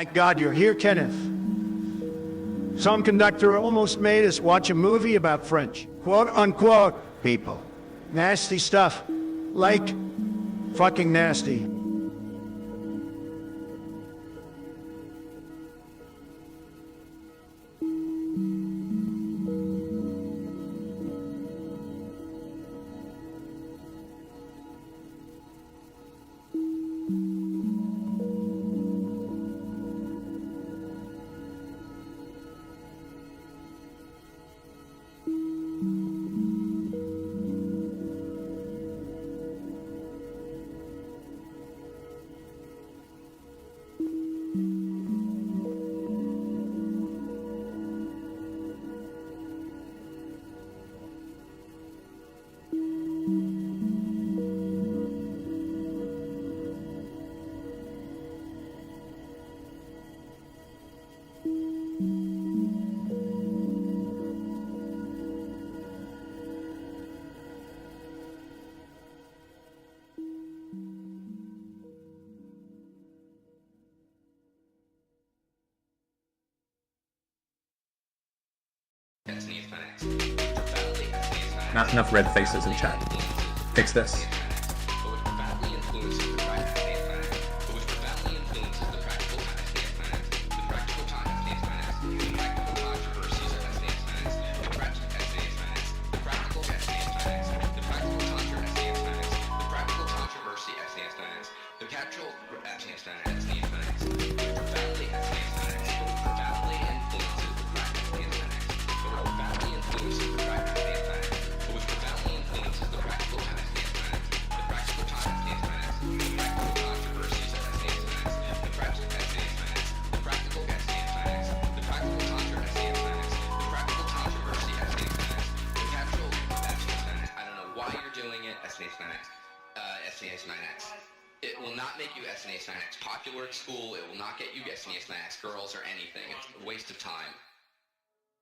Thank God you're here, Kenneth. Some conductor almost made us watch a movie about French, quote-unquote, people. Nasty stuff. Like, fucking nasty. Not enough red faces in chat. Fix this. It will not make you SNES 9X popular at school. It will not get you SNES 9X girls or anything. It's a waste of time.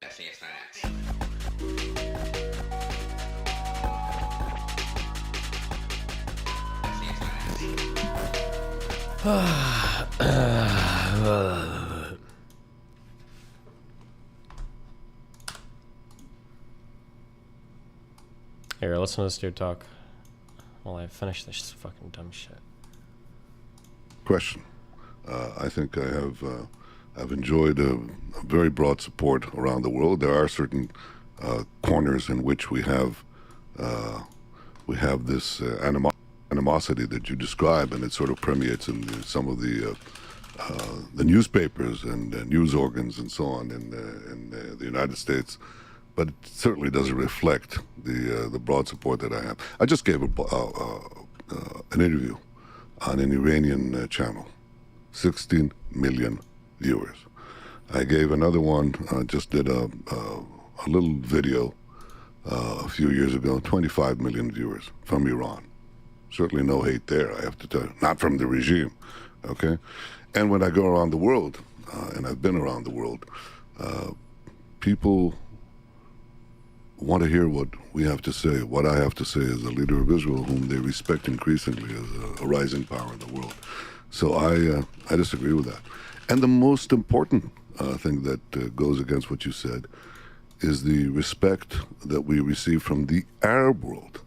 SNES 9X. SNES 9X. Here, listen to this dude talk while I finish this fucking dumb shit. Question. I think I've enjoyed a very broad support around the world. There are certain corners in which we have this animosity that you describe, and it sort of permeates in some of the newspapers and news organs and so on in the United States. But it certainly doesn't reflect the broad support that I have. I just gave an interview on an Iranian channel, 16 million viewers. I gave another one, just did a little video a few years ago, 25 million viewers from Iran. Certainly no hate there, I have to tell you. Not from the regime, okay? And when I go around the world, and I've been around the world, people want to hear what we have to say, what I have to say as a leader of Israel, whom they respect increasingly as a rising power in the world. So I disagree with that. And the most important thing that goes against what you said is the respect that we receive from the Arab world,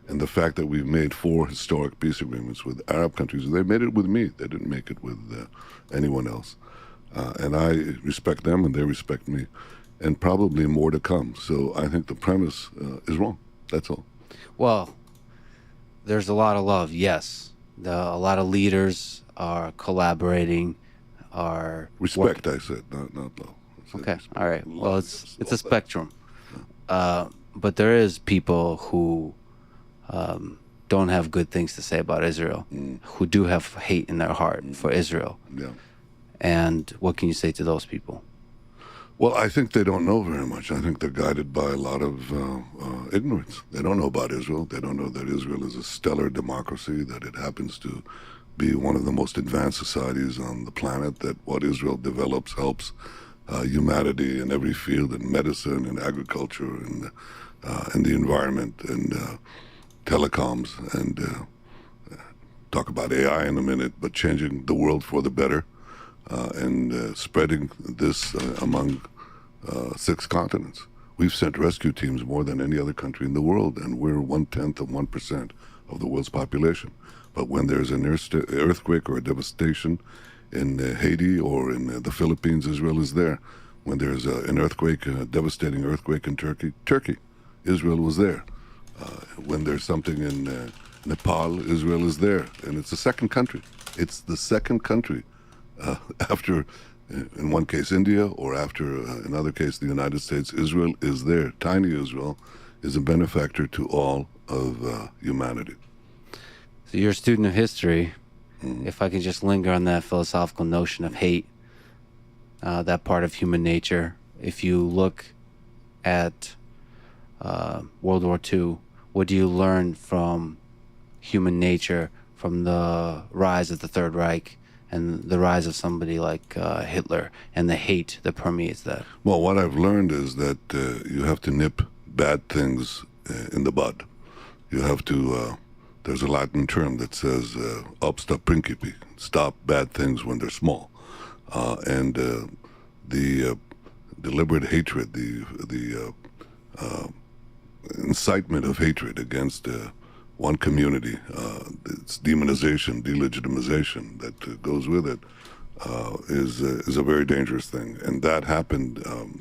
and the fact that we've made 4 historic peace agreements with Arab countries. They made it with me. They didn't make it with anyone else. And I respect them, and they respect me. And probably more to come. So I think the premise is wrong. That's all. Well, there's a lot of love, yes. A lot of leaders are collaborating, are Respect, I said, not love. I said okay, respect. all right. Well, Love it's is a spectrum. But there is people who don't have good things to say about Israel, who do have hate in their heart for Israel. Yeah. And what can you say to those people? Well, I think they don't know very much. I think they're guided by a lot of ignorance. They don't know about Israel. They don't know that Israel is a stellar democracy, that it happens to be one of the most advanced societies on the planet, that what Israel develops helps humanity in every field, in medicine, in agriculture, in the environment, and telecoms, and talk about AI in a minute, but changing the world for the better. And spreading this among 6 continents. We've sent rescue teams more than any other country in the world, and we're 1/10 of 1% of the world's population. But when there's an earthquake or a devastation in Haiti or in the Philippines, Israel is there. When there's an earthquake, a devastating earthquake in Turkey, Israel was there. When there's something in Nepal, Israel is there. And it's the second country. It's the second country after, in one case, India, or after, in another case, the United States. Israel is there. Tiny Israel is a benefactor to all of humanity. So you're a student of history. If I can just linger on that philosophical notion of hate, that part of human nature. If you look at World War II, what do you learn from human nature, from the rise of the Third Reich and the rise of somebody like Hitler and the hate that permeates that? Well, what I've learned is that you have to nip bad things in the bud. You have to, there's a Latin term that says obsta principi, stop bad things when they're small. And the deliberate hatred, the incitement of hatred against one community, its demonization, delegitimization that goes with it, is a very dangerous thing. And that happened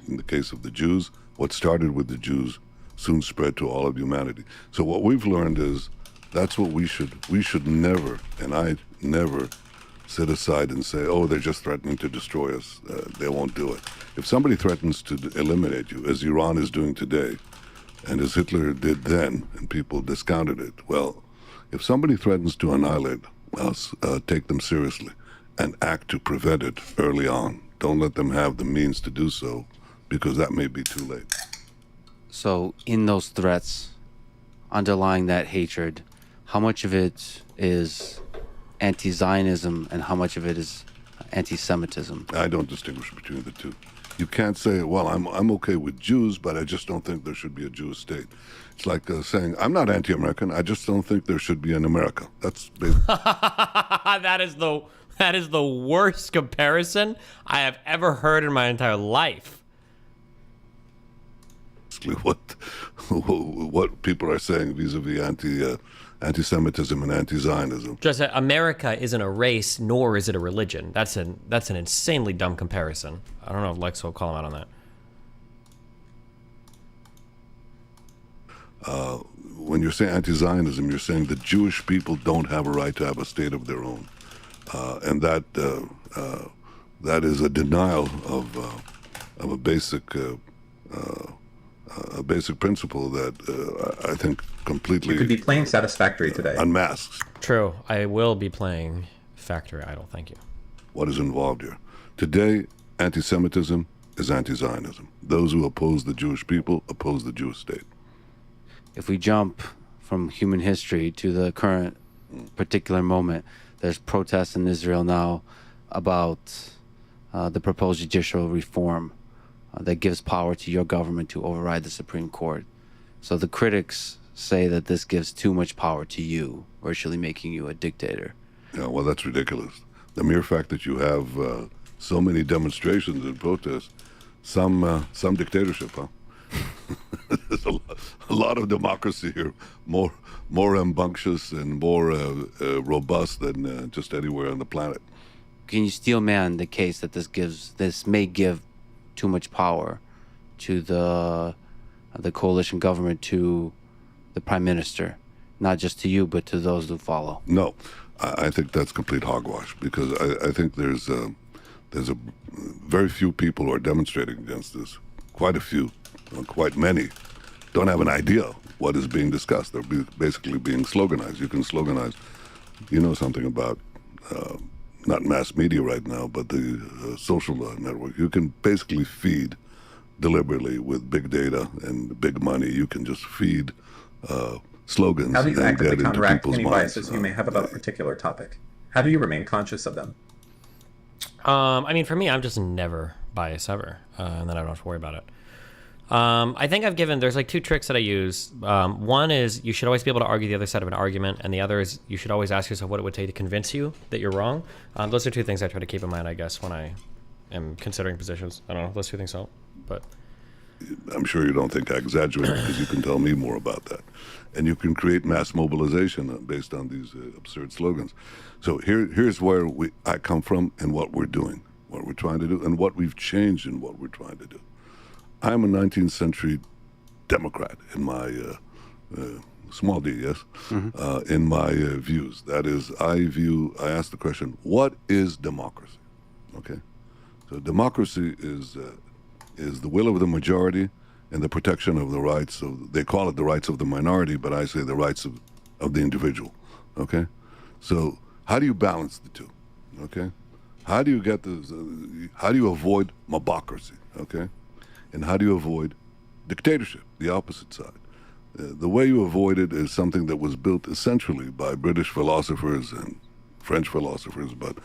in the case of the Jews. What started with the Jews soon spread to all of humanity. So what we've learned is that's what we should never, and I never, sit aside and say, oh, they're just threatening to destroy us. They won't do it. If somebody threatens to eliminate you, as Iran is doing today, and as Hitler did then, and people discounted it, well, if somebody threatens to annihilate us, take them seriously and act to prevent it early on. Don't let them have the means to do so, because that may be too late. So in those threats, underlying that hatred, how much of it is anti-Zionism and how much of it is anti-Semitism? I don't distinguish between the two. You can't say, well, I'm okay with Jews, but I just don't think there should be a Jewish state. It's like saying, I'm not anti-American, I just don't think there should be an America. That's basically... That is the That is the worst comparison I have ever heard in my entire life. What people are saying vis-a-vis anti-Semitism and anti-Zionism. Just that America isn't a race, nor is it a religion. That's an insanely dumb comparison. I don't know if Lex will call him out on that. When you're saying anti-Zionism, you're saying the Jewish people don't have a right to have a state of their own, and that is a denial of a basic principle that I think completely You could be playing Satisfactory today. unmasks True. I will be playing Factory Idol. Thank you. what is involved here. Today, anti-Semitism is anti-Zionism. Those who oppose the Jewish people oppose the Jewish state. If we jump from human history to the current particular moment, there's protests in Israel now about the proposed judicial reform that gives power to your government to override the Supreme Court. So the critics say that this gives too much power to you, virtually making you a dictator. Yeah, well, that's ridiculous. The mere fact that you have so many demonstrations and protests, some dictatorship, huh? There's a lot of democracy here, more rambunctious and more robust than just anywhere on the planet. Can you steel man the case that this may give too much power to the coalition government, to the prime minister, not just to you but to those who follow? No, I think that's complete hogwash, because I think there's a very few people who are demonstrating against this. Quite a few, quite many, don't have an idea what is being discussed. They're basically being sloganized. You can sloganize, you know something about not mass media right now, but the social network. You can basically feed deliberately with big data and big money. You can just feed slogans How do you and actively get into counteract people's any minds. biases you may have about a particular topic? How do you remain conscious of them? I mean, for me, I'm just never biased ever, and then I don't have to worry about it. I think there's like two tricks that I use. One is you should always be able to argue the other side of an argument, and the other is you should always ask yourself what it would take to convince you that you're wrong. Those are two things I try to keep in mind, I guess, when I am considering positions. I don't know, those two things help, but... I'm sure you don't think I exaggerate, because you can tell me more about that. And you can create mass mobilization based on these absurd slogans. So here's where I come from and what we're doing, what we're trying to do, and what we've changed in what we're trying to do. I'm a 19th century Democrat in my small d, yes, in my views. That is, I ask the question, what is democracy? Okay, so democracy is the will of the majority and the protection of the rights of, they call it the rights of the minority, but I say the rights of the individual. Okay, so how do you balance the two? Okay, how do you get how do you avoid mobocracy? Okay, and how do you avoid dictatorship, the opposite side? The way you avoid it is something that was built essentially by British philosophers and French philosophers, but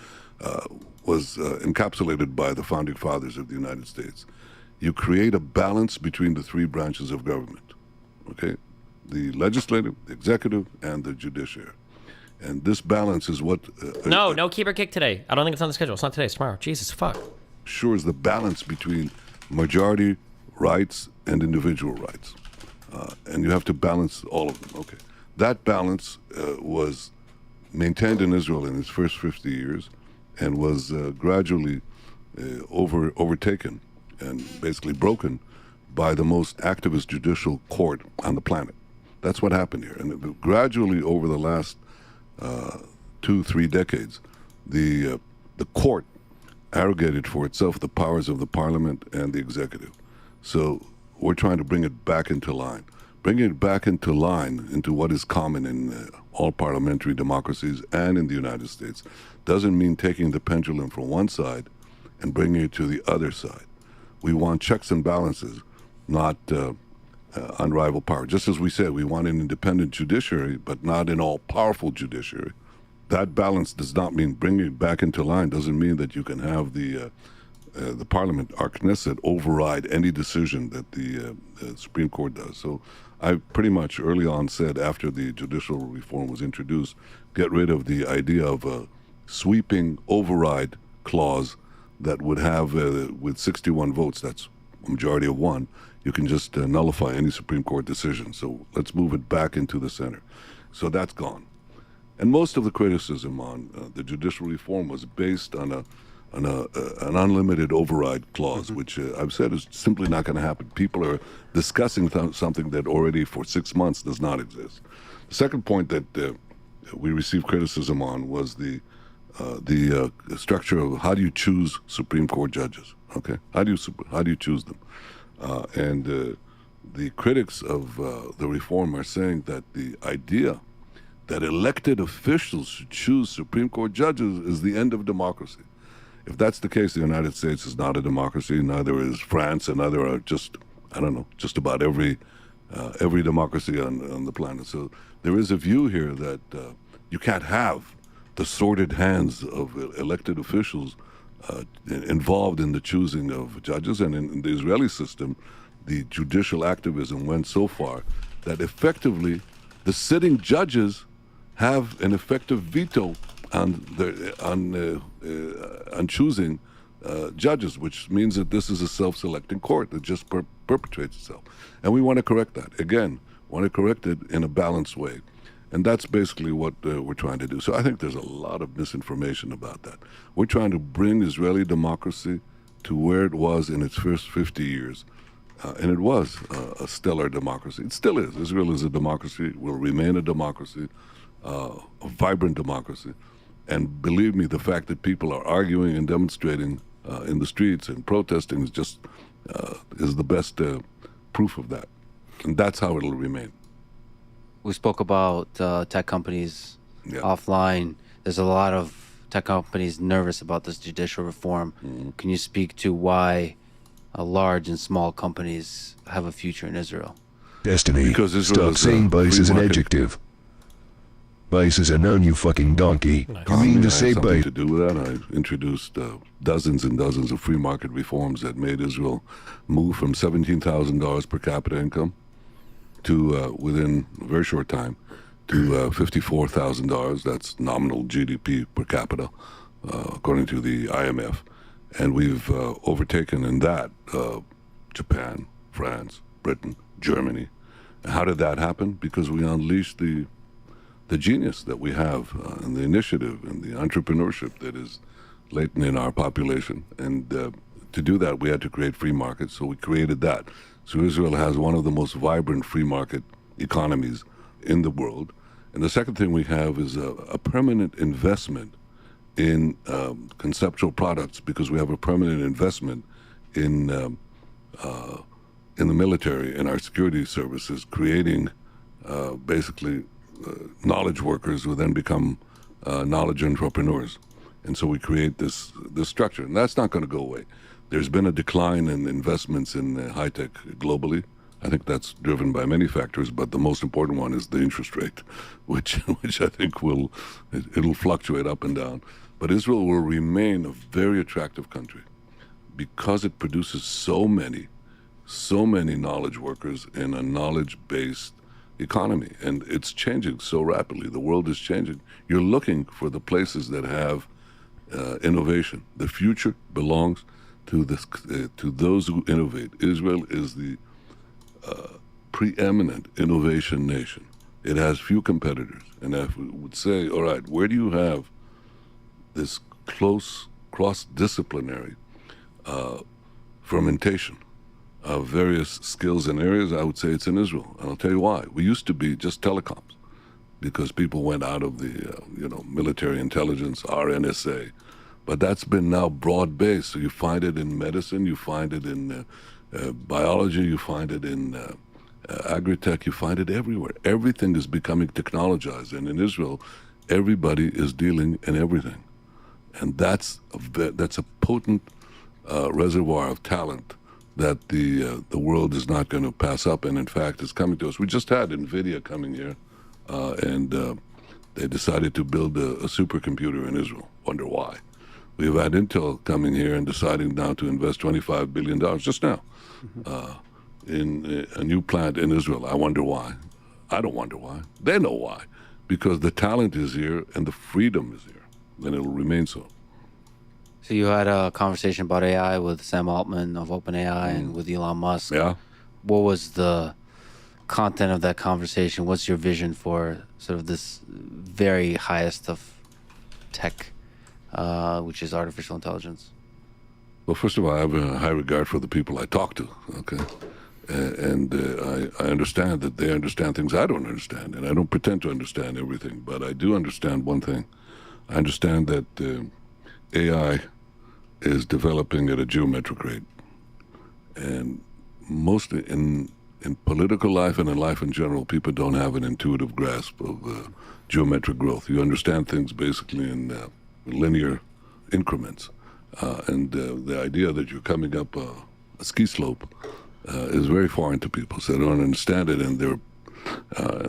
was encapsulated by the founding fathers of the United States. You create a balance between the three branches of government, okay? The legislative, the executive, and the judiciary. And this balance is what... No keeper kick today. I don't think it's on the schedule. It's not today, it's tomorrow. Jesus, fuck. Ensures the balance between majority rights and individual rights. And you have to balance all of them, okay? That balance was maintained in Israel in its first 50 years and was gradually overtaken and basically broken by the most activist judicial court on the planet. That's what happened here. And gradually over the last 2-3 decades, the court arrogated for itself the powers of the parliament and the executive. So we're trying to bring it back into line. Bringing it back into line into what is common in all parliamentary democracies and in the United States doesn't mean taking the pendulum from one side and bringing it to the other side. We want checks and balances, not unrivaled power. Just as we said, we want an independent judiciary, but not an all-powerful judiciary. That balance does not mean bringing it back into line, doesn't mean that you can have the parliament, our Knesset, override any decision that the Supreme Court does. So I pretty much early on said, after the judicial reform was introduced, get rid of the idea of sweeping override clause that would have, with 61 votes, that's a majority of one, you can just nullify any Supreme Court decision. So let's move it back into the center. So that's gone. And most of the criticism on the judicial reform was based on an unlimited override clause, which I've said is simply not going to happen. People are discussing something that already for 6 months does not exist. The second point that we received criticism on was the structure of how do you choose Supreme Court judges? Okay, how do you choose them? And the critics of the reform are saying that the idea that elected officials should choose Supreme Court judges is the end of democracy. If that's the case, the United States is not a democracy. Neither is France, and neither are just about every democracy on the planet. So there is a view here that you can't have the sordid hands of elected officials involved in the choosing of judges. And in the Israeli system, the judicial activism went so far that effectively the sitting judges have an effective veto on choosing judges, which means that this is a self-selecting court that just perpetrates itself. And we want to correct that. Again, want to correct it in a balanced way. And that's basically what we're trying to do. So I think there's a lot of misinformation about that. We're trying to bring Israeli democracy to where it was in its first 50 years. And it was a stellar democracy. It still is. Israel is a democracy, will remain a democracy, a vibrant democracy. And believe me, the fact that people are arguing and demonstrating in the streets and protesting is just is the best proof of that. And that's how it'll remain. We spoke about tech companies offline. There's a lot of tech companies nervous about this judicial reform. Can you speak to why large and small companies have a future in Israel? Destiny. Because Israel Stop saying base free is an market. adjective. Base is a noun, you fucking donkey. Nice. You mean I to say had something base? to do with that. I introduced dozens and dozens of free market reforms that made Israel move from $17,000 per capita income to, within a very short time, to $54,000. That's nominal GDP per capita, according to the IMF. And we've overtaken in that Japan, France, Britain, Germany. And how did that happen? Because we unleashed the genius that we have and the initiative and the entrepreneurship that is latent in our population. And to do that, we had to create free markets, so we created that. So Israel has one of the most vibrant free market economies in the world. And the second thing we have is a permanent investment in conceptual products, because we have a permanent investment in the military, in our security services, creating basically knowledge workers who then become knowledge entrepreneurs. And so we create this structure. And that's not going to go away. There's been a decline in investments in high tech globally. I think that's driven by many factors, but the most important one is the interest rate, which I think it'll fluctuate up and down. But Israel will remain a very attractive country because it produces so many knowledge workers in a knowledge-based economy. And it's changing so rapidly. The world is changing. You're looking for the places that have innovation. The future belongs to those who innovate. Israel is the preeminent innovation nation. It has few competitors. And if we would say, all right, where do you have this close cross-disciplinary fermentation of various skills and areas, I would say it's in Israel. And I'll tell you why. We used to be just telecoms because people went out of the military intelligence, our NSA. But that's been now broad-based. So you find it in medicine, you find it in biology, you find it in agri-tech, you find it everywhere. Everything is becoming technologized. And in Israel, everybody is dealing in everything. And that's a potent reservoir of talent that the world is not going to pass up, and in fact is coming to us. We just had NVIDIA coming here, and they decided to build a supercomputer in Israel. Wonder why. We've had Intel coming here and deciding now to invest $25 billion just now in a new plant in Israel. I wonder why. I don't wonder why. They know why. Because the talent is here and the freedom is here. and it'll remain so. So you had a conversation about AI with Sam Altman of OpenAI and with Elon Musk. Yeah. What was the content of that conversation? What's your vision for sort of this very highest of tech, which is artificial intelligence? Well, first of all, I have a high regard for the people I talk to, okay? And I understand that they understand things I don't understand, and I don't pretend to understand everything, but I do understand one thing. I understand that AI is developing at a geometric rate. And mostly in political life and in life in general, people don't have an intuitive grasp of geometric growth. You understand things basically in linear increments. And the idea that you're coming up a ski slope is very foreign to people, so they don't understand it, and they're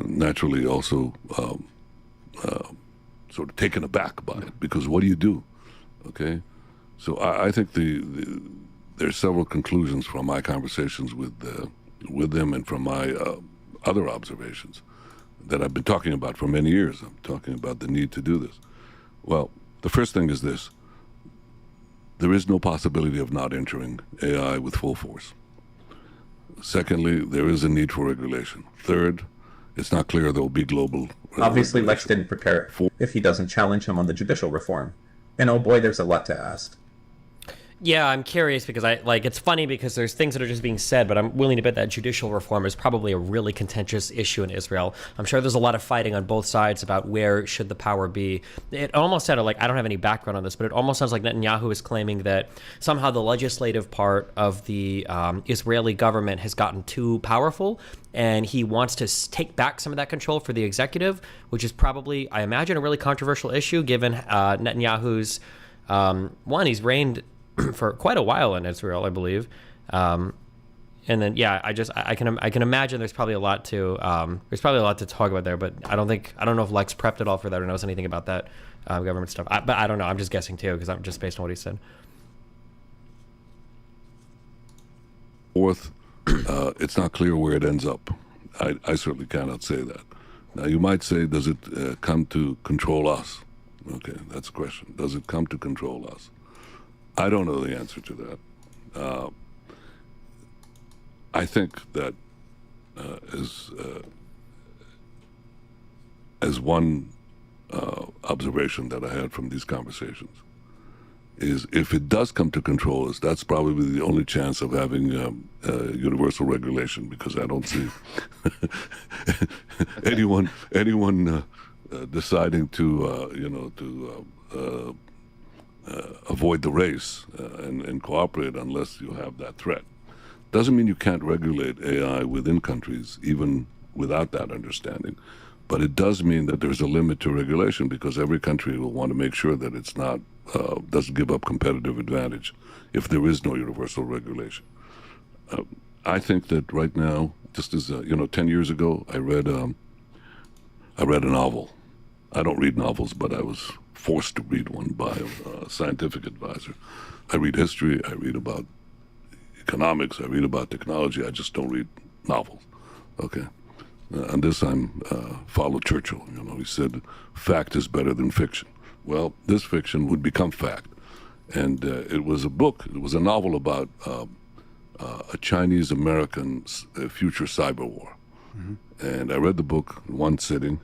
naturally also sort of taken aback by it, because what do you do? Okay? So I think there's several conclusions from my conversations with them and from my other observations that I've been talking about for many years. I'm talking about the need to do this. Well, the first thing is this. There is no possibility of not entering AI with full force. Secondly, there is a need for regulation. Third, it's not clear there will be global Obviously, Lex didn't prepare it if he doesn't challenge him on the judicial reform. And oh boy, there's a lot to ask. Yeah, I'm curious because it's funny because there's things that are just being said, but I'm willing to bet that judicial reform is probably a really contentious issue in Israel. I'm sure there's a lot of fighting on both sides about where should the power be. It almost sounded like, I don't have any background on this, but it almost sounds like Netanyahu is claiming that somehow the legislative part of the Israeli government has gotten too powerful, and he wants to take back some of that control for the executive, which is probably, I imagine, a really controversial issue given Netanyahu's, he's reigned for quite a while in Israel, I believe, and then I can imagine there's probably a lot to talk about there, but I don't know if Lex prepped at all for that or knows anything about that government stuff. But I don't know. I'm just guessing too because I'm just based on what he said. Fourth, it's not clear where it ends up. I certainly cannot say that. Now, you might say, does it come to control us? Okay, that's a question. Does it come to control us? I don't know the answer to that. I think that as one observation that I had from these conversations is if it does come to control us, that's probably the only chance of having universal regulation, because I don't see anyone deciding to avoid the race and cooperate unless you have that threat. Doesn't mean you can't regulate AI within countries, even without that understanding. But it does mean that there's a limit to regulation, because every country will want to make sure that it's not doesn't give up competitive advantage if there is no universal regulation. I think that right now, just as 10 years ago, I read a novel. I don't read novels, but I was forced to read one by a scientific advisor. I read history, I read about economics, I read about technology, I just don't read novels, okay? And this I'm follow Churchill, he said, fact is better than fiction. Well, this fiction would become fact. And it was a novel about a Chinese-American future cyber war. Mm-hmm. And I read the book in one sitting,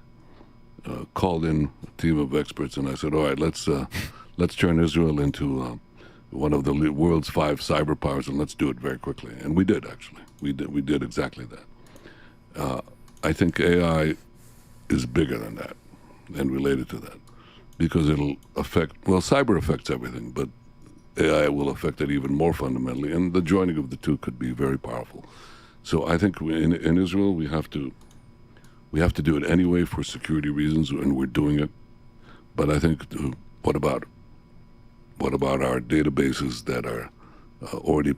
called in a team of experts, and I said, all right, let's turn Israel into one of the world's 5 cyber powers, and let's do it very quickly. And we did, actually. We did exactly that. I think AI is bigger than that and related to that, because it'll cyber affects everything, but AI will affect it even more fundamentally, and the joining of the two could be very powerful. So I think in Israel we have to do it anyway for security reasons, and we're doing it. But I think, what about our databases that are already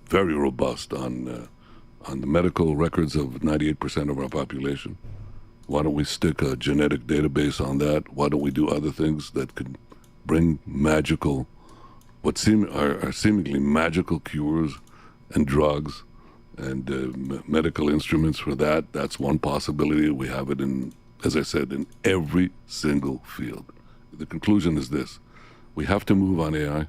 very robust on the medical records of 98% of our population? Why don't we stick a genetic database on that? Why don't we do other things that could bring are seemingly magical cures and drugs and medical instruments for that? That's one possibility. We have it in, as I said, in every single field. the conclusion is this: we have to move on AI.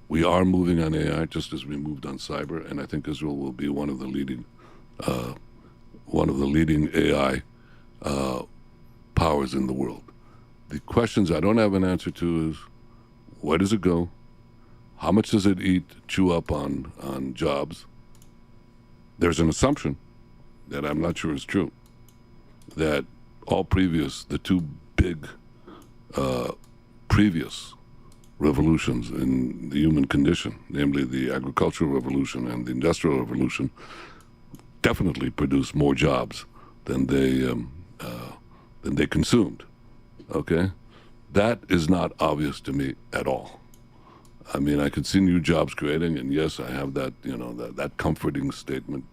We are moving on AI just as we moved on cyber, and I think Israel will be one of the leading AI powers in the world. The questions I don't have an answer to is, where does it go? How much does it chew up on jobs? There's an assumption that I'm not sure is true, that the two big previous revolutions in the human condition, namely the agricultural revolution and the industrial revolution, definitely produced more jobs than they consumed. Okay, that is not obvious to me at all. I mean, I could see new jobs creating, and yes, I have that, that comforting statement,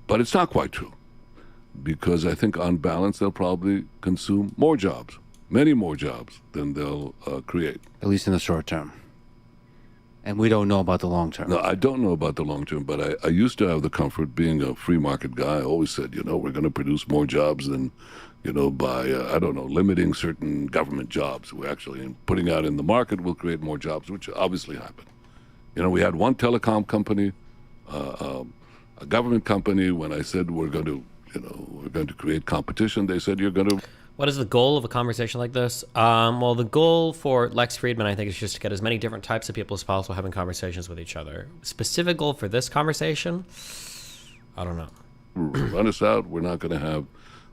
but it's not quite true, because I think on balance they'll probably consume more jobs, many more jobs than they'll create. At least in the short term. And we don't know about the long term. No, I don't know about the long term, but I used to have the comfort, being a free market guy. I always said, we're going to produce more jobs than, by, limiting certain government jobs. We're actually putting out in the market will create more jobs, which obviously happened. We had one telecom company, a government company. When I said we're going to create competition, they said you're going to. What is the goal of a conversation like this? Well, the goal for Lex Friedman, I think, is just to get as many different types of people as possible having conversations with each other. Specific goal for this conversation? I don't know. Run us out. We're not going to have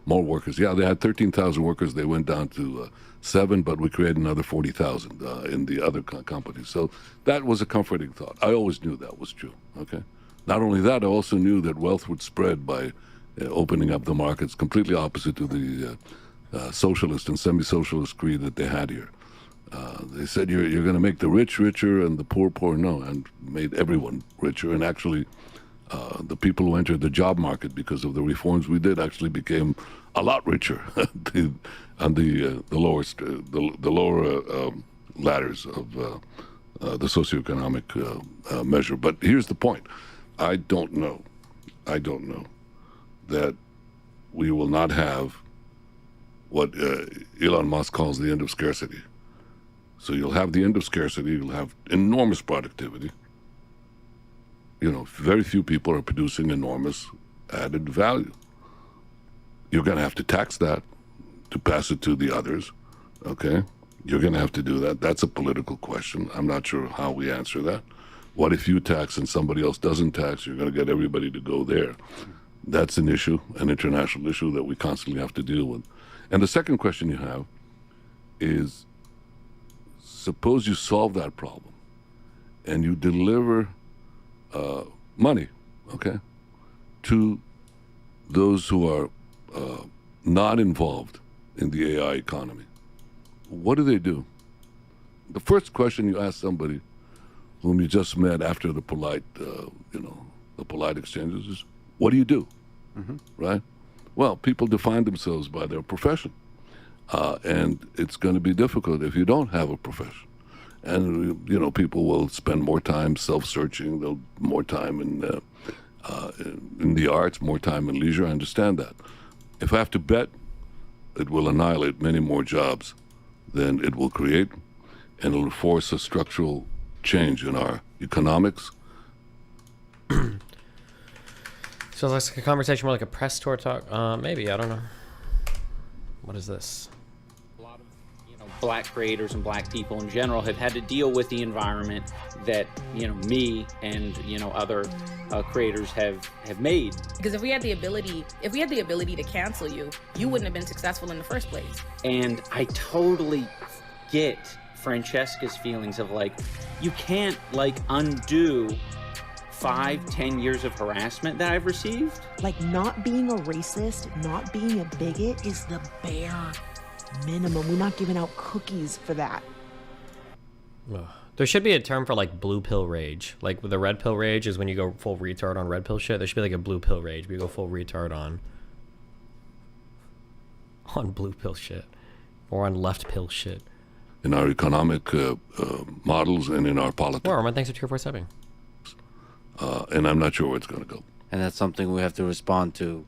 more workers. Yeah, they had 13,000 workers. They went down to 7, but we created another 40,000 in the other companies. So that was a comforting thought. I always knew that was true. Okay. Not only that, I also knew that wealth would spread by opening up the markets, completely opposite to the socialist and semi-socialist creed that they had here. They said you're going to make the rich richer and the poor poor. No, and made everyone richer. And actually, the people who entered the job market because of the reforms we did actually became a lot richer on the lower ladders of the socioeconomic measure. But here's the point: I don't know that we will not have what Elon Musk calls the end of scarcity. So you'll have the end of scarcity, you'll have enormous productivity. Very few people are producing enormous added value. You're going to have to tax that to pass it to the others, okay? You're going to have to do that. That's a political question. I'm not sure how we answer that. What if you tax and somebody else doesn't tax? You're going to get everybody to go there. That's an issue, an international issue that we constantly have to deal with. And the second question you have is, suppose you solve that problem and you deliver money, okay, to those who are not involved in the AI economy. What do they do? The first question you ask somebody whom you just met after the polite, the polite exchanges is, what do you do? Mm-hmm. Right? Well, people define themselves by their profession. And it's going to be difficult if you don't have a profession. And, people will spend more time self-searching, more time in the arts, more time in leisure. I understand that. If I have to bet, it will annihilate many more jobs than it will create, and it will force a structural change in our economics. So it's like a conversation more like a press tour talk. Maybe, I don't know. What is this? A lot of black creators and black people in general have had to deal with the environment that me and other creators have made. Because if we had the ability to cancel you, you wouldn't have been successful in the first place. And I totally get Francesca's feelings of you can't undo 5-10 years of harassment that I've received. Not being a racist, not being a bigot is the bare minimum. We're not giving out cookies for that. Ugh. There should be a term for blue pill rage. The red pill rage is when you go full retard on red pill shit. There should be a blue pill rage where you go full retard on blue pill shit or on left pill shit. In our economic models and in our politics. Well, Roman, thanks for Tier 4 subbing. And I'm not sure where it's going to go. And that's something we have to respond to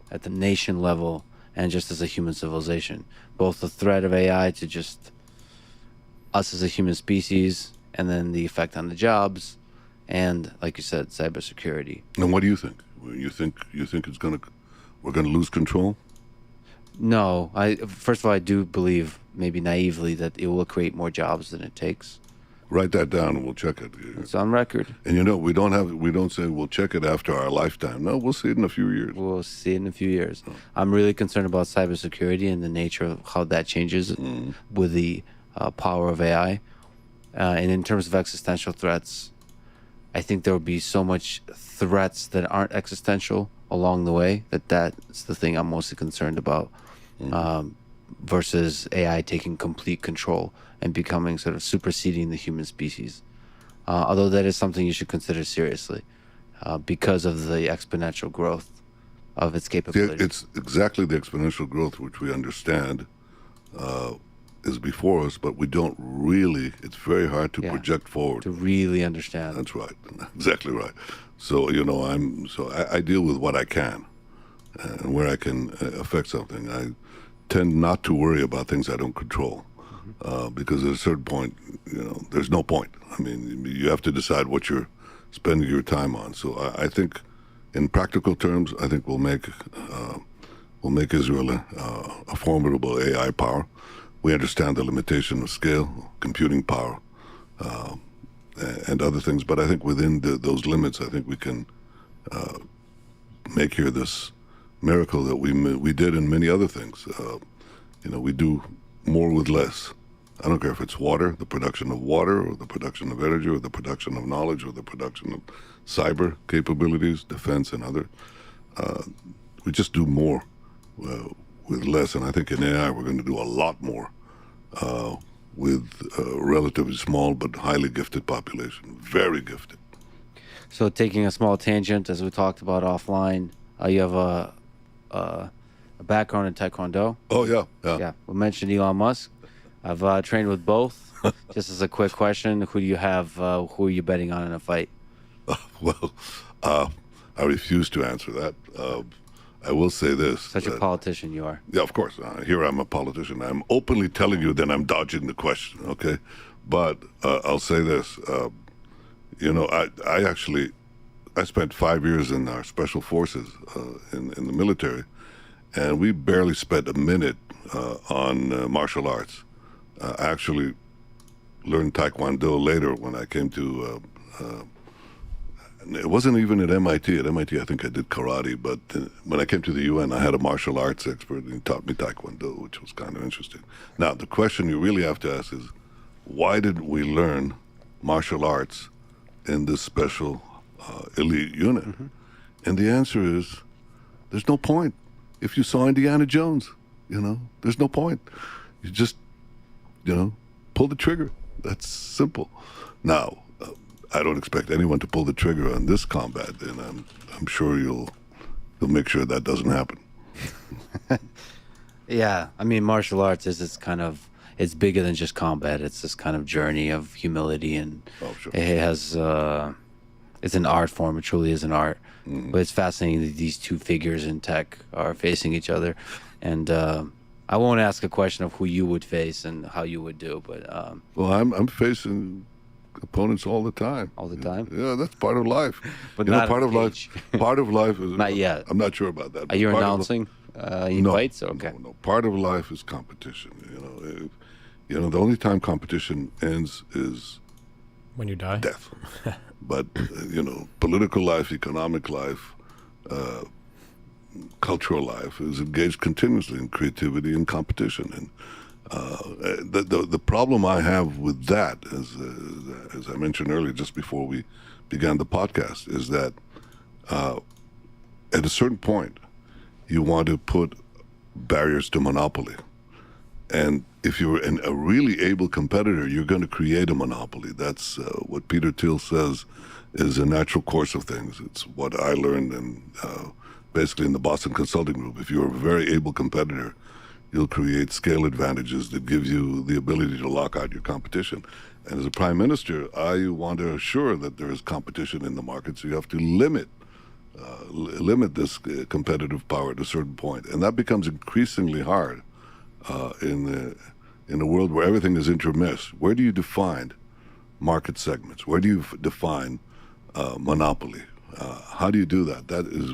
at the nation level and just as a human civilization. Both the threat of AI to just us as a human species, and then the effect on the jobs, and like you said, cybersecurity. And what do you think? You think we're gonna lose control? No, first of all, I do believe, maybe naively, that it will create more jobs than it takes. Write that down and we'll check it. It's on record. And we don't say we'll check it after our lifetime. No, we'll see it in a few years. We'll see it in a few years. I'm really concerned about cybersecurity and the nature of how that changes with the power of AI. And in terms of existential threats, I think there will be so much threats that aren't existential along the way that's the thing I'm mostly concerned about, versus AI taking complete control and becoming sort of superseding the human species. Although that is something you should consider seriously because of the exponential growth of its capabilities. It's exactly the exponential growth which we understand is before us, but we don't really, it's very hard to project forward. To really understand. That's right. Exactly right. So, I deal with what I can and where I can affect something. I tend not to worry about things I don't control. Because at a certain point, there's no point. I mean, you have to decide what you're spending your time on. So I think, in practical terms, I think we'll make Israel a formidable AI power. We understand the limitation of scale, computing power, and other things. But I think within those limits, I think we can make here this miracle that we did in many other things. We do more with less. I don't care if it's water, the production of water, or the production of energy, or the production of knowledge, or the production of cyber capabilities, defense, and other. We just do more with less, and I think in AI we're going to do a lot more with a relatively small but highly gifted population, very gifted. So taking a small tangent, as we talked about offline, you have a background in Taekwondo. Oh, yeah. Yeah, we mentioned Elon Musk. I've trained with both. Just as a quick question, who do you have? Who are you betting on in a fight? Well, I refuse to answer that. I will say this. Such a politician you are. Yeah, of course. Here I'm a politician. I'm openly telling you that I'm dodging the question, okay? But I'll say this. I spent 5 years in our special forces in the military, and we barely spent a minute on martial arts. I actually learned Taekwondo later when I came to, it wasn't even at MIT. At MIT, I think I did karate, but when I came to the UN, I had a martial arts expert, and he taught me Taekwondo, which was kind of interesting. Now, the question you really have to ask is, why did we learn martial arts in this special elite unit? Mm-hmm. And the answer is, there's no point. If you saw Indiana Jones, there's no point. You just, pull the trigger. That's simple. Now, I don't expect anyone to pull the trigger on this combat, and I'm sure you'll make sure that doesn't happen. Yeah, I mean, martial arts is it's bigger than just combat. It's this kind of journey of humility, and it has it's an art form. It truly is an art. Mm-hmm. But it's fascinating that these two figures in tech are facing each other, and I won't ask a question of who you would face and how you would do, but well, I'm facing opponents all the time. All the time? Yeah, that's part of life. But not part of life. Part of life is not yet. I'm not sure about that. Are you announcing fights? Okay. No. Part of life is competition. The only time competition ends is when you die. Death. But political life, economic life, cultural life is engaged continuously in creativity and competition. And the problem I have with that, as I mentioned earlier, just before we began the podcast, is that at a certain point, you want to put barriers to monopoly. And if you're a really able competitor, you're going to create a monopoly. That's what Peter Thiel says is a natural course of things. It's what I learned basically in the Boston Consulting Group. If you're a very able competitor, you'll create scale advantages that give you the ability to lock out your competition. And as a prime minister, I want to assure that there is competition in the market, so you have to limit this competitive power at a certain point. And that becomes increasingly hard in in a world where everything is intermeshed, where do you define market segments? Where do you define monopoly? How do you do that? That is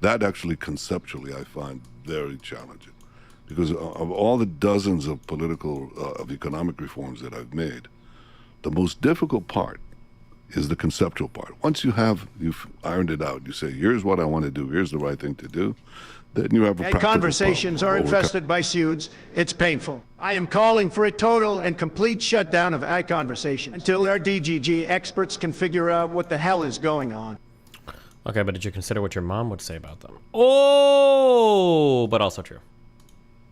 that actually conceptually I find very challenging, because of all the dozens of of economic reforms that I've made, the most difficult part is the conceptual part. Once you've ironed it out, you say, here's what I want to do, here's the right thing to do, then you have a practical Conversations are problem. infested by pseuds. It's painful. I am calling for a total and complete shutdown of AI conversation until our DGG experts can figure out what the hell is going on. Okay, but did you consider what your mom would say about them? Oh, but also true.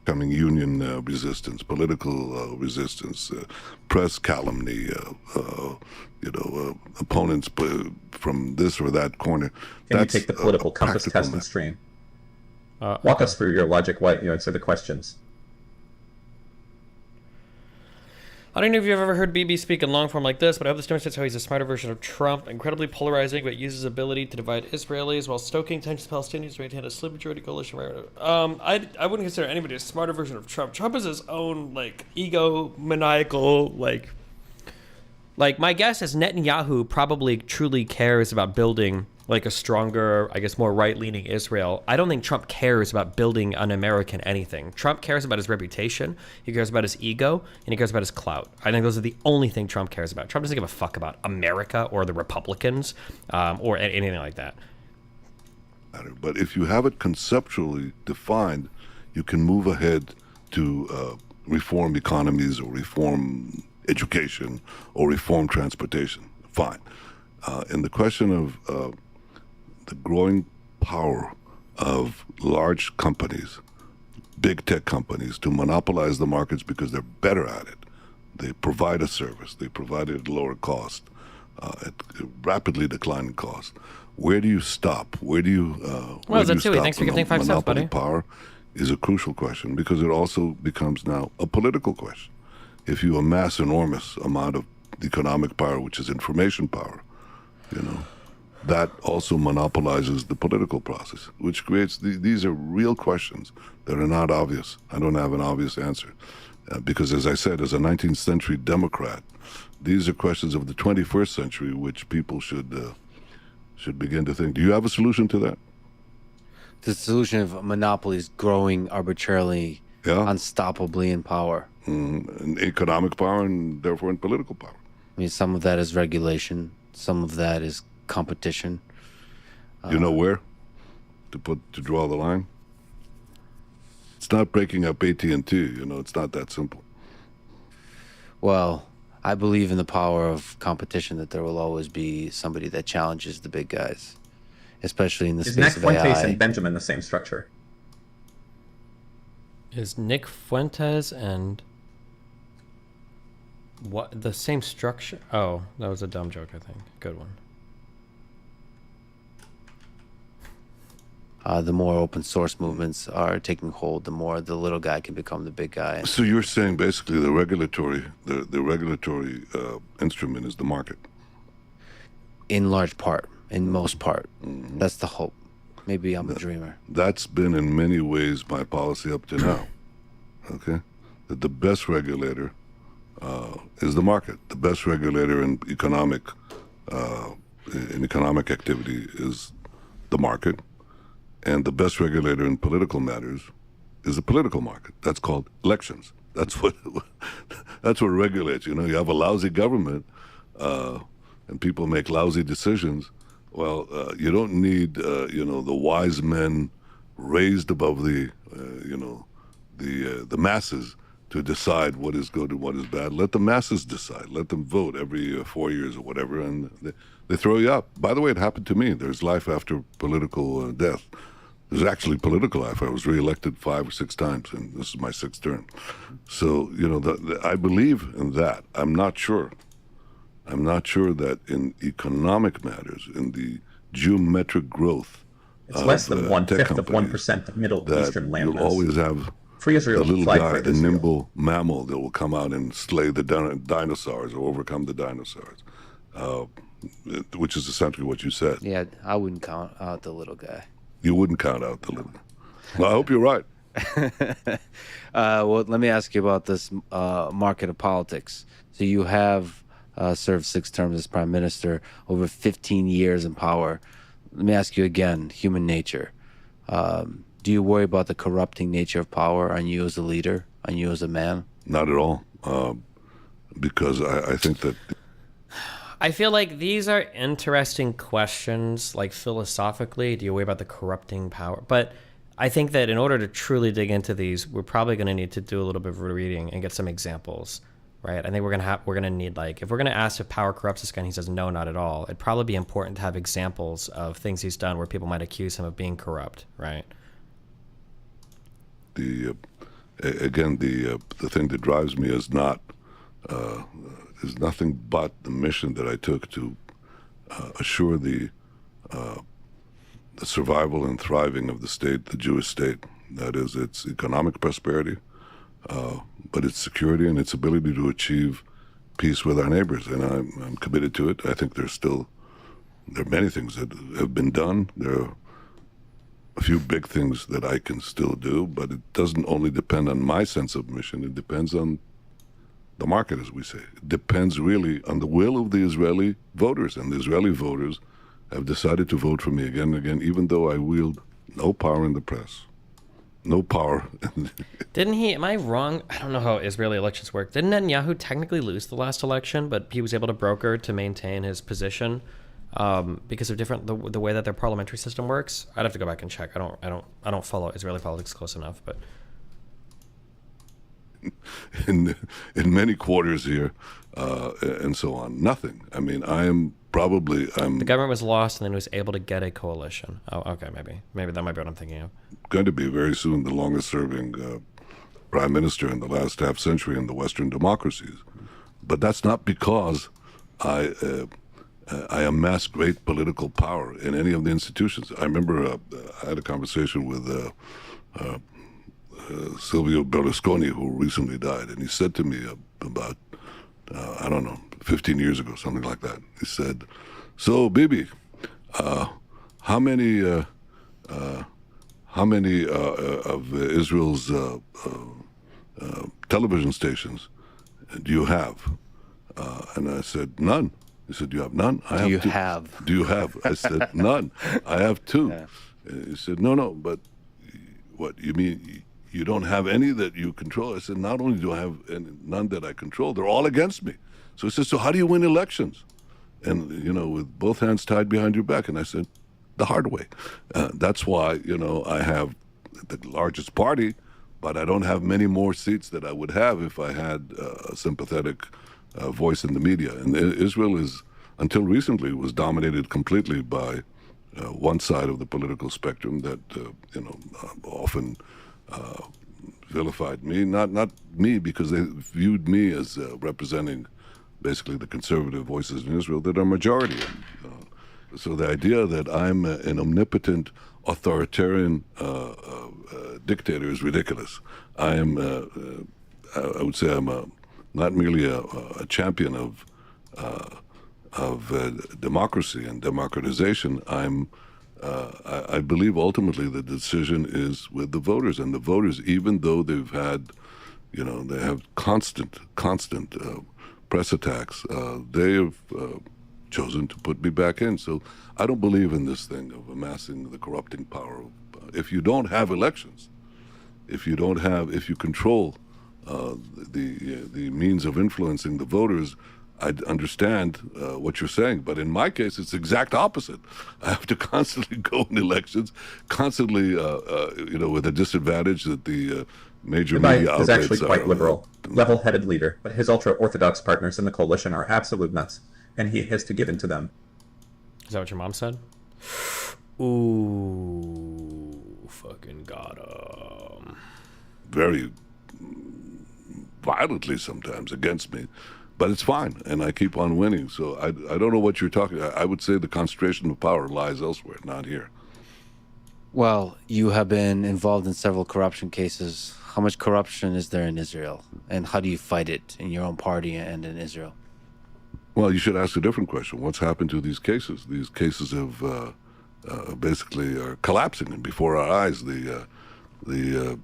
Coming union resistance, political resistance, press calumny, opponents from this or that corner. Can you take the political compass test and stream? Walk us through your logic. What you answer the questions. I don't know if you've ever heard BB speak in long form like this, but I hope this demonstrates how he's a smarter version of Trump, incredibly polarizing, but uses his ability to divide Israelis while stoking tensions with Palestinians to maintain a slim majority coalition. I wouldn't consider anybody a smarter version of Trump. Trump is his own egomaniacal like my guess is Netanyahu probably truly cares about building a stronger, I guess, more right-leaning Israel. I don't think Trump cares about building an American anything. Trump cares about his reputation, he cares about his ego, and he cares about his clout. I think those are the only thing Trump cares about. Trump doesn't give a fuck about America or the Republicans or anything like that. But if you have it conceptually defined, you can move ahead to reform economies or reform education or reform transportation. Fine. In the question of the growing power of large companies, big tech companies, to monopolize the markets because they're better at it. They provide a service. They provide it at lower cost, at rapidly declining cost. Where do you stop? Where do you Thanks for giving 5 cents, buddy. Power is a crucial question, because it also becomes now a political question. If you amass enormous amount of economic power, which is information power, that also monopolizes the political process, which creates these are real questions that are not obvious. I don't have an obvious answer, because, as I said, as a 19th century Democrat, these are questions of the 21st century, which people should begin to think. Do you have a solution to that? The solution of monopolies growing arbitrarily, unstoppably in power. In economic power and therefore in political power. I mean, some of that is regulation, some of that is competition. You know where to draw the line? It's not breaking up AT&T. It's not that simple. Well, I believe in the power of competition, that there will always be somebody that challenges the big guys, especially in the space of AI. Is Nick Fuentes and Benjamin the same structure? Is Nick Fuentes and what the same structure? Oh, that was a dumb joke, I think. Good one. The more open source movements are taking hold, the more the little guy can become the big guy. So you're saying basically the regulatory instrument is the market? In large part, in most part. Mm-hmm. That's the hope. Maybe I'm a dreamer. That's been in many ways my policy up to now. Okay? That the best regulator is the market. The best regulator in economic activity is the market. And the best regulator in political matters is the political market. That's called elections. That's what regulates. You have a lousy government, and people make lousy decisions. Well, you don't need the wise men raised above the masses to decide what is good and what is bad. Let the masses decide. Let them vote every 4 years or whatever, and they throw you out. By the way, it happened to me. There's life after political death. There's actually political life. I was reelected 5 or 6 times, and this is my 6th term. So, I believe in that. I'm not sure that in economic matters, in the geometric growth, it's less than 1/5 of 1% of Middle Eastern landmass. You'll always have Free Israel, the little guy, the nimble mammal that will come out and slay the dinosaurs or overcome the dinosaurs, which is essentially what you said. Yeah, I wouldn't count out the little guy. You wouldn't count out the little guy. Well, I hope you're right. Well, let me ask you about this market of politics. So you have served 6 terms as prime minister, over 15 years in power. Let me ask you again, human nature. Do you worry about the corrupting nature of power on you as a leader, on you as a man? Not at all, because I think that I feel like these are interesting questions, like philosophically. Do you worry about the corrupting power? But I think that in order to truly dig into these, we're probably going to need to do a little bit of reading and get some examples, right? I think we're going to need, like, if we're going to ask if power corrupts this guy and he says no, not at all, it'd probably be important to have examples of things he's done where people might accuse him of being corrupt, right? the thing that drives me is nothing but the mission that I took to assure the survival and thriving of the state, the Jewish state. That is, its economic prosperity, but its security and its ability to achieve peace with our neighbors. And I'm committed to it. I think there are many things that have been done. There are a few big things that I can still do, but it doesn't only depend on my sense of mission. It depends on the market, as we say. It depends really on the will of the Israeli voters, and the Israeli voters have decided to vote for me again and again, even though I wield no power in the press, no power. Didn't he, am I wrong? I don't know how Israeli elections work. Didn't Netanyahu technically lose the last election, but he was able to broker to maintain his position because of the way that their parliamentary system works? I'd have to go back and check. I don't follow Israeli politics close enough, but in many quarters here, and so on. Nothing. I mean, I'm the government was lost and then was able to get a coalition. Oh, okay, maybe that might be what I'm thinking of. Going to be very soon the longest serving prime minister in the last half century in the Western democracies. But that's not because I amassed great political power in any of the institutions. I remember I had a conversation with Silvio Berlusconi, who recently died, and he said to me about, 15 years ago, something like that. He said, "So, Bibi, how many of Israel's television stations do you have?" And I said, "None." He said, "You have none?" Do you have? Do you have? I said, "None. I have 2. Yeah. He said, No, but what, you mean you don't have any that you control? I said, not only do I have none that I control, they're all against me. So he said, so how do you win elections? And, with both hands tied behind your back. And I said, the hard way. That's why, I have the largest party, but I don't have many more seats that I would have if I had a sympathetic voice in the media. And Israel until recently, was dominated completely by one side of the political spectrum that, often vilified me. Not me, because they viewed me as representing basically the conservative voices in Israel that are majority. So the idea that I'm an omnipotent, authoritarian dictator is ridiculous. I am, I would say, I'm not merely a champion of democracy and democratization. I believe ultimately the decision is with the voters, and the voters, even though they've had, they have constant press attacks, they have chosen to put me back in. So I don't believe in this thing of amassing the corrupting power. If you don't have elections, if you control the means of influencing the voters, I understand what you're saying, but in my case, it's the exact opposite. I have to constantly go in elections, constantly, with a disadvantage that the major media outlets is actually quite liberal, level-headed leader, but his ultra-orthodox partners in the coalition are absolute nuts, and he has to give in to them. Is that what your mom said? Ooh, fucking got him. Very violently sometimes against me. But it's fine, and I keep on winning. So I don't know what you're talking about. I would say the concentration of power lies elsewhere, not here. Well, you have been involved in several corruption cases. How much corruption is there in Israel? And how do you fight it in your own party and in Israel? Well, you should ask a different question. What's happened to these cases? These cases have basically are collapsing, and before our eyes, the There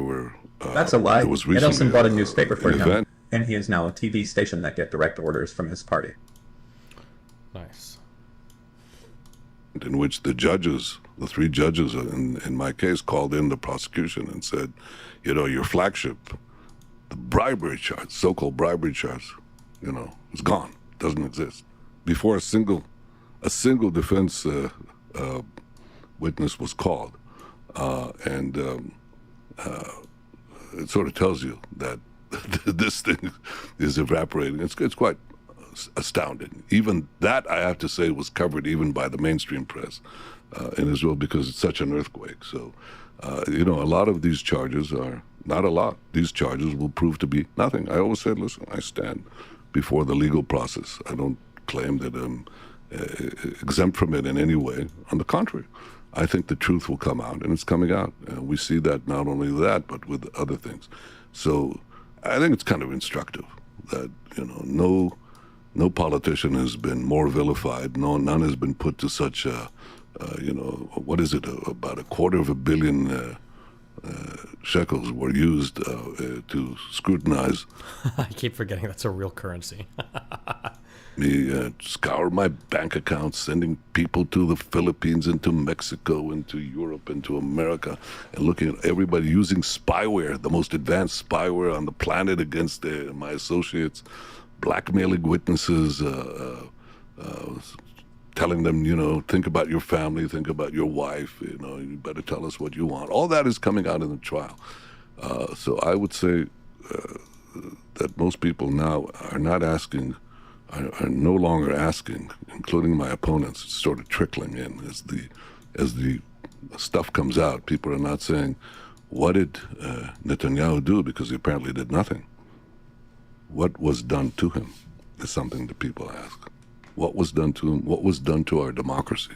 were. That's a lie. There was Edelson recently bought a newspaper for an him, event. and he is now a TV station that get direct orders from his party. Nice. In which the judges, the three judges in my case, called in the prosecution and said, your flagship, the bribery charge, so-called bribery charge, is gone, doesn't exist. Before a single defense witness was called, and it sort of tells you that this thing is evaporating. It's quite astounding. Even that, I have to say, was covered even by the mainstream press in Israel because it's such an earthquake. So, a lot of these charges are, not a lot, these charges will prove to be nothing. I always said, listen, I stand before the legal process. I don't claim that I'm exempt from it in any way. On the contrary, I think the truth will come out, and it's coming out. We see that not only that, but with other things. So I think it's kind of instructive that, no politician has been more vilified. None has been put to such a, what is it, about $250 million shekels were used to scrutinize. I keep forgetting that's a real currency. Me scour my bank accounts, sending people to the Philippines, into Mexico, into Europe, into America, and looking at everybody using spyware, the most advanced spyware on the planet against my associates, blackmailing witnesses, telling them, think about your family, think about your wife, you better tell us what you want. All that is coming out in the trial. So I would say that most people now are not asking, are no longer asking, including my opponents. It's sort of trickling in as the stuff comes out. People are not saying, what did Netanyahu do? Because he apparently did nothing. What was done to him is something that people ask. What was done to him? What was done to our democracy?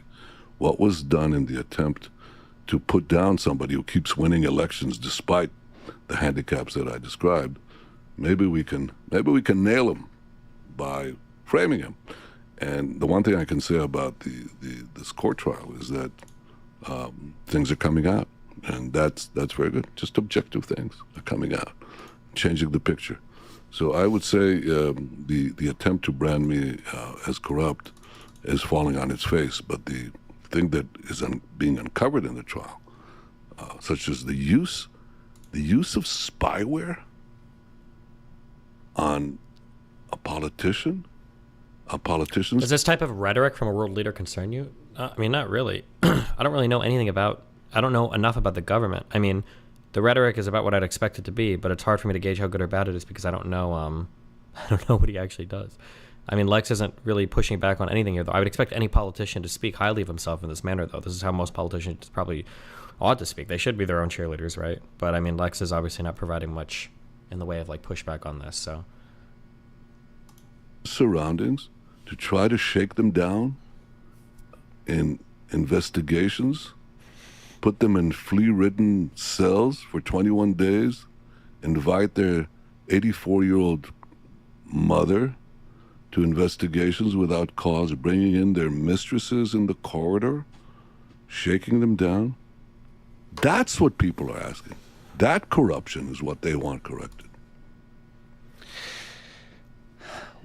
What was done in the attempt to put down somebody who keeps winning elections despite the handicaps that I described? Maybe we can nail him by framing him. And the one thing I can say about this court trial is that things are coming out, and that's very good. Just objective things are coming out, changing the picture. So I would say the attempt to brand me as corrupt is falling on its face, but the thing that is being uncovered in the trial, such as the use of spyware on a politician. Does this type of rhetoric from a world leader concern you? I mean, not really. I don't really know anything about. I don't know enough about the government. I mean, the rhetoric is about what I'd expect it to be, but it's hard for me to gauge how good or bad it is because I don't know. I don't know what he actually does. I mean, Lex isn't really pushing back on anything here, though. I would expect any politician to speak highly of himself in this manner, though. This is how most politicians probably ought to speak. They should be their own cheerleaders, right? But I mean, Lex is obviously not providing much in the way of like pushback on this. So surroundings to try to shake them down in investigations, put them in flea-ridden cells for 21 days, invite their 84-year-old mother to investigations without cause, bringing in their mistresses in the corridor, shaking them down. That's what people are asking. That corruption is what they want corrected.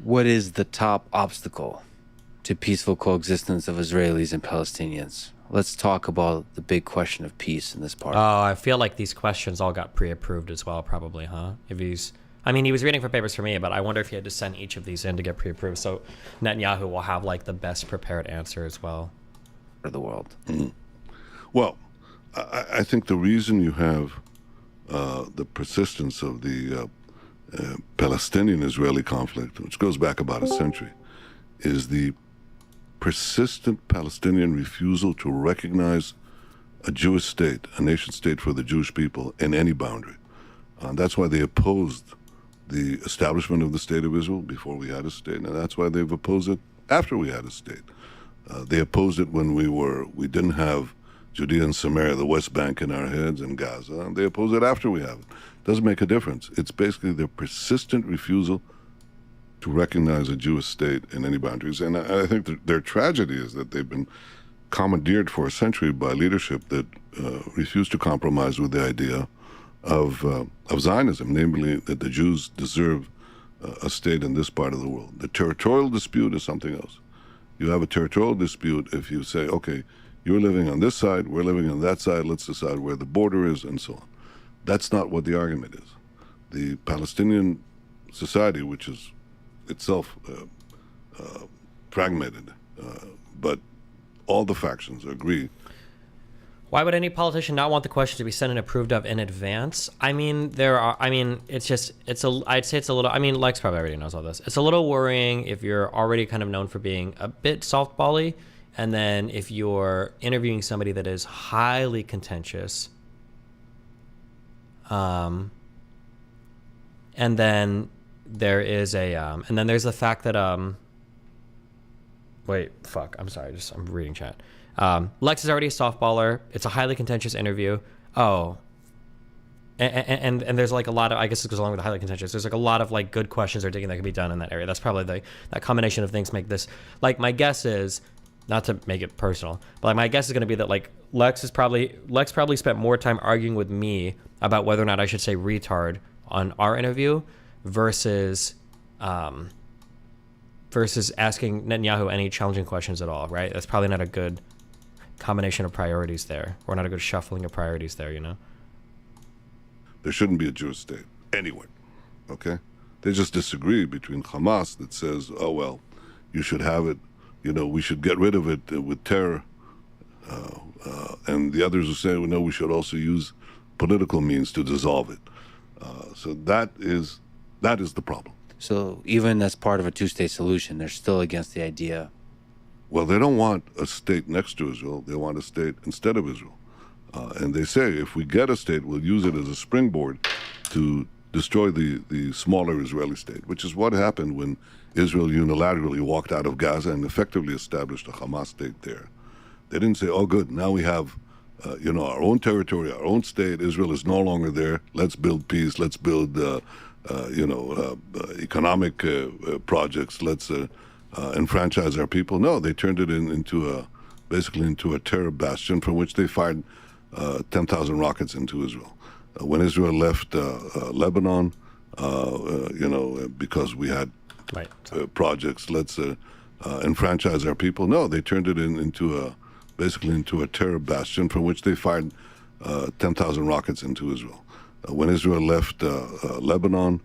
What is the top obstacle to peaceful coexistence of Israelis and Palestinians? Let's talk about the big question of peace in this part. Oh, I feel like these questions all got pre-approved as well, probably, huh? He was reading for papers for me, but I wonder if he had to send each of these in to get pre-approved. So Netanyahu will have like the best prepared answer as well. For the world. Mm-hmm. Well, I think the reason you have the persistence of the Palestinian-Israeli conflict, which goes back about a century, is the persistent Palestinian refusal to recognize a Jewish state, a nation state for the Jewish people in any boundary. That's why they opposed the establishment of the state of Israel before we had a state, and that's why they've opposed it after we had a state. They opposed it when we didn't have Judea and Samaria, the West Bank in our heads, and Gaza, and they oppose it after we have it. Doesn't make a difference. It's basically their persistent refusal to recognize a Jewish state in any boundaries. And I think their tragedy is that they've been commandeered for a century by leadership that refused to compromise with the idea of Zionism, namely that the Jews deserve a state in this part of the world. The territorial dispute is something else. You have a territorial dispute if you say, okay, you're living on this side, we're living on that side, let's decide where the border is, and so on. That's not what the argument is. The Palestinian society, which is itself fragmented, but all the factions agree. Why would any politician not want the question to be sent and approved of in advance? I mean, it's I'd say it's a little, Lex probably already knows all this. It's a little worrying if you're already kind of known for being a bit softbally, and then if you're interviewing somebody that is highly contentious, and then there is and then there's the fact that, wait, fuck, I'm sorry, I'm reading chat. Lex is already a softballer. It's a highly contentious interview. Oh, and there's like a lot of, I guess it goes along with the highly contentious. There's like a lot of like good questions or digging that can be done in that area. That's probably that combination of things make this, like, my guess is, not to make it personal, but like my guess is going to be that like Lex probably spent more time arguing with me about whether or not I should say retard on our interview versus asking Netanyahu any challenging questions at all, right? That's probably not a good combination of priorities there, or not a good shuffling of priorities there, you know? There shouldn't be a Jewish state anywhere, okay? They just disagree between Hamas that says, oh, well, you should have it, we should get rid of it with terror, and the others who say, well, no, we should also use political means to dissolve it. So that is the problem. So even as part of a two-state solution, they're still against the idea. Well, they don't want a state next to Israel. They want a state instead of Israel. And they say if we get a state, we'll use it as a springboard to destroy the smaller Israeli state, which is what happened when Israel unilaterally walked out of Gaza and effectively established a Hamas state there. They didn't say, oh, good, now we have our own territory, our own state. Israel is no longer there. Let's build peace. Let's build economic projects. Let's enfranchise our people. No, they turned it basically into a terror bastion from which they fired 10,000 rockets into Israel. When Israel left Lebanon, because we had projects, let's enfranchise our people. No, they turned it basically into a terror bastion from which they fired 10,000 rockets into Israel. When Israel left Lebanon,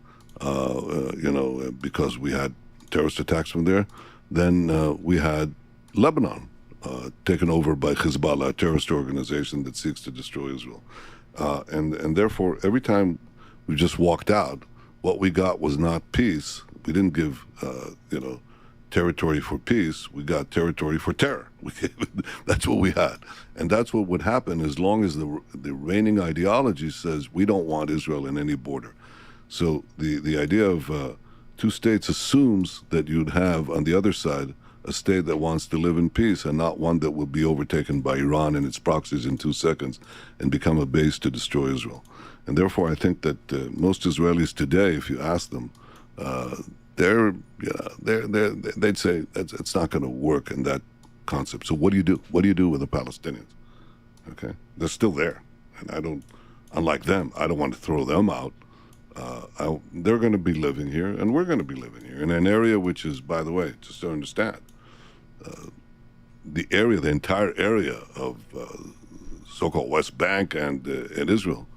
because we had terrorist attacks from there, then we had Lebanon taken over by Hezbollah, a terrorist organization that seeks to destroy Israel. And therefore, every time we just walked out, what we got was not peace. We didn't give, territory for peace. We got territory for terror. That's what we had. And that's what would happen as long as the reigning ideology says we don't want Israel in any border. So the idea of two states assumes that you'd have on the other side a state that wants to live in peace and not one that will be overtaken by Iran and its proxies in 2 seconds and become a base to destroy Israel. And therefore, I think that most Israelis today, if you ask them, they'd say it's not going to work in that concept. So what do you do? What do you do with the Palestinians? Okay, they're still there, and unlike them, I don't want to throw them out. They're going to be living here, and we're going to be living here in an area which is, by the way, just to understand, the entire area of so-called West Bank and Israel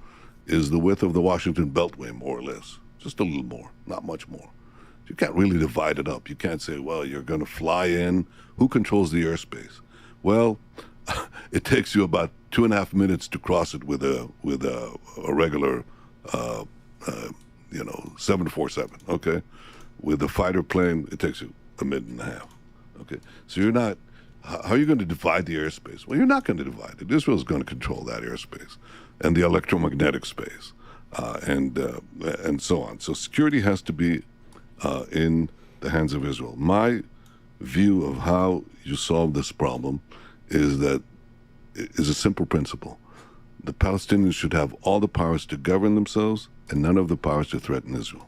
is the width of the Washington Beltway, more or less. Just a little more, not much more. You can't really divide it up. You can't say, well, you're going to fly in. Who controls the airspace? Well, it takes you about 2.5 minutes to cross it with a regular 747, okay? With a fighter plane, it takes you a minute and a half, okay? So you're not, how are you going to divide the airspace? Well, you're not going to divide it. Israel's going to control that airspace and the electromagnetic space and so on. So security has to be in the hands of Israel. My view of how you solve this problem is a simple principle. The Palestinians should have all the powers to govern themselves and none of the powers to threaten Israel,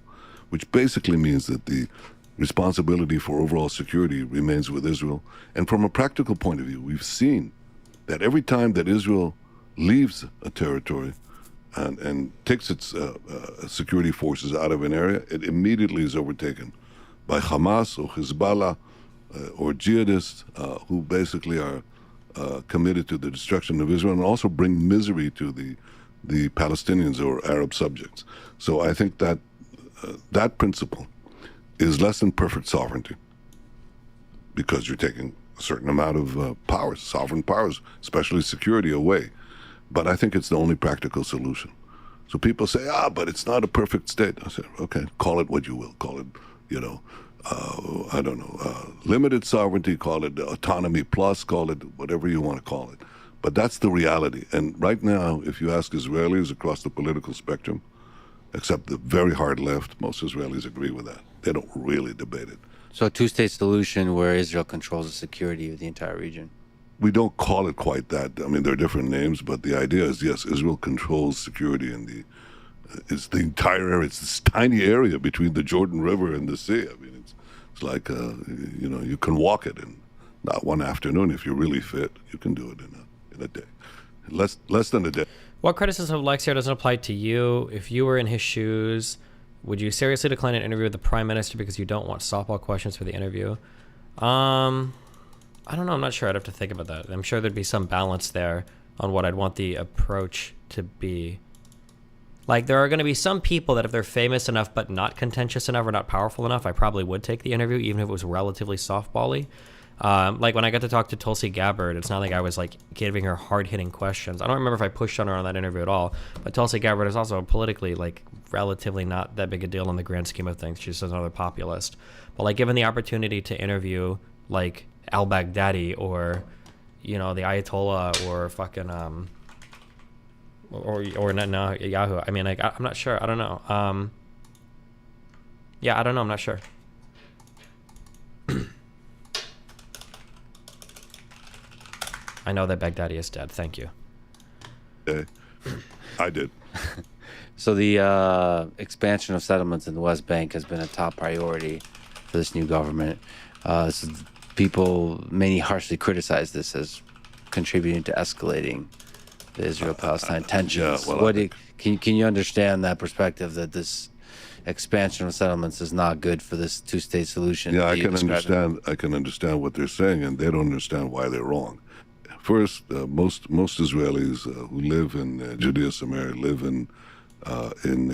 which basically means that the responsibility for overall security remains with Israel. And from a practical point of view, we've seen that every time that Israel leaves a territory and takes its security forces out of an area, it immediately is overtaken by Hamas or Hezbollah or jihadists who basically are committed to the destruction of Israel and also bring misery to the Palestinians or Arab subjects. So I think that that principle is less than perfect sovereignty, because you're taking a certain amount of powers, sovereign powers, especially security, away. But I think it's the only practical solution. So people say, but it's not a perfect state. I said, okay, call it what you will. Call it, I don't know, limited sovereignty, call it autonomy plus, call it whatever you want to call it. But that's the reality. And right now, if you ask Israelis across the political spectrum, except the very hard left, most Israelis agree with that. They don't really debate it. So a two-state solution where Israel controls the security of the entire region. We don't call it quite that. I mean, there are different names, but the idea is, yes, Israel controls security in it's the entire area. It's this tiny area between the Jordan River and the sea. I mean, it's like, you can walk it in not one afternoon. If you're really fit, you can do it in a day. Less than a day. What criticism of Lexier doesn't apply to you? If you were in his shoes, would you seriously decline an interview with the prime minister because you don't want softball questions for the interview? I don't know. I'm not sure. I'd have to think about that. I'm sure there'd be some balance there on what I'd want the approach to be. Like, there are going to be some people that if they're famous enough but not contentious enough or not powerful enough, I probably would take the interview, even if it was relatively softball-y. Like, when I got to talk to Tulsi Gabbard, it's not like I was, like, giving her hard-hitting questions. I don't remember if I pushed on her on that interview at all, but Tulsi Gabbard is also politically, like, relatively not that big a deal in the grand scheme of things. She's just another populist. But, like, given the opportunity to interview, like, al-Baghdadi or, the Ayatollah or fucking, or Netanyahu. I mean, like, I'm not sure. I don't know. I don't know. I'm not sure. I know that Baghdadi is dead. Thank you. I did. So the expansion of settlements in the West Bank has been a top priority for this new government. So many harshly criticize this as contributing to escalating the Israel-Palestine tensions. Can you understand that perspective that this expansion of settlements is not good for this two-state solution? Yeah, I can understand what they're saying, and they don't understand why they're wrong. First, most Israelis who live in Judea Samaria live in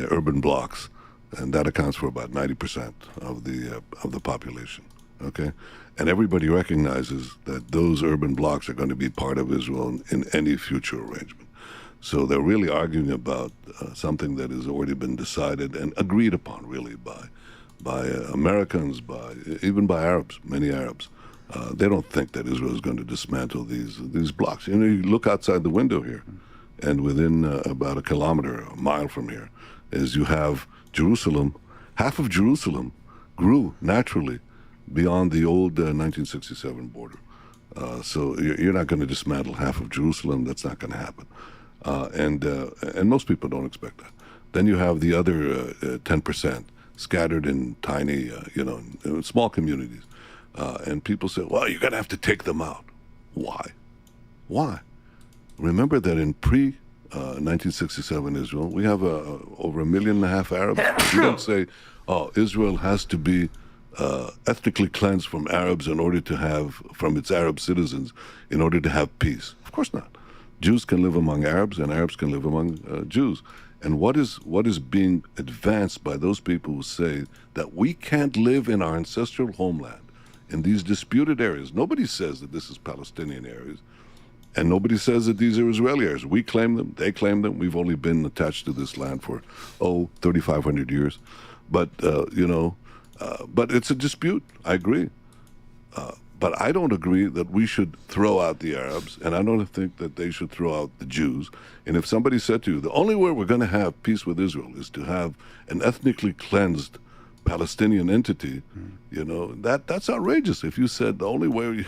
urban blocks, and that accounts for about 90% of the population. Okay, and everybody recognizes that those urban blocks are going to be part of Israel in any future arrangement. So they're really arguing about something that has already been decided and agreed upon, really, by Americans, even by Arabs, many Arabs. They don't think that Israel is going to dismantle these blocks. You look outside the window here, and within about a kilometer, a mile from here, is you have Jerusalem. Half of Jerusalem grew naturally beyond the old 1967 border. So you're not going to dismantle half of Jerusalem. That's not going to happen. And most people don't expect that. Then you have the other 10% scattered in tiny, in small communities. And people say, well, you're going to have to take them out. Why? Remember that in pre-1967 Israel, we have over 1.5 million Arabs. You don't say, Israel has to be ethnically cleansed from Arabs from its Arab citizens in order to have peace. Of course not. Jews can live among Arabs and Arabs can live among Jews. And what is being advanced by those people who say that we can't live in our ancestral homeland in these disputed areas? Nobody says that this is Palestinian areas, and nobody says that these are Israeli areas. We claim them, they claim them. We've only been attached to this land for 3,500 years. But but it's a dispute. I agree. But I don't agree that we should throw out the Arabs, and I don't think that they should throw out the Jews. And if somebody said to you, the only way we're going to have peace with Israel is to have an ethnically cleansed Palestinian entity, that's outrageous. If you said the only way,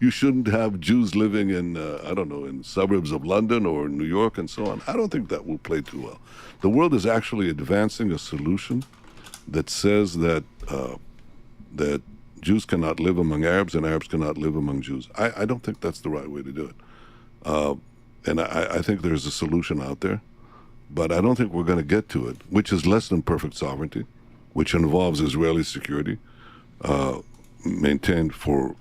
you shouldn't have Jews living in, in suburbs of London or New York and so on, I don't think that will play too well. The world is actually advancing a solution that says that that Jews cannot live among Arabs and Arabs cannot live among Jews. I don't think that's the right way to do it. And I think there's a solution out there, but I don't think we're going to get to it, which is less than perfect sovereignty, which involves Israeli security maintained for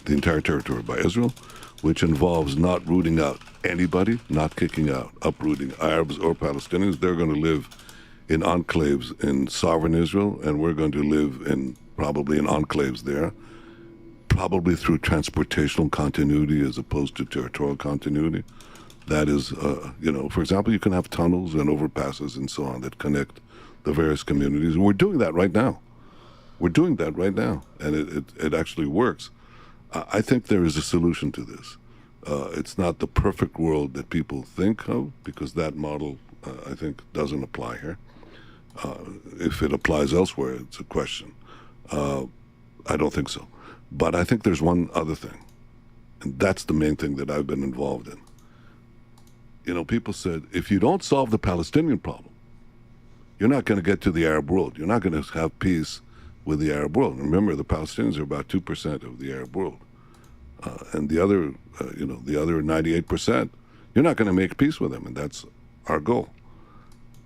the entire territory by Israel, which involves not rooting out anybody, not kicking out, uprooting Arabs or Palestinians. They're going to live in enclaves in sovereign Israel, and we're going to live probably in enclaves there, probably through transportational continuity as opposed to territorial continuity. That is, for example, you can have tunnels and overpasses and so on that connect the various communities. We're doing that right now. And it actually works. I think there is a solution to this. It's not the perfect world that people think of, because that model, I think, doesn't apply here. If it applies elsewhere, it's a question. I don't think so. But I think there's one other thing, and that's the main thing that I've been involved in. People said, if you don't solve the Palestinian problem, you're not going to get to the Arab world. You're not going to have peace with the Arab world. Remember, the Palestinians are about 2% of the Arab world. And the other 98%, you're not going to make peace with them, and that's our goal.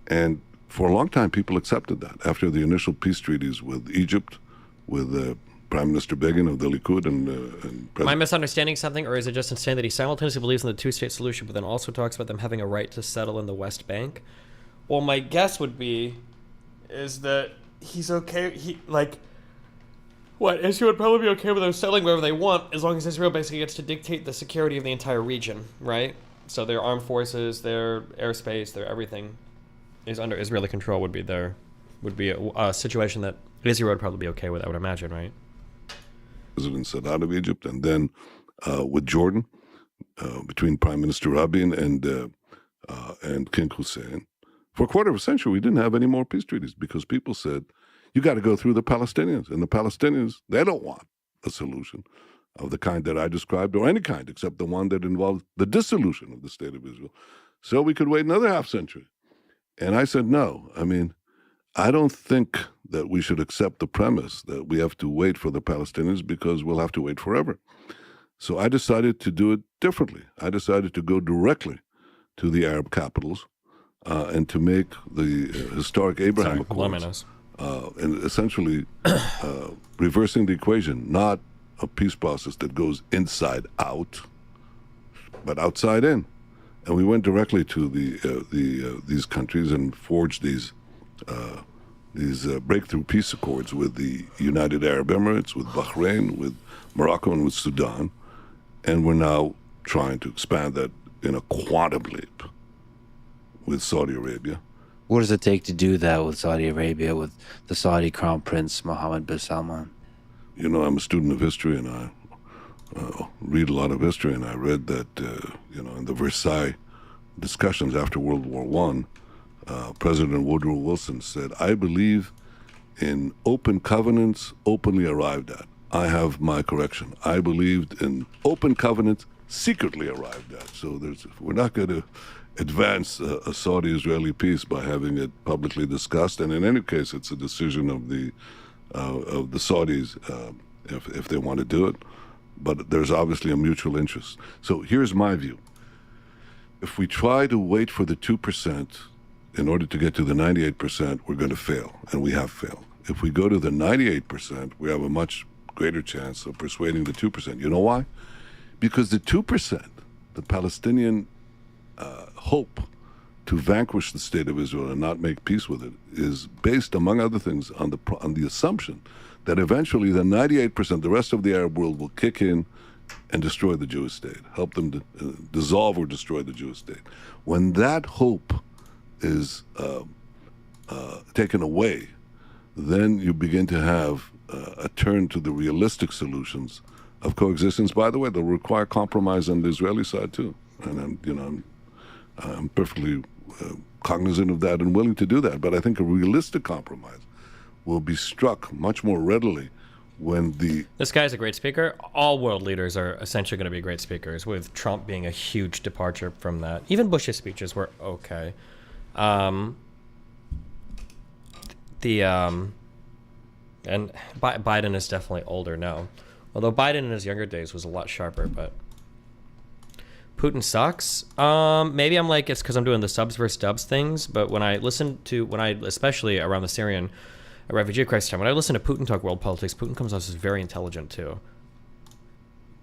And for a long time, people accepted that. After the initial peace treaties with Egypt, with Prime Minister Begin of the Likud and President... Am I misunderstanding something, or is it just insane that he simultaneously believes in the two-state solution, but then also talks about them having a right to settle in the West Bank? Well, my guess would be is that he's okay. Israel would probably be okay with them settling wherever they want, as long as Israel basically gets to dictate the security of the entire region, right? So their armed forces, their airspace, their everything is under Israeli control. Would be a situation that Israel would probably be okay with, I would imagine, right? President Sadat of Egypt, and then with Jordan, between Prime Minister Rabin and King Hussein. For a quarter of a century, we didn't have any more peace treaties because people said, you got to go through the Palestinians. And the Palestinians, they don't want a solution of the kind that I described, or any kind, except the one that involved the dissolution of the State of Israel. So we could wait another half century. And I said, no. I don't think that we should accept the premise that we have to wait for the Palestinians, because we'll have to wait forever. So I decided to do it differently. I decided to go directly to the Arab capitals and to make the historic Abraham Accords, and essentially reversing the equation, not a peace process that goes inside out, but outside in. And we went directly to these countries and forged these breakthrough peace accords with the United Arab Emirates, with Bahrain, with Morocco, and with Sudan. And we're now trying to expand that in a quantum leap with Saudi Arabia. What does it take to do that with Saudi Arabia, with the Saudi Crown Prince Mohammed bin Salman? I'm a student of history, and I read a lot of history, and I read that, in the Versailles discussions after World War I, President Woodrow Wilson said, I believe in open covenants openly arrived at. I have my correction. I believed in open covenants secretly arrived at. So we're not going to advance a Saudi-Israeli peace by having it publicly discussed. And in any case, it's a decision of the Saudis if they want to do it. But there's obviously a mutual interest. So here's my view. If we try to wait for the 2% in order to get to the 98%, we're going to fail, and we have failed. If we go to the 98%, we have a much greater chance of persuading the 2%. You know why? Because the 2%, the Palestinian hope to vanquish the State of Israel and not make peace with it, is based, among other things, on the assumption that eventually the 98%, the rest of the Arab world, will kick in and destroy the Jewish state, help them to dissolve or destroy the Jewish state. When that hope is taken away, then you begin to have a turn to the realistic solutions of coexistence. By the way, they'll require compromise on the Israeli side too, and I'm perfectly cognizant of that and willing to do that. But I think a realistic compromise will be struck much more readily when this guy's a great speaker. All world leaders are essentially going to be great speakers, with Trump being a huge departure from that. Even Bush's speeches were okay. And Biden is definitely older now. Although Biden in his younger days was a lot sharper, but Putin sucks. Maybe I'm like, it's because I'm doing the subs versus dubs things, but especially around the Syrian refugee crisis time, when I listen to Putin talk world politics, Putin comes off as very intelligent too.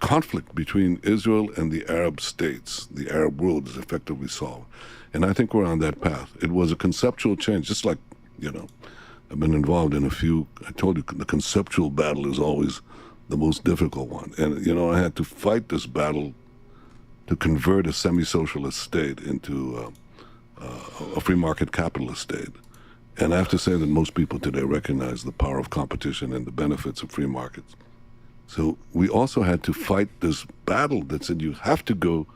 Conflict between Israel and the Arab states, the Arab world, is effectively solved. And I think we're on that path. It was a conceptual change, just like, I've been involved in a few. I told you, the conceptual battle is always the most difficult one. And, I had to fight this battle to convert a semi-socialist state into a free market capitalist state. And I have to say that most people today recognize the power of competition and the benefits of free markets. So we also had to fight this battle that said you have to go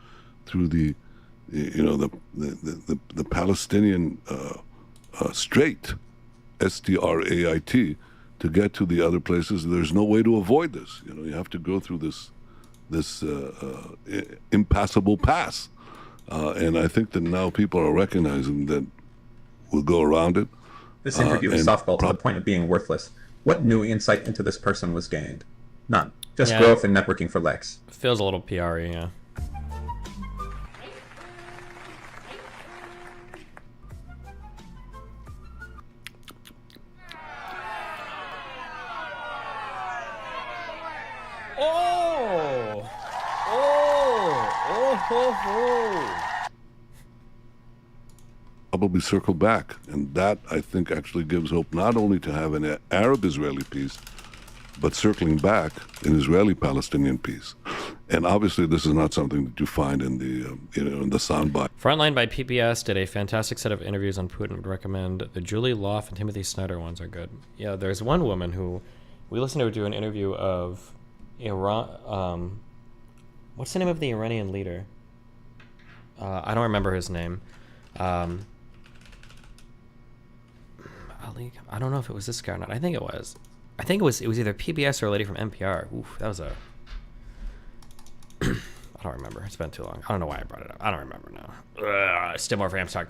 through the Palestinian Strait, S-T-R-A-I-T, to get to the other places. There's no way to avoid this. You have to go through this impassable pass. And I think that now people are recognizing that we'll go around it. This interview is softball to the point of being worthless. What new insight into this person was gained? None. Just growth and networking for Lex. Feels a little PR-y, yeah. Probably circle back, and that I think actually gives hope not only to have an Arab-Israeli peace, but circling back an Israeli-Palestinian peace. And obviously, this is not something that you find in the in the soundbite. Frontline by PBS did a fantastic set of interviews on Putin. Would recommend the Julie Loft and Timothy Snyder ones are good. Yeah, there's one woman who we listened to her do an interview of Iran. What's the name of the Iranian leader? I don't remember his name. I don't know if it was this guy or not. I think it was. I think it was either PBS or a lady from NPR. Oof, that was a... I don't remember. It's been too long. I don't know why I brought it up. I don't remember now. Still more for Amps Talk.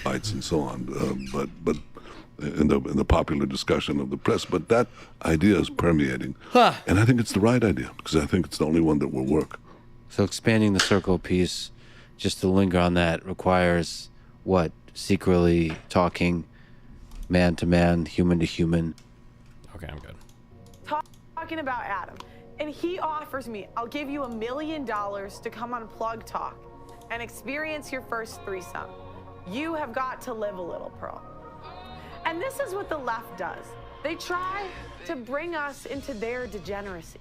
Fights and so on, but in the popular discussion of the press, but that idea is permeating, and I think it's the right idea because I think it's the only one that will work. So expanding the circle piece, just to linger on that, requires what? Secretly talking, man to man, human to human. Okay, I'm good. Talking about Adam, and he offers me, I'll give you $1 million to come on Plug Talk and experience your first threesome. You have got to live a little, Pearl. And this is what the left does. They try to bring us into their degeneracy.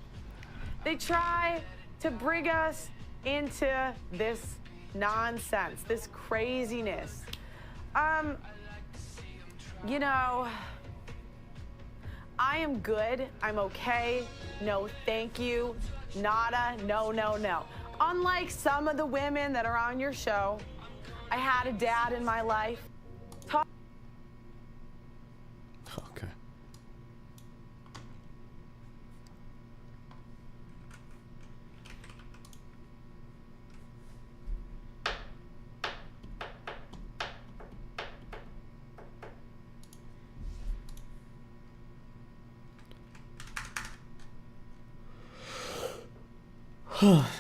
They try to bring us into this nonsense, this craziness. I am good. I'm okay. No, thank you. Nada. No, no, no. Unlike some of the women that are on your show, I had a dad in my life. Okay.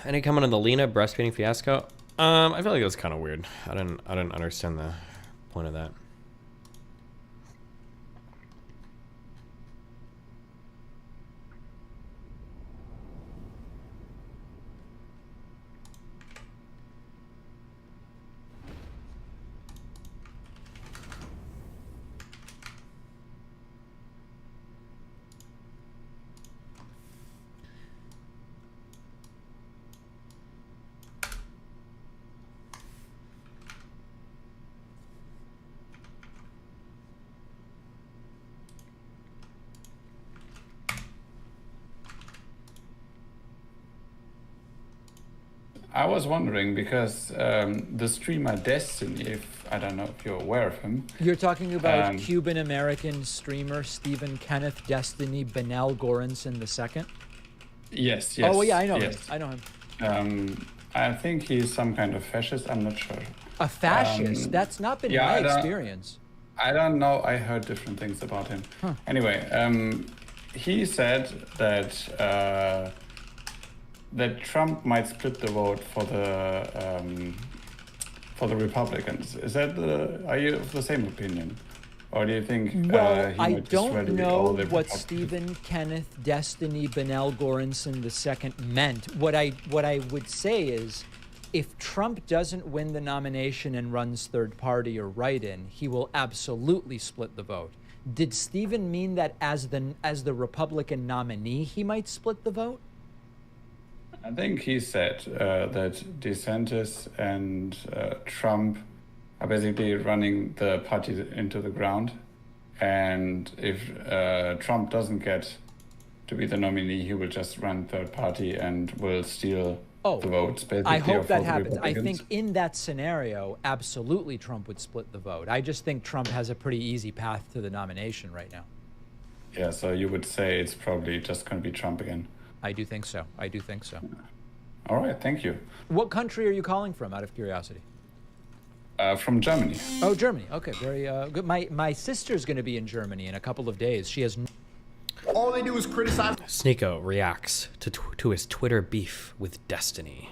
Any comment on the Lena breastfeeding fiasco? I feel like it was kind of weird. I didn't understand the point of that. I was wondering because the streamer Destiny, if I don't know if you're aware of him. You're talking about Cuban-American streamer Stephen Kenneth Destiny Benel Goranson II? Yes. Oh, well, yeah, I know yes. him. I know him. I think he's some kind of fascist. I'm not sure. A fascist? That's not been my experience. I don't know. I heard different things about him. Anyway, he said that that Trump might split the vote for the Republicans. Are you of the same opinion? Or do you think Well, he I might just don't really know all the what Republicans? Stephen Kenneth Destiny Bennell Goranson II meant. What I would say is, if Trump doesn't win the nomination and runs third party or write-in, he will absolutely split the vote. Did Stephen mean that as the Republican nominee, he might split the vote? I think he said that DeSantis and Trump are basically running the party into the ground. And if Trump doesn't get to be the nominee, he will just run third party and will steal the votes. Basically, I hope of that all the happens. I Republicans. think in that scenario, absolutely Trump would split the vote. I just think Trump has a pretty easy path to the nomination right now. Yeah, so you would say it's probably just going to be Trump again. I do think so. All right, thank you. What country are you calling from, out of curiosity? From Germany. Oh, Germany. Okay, very good. My sister's going to be in Germany in a couple of days. She has. All they do is criticize. Sneeko reacts to his Twitter beef with Destiny.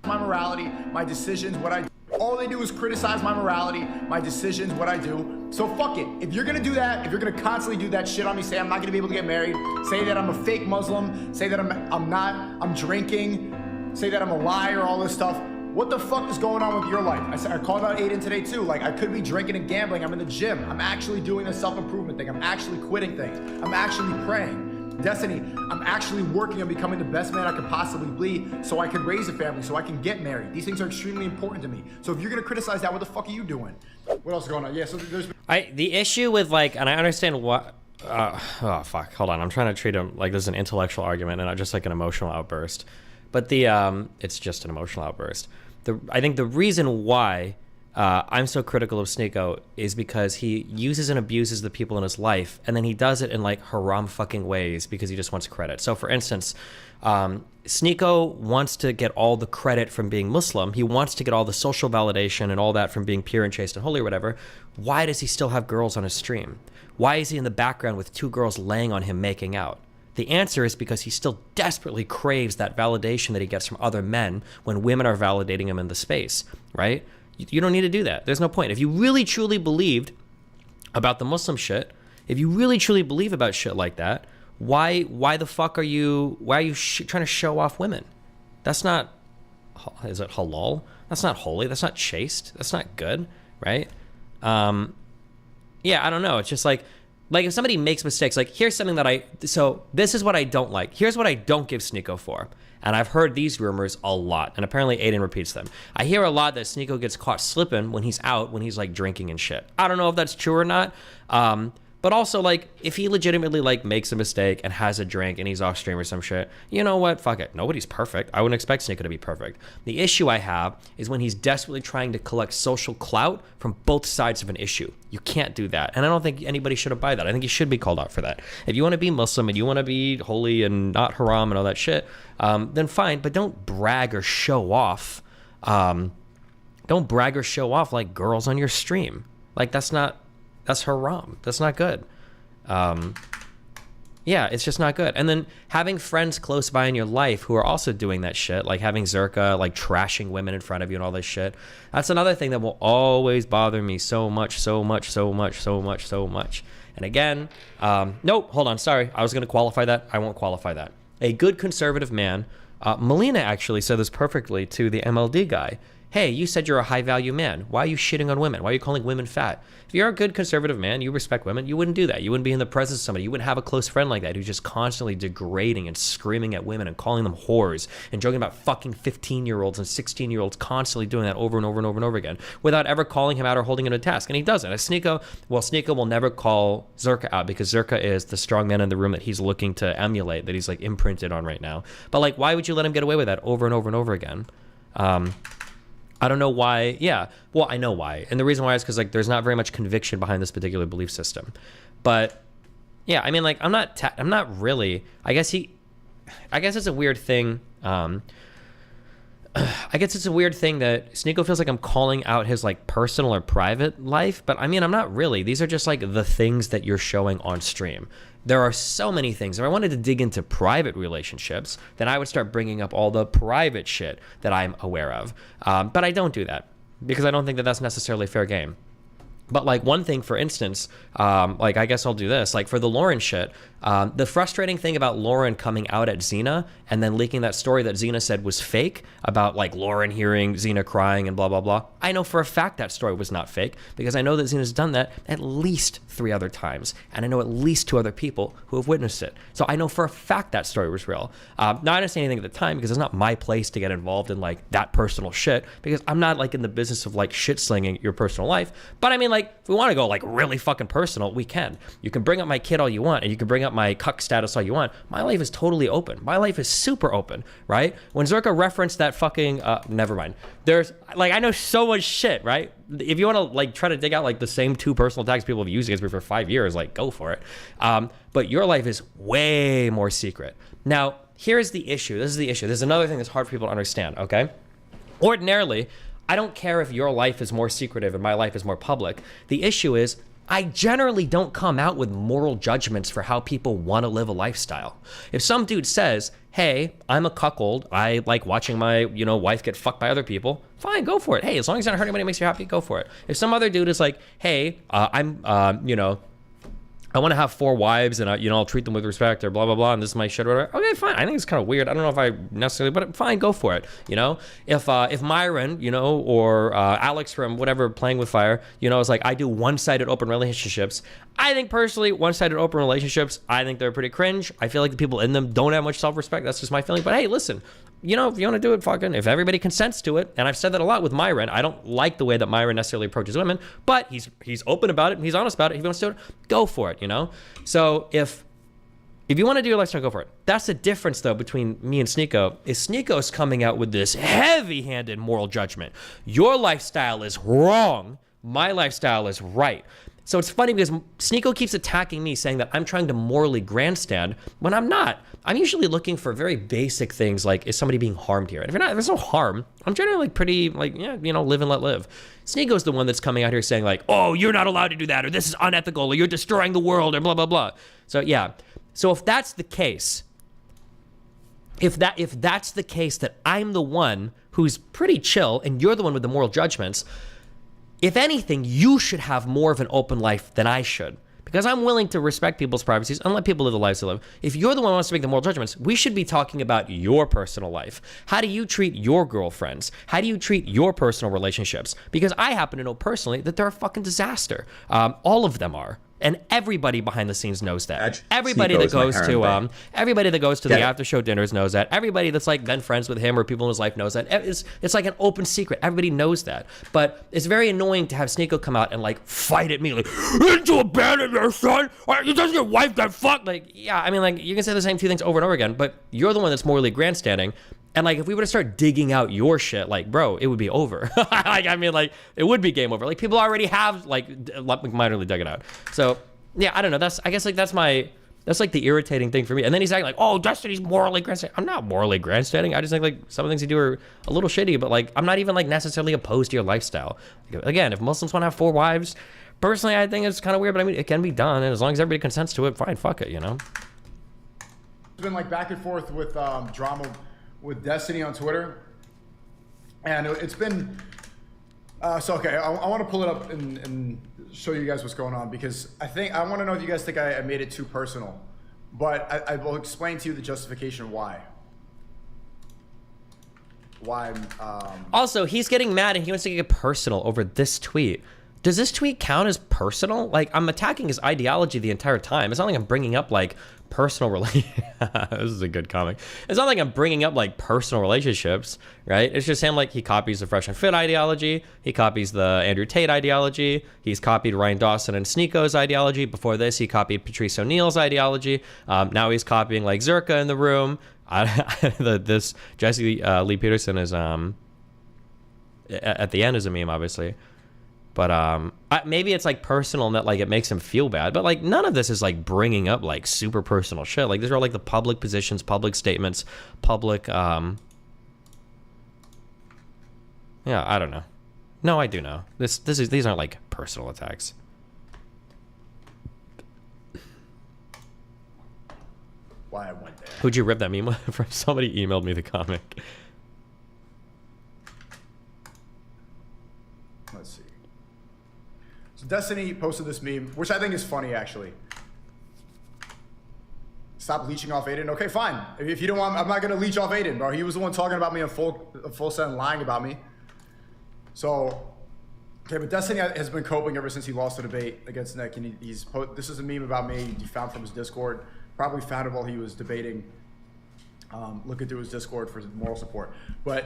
My morality, my decisions, what I do. All they do is criticize my morality, my decisions, what I do. So fuck it. If you're gonna do that, if you're gonna constantly do that shit on me, say I'm not gonna be able to get married, say that I'm a fake Muslim, say that I'm drinking, say that I'm a liar, all this stuff. What the fuck is going on with your life? I called out Aiden today too. Like, I could be drinking and gambling. I'm in the gym. I'm actually doing the self-improvement thing. I'm actually quitting things. I'm actually praying. Destiny, I'm actually working on becoming the best man I could possibly be so I can raise a family, so I can get married. These things are extremely important to me. So if you're gonna criticize that, what the fuck are you doing? What else is going on? Yeah, so there's... The issue with, like, and I understand what... oh, fuck. Hold on. I'm trying to treat him like this is an intellectual argument and not just like an emotional outburst. But it's just an emotional outburst. I think the reason why I'm so critical of Sneeko is because he uses and abuses the people in his life, and then he does it in like haram fucking ways because he just wants credit. So for instance, Sneeko wants to get all the credit from being Muslim. He wants to get all the social validation and all that from being pure and chaste and holy or whatever. Why does he still have girls on his stream? Why is he in the background with 2 girls laying on him making out? The answer is because he still desperately craves that validation that he gets from other men when women are validating him in the space, right? You don't need to do that. There's no point. If you really truly believed about the Muslim shit, if you really truly believe about shit like that, why the fuck are you trying to show off women? That's not, is it halal? That's not holy. That's not chaste. That's not good, right? Yeah, I don't know. It's just like if somebody makes mistakes, like here's something that so this is what I don't like. Here's what I don't give Sneeko for. And I've heard these rumors a lot, and apparently Aiden repeats them. I hear a lot that Sneeko gets caught slipping when he's out, when he's like drinking and shit. I don't know if that's true or not. But also, like, if he legitimately like makes a mistake and has a drink and he's off stream or some shit, you know what? Fuck it. Nobody's perfect. I wouldn't expect Sneeko to be perfect. The issue I have is when he's desperately trying to collect social clout from both sides of an issue. You can't do that. And I don't think anybody should abide that. I think you should be called out for that. If you want to be Muslim and you want to be holy and not haram and all that shit, then fine. But don't brag or show off. Don't brag or show off like girls on your stream. Like, that's haram. That's not good. Yeah, it's just not good. And then having friends close by in your life who are also doing that shit, like having Zerka, like trashing women in front of you and all this shit. That's another thing that will always bother me so much. And again, nope, hold on, sorry. I was going to qualify that. I won't qualify that. A good conservative man, Melina actually said this perfectly to the MLD guy. Hey, you said you're a high-value man. Why are you shitting on women? Why are you calling women fat? If you're a good conservative man, you respect women, you wouldn't do that. You wouldn't be in the presence of somebody. You wouldn't have a close friend like that who's just constantly degrading and screaming at women and calling them whores and joking about fucking 15-year-olds and 16-year-olds constantly doing that over and over and over and over again without ever calling him out or holding him to task. And he doesn't. Sneeko will never call Zerka out because Zerka is the strong man in the room that he's looking to emulate, that he's like imprinted on right now. But like, why would you let him get away with that over and over and over again? I don't know why. Yeah, well, I know why. And the reason why is because like there's not very much conviction behind this particular belief system. But yeah, I mean, like I'm not really, I guess I guess it's a weird thing. I guess it's a weird thing that Sneako feels like I'm calling out his like personal or private life, but I mean, I'm not really. These are just like the things that you're showing on stream. There are so many things. If I wanted to dig into private relationships, then I would start bringing up all the private shit that I'm aware of. But I don't do that because I don't think that that's necessarily fair game. But like one thing, for instance, like I guess I'll do this, like for the Lauren shit, the frustrating thing about Lauren coming out at Xena and then leaking that story that Xena said was fake about like Lauren hearing Xena crying and blah, blah, blah. I know for a fact that story was not fake because I know that Xena's done that at least 3 other times. And I know at least 2 other people who have witnessed it. So I know for a fact that story was real. Now I didn't say anything at the time because it's not my place to get involved in like that personal shit because I'm not like in the business of like shit slinging your personal life. But I mean, like, if we want to go like really fucking personal, we can. You can bring up my kid all you want and you can bring up my cuck status all you want. My life is totally open. My life is super open, right? When Zerka referenced that fucking, never mind. There's, like, I know so much shit, right? If you want to, like, try to dig out, like, the same 2 personal tags people have used against me for 5 years, like, go for it. But your life is way more secret. Now, here's the issue. This is the issue. This is another thing that's hard for people to understand, okay? Ordinarily, I don't care if your life is more secretive and my life is more public. The issue is I generally don't come out with moral judgments for how people want to live a lifestyle. If some dude says, hey, I'm a cuckold, I like watching my, wife get fucked by other people, fine, go for it. Hey, as long as you're not hurting anybody, makes you happy, go for it. If some other dude is like, hey, I want to have 4 wives and I'll treat them with respect or blah, blah, blah, and this is my shit or whatever. Okay, fine. I think it's kind of weird. I don't know if I necessarily, but fine, go for it. If Myron, or Alex from whatever, Playing with Fire, is like, I do one-sided open relationships. I think personally, one-sided open relationships, I think they're pretty cringe. I feel like the people in them don't have much self-respect. That's just my feeling. But hey, listen, if you want to do it, fucking, if everybody consents to it, and I've said that a lot with Myron, I don't like the way that Myron necessarily approaches women, but he's open about it, and he's honest about it. If he wants to do it, go for it, So if you want to do your lifestyle, go for it. That's the difference, though, between me and Sneako, is Sneako's coming out with this heavy-handed moral judgment. Your lifestyle is wrong. My lifestyle is right. So it's funny because Sneako keeps attacking me, saying that I'm trying to morally grandstand when I'm not. I'm usually looking for very basic things like, is somebody being harmed here? And if there's no harm, I'm generally like pretty like, yeah, live and let live. Sneako's the one that's coming out here saying like, oh, you're not allowed to do that, or this is unethical, or you're destroying the world, or blah, blah, blah. So yeah. So if that's the case, if that's the case that I'm the one who's pretty chill and you're the one with the moral judgments, if anything, you should have more of an open life than I should. Because I'm willing to respect people's privacies and let people live the lives they live. If you're the one who wants to make the moral judgments, we should be talking about your personal life. How do you treat your girlfriends? How do you treat your personal relationships? Because I happen to know personally that they're a fucking disaster. All of them are. And everybody behind the scenes knows that. Everybody that goes to the after show dinners knows that. Everybody that's like been friends with him or people in his life knows that. It's like an open secret. Everybody knows that. But it's very annoying to have Sneako come out and like fight at me like, didn't you abandon your son? Doesn't your wife get fucked? Like, yeah, I mean, like, you can say the same 2 things over and over again, but you're the one that's morally grandstanding. And like, if we were to start digging out your shit, like, bro, it would be over. It would be game over. Like, people already have like minorly dug it out. So yeah, I don't know. That's like the irritating thing for me. And then he's acting like, oh, Destiny's morally grandstanding. I'm not morally grandstanding. I just think like some of the things you do are a little shitty, but like, I'm not even like necessarily opposed to your lifestyle. Again, if Muslims want to have 4 wives, personally, I think it's kind of weird, but I mean, it can be done. And as long as everybody consents to it, fine, fuck it, It's been like back and forth with drama with Destiny on Twitter, and it's been okay. I want to pull it up and show you guys what's going on, because I want to know if you guys think I made it too personal, but I will explain to you the justification why. Also, he's getting mad and he wants to get personal over this tweet. Does this tweet count as personal? Like, I'm attacking his ideology the entire time. It's not like I'm bringing up like personal this is a good comic. It's not like I'm bringing up like personal relationships, right? It's just him, like, he copies the Fresh and Fit ideology, he copies the Andrew Tate ideology, he's copied Ryan Dawson and Sneako's ideology. Before this, he copied Patrice O'Neal's ideology. Now he's copying like Zerka in the room. This Jesse Lee Peterson is at the end is a meme, obviously. But maybe it's like personal and that like it makes him feel bad. But like none of this is like bringing up like super personal shit. Like these are all like the public positions, public statements, public. Yeah, I don't know. No, I do know. These aren't like personal attacks. Why I went there. Who'd you rip that meme from? Somebody emailed me the comic. Let's see. So Destiny posted this meme, which I think is funny actually. Stop leeching off Aiden. Okay, fine. If you don't want, I'm not gonna leech off Aiden, bro. He was the one talking about me in full set and lying about me. So, okay, but Destiny has been coping ever since he lost the debate against Nick, and this is a meme about me he found from his Discord. Probably found it while he was debating, looking through his Discord for moral support. But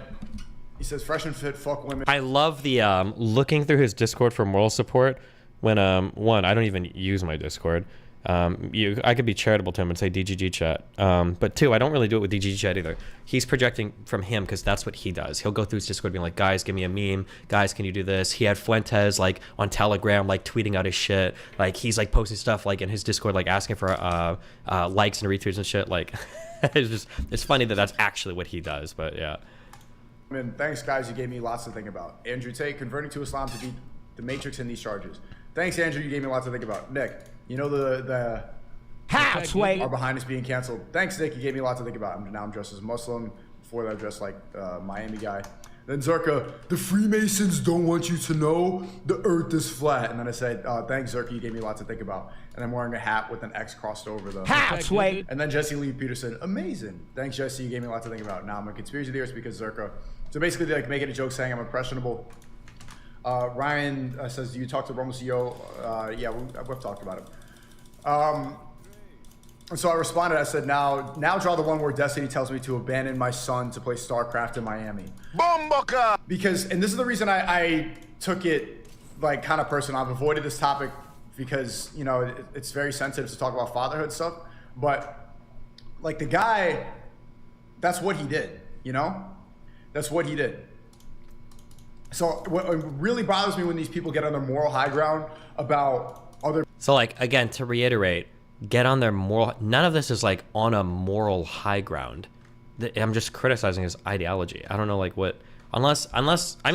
he says, fresh and fit, fuck women. I love the looking through his Discord for moral support when, one, I don't even use my Discord. I could be charitable to him and say DGG chat. But two, I don't really do it with DGG chat either. He's projecting from him because that's what he does. He'll go through his Discord being like, guys, give me a meme. Guys, can you do this? He had Fuentes like on Telegram, like tweeting out his shit. Like he's like posting stuff like in his Discord, like asking for likes and retweets and shit. Like it's funny that that's actually what he does. But yeah. Thanks, guys. You gave me lots to think about. Andrew Tate, converting to Islam to beat the Matrix in these charges. Thanks, Andrew. You gave me lots to think about. Nick, you know the are behind us being canceled. Thanks, Nick. You gave me lots to think about. Now I'm dressed as a Muslim. Before that, I dressed like Miami guy. Then Zerka, the Freemasons don't want you to know the earth is flat. And then I said, thanks, Zerka. You gave me lots to think about. And I'm wearing a hat with an X crossed over the Halfway. And then Jesse Lee Peterson, amazing. Thanks, Jesse. You gave me lots to think about. Now I'm a conspiracy theorist because Zerka. So basically, they're like making a joke saying I'm impressionable. Ryan says, do you talk to Romo CEO? Yeah, we've talked about him. And so I responded, I said, now draw the one where Destiny tells me to abandon my son to play StarCraft in Miami. Bomboka! Because, and this is the reason I took it like kind of personal. I've avoided this topic because, you know, it's very sensitive to talk about fatherhood stuff. But like the guy, that's what he did, you know? That's what he did. So what really bothers me when these people get on their moral high ground about other. So like, again, to reiterate, get on their moral, none of this is like on a moral high ground. I'm just criticizing his ideology. I don't know like what, unless we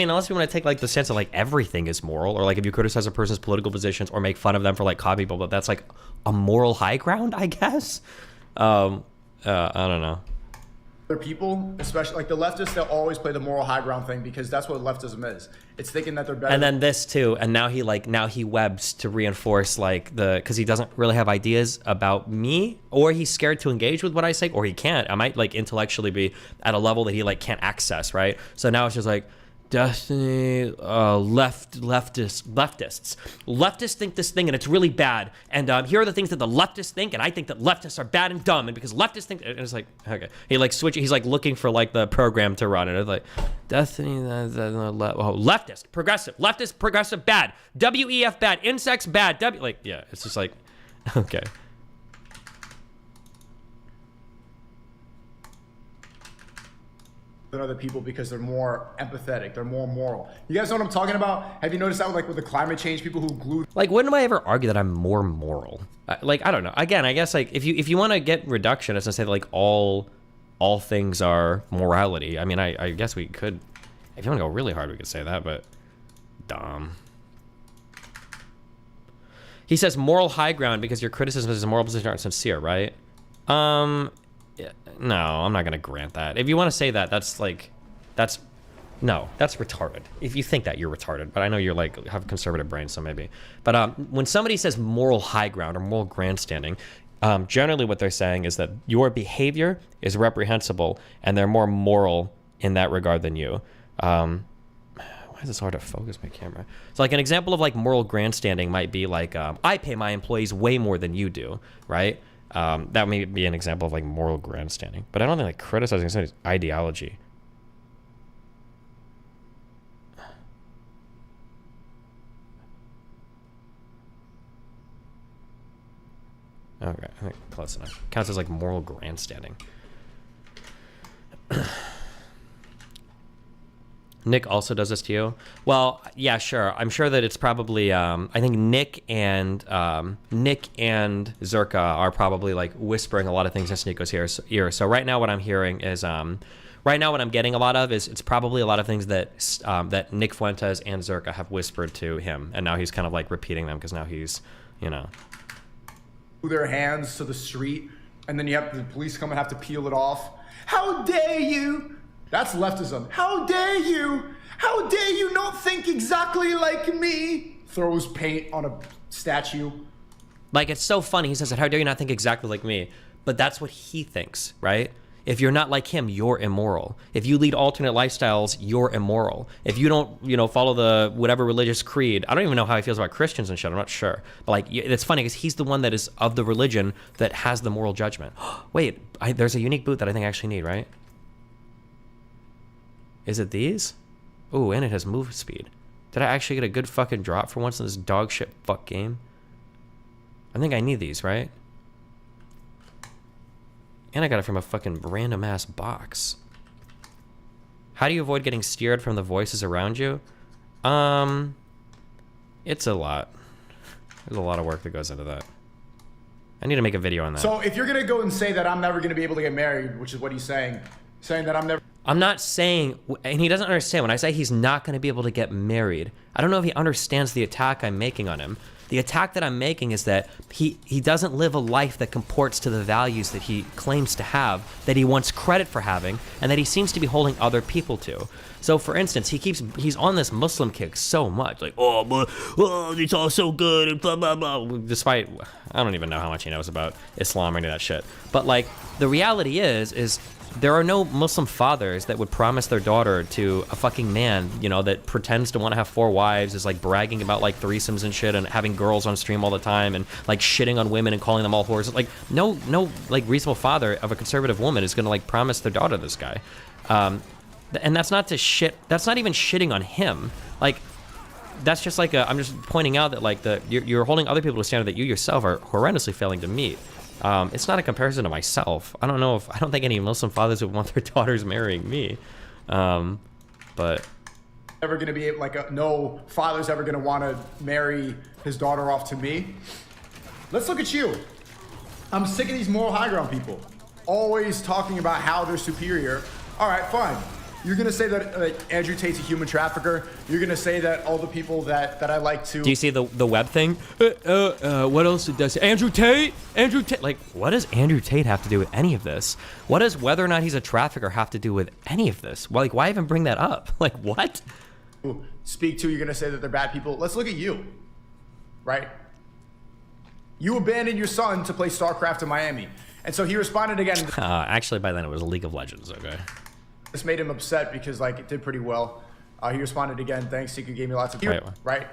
want to take like the sense of like everything is moral, or like if you criticize a person's political positions or make fun of them for like copying people, that's like a moral high ground, I guess. I don't know. Other people, especially like the leftists, they'll always play the moral high ground thing because that's what leftism is. It's thinking that they're better. And then this too, and now he webs to reinforce like because he doesn't really have ideas about me, or he's scared to engage with what I say, or he can't. I might like intellectually be at a level that he like can't access, right? So now it's just like Destiny, leftists think this thing and it's really bad, and here are the things that the leftists think, and I think that leftists are bad and dumb, and because leftists think, and it's like, okay, he like he's like looking for like the program to run, and it's like Destiny, leftist, progressive, bad, WEF bad, insects bad, like yeah, it's just like okay. Than other people because they're more empathetic, they're more moral. You guys know what I'm talking about? Have you noticed that with the climate change people who glue? Like, when do I ever argue that I'm more moral? Like, I don't know. Again, I guess like if you want to get reductionist and say that, like all things are morality. I mean, I guess we could, if you want to go really hard, we could say that, but dumb. He says moral high ground because your criticism is a moral position aren't sincere, right? Yeah, no, I'm not gonna grant that. If you want to say that, that's retarded. If you think that, you're retarded. But I know you're like have a conservative brain, so maybe. But when somebody says moral high ground or moral grandstanding, generally what they're saying is that your behavior is reprehensible and they're more moral in that regard than you. Why is it so hard to focus my camera? So like an example of like moral grandstanding might be like I pay my employees way more than you do, right? That may be an example of like moral grandstanding, but I don't think like criticizing somebody's ideology. Okay, I think close enough. Counts as like moral grandstanding. Nick also does this to you? Well, yeah, sure. I'm sure that it's probably. I think Nick and Zerka are probably like whispering a lot of things in Sneako's ear. So right now, what I'm hearing is, right now, what I'm getting a lot of is it's probably a lot of things that that Nick Fuentes and Zerka have whispered to him, and now he's kind of like repeating them because now he's, you know, their hands to the street, and then you have the police come and have to peel it off. How dare you? That's leftism. How dare you? How dare you not think exactly like me? Throws paint on a statue. Like, it's so funny. He says that, how dare you not think exactly like me? But that's what he thinks, right? If you're not like him, you're immoral. If you lead alternate lifestyles, you're immoral. If you don't, you know, follow the whatever religious creed, I don't even know how he feels about Christians and shit. I'm not sure. But like, it's funny because he's the one that is of the religion that has the moral judgment. Wait, there's a unique boot that I think I actually need, right? Is it these? Ooh, and it has move speed. Did I actually get a good fucking drop for once in this dog shit fuck game? I think I need these, right? And I got it from a fucking random ass box. How do you avoid getting steered from the voices around you? It's a lot. There's a lot of work that goes into that. I need to make a video on that. So if you're gonna go and say that I'm never gonna be able to get married, which is what he's saying that I'm never. I'm not saying, and he doesn't understand when I say he's not going to be able to get married. I don't know if he understands the attack I'm making on him. The attack that I'm making is that he doesn't live a life that comports to the values that he claims to have, that he wants credit for having, and that he seems to be holding other people to. So for instance, he's on this Muslim kick so much, like, oh, but, oh, it's all so good, and blah, blah, blah. Despite, I don't even know how much he knows about Islam or any of that shit. But like, the reality is there are no Muslim fathers that would promise their daughter to a fucking man, you know, that pretends to want to have 4 wives, is like bragging about like threesomes and shit and having girls on stream all the time and like shitting on women and calling them all whores. Like no like reasonable father of a conservative woman is going to like promise their daughter this guy. And that's not to shit. That's not even shitting on him. Like, that's just like I'm just pointing out that like you're holding other people to a standard that you yourself are horrendously failing to meet. It's not a comparison to myself. I don't think any Muslim fathers would want their daughters marrying me. But Ever gonna be like no father's ever gonna want to marry his daughter off to me. Let's look at you. I'm sick of these moral high ground people, always talking about how they're superior. All right, fine. You're gonna say that Andrew Tate's a human trafficker. You're gonna say that all the people that I like to. Do you see the web thing? What else did that say? Andrew Tate? Andrew Tate? Like, what does Andrew Tate have to do with any of this? What does whether or not he's a trafficker have to do with any of this? Like, why even bring that up? Like, what? Speak to, you're gonna say that they're bad people. Let's look at you, right? You abandoned your son to play StarCraft in Miami, and so he responded again. Actually, by then it was League of Legends. Okay. This made him upset because like it did pretty well. He responded again, thanks, Seeker gave me lots of right?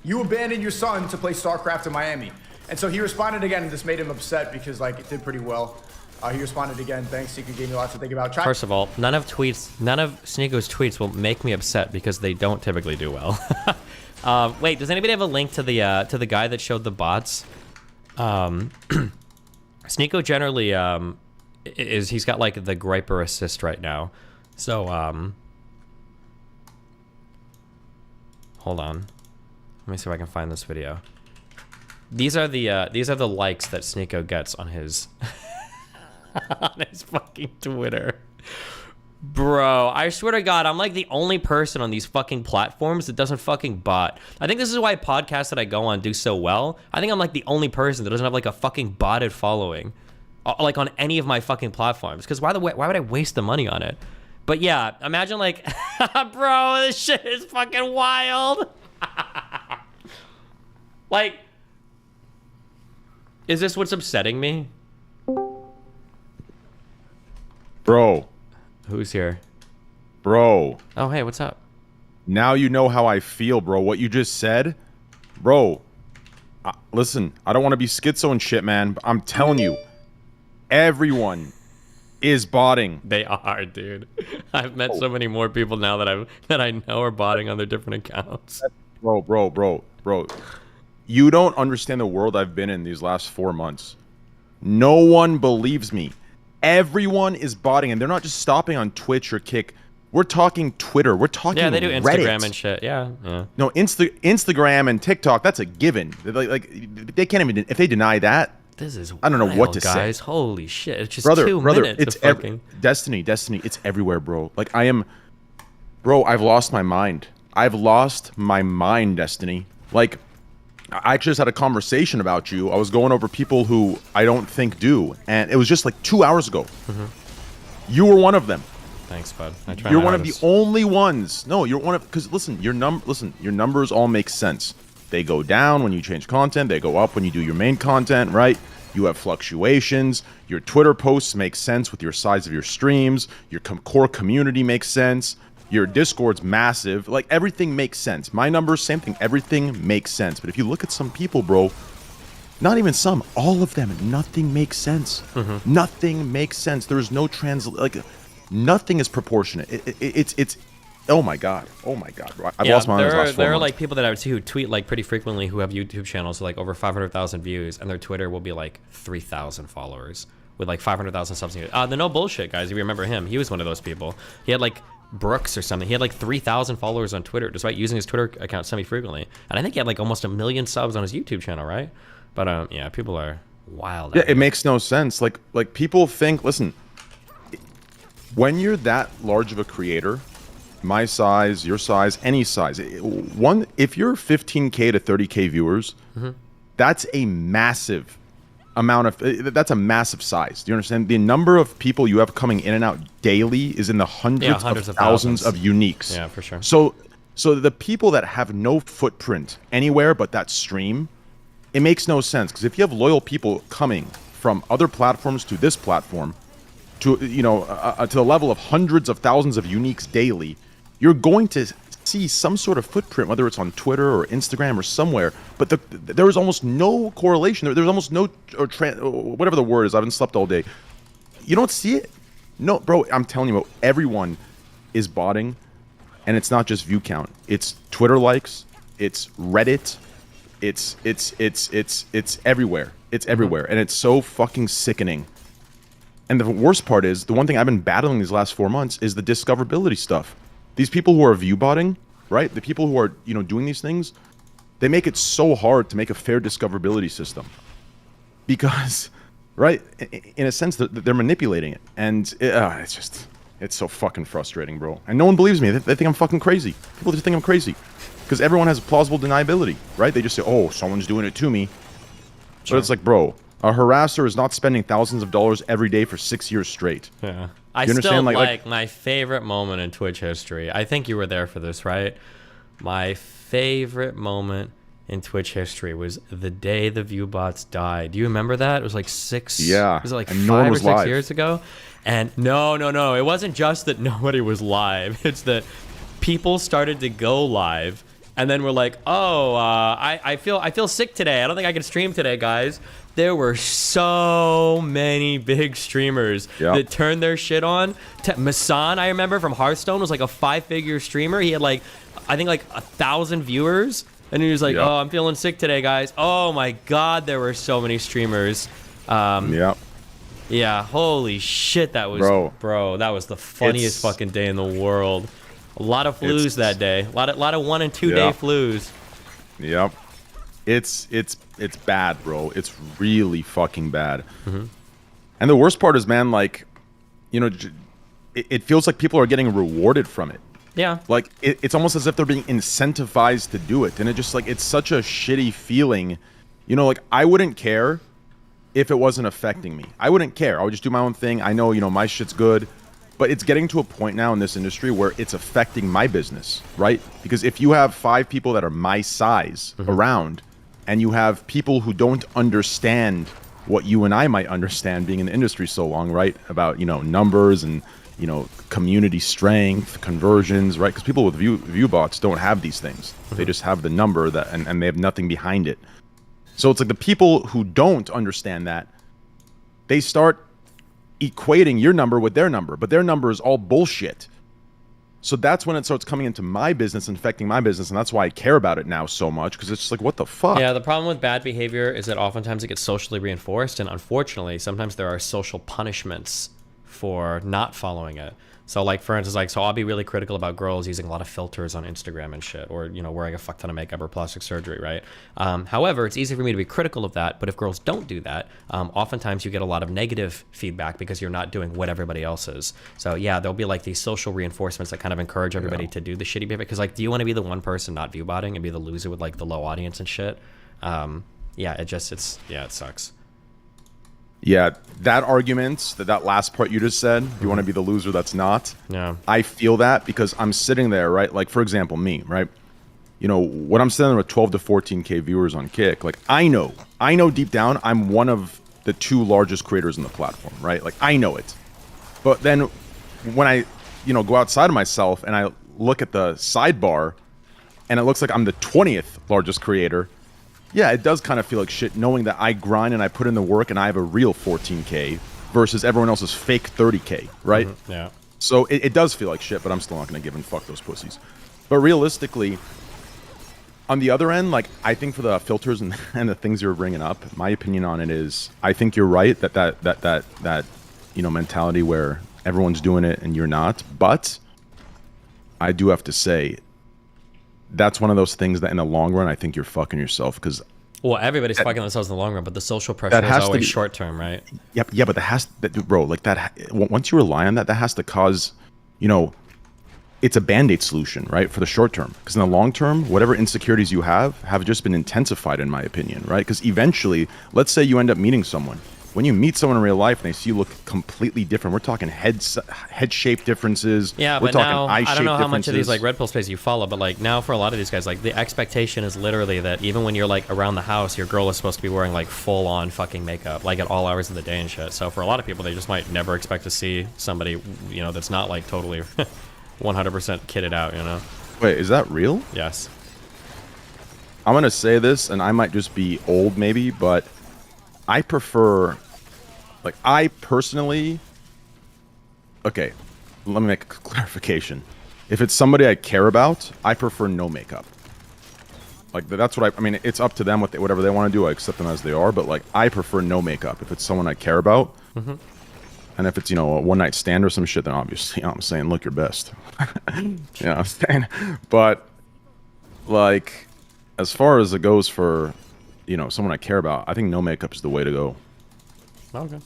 You abandoned your son to play StarCraft in Miami. And so he responded again, and this made him upset because like it did pretty well. He responded again, thanks, Seeker gave me lots to think about. First of all, none of Sneako's tweets will make me upset because they don't typically do well. Wait, does anybody have a link to the guy that showed the bots? Sneako generally he's got like the Griper assist right now. So hold on. Let me see if I can find this video. These are the likes that Sneako gets on his on his fucking Twitter. Bro, I swear to God, I'm like the only person on these fucking platforms that doesn't fucking bot. I think this is why podcasts that I go on do so well. I think I'm like the only person that doesn't have like a fucking botted following, like on any of my fucking platforms. Because why would I waste the money on it? But yeah, imagine like, bro, this shit is fucking wild. Like, is this what's upsetting me? Bro. Who's here? Bro. Oh, hey, what's up? Now you know how I feel, bro. What you just said? Bro, listen, I don't want to be schizo and shit, man, but I'm telling you, everyone is botting. They are, dude. I've met so many more people now that I know are botting on their different accounts. Bro. You don't understand the world I've been in these last 4 months. No one believes me. Everyone is botting, and they're not just stopping on Twitch or Kick. We're talking Twitter. We're talking Yeah, they do Reddit. Instagram and shit. Yeah. No, Instagram and TikTok, that's a given. Like they can't even, if they deny that, This is I don't know what wild, to guys. say. Holy shit. It's just Brother, 2 minutes it's of fucking... Destiny, it's everywhere, bro. Like bro, I've lost my mind. I've lost my mind, Destiny. Like, I just had a conversation about you. I was going over people who I don't think do, and it was just like 2 hours ago. You were one of them. Thanks, bud. You're one of the only ones. No, you're one of, because listen, your numbers all make sense. They go down when you change content. They go up when you do your main content, right? You have fluctuations. Your Twitter posts make sense with your size of your streams. Your core community makes sense. Your Discord's massive. Like, everything makes sense. My numbers, same thing. Everything makes sense. But if you look at some people, bro, not even some, all of them, nothing makes sense. Nothing makes sense. There's no nothing is proportionate. It's oh my god, bro. I've lost my mind. There are like people that I would see who tweet like pretty frequently who have YouTube channels with like over 500,000 views, and their Twitter will be like 3,000 followers with like 500,000 subs. The No Bullshit guys, if you remember him, he was one of those people. He had like Brooks or something. He had like 3,000 followers on Twitter despite using his Twitter account semi-frequently, and I think he had like almost 1 million subs on his YouTube channel, right? But yeah, people are wild. Yeah, it makes no sense. Like people think, listen, when you're that large of a creator, my size, your size, any size, if you're 15K to 30K viewers, that's a massive amount of, that's a massive size. Do you understand? The number of people you have coming in and out daily is in the hundreds of thousands of uniques. Yeah, for sure. So the people that have no footprint anywhere but that stream, it makes no sense, because if you have loyal people coming from other platforms to this platform, to to the level of hundreds of thousands of uniques daily, you're going to see some sort of footprint, whether it's on Twitter or Instagram or somewhere. But there is almost no correlation. There's almost no, or whatever the word is. I haven't slept all day. You don't see it. No, bro. I'm telling you, everyone is botting, and it's not just view count. It's Twitter likes. It's Reddit. It's everywhere. It's everywhere, and it's so fucking sickening. And the worst part is, the one thing I've been battling these last 4 months is the discoverability stuff. These people who are view botting, right? The people who are, doing these things, they make it so hard to make a fair discoverability system. Because, right, in a sense, they're manipulating it. And it's so fucking frustrating, bro. And no one believes me. They think I'm fucking crazy. People just think I'm crazy. Because everyone has plausible deniability, right? They just say, oh, someone's doing it to me. Sure. But it's like, bro, a harasser is not spending thousands of dollars every day for 6 years straight. Yeah. I still like my favorite moment in Twitch history. I think you were there for this, right? My favorite moment in Twitch history was the day the ViewBots died. Do you remember that? It was like was it like 5 or 6 years ago? And no. It wasn't just that nobody was live. It's that people started to go live, and then we're like, oh, I feel sick today. I don't think I can stream today, guys. There were so many big streamers that turned their shit on. Masan, I remember, from Hearthstone, was like a 5-figure streamer. He had like, I think like 1,000 viewers. And he was like, oh, I'm feeling sick today, guys. Oh my God, there were so many streamers. Yeah, holy shit, that was, bro, that was the funniest fucking day in the world. A lot of flus that day. A lot of 1 and 2 day flus. Yep. It's bad, bro. It's really fucking bad. And the worst part is, man, like, it feels like people are getting rewarded from it. Yeah. Like, it's almost as if they're being incentivized to do it. And it just, like, it's such a shitty feeling. Like, I wouldn't care if it wasn't affecting me. I wouldn't care. I would just do my own thing. I know, my shit's good. But it's getting to a point now in this industry where it's affecting my business, right? Because if you have 5 people that are my size around, and you have people who don't understand what you and I might understand being in the industry so long, right? About, numbers and, community strength, conversions, right? Because people with view bots don't have these things. They just have the number and they have nothing behind it. So it's like the people who don't understand that, they start equating your number with their number, but their number is all bullshit. So that's when it starts coming into my business and affecting my business, and that's why I care about it now so much, because it's just like, what the fuck? Yeah, the problem with bad behavior is that oftentimes it gets socially reinforced, and unfortunately, sometimes there are social punishments for not following it. So like, for instance, like, so I'll be really critical about girls using a lot of filters on Instagram and shit, or, you know, wearing a fuck ton of makeup or plastic surgery, right? However, it's easy for me to be critical of that, but if girls don't do that, oftentimes you get a lot of negative feedback because you're not doing what everybody else is. So yeah, there'll be like these social reinforcements that kind of encourage everybody to do the shitty behavior. Because like, do you want to be the one person not view botting and be the loser with like the low audience and shit? Yeah, it sucks. Yeah, that argument, that last part you just said, you want to be the loser that's not. Yeah. I feel that because I'm sitting there, right? Like, for example, me, right? You know, when I'm sitting there with 12 to 14K viewers on Kick, like, I know deep down I'm one of the 2 largest creators in the platform, right? Like, I know it. But then when I, you know, go outside of myself and I look at the sidebar and it looks like I'm the 20th largest creator, yeah, it does kind of feel like shit knowing that I grind and I put in the work and I have a real 14K versus everyone else's fake 30K, right? Yeah. So it does feel like shit, but I'm still not going to give and fuck those pussies. But realistically, on the other end, like, I think for the filters and the things you're bringing up, my opinion on it is, I think you're right that you know, mentality where everyone's doing it and you're not. But I do have to say, that's one of those things that in the long run, I think you're fucking yourself because. Well, everybody's fucking themselves in the long run, but the social pressure is always short term, right? Yep, yeah, but bro, like that. Once you rely on that, that has to cause, you know, it's a band-aid solution, right, for the short term. Because in the long term, whatever insecurities you have just been intensified, in my opinion, right? Because eventually, let's say you end up meeting someone. When you meet someone in real life and they see you look completely different, we're talking head shape differences. Yeah, we're but talking now eye shape I don't know how much of these differences. like Red Pill space you follow, but like now for a lot of these guys, like the expectation is literally that even when you're like around the house, your girl is supposed to be wearing like full on fucking makeup, like at all hours of the day and shit. So for a lot of people, they just might never expect to see somebody, you know, that's not like totally 100% kitted out, you know? Wait, is that real? Yes. I'm gonna say this, and I might just be old, maybe, but I prefer. Like, I personally... Okay, let me make a clarification. If it's somebody I care about, I prefer no makeup. Like, that's what I mean, it's up to them, whatever they want to do. I accept them as they are, but, like, I prefer no makeup if it's someone I care about. Mm-hmm. And if it's, you know, a one-night stand or some shit, then obviously, you know, I'm saying, look your best. You know what I'm saying? But, like, as far as it goes for, you know, someone I care about, I think no makeup is the way to go. Okay.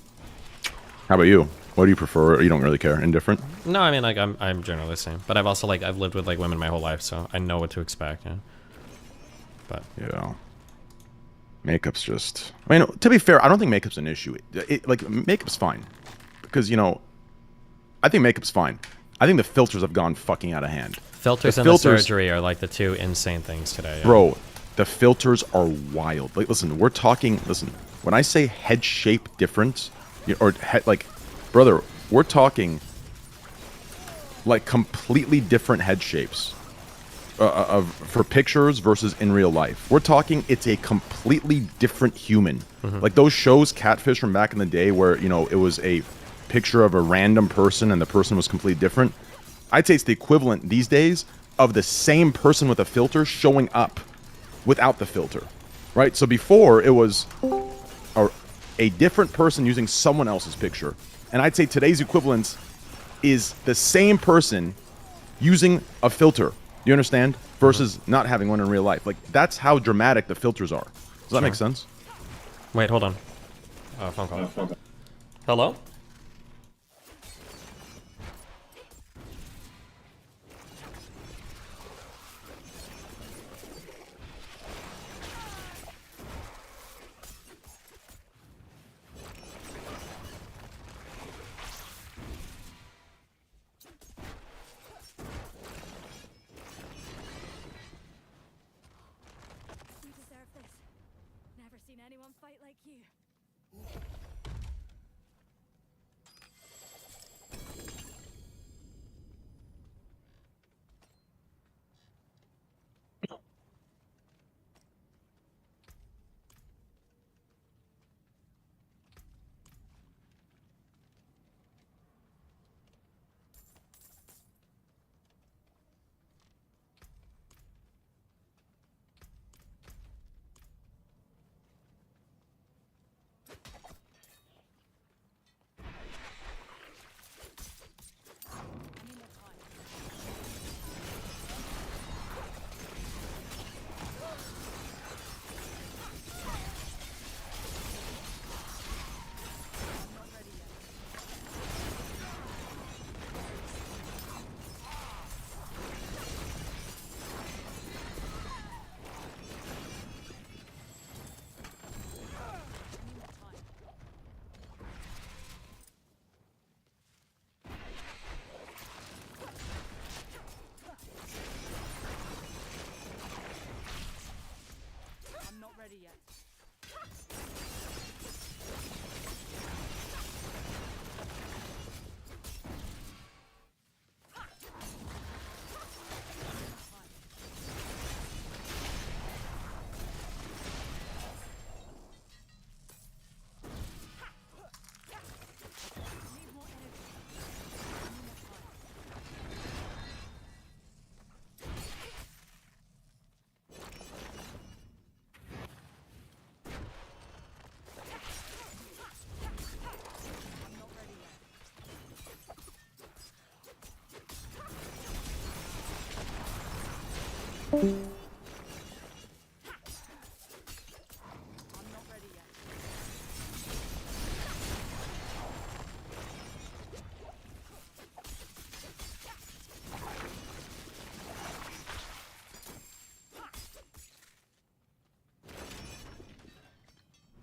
How about you? What do you prefer? Or you don't really care? Indifferent? No, I mean, like, I'm generally the same. But I've also, like, I've lived with, like, women my whole life, so I know what to expect, yeah. But... Yeah. Makeup's just... I mean, to be fair, I don't think makeup's an issue. Like, makeup's fine. Because, you know, I think makeup's fine. I think the filters have gone fucking out of hand. Filters and the surgery are, like, the two insane things today. Yeah. Bro, the filters are wild. Like, listen, we're talking... Listen, when I say head shape difference... Or head, like, brother, we're talking like completely different head shapes for pictures versus in real life. We're talking it's a completely different human. Mm-hmm. Like those shows, Catfish from back in the day, where you know it was a picture of a random person and the person was completely different. I'd say it's the equivalent these days of the same person with a filter showing up without the filter, right? So before it was a different person using someone else's picture. And I'd say today's equivalent is the same person using a filter. You understand? Versus not having one in real life. Like, that's how dramatic the filters are. Does that make sense? Wait, hold on. Phone call. Hello?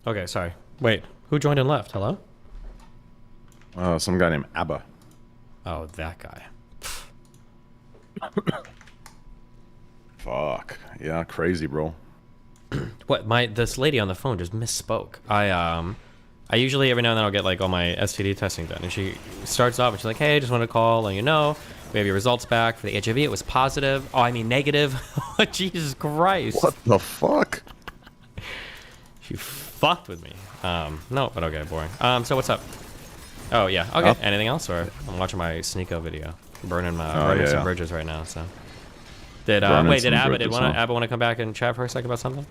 Okay, sorry. Wait, who joined and left? Hello? Some guy named Abba. Oh, that guy. Fuck. Yeah, crazy, bro. What? This lady on the phone just misspoke. I usually every now and then I'll get like all my STD testing done, and she starts off and she's like, "Hey, just want to call, let you know we have your results back for the HIV. It was positive. Oh, I mean negative. Jesus Christ! What the fuck? She fucked with me. No, but okay, boring. So what's up? Oh yeah, okay. Anything else? Or I'm watching my Sneeko video, burning some bridges right now. So did Abba want to come back and chat for a second about something?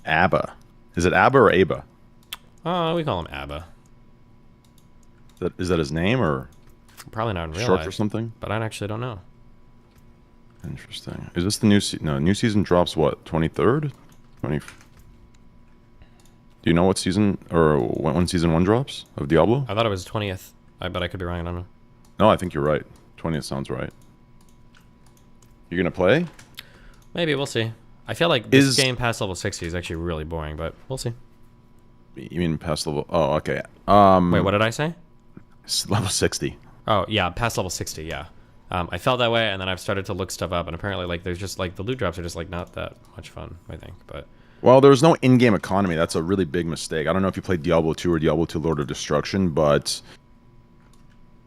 Abba. Is it Abba or Aba? Oh, we call him Abba. Is that his name or probably not in real short life, for something? But I actually don't know. Interesting. Is this the new season? No, new season drops what? 23rd? 20. Do you know what season or when season 1 drops of Diablo? I thought it was 20th. But I could be wrong. I don't know. No, I think you're right. 20th sounds right. You gonna play? Maybe, we'll see. I feel like this game past level 60 is actually really boring, but we'll see. You mean past level? Oh, okay. Wait, what did I say? Level 60. Oh, yeah, past level 60, yeah. I felt that way, and then I've started to look stuff up, and apparently, like, there's just, like, the loot drops are just, like, not that much fun, I think, but... Well, there's no in-game economy. That's a really big mistake. I don't know if you played Diablo 2 or Diablo 2 Lord of Destruction, but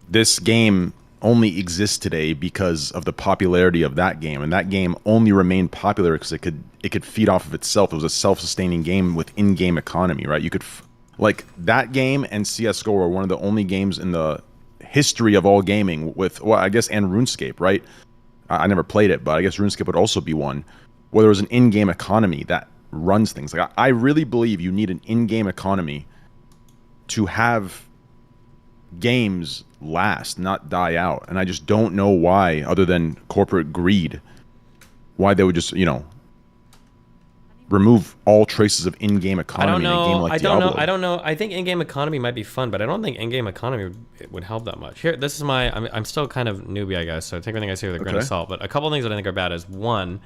this game only exists today because of the popularity of that game, and that game only remained popular because it could feed off of itself. It was a self-sustaining game with in-game economy, right? You could like that game and CS:GO are one of the only games in the history of all gaming with, well, I guess, and RuneScape, right? I never played it, but I guess RuneScape would also be one where there was an in-game economy that runs things. Like I really believe you need an in-game economy to have games last, not die out. And I just don't know why, other than corporate greed, why they would just, you know, remove all traces of in-game economy in a game like Diablo. I don't know. I think in-game economy might be fun, but I don't think in-game economy would help that much. Here, this is I'm still kind of newbie, I guess, so take everything I say with a grain of salt. But a couple of things that I think are bad is, one,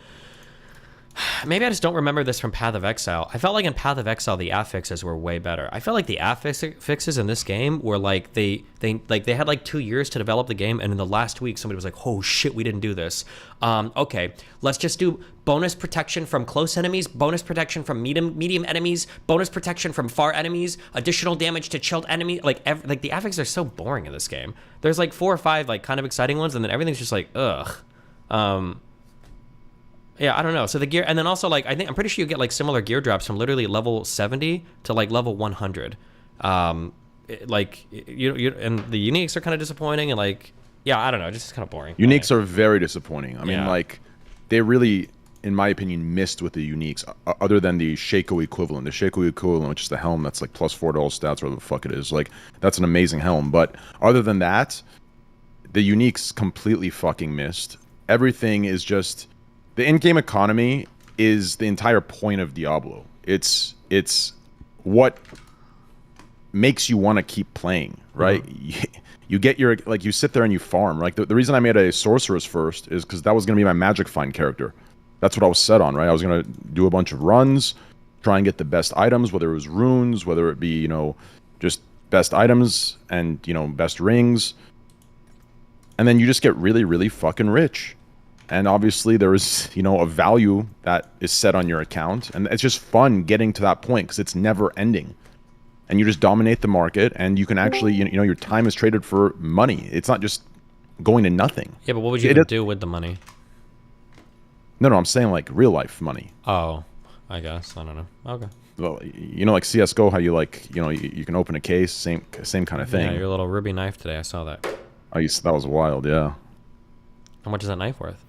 maybe I just don't remember this from Path of Exile. I felt like in Path of Exile the affixes were way better. I felt like the affixes in this game were like they had like 2 years to develop the game, and in the last week somebody was like, "Oh shit, we didn't do this. Okay, let's just do bonus protection from close enemies, bonus protection from medium enemies, bonus protection from far enemies, additional damage to chilled enemies." Like the affixes are so boring in this game. There's like 4 or 5 like kind of exciting ones, and then everything's just like ugh. Yeah, I don't know. So the gear, and then also like I'm pretty sure you get like similar gear drops from literally level 70 to like level 100. Like you and the uniques are kind of disappointing, and like yeah, I don't know, just kind of boring. Uniques are very disappointing. I mean, like they really, in my opinion, missed with the uniques. Other than the Shaco equivalent, which is the helm that's like plus 4 to all stats, whatever the fuck it is. Like that's an amazing helm, but other than that, the uniques completely fucking missed. Everything is just. The in-game economy is the entire point of Diablo. It's what makes you want to keep playing, right? Mm-hmm. You get your, like, you sit there and you farm. Like, the reason I made a sorceress first is because that was going to be my magic find character. That's what I was set on, right? I was going to do a bunch of runs, try and get the best items, whether it was runes, whether it be, you know, just best items and, you know, best rings. And then you just get really, really fucking rich. And obviously there is, you know, a value that is set on your account. And it's just fun getting to that point because it's never ending. And you just dominate the market, and you can actually, you know, your time is traded for money. It's not just going to nothing. Yeah, but what would you do with the money? No, I'm saying like real life money. Oh, I guess. I don't know. Okay. Well, you know, like CS:GO, how you like, you know, you can open a case, same kind of thing. Yeah, your little ruby knife today, I saw that. Oh, that was wild, yeah. How much is that knife worth?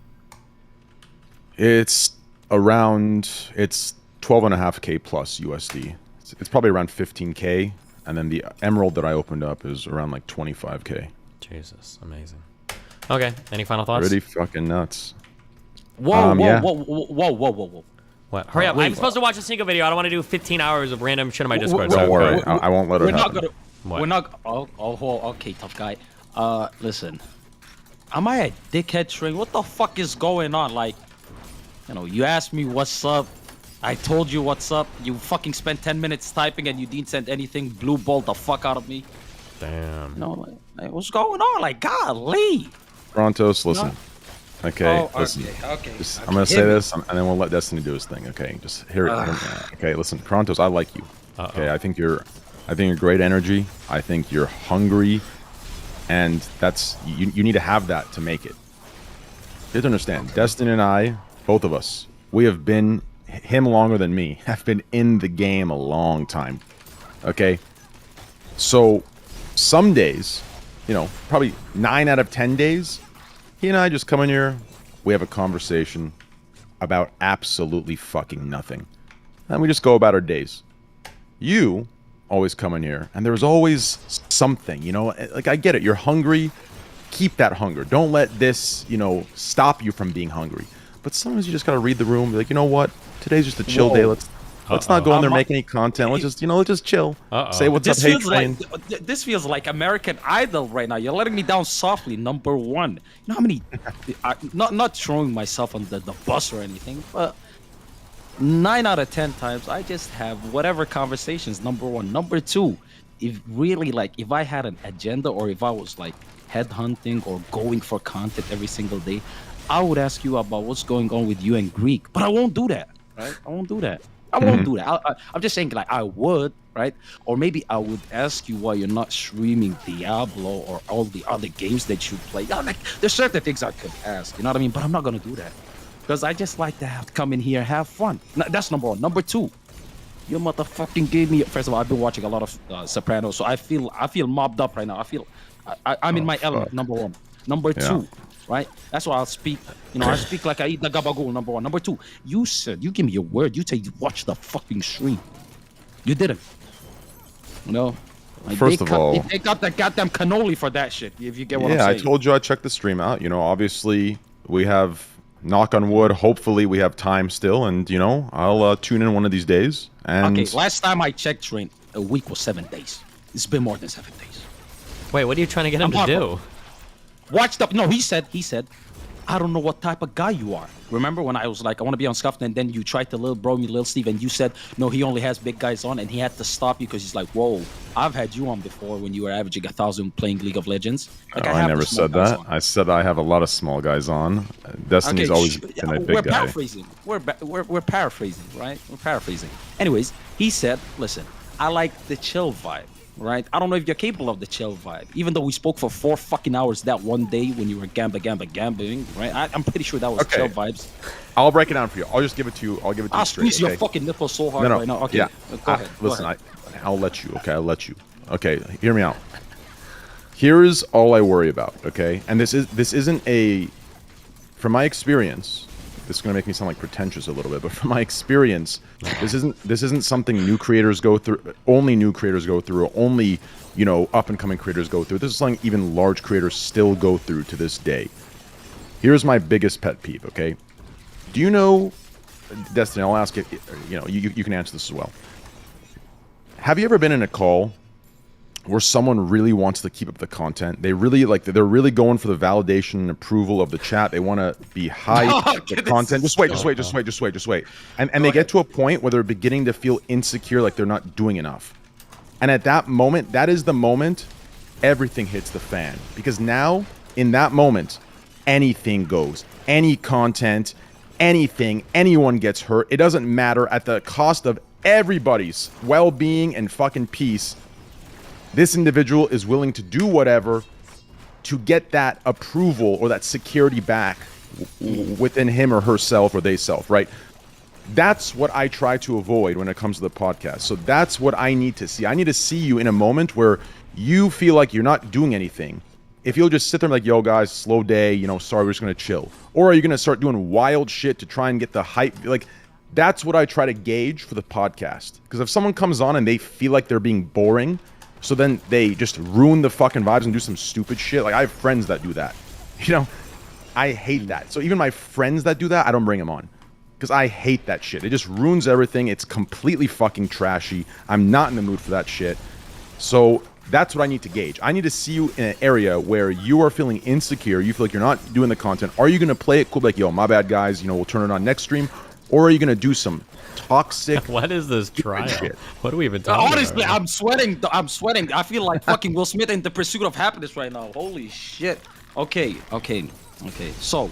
It's 12.5K plus USD. It's probably around 15K, and then the emerald that I opened up is around like 25K. Jesus, amazing. Okay, any final thoughts? Pretty fucking nuts. Whoa, whoa, yeah. whoa, whoa, whoa, whoa, whoa, whoa. What? Hurry up. I'm supposed to watch a single video. I don't want to do 15 hours of random shit on my Discord. Don't worry. I won't let it We're not happen. gonna. What? We're not. Okay, tough guy. Listen. Am I a dickhead string? What the fuck is going on? Like, you know, you asked me what's up. I told you what's up. You fucking spent 10 minutes typing and you didn't send anything. Blue balled the fuck out of me. Damn. You know, like what's going on? Like, golly. Frontos, listen. Okay, Oh, listen. okay. Just, Okay, I'm gonna hit say me. this, and then we'll let Destiny do his thing. Okay, just hear it. Okay, listen, Frontos, I like you. Okay, I think you're great energy. I think you're hungry, and that's you need to have that to make it. You have to understand, Destiny and I, both of us, we have been him longer than me. Have been in the game a long time. Okay, so some days, you know, probably 9 out of 10 days. He and I just come in here, we have a conversation about absolutely fucking nothing. And we just go about our days. You always come in here, and there's always something, you know? Like, I get it, you're hungry, keep that hunger. Don't let this, you know, stop you from being hungry. But sometimes you just gotta read the room, be like, you know what? Today's just a chill day, let's not go in there, make any content, let's just chill. Say what's up, hey train. This feels like American Idol right now. You're letting me down softly, number one. You know how many... not throwing myself on the bus or anything, but 9 out of 10 times, I just have whatever conversations, number one. Number two, if really, like, if I had an agenda or if I was, like, headhunting or going for content every single day, I would ask you about what's going on with you and Greek. But I won't do that, right? I won't do that. I won't do that. I'm just saying, like, I would, right? Or maybe I would ask you why you're not streaming Diablo or all the other games that you play. Yeah, like, there's certain things I could ask, you know what I mean? But I'm not gonna do that because I just like to come in here and have fun. That's number one. Number two, you motherfucking gave me. First of all, I've been watching a lot of Sopranos, so I feel mobbed up right now. I'm in my element. Number one. Number two. Right? That's why I'll speak. You know, I speak like I eat the gabagool, number one. Number two, you said, you give me your word. You said you watched the fucking stream. You didn't. You know? Like First of all... They got that goddamn cannoli for that shit, if you get what I'm Yeah, saying. I told you I checked the stream out. You know, obviously, we have, knock on wood, hopefully we have time still. And, you know, I'll tune in one of these days. And Okay, last time I checked, Train, a week was 7 days. It's been more than 7 days. Wait, what are you trying to get him to do? Watch the. No, he said, I don't know what type of guy you are. Remember when I was like, I want to be on Scuffed, and then you tried to little bro me, Lil Steve, and you said, no, he only has big guys on, and he had to stop you because he's like, whoa, I've had you on before when you were averaging 1,000 playing League of Legends. Like, I never said that. I said I have a lot of small guys on. Destiny's always been a big we're guy. Paraphrasing. We're paraphrasing, right? We're paraphrasing. Anyways, he said, listen, I like the chill vibe. Right? I don't know if you're capable of the chill vibe. Even though we spoke for 4 fucking hours that one day when you were gambling, right? I'm pretty sure that was chill vibes. I'll break it down for you. I'll just give it to you. I'll give it to you I'll straight. squeeze your fucking nipple so hard right now. Okay, Yeah. go ahead. Listen, I'll let you. Okay, I'll let you. Okay, hear me out. Here is all I worry about. Okay, and this isn't a. From my experience, this is going to make me sound like pretentious a little bit, but from my experience, this isn't something new creators go through. Only new creators go through. Only, you know, up and coming creators go through. This is something even large creators still go through to this day. Here's my biggest pet peeve. Okay, do you know, Destiny? I'll ask it. You know, you can answer this as well. Have you ever been in a call where someone really wants to keep up the content? They're really going for the validation and approval of the chat. They want to be hyped the content. Just wait. And they get to a point where they're beginning to feel insecure, like they're not doing enough. And at that moment, that is the moment everything hits the fan. Because now, in that moment, anything goes. Any content, anything, anyone gets hurt. It doesn't matter. At the cost of everybody's well-being and fucking peace, this individual is willing to do whatever to get that approval or that security back within him or herself or they self, right? That's what I try to avoid when it comes to the podcast. So that's what I need to see. I need to see you in a moment where you feel like you're not doing anything. If you'll just sit there and like, yo, guys, slow day, you know, sorry, we're just going to chill. Or are you going to start doing wild shit to try and get the hype? Like, that's what I try to gauge for the podcast. Because if someone comes on and they feel like they're being boring, so then they just ruin the fucking vibes and do some stupid shit. Like, I have friends that do that. You know, I hate that. So even my friends that do that, I don't bring them on. Because I hate that shit. It just ruins everything. It's completely fucking trashy. I'm not in the mood for that shit. So that's what I need to gauge. I need to see you in an area where you are feeling insecure. You feel like you're not doing the content. Are you going to play it cool? Like, yo, my bad, guys. You know, we'll turn it on next stream. Or are you going to do some toxic What is this trial? shit? What are we even talking Honestly, about? I'm sweating. I'm sweating. I feel like fucking Will Smith in The Pursuit of Happiness right now. Holy shit. Okay. So,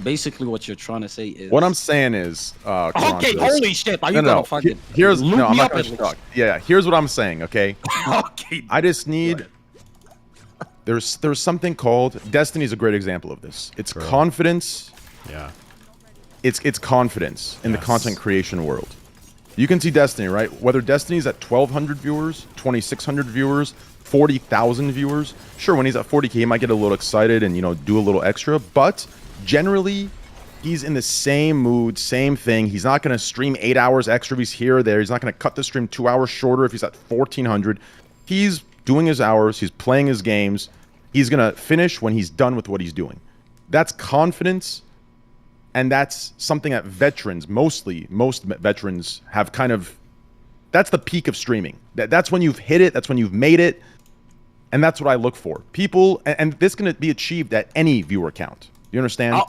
basically, what you're trying to say is. What I'm saying is, Okay, Karantos- holy shit. Are you gonna fucking Here's loop no, I'm me not up gonna at least? talk. Yeah, here's what I'm saying. Okay. Okay. I just need. There's something called Destiny's a great example of this. It's confidence. Yeah. It's confidence in the content creation world. You can see Destiny, right? Whether Destiny's at 1,200 viewers, 2,600 viewers, 40,000 viewers. Sure, when he's at 40K, he might get a little excited and, you know, do a little extra. But generally, he's in the same mood, same thing. He's not going to stream 8 hours extra if he's here or there. He's not going to cut the stream 2 hours shorter if he's at 1,400. He's doing his hours. He's playing his games. He's going to finish when he's done with what he's doing. That's confidence. And that's something that veterans, most veterans have kind of, that's the peak of streaming. That's when you've hit it. That's when you've made it. And that's what I look for. People, and this can be achieved at any viewer count. You understand?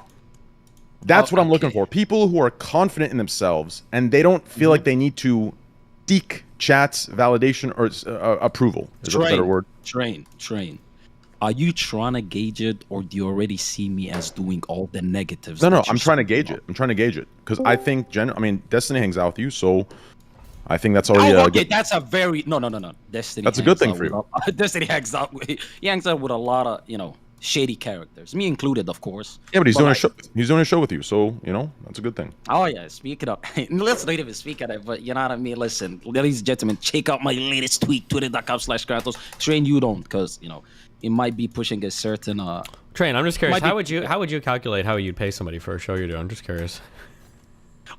That's what I'm looking for. People who are confident in themselves and they don't feel like they need to seek chat's validation or approval. Is that a better word? Train. Are you trying to gauge it, or do you already see me as doing all the negatives? No, that I'm you're trying to saying gauge about? it. I'm trying to gauge it because I think, Destiny hangs out with you, so I think that's already. Okay, that's a very no. Destiny. That's a good hangs thing out for you. with Destiny hangs out. He hangs out with a lot of shady characters, me included, of course. Yeah, but he's doing like, a show. He's doing a show with you, so that's a good thing. Oh yeah, speak it up. Let's not even speak of it, but you know what I mean. Listen, ladies and gentlemen, check out my latest tweet, twitter.com/Kratos. Train, you don't, because it might be pushing a certain. Train, I'm just curious. might How would you calculate how you'd pay somebody for a show you're doing? I'm just curious.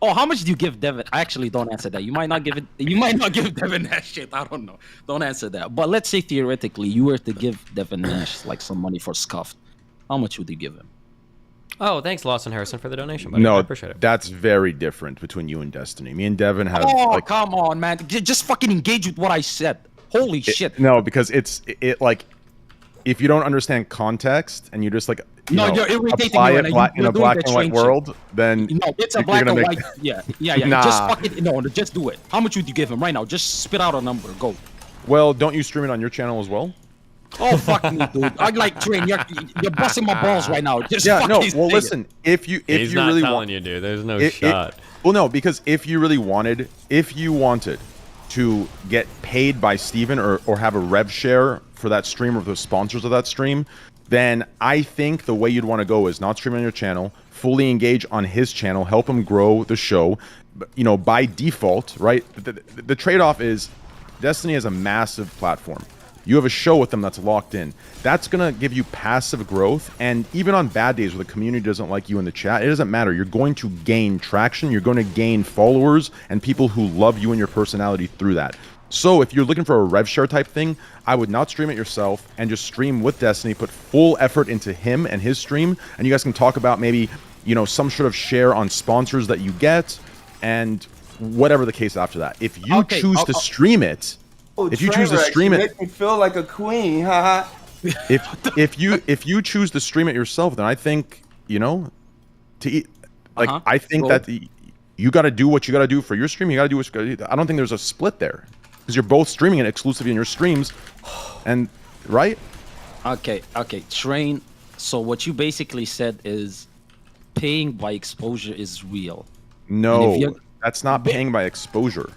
Oh, how much do you give Devin? Actually, don't answer that. You might not give it. You might not give Devin Nash shit. I don't know. Don't answer that. But let's say theoretically, you were to give Devin Nash like some money for Scuffed. How much would you give him? Oh, thanks, Lawson Harrison, for the donation, buddy. I No, appreciate it. that's very different between you and Destiny. Me and Devin have Oh, come on, man. Just fucking engage with what I said. Holy shit. No, because it's like if you don't understand context and you just like No, you're irritating apply me it right now. in You're a doing black the and white train shit. world, then No, it's a you're black gonna and make- white. Yeah. Nah. Just fucking just do it. How much would you give him right now? Just spit out a number. Go. Well, don't you stream it on your channel as well? Oh fuck me, dude. I like Train. You're busting my balls right now. Just Yeah, no. fucking Well, say it. listen. If you He's not really telling want, you, dude. There's no it- shot. well, no, because if you wanted to get paid by Steven or have a rev share for that stream or the sponsors of that stream, then I think the way you'd want to go is not stream on your channel, fully engage on his channel, help him grow the show. By default, right? The trade-off is Destiny has a massive platform. You have a show with them that's locked in. That's going to give you passive growth. And even on bad days where the community doesn't like you in the chat, it doesn't matter. You're going to gain traction. You're going to gain followers and people who love you and your personality through that. So if you're looking for a rev share type thing, I would not stream it yourself and just stream with Destiny, put full effort into him and his stream. And you guys can talk about maybe, some sort of share on sponsors that you get and whatever the case after that. If you choose to stream it, if you choose to stream it, make me feel like a queen, haha. if you choose to stream it yourself, then I think I think that you got to do what you got to do for your stream. You got to do what you got to do. I don't think there's a split there because you're both streaming it exclusively in your streams, and right? Okay. Train. So what you basically said is paying by exposure is real. No, that's not paying by exposure.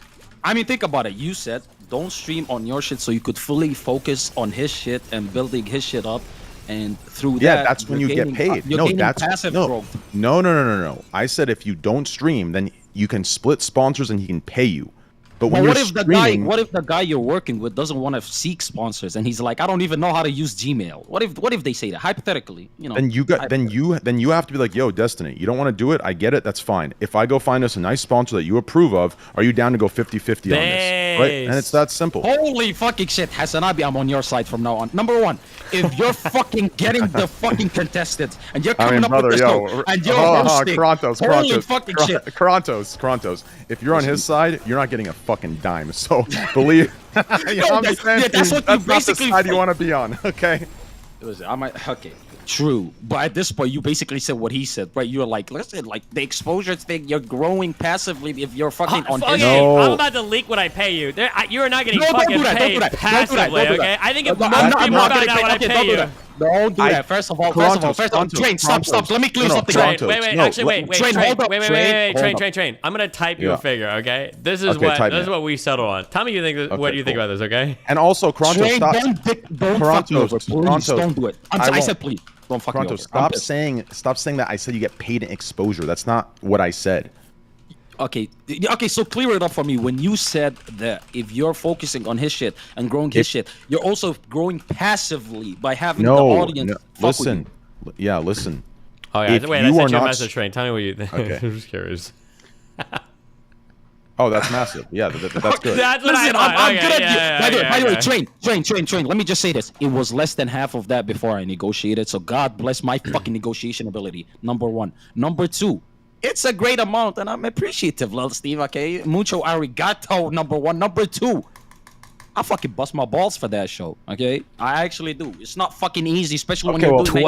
I mean, think about it. You said don't stream on your shit so you could fully focus on his shit and building his shit up, and through that, that's when you you're get gaining- paid. You're No, gaining that's passive no. growth. No. I said if you don't stream, then you can split sponsors and he can pay you. But when But you're what streaming, if the guy you're working with doesn't want to seek sponsors and he's like, I don't even know how to use Gmail? What if they say that hypothetically? You know. then you have to be like, yo, Destiny, you don't want to do it. I get it. That's fine. If I go find us a nice sponsor that you approve of, are you down to go 50-50 on this? Right? And it's that simple. Holy fucking shit, Hasanabi, I'm on your side from now on. Number one, if you're fucking getting the fucking contestants and you're coming up with this show and you're hosting, holy fucking shit. Krontos. If you're on his side, you're not getting a fucking dime. So believe. You know what I'm saying? Yeah, that's what That's you not the basically side you want to be on. Okay. Listen, okay, true, but at this point, you basically said what he said, right? You're like, listen, like the exposure thing, you're growing passively if you're fucking on his. I'm about to leak what I pay you. You are not getting fucking paid passively, okay? I think if most people found out what I pay you. Don't do that. First of all, Train, stop. Let me clear something up. Wait. Train. I'm gonna type you a figure, okay? This is what we settled on. Tell me what you think about this, okay? And also, Krontos, stop. Don't fuck me over, please. Don't do it. I said please. Don't fuck me over. Stop saying that I said you get paid in exposure. That's not what I said. Okay, so clear it up for me. When you said that if you're focusing on his shit and growing his shit, you're also growing passively by having the audience fuck with you. Yeah, listen. Oh yeah, wait, I sent you a message, Train. Tell me what you think. Okay. I'm just curious. Oh, that's massive. Yeah, that's good. That's what Listen, I'm good at you. By the way, Train. Train. Let me just say this. It was less than half of that before I negotiated. So God bless my fucking negotiation ability. Number one. Number two. It's a great amount, and I'm appreciative, little Steve, okay? Mucho arigato, number one. Number two, I fucking bust my balls for that show, okay? I actually do. It's not fucking easy, especially when you're doing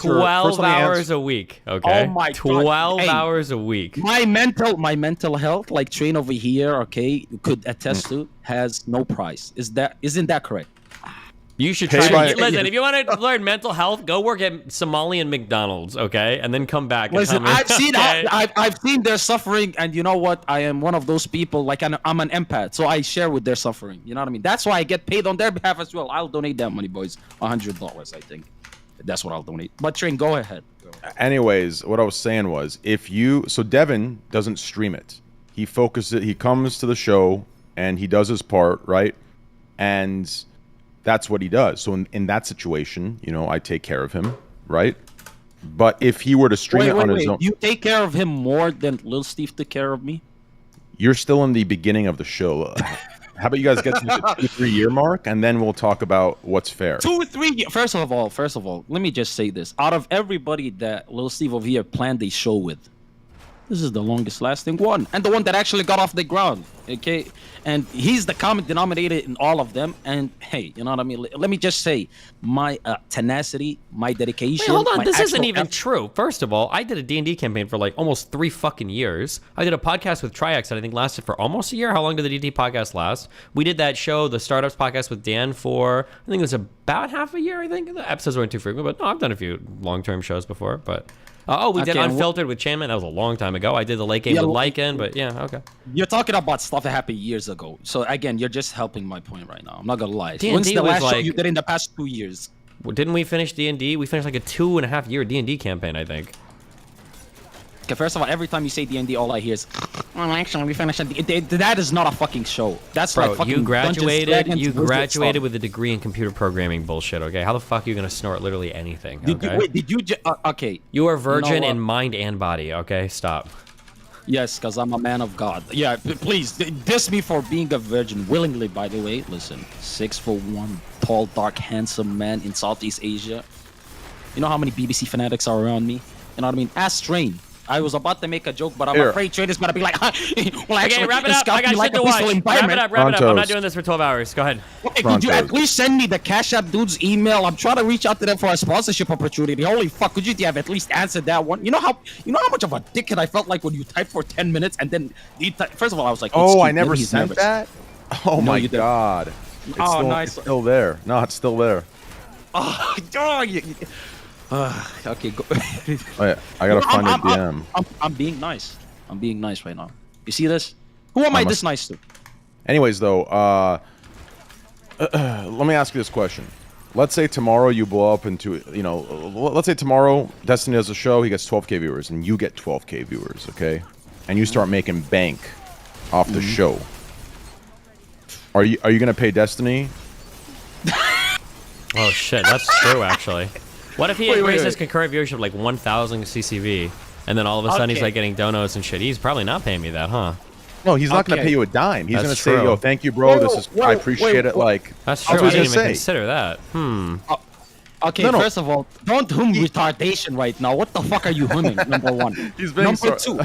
12 hours a week, okay? Oh my God. 12 hours a week. My mental health, like Train over here, okay, could attest to, has no price. Isn't that correct? You should try. Listen, if you want to learn mental health, go work at Somalian McDonald's, okay, and then come back. Listen, I've seen their suffering, and you know what? I am one of those people. Like I'm an empath, so I share with their suffering. You know what I mean? That's why I get paid on their behalf as well. I'll donate that money, boys. $100, I think. That's what I'll donate. But Train, go ahead. Anyways, what I was saying was, so Devin doesn't stream it. He focuses. He comes to the show and he does his part, right? And that's what he does. So in that situation, you know, I take care of him, right? But if he were to stream it on his own, you take care of him more than Lil Steve took care of me. You're still in the beginning of the show. How about you guys get to the 2-3 year mark, and then we'll talk about what's fair. 2-3 years. First of all, let me just say this: out of everybody that Lil Steve over here planned a show with, this is the longest lasting one, and the one that actually got off the ground. Okay, and he's the common denominator in all of them. And hey, you know what I mean? Let me just say, my tenacity, my dedication. Wait, hold on, this isn't even true. First of all, I did a D&D campaign for like almost 3 fucking years. I did a podcast with Triax that I think lasted for almost a year. How long did the D&D podcast last? We did that show, the Startups podcast with Dan for, I think it was about half a year. I think the episodes weren't too frequent, but no, I've done a few long-term shows before. But we did Unfiltered with Chanman. That was a long time ago. I did the late game with Lycan, but yeah, okay. You're talking about stuff that happened years ago. So again, you're just helping my point right now. I'm not gonna lie. D&D When's the last was show you did in the past 2 years? Well, didn't we finish D&D? We finished like a 2.5 year D&D campaign, I think. Okay, first of all, every time you say D&D, all I hear is, well, actually, we finished that is not a fucking show. That's like fucking you graduated with a degree in computer programming bullshit, okay? How the fuck are you gonna snort literally anything, okay? Did you okay. You are virgin in mind and body, okay? Stop. Yes, because I'm a man of God. Yeah, please, diss me for being a virgin willingly, by the way. Listen, 6'1", tall, dark, handsome man in Southeast Asia. You know how many BBC fanatics are around me? You know what I mean? Ask Train. I was about to make a joke, but I'm afraid Train is going to be like, well, okay, wrap it up. I got shit to watch. Wrap it up. I'm not doing this for 12 hours. Go ahead. Okay, could you at least send me the Cash App dude's email? I'm trying to reach out to them for a sponsorship opportunity. Holy fuck, could you have at least answered that one? You know how much of a dickhead I felt like when you typed for 10 minutes and then first of all, I was like, oh, I never sent that? Oh my God. It's still there. No, it's still there. Oh, okay, go. Oh, yeah. I gotta find your DM. I'm being nice. I'm being nice right now. You see this? Who am I this nice to? Anyways, though, let me ask you this question. Let's say tomorrow you blow up into, let's say tomorrow Destiny does a show, he gets 12K viewers, and you get 12K viewers, okay? And you start making bank off the show. Are you gonna pay Destiny? Oh shit, that's true actually. What if he Wait, increased wait. his concurrent viewership like 1,000 CCV, and then all of a sudden he's Okay. like getting donos and shit? He's probably not paying me that, huh? No, he's not gonna Okay. pay you a dime. He's That's gonna say, true. "Yo, thank you, bro. This is Whoa, I appreciate it." wait. Like That's what true. I he's didn't even gonna say. consider that. Okay, No, no. first of all, don't hum retardation right now. What the fuck are you humming? Number one. He's being Number two.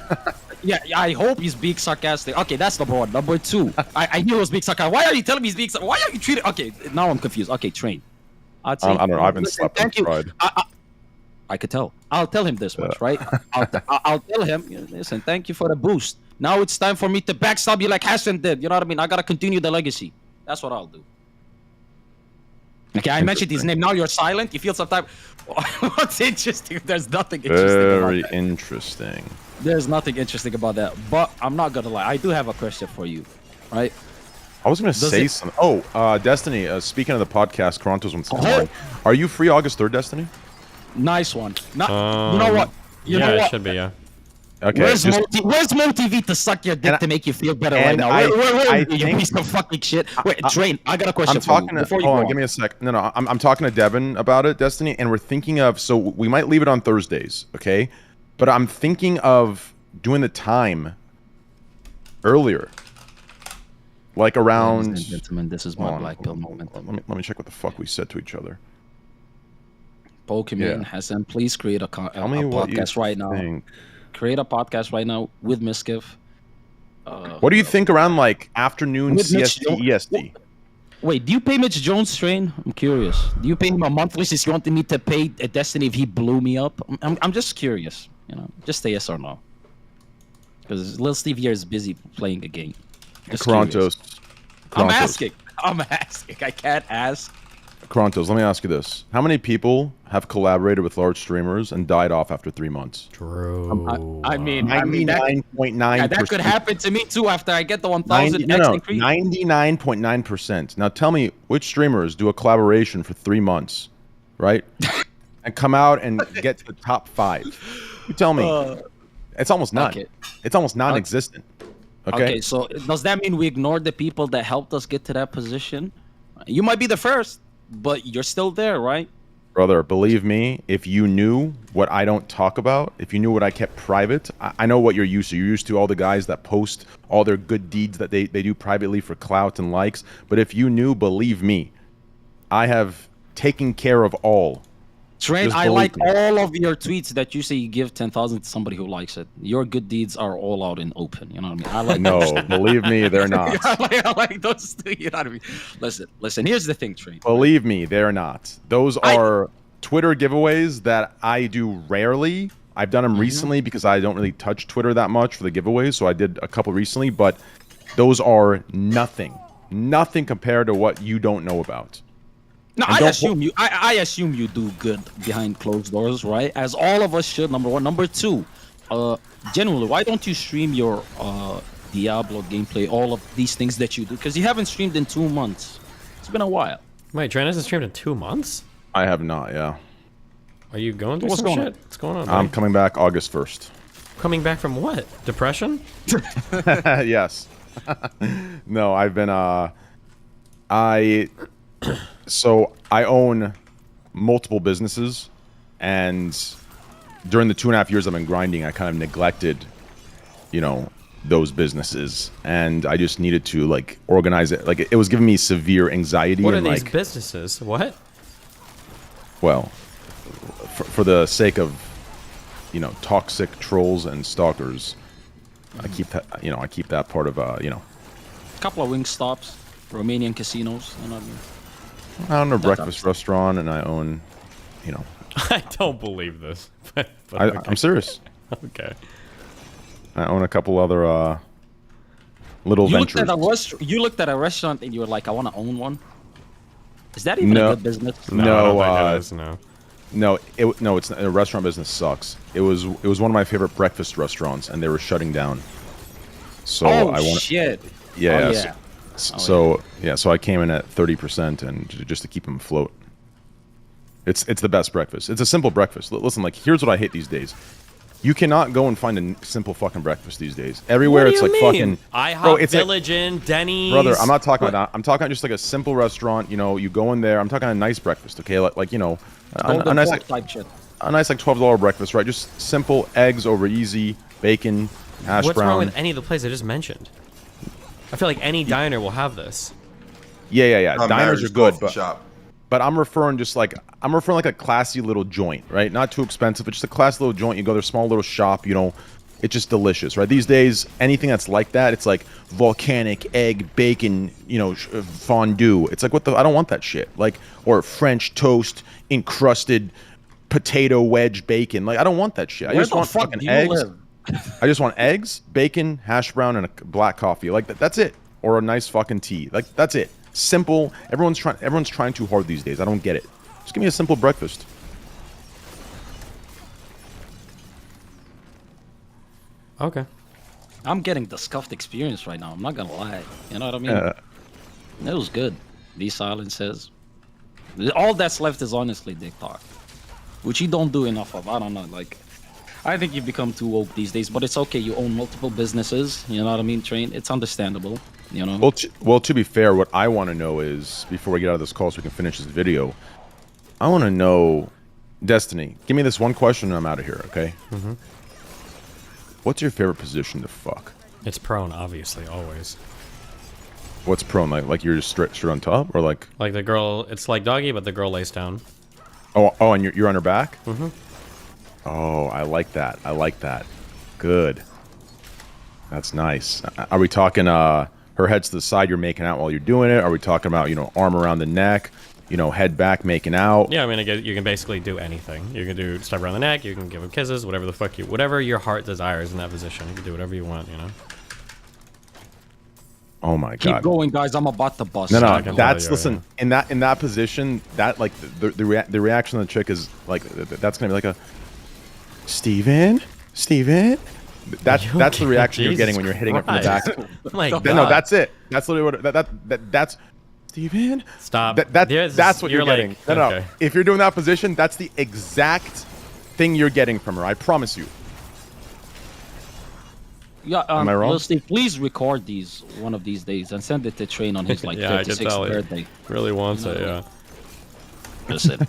Yeah, I hope he's being sarcastic. Okay, that's number one. Number two, I knew he was being sarcastic. Why are you telling me he's being sarcastic? Why are you treating? Okay, now I'm confused. Okay, Train. I'd say, I don't know. I've been listen, slept on thank you. fried. I could tell. I'll tell him this much, right? I'll tell him, listen, thank you for the boost. Now it's time for me to backstab you like Hassan did. You know what I mean? I gotta continue the legacy. That's what I'll do. Okay, I mentioned his name. Now you're silent. You feel some type. What's interesting? There's nothing interesting. Very about that. interesting. There's nothing interesting about that. But I'm not gonna lie. I do have a question for you, right? I was gonna Does say it- something. Oh, Destiny. Speaking of the podcast, Toronto's wants to come Oh. on. Are you free August 3rd, Destiny? Nice one. You know what? You yeah, know it what? should be. Yeah. Okay. Where's just- Where's MoTV to suck your dick And- to make you feel better right and now? I- Where I you think- piece of fucking shit? Wait, Train. I got a question I'm for talking you. to. Before you Hold go on, on. give me a sec. No, I'm talking to Devin about it, Destiny, and we're thinking of. So we might leave it on Thursdays, okay? But I'm thinking of doing the time earlier, like around. Ladies and gentlemen, this is my Hold on, black pill moment. Let me check what the fuck we said to each other. Pokemon Yeah. Hassan, please create a Tell me what you podcast right now. think. Create a podcast right now with Miskiff. What do you think around like afternoon With Mitch CST Jones- EST? Wait, do you pay Mitch Jones, Train? I'm curious. Do you pay him a monthly since you wanted me to pay a Destiny if he blew me up? I'm just curious. You know, just say yes or no. Because Lil Steve here is busy playing a game. Just Krontos. curious. I'm Krontos. asking. I'm asking. I can't ask. Krontos, let me ask you this. How many people have collaborated with large streamers and died off after 3 months? True. I mean, 99.9%. yeah, that could happen to me too after I get the 1,000 X increase. 99.9%. Now tell me, which streamers do a collaboration for 3 months, right? and come out and get to the top 5? You tell me. It's almost none. okay. It's almost non-existent. Okay? So does that mean we ignore the people that helped us get to that position? You might be the first, but you're still there, right? Brother, believe me, if you knew what I don't talk about, if you knew what I kept private, I know what you're used to. You're used to all the guys that post all their good deeds that they do privately for clout and likes. But if you knew, believe me, I have taken care of all. Train, Just I believe like me. all of your tweets that you say you give 10,000 to somebody who likes it. Your good deeds are all out in open. You know what I mean? I like No, those. believe me, they're not. I like those too. You know what I mean? Listen. Here's the thing, Train. Believe me, they're not. Those are Twitter giveaways that I do rarely. I've done them recently because I don't really touch Twitter that much for the giveaways, so I did a couple recently, but those are nothing compared to what you don't know about. No, And I don't assume you. I assume you do good behind closed doors, right? As all of us should. Number one. Number two. Generally, why don't you stream your Diablo gameplay? All of these things that you do, because you haven't streamed in 2 months. It's been a while. Wait, Train hasn't streamed in 2 months? I have not, yeah. Are you going through What's some going shit? on? What's going on? I'm buddy? coming back August 1st. Coming back from what? Depression? Yes. No, I've been so I own multiple businesses, and during the 2.5 years I've been grinding, I kind of neglected, those businesses, and I just needed to like organize it. Like it was giving me severe anxiety. What are and these like, businesses? What? well, for the sake of, toxic trolls and stalkers, I keep that. I keep that part of Couple of wing stops, Romanian casinos. You know what I mean? I own a That breakfast type of restaurant, and I own, I don't believe this. but okay. I'm serious. Okay. I own a couple other little You ventures. looked at a restaurant and you were like, I want to own one. Is that even No. a good business? No, I don't think it is, no. No, it's the restaurant business sucks. It was one of my favorite breakfast restaurants, and they were shutting down. So Oh I want. shit! Yeah. Oh, yeah. yeah. So I came in at 30% and just to keep them afloat. It's the best breakfast. It's a simple breakfast. Listen, like here's what I hate these days. You cannot go and find a simple fucking breakfast these days. Everywhere What do it's you like mean? fucking. IHOP, it's like- Village Inn, Denny's. Brother, I'm not talking about that. I'm talking just like a simple restaurant. You know, you go in there. I'm talking a nice breakfast, okay? Like you know, a nice like type shit. a nice like $12 breakfast, right? Just simple eggs over easy, bacon, hash What's brown. wrong with any of the places I just mentioned? I feel like any diner will have this. Yeah. Not Diners marriage, are good, coffee but shop. I'm referring like a classy little joint, right? Not too expensive, but just a classy little joint. You go to a small little shop, you know, it's just delicious, right? These days, anything that's like that, it's like volcanic egg, bacon, you know, fondue. It's like, what the? I don't want that shit. Like, or French toast encrusted potato wedge bacon. Like, I don't want that shit. I Where just the want fuck fucking do you eggs. live? I just want eggs, bacon, hash brown, and a black coffee. Like that's it. Or a nice fucking tea. Like that's it. Simple. Everyone's trying too hard these days. I don't get it. Just give me a simple breakfast. Okay. I'm getting the scuffed experience right now. I'm not gonna lie. You know what I mean? It was good. These silences. All that's left is honestly dick talk, which you don't do enough of. I don't know. Like, I think you've become too woke these days, but it's okay. You own multiple businesses. You know what I mean? Train. It's understandable. You know. Well, to be fair, what I want to know is before we get out of this call, so we can finish this video. I want to know, Destiny. Give me this one question, and I'm out of here. Okay. Mm-hmm. What's your favorite position to fuck? It's prone, obviously, always. What's prone? Like you're just straight on top, or like? Like the girl, it's like doggy, but the girl lays down. Oh, and you're on her back. Mm-hmm. Oh, I like that. I like that. Good. That's nice. Are we talking her head's to the side, you're making out while you're doing it? Are we talking about, you know, arm around the neck, you know, head back, making out? Yeah, I mean, you can basically do anything. You can do stuff around the neck, you can give him kisses, whatever the fuck whatever your heart desires in that position. You can do whatever you want, you know? Oh my Keep god. going, guys. I'm about to bust. No, that's listen. In that position, that like the reaction of the chick is like that's gonna be like a Steven. That's the reaction you're getting when you're hitting it from the back. Oh my God. No, that's it. That's literally what that's. Steven? Stop. That's what you're like, getting. No. okay. If you're doing that position, that's the exact thing you're getting from her. I promise you. Yeah, Am I wrong? Lil Steve, please record these one of these days and send it to Train on his like Yeah, I can 36th tell he birthday. really wants it, yeah. Listen.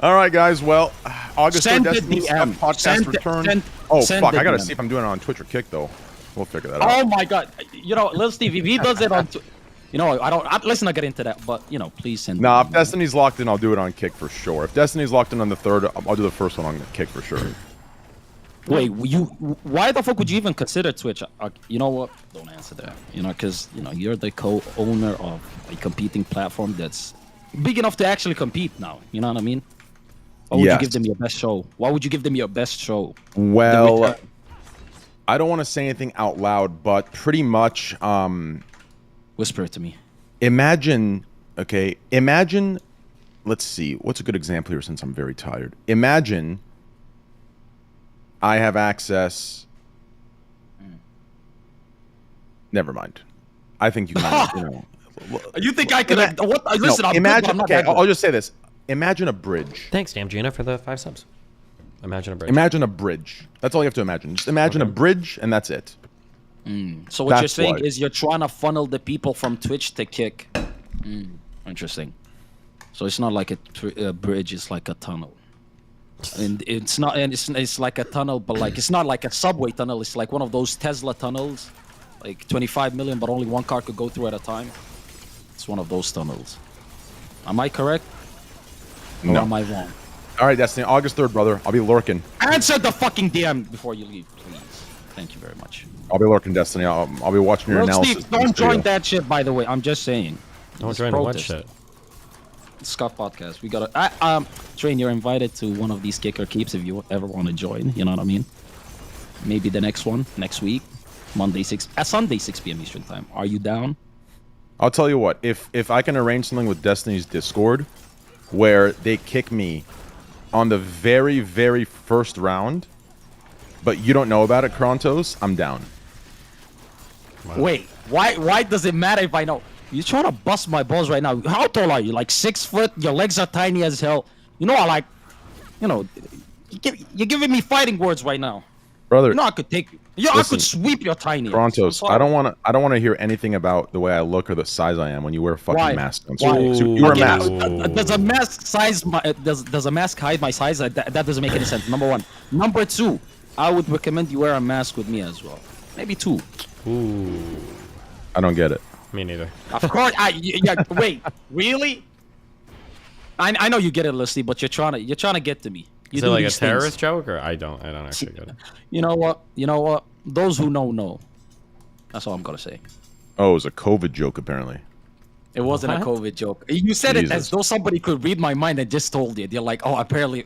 All right, guys. Well, August Send 3rd, the Destiny DM. podcast Send the- return. send- Oh send fuck! the I gotta DM. see if I'm doing it on Twitch or Kick though. We'll figure that out. Oh my God! You know, Lil Steve, if he does it on, you know, let's not get into that. But you know, please send. Nah, if Destiny's locked in, I'll do it on Kick for sure. If Destiny's locked in on the 3rd, I'll do the first one on Kick for sure. Wait, why the fuck would you even consider Twitch? You know what? Don't answer that. You know, because you know you're the co-owner of a competing platform that's big enough to actually compete now. You know what I mean? Why would Yes. you give them your best show? Why would you give them your best show? Well, I don't want to say anything out loud, but pretty much. Whisper it to me. Imagine. Let's see. What's a good example here? Since I'm very tired. Imagine. I have access. Never mind. I think you can. You know. You think I could? What? Listen, No, I'm imagine. good, but I'm not Okay, that good. I'll just say this. Imagine a bridge. Thanks, damn Gina, for the 5 subs. Imagine a bridge. Imagine a bridge. That's all you have to imagine. Just imagine a bridge, and that's it. So what you're That's saying why. is you're trying to funnel the people from Twitch to Kick. Interesting. So it's not like a bridge; it's like a tunnel. And it's not, and it's like a tunnel, but like it's not like a subway tunnel. It's like one of those Tesla tunnels, like 25 million, but only one car could go through at a time. It's one of those tunnels. Am I correct? Or No. am I wrong? All right, Destiny. August 3rd, brother. I'll be lurking. Answer the fucking DM before you leave, please. Thank you very much. I'll be lurking, Destiny. I'll be watching your Well, analysis. Steve, of this don't join video. that shit. By the way, I'm just saying. Don't It's join the what protest. shit? Scuff podcast. We gotta. Train, you're invited to one of these kicker keeps if you ever want to join. You know what I mean? Maybe the next one next week, Sunday 6 p.m. Eastern time. Are you down? I'll tell you what. If I can arrange something with Destiny's Discord, where they kick me on the very, very first round, but you don't know about it, Krontos, I'm down. Wait, why does it matter if I know? You're trying to bust my balls right now. How tall are you? Like 6 foot? Your legs are tiny as hell. You know, You're giving me fighting words right now. Brother, You know I could take you. Yeah, I listen, could sweep your tiny ass. Torontos, I'm I don't sorry. want to hear anything about the way I look or the size I am when you wear a fucking Why? mask on. Why? So you wear a Okay, mask. Does a mask size my does a mask hide my size? That doesn't make any sense. Number one. Number two, I would recommend you wear a mask with me as well. Maybe two. Ooh. I don't get it. Me neither. Of course. Yeah. Wait. Really? I know you get it, Leslie, but you're trying to get to me. You Is it do like a these things. terrorist joke, or I don't actually get it. You know what? Those who know. That's all I'm gonna say. Oh, it was a COVID joke apparently. It wasn't a What? COVID joke. You said it as Jesus. though somebody could read my mind and just told you. They're like, oh, apparently.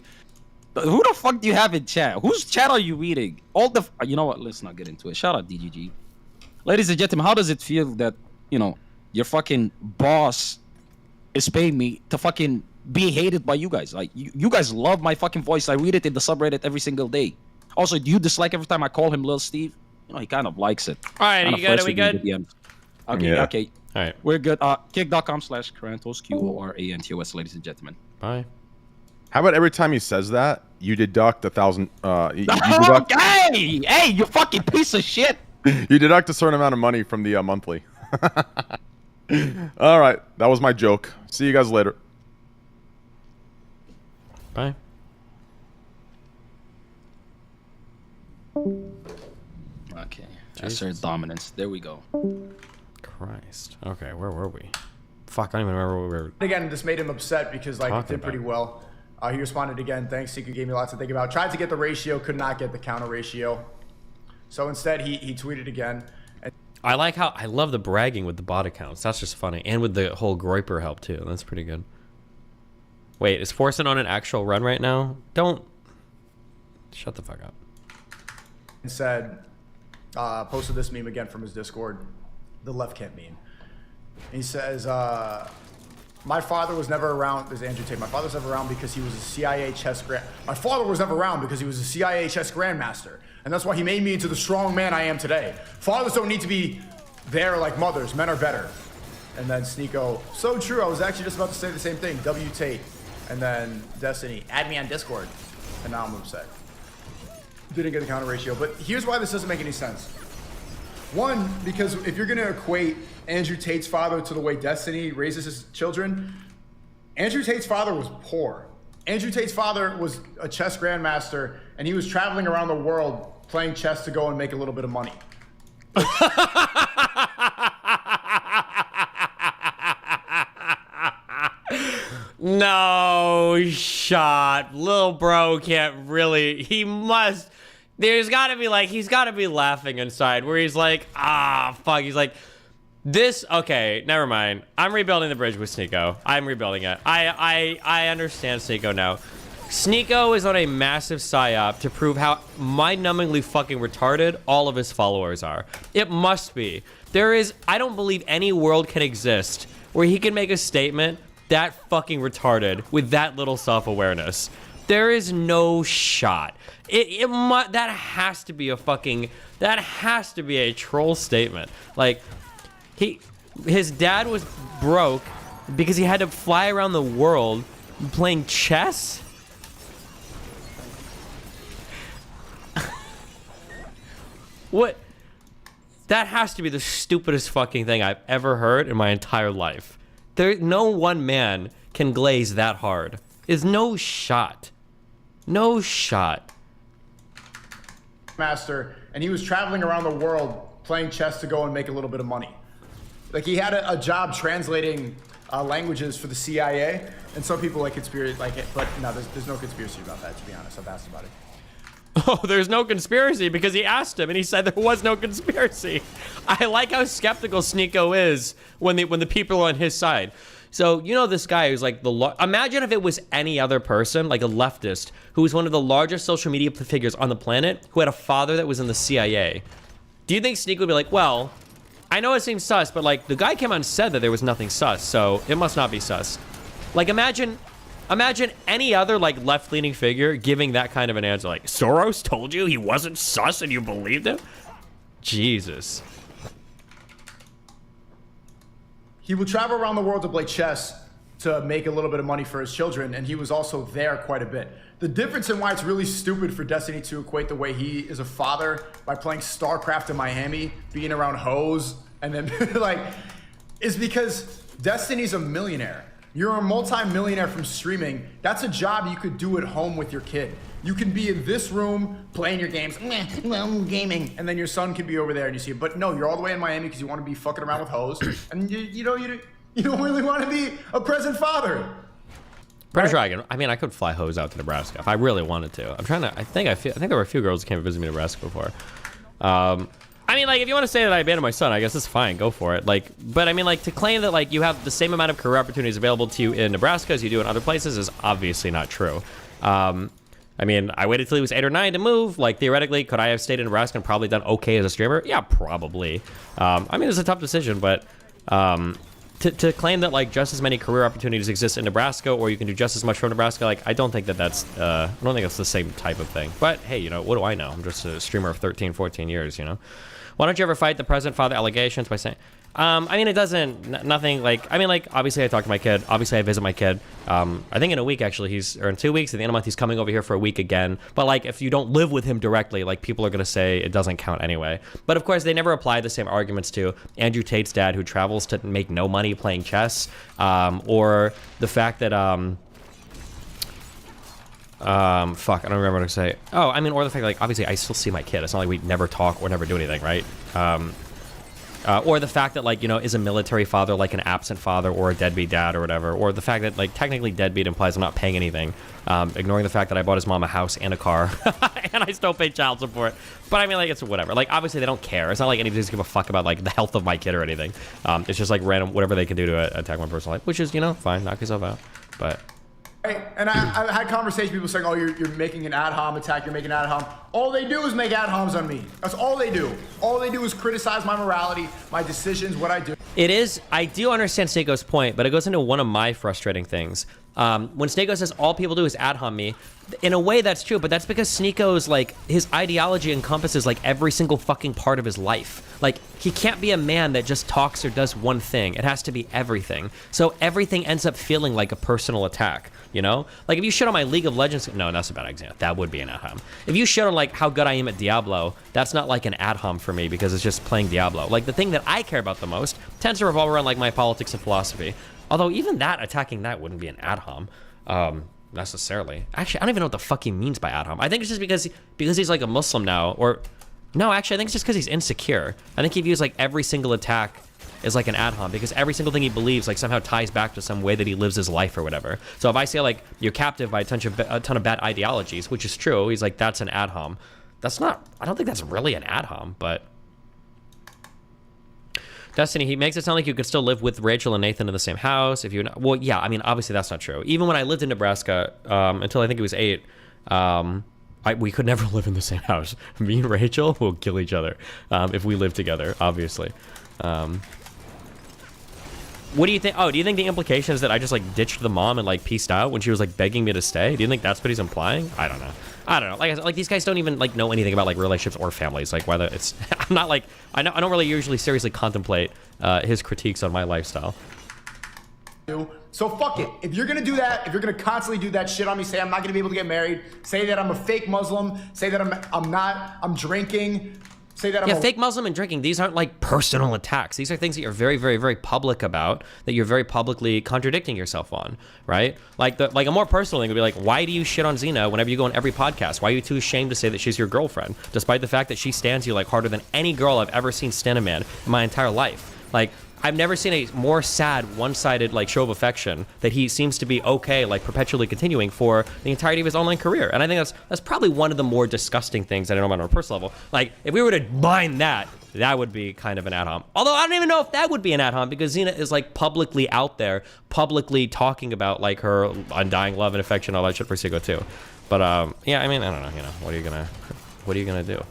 Who the fuck do you have in chat? Whose chat are you reading? You know what? Let's not get into it. Shout out DGG. Ladies and gentlemen, how does it feel that, your fucking boss is paying me to fucking be hated by you guys? Like, you guys love my fucking voice. I read it in the subreddit every single day. Also, do you dislike every time I call him Lil Steve? He kind of likes it. All right, Kinda you good? Are flirts we with me good? with the DMs. Okay, Yeah. okay. All right. We're good. Kick.com/Corantos, QORANTOS, ladies and gentlemen. Bye. How about every time he says that, you deduct 1,000? You deduct, Okay! Hey, you fucking piece of shit! you deduct a certain amount of money from the monthly. All right, that was my joke. See you guys later. Bye. Okay. Assert dominance. There we go. Christ. Okay, where were we? Fuck, I don't even remember where we were. Again, this made him upset because like it Talking did pretty about. well. He responded again, thanks, Seeker gave me lots to think about. Tried to get the ratio, could not get the counter ratio. So instead he tweeted again. And I love the bragging with the bot accounts. That's just funny. And with the whole Groiper help too. That's pretty good. Wait, is Forsen on an actual run right now? Don't. Shut the fuck up. said, posted this meme again from his Discord, the left camp meme. He says, my father was never around. There's Andrew Tate. My father was never around because he was a CIA chess My father was never around because he was a CIA chess grandmaster, and that's why he made me into the strong man I am today. Fathers don't need to be there like mothers. Men are better. And then Sneeko, so true. I was actually just about to say the same thing. W Tate, and then Destiny, add me on Discord, and now I'm upset. Didn't get the counter ratio, but here's why this doesn't make any sense. One, because if you're gonna equate Andrew Tate's father to the way Destiny raises his children, Andrew Tate's father was poor. Andrew Tate's father was a chess grandmaster, and he was traveling around the world playing chess to go and make a little bit of money. No shot. Lil bro can't really. He must. There's got to be like, he's got to be laughing inside where he's like, ah, fuck. He's like, this, okay, never mind. I'm rebuilding the bridge with Sneeko. I'm rebuilding it. I understand Sneeko now. Sneeko is on a massive psyop to prove how mind-numbingly fucking retarded all of his followers are. It must be. There is, I don't believe any world can exist where he can make a statement that fucking retarded with that little self-awareness. There is no shot. That has to be a fucking, that has to be a troll statement. Like, his dad was broke because he had to fly around the world playing chess? What? That has to be the stupidest fucking thing I've ever heard in my entire life. No one man can glaze that hard. There's no shot. No shot. Master, and he was traveling around the world playing chess to go and make a little bit of money. Like, he had a job translating languages for the CIA, and some people like conspiracy like it, but no, there's no conspiracy about that, to be honest. I've asked about it. Oh, there's no conspiracy because he asked him and he said there was no conspiracy. I like how skeptical Sneeko is when the people are on his side. So, you know, this guy who's like imagine if it was any other person, like a leftist, who was one of the largest social media figures on the planet, who had a father that was in the CIA. Do you think Sneeko would be like, well, I know it seems sus, but like the guy came out and said that there was nothing sus, so it must not be sus. Like, imagine any other like left-leaning figure giving that kind of an answer, like, Soros told you he wasn't sus and you believed him? Jesus. He would travel around the world to play chess to make a little bit of money for his children, and he was also there quite a bit. The difference in why it's really stupid for Destiny to equate the way he is a father by playing StarCraft in Miami, being around hoes, and then like, is because Destiny's a millionaire. You're a multi-millionaire from streaming. That's a job you could do at home with your kid. You can be in this room playing your games, well, gaming, and then your son can be over there and you see it. But no, you're all the way in Miami because you want to be fucking around with hoes, and you don't really want to be a present father. Pretty sure I mean, I could fly hoes out to Nebraska if I really wanted to. I think there were a few girls who came to visit me in Nebraska before. I mean, like, if you want to say that I abandoned my son, I guess it's fine. Go for it. Like, but I mean, like, to claim that, like, you have the same amount of career opportunities available to you in Nebraska as you do in other places is obviously not true. I mean, I waited till he was 8 or 9 to move. Like, theoretically, could I have stayed in Nebraska and probably done okay as a streamer? Yeah, probably. I mean, it's a tough decision, but to claim that, like, just as many career opportunities exist in Nebraska or you can do just as much from Nebraska, like, I don't think that's the same type of thing. But, hey, you know, what do I know? I'm just a streamer of 13, 14 years, you know? Why don't you ever fight the present father allegations by saying... I mean, it doesn't... Nothing, like... I mean, like, obviously I talk to my kid. Obviously I visit my kid. I think in a week, actually, or in 2 weeks, at the end of the month, he's coming over here for a week again. But, like, if you don't live with him directly, like, people are going to say it doesn't count anyway. But, of course, they never apply the same arguments to Andrew Tate's dad, who travels to make no money playing chess. Or the fact that... fuck, I don't remember what to say. Oh, I mean, or the fact, like, obviously I still see my kid. It's not like we never talk or never do anything, right? Or the fact that, like, you know, is a military father like an absent father or a deadbeat dad or whatever. Or the fact that, like, technically deadbeat implies I'm not paying anything. Ignoring the fact that I bought his mom a house and a car and I still pay child support. But I mean, like, it's whatever. Like, obviously they don't care. It's not like anybody's give a fuck about, like, the health of my kid or anything. It's just, like, random, whatever they can do to attack my personal life, which is, you know, fine, knock yourself out. But... Right. And I had conversations, people saying, oh, you're making an ad hom attack, you're making an ad hom. All they do is make ad homs on me. That's all they do. All they do is criticize my morality, my decisions, what I do. It is, I do understand Snakeo's point, but it goes into one of my frustrating things. When Snako says all people do is ad hom me, in a way that's true, but that's because Sneako's, like, his ideology encompasses, like, every single fucking part of his life. Like, he can't be a man that just talks or does one thing. It has to be everything. So everything ends up feeling like a personal attack, you know? Like, if you shit on my League of Legends... No, that's a bad example. That would be an ad hom. If you shit on, like, how good I am at Diablo, that's not, like, an ad hom for me because it's just playing Diablo. Like, the thing that I care about the most tends to revolve around, like, my politics and philosophy. Although even that, attacking that wouldn't be an ad hom. Necessarily. Actually, I don't even know what the fuck he means by ad hom. I think it's just because he's like a Muslim now, or no, actually, I think it's just because he's insecure. I think he views like every single attack as like an ad hom because every single thing he believes like somehow ties back to some way that he lives his life or whatever. So if I say like you're captive by a ton of bad ideologies, which is true, he's like that's an ad hom. That's not. I don't think that's really an ad hom, but. Destiny, he makes it sound like you could still live with Rachel and Nathan in the same house if you... Well, yeah, I mean, obviously that's not true. Even when I lived in Nebraska, until I think it was 8, we could never live in the same house. Me and Rachel will kill each other if we live together, obviously. What do you think? Oh, do you think the implication is that I just like ditched the mom and like peaced out when she was like begging me to stay? Do you think that's what he's implying? I don't know. Like I said, like these guys don't even like know anything about like relationships or families. Like whether it's, I'm not like, I don't really usually seriously contemplate his critiques on my lifestyle. So fuck it. If you're gonna do that, if you're gonna constantly do that shit on me, say I'm not gonna be able to get married, say that I'm a fake Muslim, say that I'm drinking, say that I'm fake Muslim and drinking, these aren't like personal attacks. These are things that you're very, very, very public about, that you're very publicly contradicting yourself on, right? Like a more personal thing would be like, why do you shit on Xena whenever you go on every podcast? Why are you too ashamed to say that she's your girlfriend, despite the fact that she stands you like harder than any girl I've ever seen stand a man in my entire life? Like, I've never seen a more sad, one-sided like show of affection that he seems to be okay, like perpetually continuing for the entirety of his online career. And I think that's probably one of the more disgusting things that I know about on a personal level. Like, if we were to mine that would be kind of an ad hom. Although I don't even know if that would be an ad hom because Xena is like publicly out there, publicly talking about like her undying love and affection, all that shit for Sigo too. But yeah, I mean, I don't know. You know, what are you gonna do?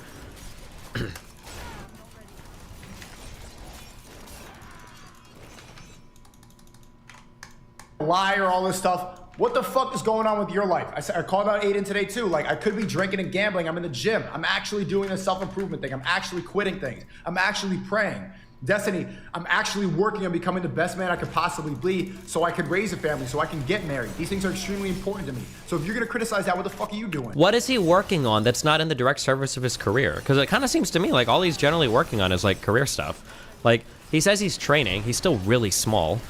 lie or all this stuff. What the fuck is going on with your life? I called out Aiden today too. Like, I could be drinking and gambling. I'm in the gym. I'm actually doing a self-improvement thing. I'm actually quitting things. I'm actually praying. Destiny, I'm actually working on becoming the best man I could possibly be so I could raise a family, so I can get married. These things are extremely important to me. So if you're gonna criticize that, what the fuck are you doing? What is he working on that's not in the direct service of his career? Because it kind of seems to me like all he's generally working on is like career stuff. Like, he says he's training. He's still really small.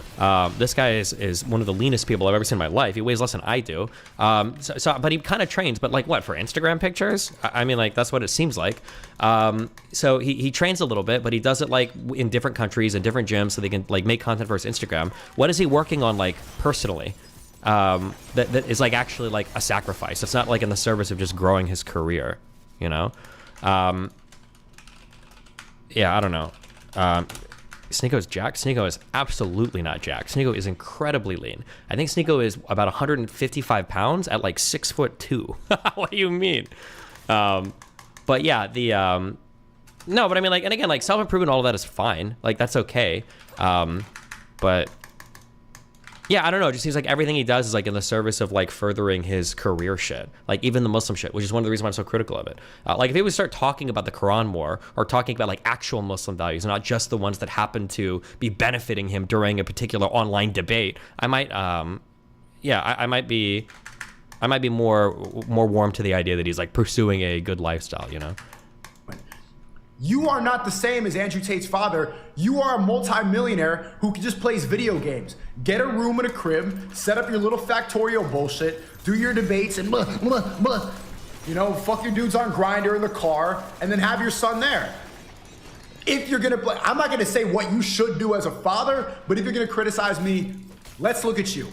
This guy is one of the leanest people I've ever seen in my life. He weighs less than I do. But he kind of trains. But like what, for Instagram pictures? I mean, like that's what it seems like. So he trains a little bit, but he does it like in different countries and different gyms so they can like make content for his Instagram. What is he working on like personally? That is like actually like a sacrifice. It's not like in the service of just growing his career, you know? Yeah, I don't know. Sneako's jacked. Sneako is absolutely not jacked. Sneako is incredibly lean. I think Sneako is about 155 pounds at like 6'2". What do you mean? But yeah, no, but I mean like, and again, like self-improvement, all of that is fine. Like that's okay. But yeah, I don't know. It just seems like everything he does is like in the service of like furthering his career shit. Like even the Muslim shit, which is one of the reasons why I'm so critical of it. Like if he would start talking about the Quran more or talking about like actual Muslim values, not just the ones that happen to be benefiting him during a particular online debate, I might, yeah, I might be more warm to the idea that he's like pursuing a good lifestyle, you know? You are not the same as Andrew Tate's father. You are a multi-millionaire who just plays video games. Get a room in a crib, set up your little factorial bullshit, do your debates and you know, fuck your dudes on Grindr in the car, and then have your son there. If you're gonna play, I'm not gonna say what you should do as a father, but if you're gonna criticize me, let's look at you.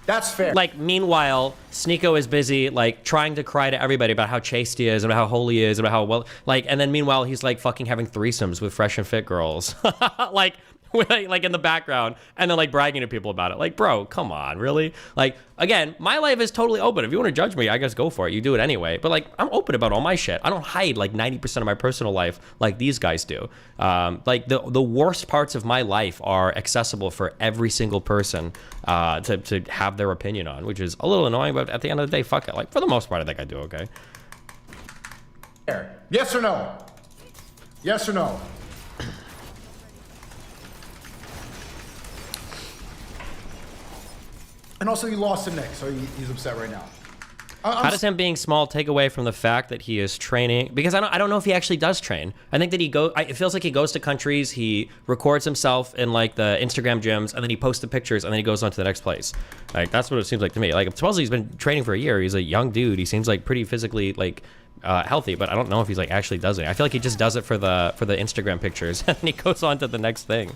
That's fair. Like, meanwhile, Sneako is busy, like, trying to cry to everybody about how chaste he is, about how holy he is, about how well, like, and then meanwhile, he's, like, fucking having threesomes with fresh and fit girls. like in the background, and then, like, bragging to people about it. Like, bro, come on, really? Like, again, my life is totally open. If you want to judge me, I guess go for it. You do it anyway. But, like, I'm open about all my shit. I don't hide, like, 90% of my personal life like these guys do. Like, the worst parts of my life are accessible for every single person to have their opinion on, which is a little annoying, but at the end of the day, fuck it. Like, for the most part, I think I do okay. Yes or no? Yes or no? And also, you lost to Nick, so he's upset right now. How does him being small take away from the fact that he is training? Because I don't know if he actually does train. I think that it feels like he goes to countries, he records himself in like the Instagram gyms, and then he posts the pictures, and then he goes on to the next place. Like that's what it seems like to me. Like supposedly he's been training for a year. He's a young dude. He seems like pretty physically like healthy, but I don't know if he's like actually does it. I feel like he just does it for the Instagram pictures, and he goes on to the next thing.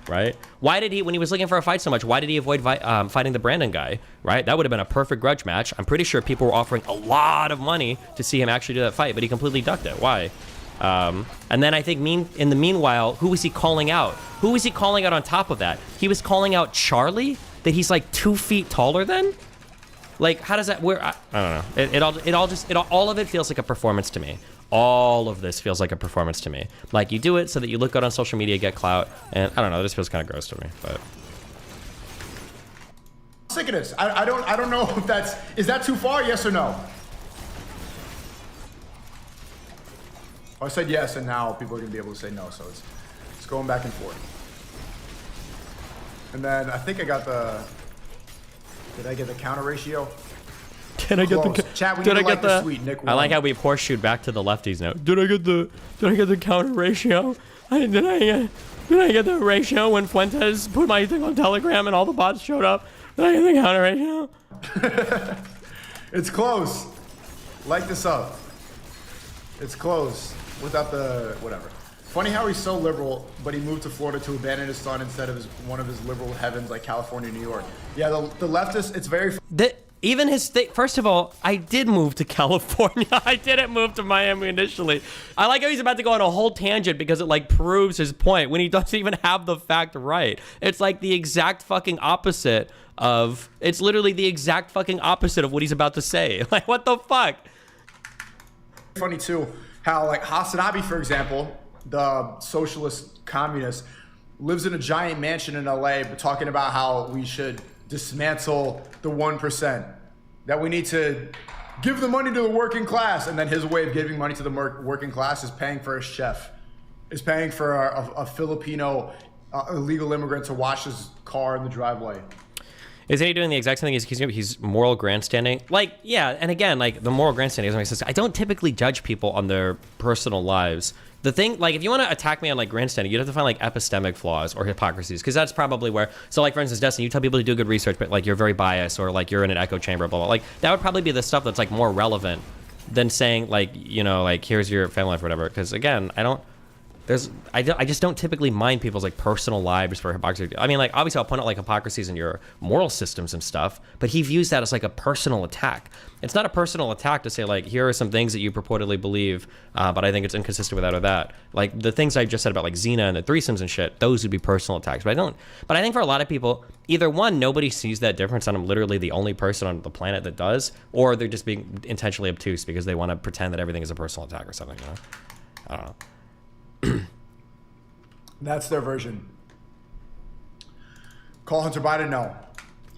Right? Why did he, when he was looking for a fight so much, why did he avoid fighting the Brandon guy? Right? That would have been a perfect grudge match. I'm pretty sure people were offering a lot of money to see him actually do that fight, but he completely ducked it. Why? And then I think in the meanwhile, who was he calling out? Who was he calling out on top of that? He was calling out Charlie, that he's like 2 feet taller than? Like, how does that, I don't know. All of it feels like a performance to me. All of this feels like a performance to me. Like, you do it so that you look good on social media, get clout, and I don't know, this feels kind of gross to me, but. I'm sick of this. I don't know if is that too far, yes or no? I said yes, and now people are gonna be able to say no, so it's going back and forth. And then I think I got did I get the counter ratio? Did I get the chat? We did I like get the the sweet Nick? I like how we horseshoed back to the lefties now. Did I get the counter ratio? Did I get the ratio when Fuentes put my thing on Telegram and all the bots showed up? Did I get the counter ratio? It's close. Light this up. It's close without the whatever. Funny how he's so liberal, but he moved to Florida to abandon his son instead of one of his liberal heavens like California, New York. Yeah, the leftists, it's very. Even his state. First of all, I did move to California. I didn't move to Miami initially. I like how he's about to go on a whole tangent because it like proves his point when he doesn't even have the fact right. It's like the exact fucking opposite of. It's literally the exact fucking opposite of what he's about to say. Like, what the fuck? Funny too, how like Hasanabi, for example, the socialist communist, lives in a giant mansion in LA, but talking about how we should dismantle the 1%, that we need to give the money to the working class, and then his way of giving money to the working class is paying for a chef is paying for a Filipino illegal immigrant to wash his car in the driveway. Isn't he doing the exact same thing? He's moral grandstanding. Like, yeah, and again, like, the moral grandstanding doesn't make sense. I don't typically judge people on their personal lives. The thing, like, if you want to attack me on, like, grandstanding, you'd have to find, like, epistemic flaws or hypocrisies, because that's probably where, so, like, for instance, Destiny, you tell people to do good research, but, like, you're very biased, or, like, you're in an echo chamber, blah, blah. Like, that would probably be the stuff that's, like, more relevant than saying, like, you know, like, here's your family life or whatever, because, again, I just don't typically mind people's like personal lives for hypocrisy. I mean, like, obviously I'll point out like hypocrisies in your moral systems and stuff, but he views that as like a personal attack. It's not a personal attack to say like, here are some things that you purportedly believe, but I think it's inconsistent with that or that. Like the things I just said about like Xena and the threesomes and shit, those would be personal attacks. But I think for a lot of people, either one, nobody sees that difference and I'm literally the only person on the planet that does, or they're just being intentionally obtuse because they want to pretend that everything is a personal attack or something, you know? I don't know. That's their version. Call Hunter Biden? No.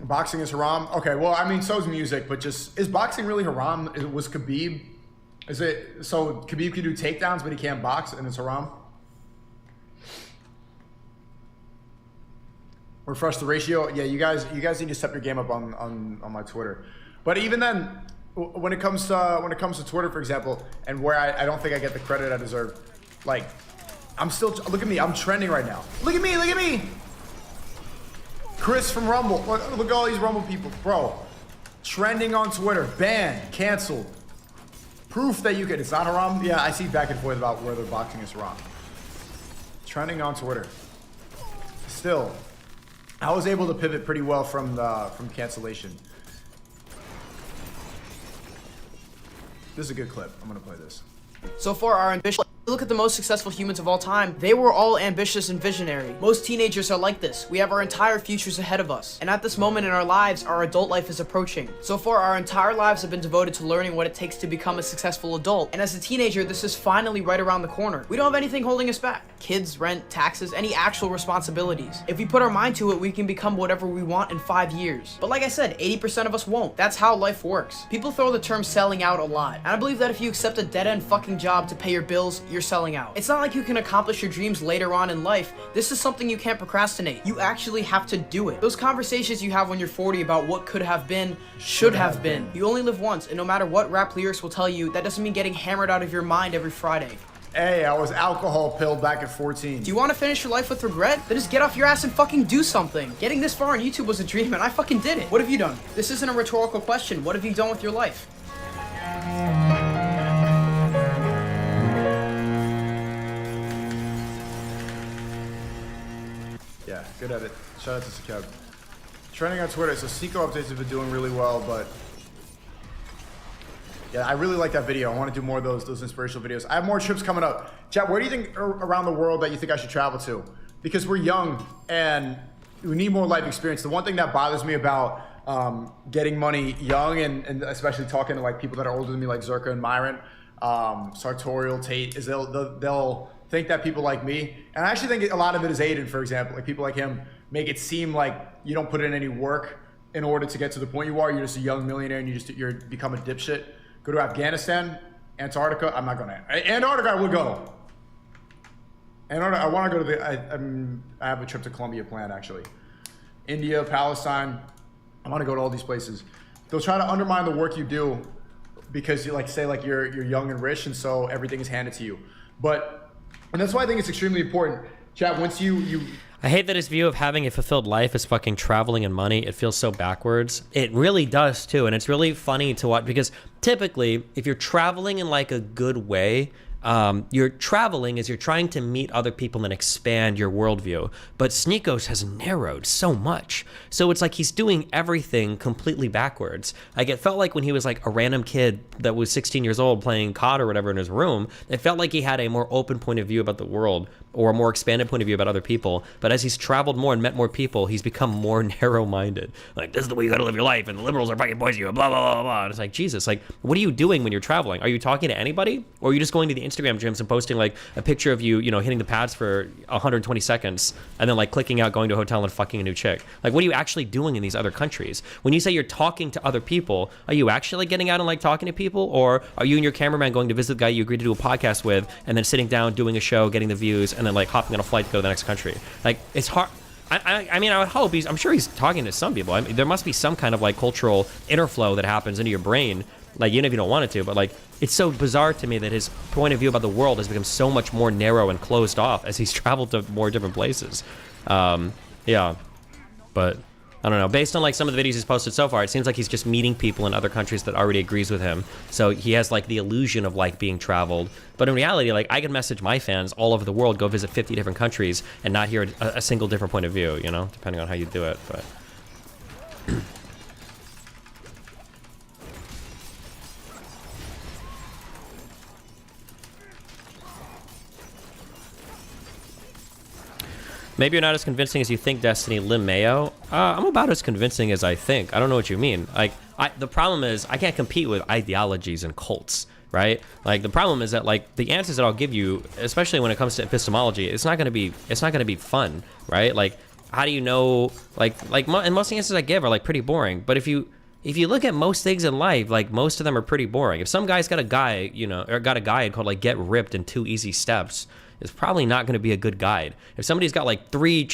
Boxing is haram? Okay, well, I mean, so is music, but just, is boxing really haram? Was Khabib, is it, so Khabib can do takedowns, but he can't box, and it's haram? Refresh the ratio? Yeah, you guys need to step your game up on my Twitter. But even then, when it comes to Twitter, for example, and where I don't think I get the credit I deserve, like, I'm still, look at me, I'm trending right now. Look at me, look at me! Chris from Rumble, look at all these Rumble people. Bro, trending on Twitter, banned, canceled. Proof that you could, it's not haram? Yeah, I see back and forth about whether boxing is haram. Trending on Twitter. Still, I was able to pivot pretty well from cancellation. This is a good clip, I'm gonna play this. So far, our ambition. Look at the most successful humans of all time. They were all ambitious and visionary. Most teenagers are like this. We have our entire futures ahead of us. And at this moment in our lives, our adult life is approaching. So far, our entire lives have been devoted to learning what it takes to become a successful adult. And as a teenager, this is finally right around the corner. We don't have anything holding us back. Kids, rent, taxes, any actual responsibilities. If we put our mind to it, we can become whatever we want in 5 years. But like I said, 80% of us won't. That's how life works. People throw the term selling out a lot. And I believe that if you accept a dead-end fucking job to pay your bills, you're selling out. It's not like you can accomplish your dreams later on in life. This is something you can't procrastinate. You actually have to do it. Those conversations you have when you're 40 about what could have been, should have been. You only live once, and no matter what rap lyrics will tell you, that doesn't mean getting hammered out of your mind every Friday. Hey, I was alcohol pilled back at 14. Do you want to finish your life with regret? Then just get off your ass and fucking do something. Getting this far on YouTube was a dream, and I fucking did it. What have you done? This isn't a rhetorical question. What have you done with your life? Yeah, good at it. Shout out to Sakeb. Trending on Twitter, so Seiko updates have been doing really well, but yeah, I really like that video. I want to do more of those inspirational videos. I have more trips coming up. Chat, where do you think around the world that you think I should travel to? Because we're young and we need more life experience. The one thing that bothers me about getting money young and especially talking to like people that are older than me, like Zerka and Myron, Sartorial, Tate, is they'll think that people like me, and I actually think a lot of it is Aiden, for example, like people like him make it seem like you don't put in any work in order to get to the point you are. You're just a young millionaire and you become a dipshit. Go to Afghanistan, Antarctica. I'm not going to. Antarctica, I would go. Antarctica, I want to go to I have a trip to Colombia planned, actually. India, Palestine. I want to go to all these places. They'll try to undermine the work you do because you you're young and rich, and so everything is handed to you. And that's why I think it's extremely important. Chat, once you I hate that his view of having a fulfilled life is fucking traveling and money. It feels so backwards. It really does too, and it's really funny to watch because typically, if you're traveling in like a good way, you're traveling as you're trying to meet other people and expand your worldview. But Sneakos has narrowed so much. So it's like he's doing everything completely backwards. Like it felt like when he was like a random kid that was 16 years old playing COD or whatever in his room, it felt like he had a more open point of view about the world. or a more expanded point of view about other people. But as he's traveled more and met more people, he's become more narrow-minded. Like, this is the way you got to live your life, and the liberals are fucking poisoning you, blah, blah, blah, blah. And it's like, Jesus, like, what are you doing when you're traveling? Are you talking to anybody? Or are you just going to the Instagram gyms and posting, like, a picture of you, you know, hitting the pads for 120 seconds, and then, like, clicking out, going to a hotel and fucking a new chick? Like, what are you actually doing in these other countries? When you say you're talking to other people, are you actually getting out and, like, talking to people? Or are you and your cameraman going to visit the guy you agreed to do a podcast with, and then sitting down, doing a show, getting the views, and then, like, hopping on a flight to go to the next country? Like, it's hard. I mean, I would hope I'm sure he's talking to some people. I mean, there must be some kind of, like, cultural interflow that happens into your brain, like, even if you don't want it to. But, like, it's so bizarre to me that his point of view about the world has become so much more narrow and closed off as he's traveled to more different places. Yeah, but I don't know. Based on, like, some of the videos he's posted so far, it seems like he's just meeting people in other countries that already agrees with him. So he has, like, the illusion of, like, being traveled. But in reality, like, I can message my fans all over the world, go visit 50 different countries, and not hear a single different point of view, you know, depending on how you do it. But maybe you're not as convincing as you think, Destiny. Lim Mayo. I'm about as convincing as I think. I don't know what you mean. Like, the problem is I can't compete with ideologies and cults, right? Like, the problem is that, like, the answers that I'll give you, especially when it comes to epistemology, it's not gonna be fun, right? Like, how do you know? And most of the answers I give are, like, pretty boring. But if you look at most things in life, like, most of them are pretty boring. If some guy's got a guide, you know, or got a guide called, like, Get Ripped in 2 Easy Steps, it's probably not going to be a good guide. If somebody's got, like, three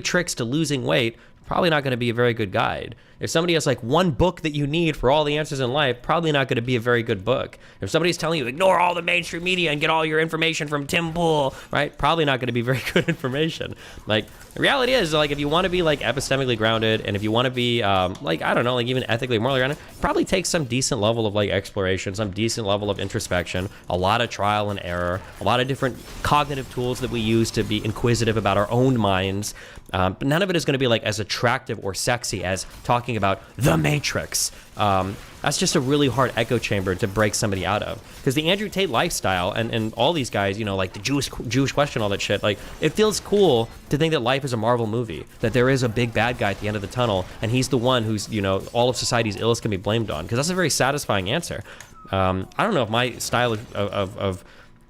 tricks to losing weight, probably not going to be a very good guide. If somebody has, like, one book that you need for all the answers in life, probably not going to be a very good book. If somebody's telling you, ignore all the mainstream media and get all your information from Tim Pool, right? Probably not going to be very good information. Like, the reality is, like, if you want to be, like, epistemically grounded, and if you want to be, like, I don't know, like, even ethically, morally grounded, probably take some decent level of, like, exploration, some decent level of introspection, a lot of trial and error, a lot of different cognitive tools that we use to be inquisitive about our own minds. But none of it is going to be, like, as attractive or sexy as talking about the Matrix. That's just a really hard echo chamber to break somebody out of. Because the Andrew Tate lifestyle and all these guys, you know, like the Jewish question, all that shit, like, it feels cool to think that life is a Marvel movie, that there is a big bad guy at the end of the tunnel, and he's the one who's, you know, all of society's ills can be blamed on. Because that's a very satisfying answer. I don't know if my style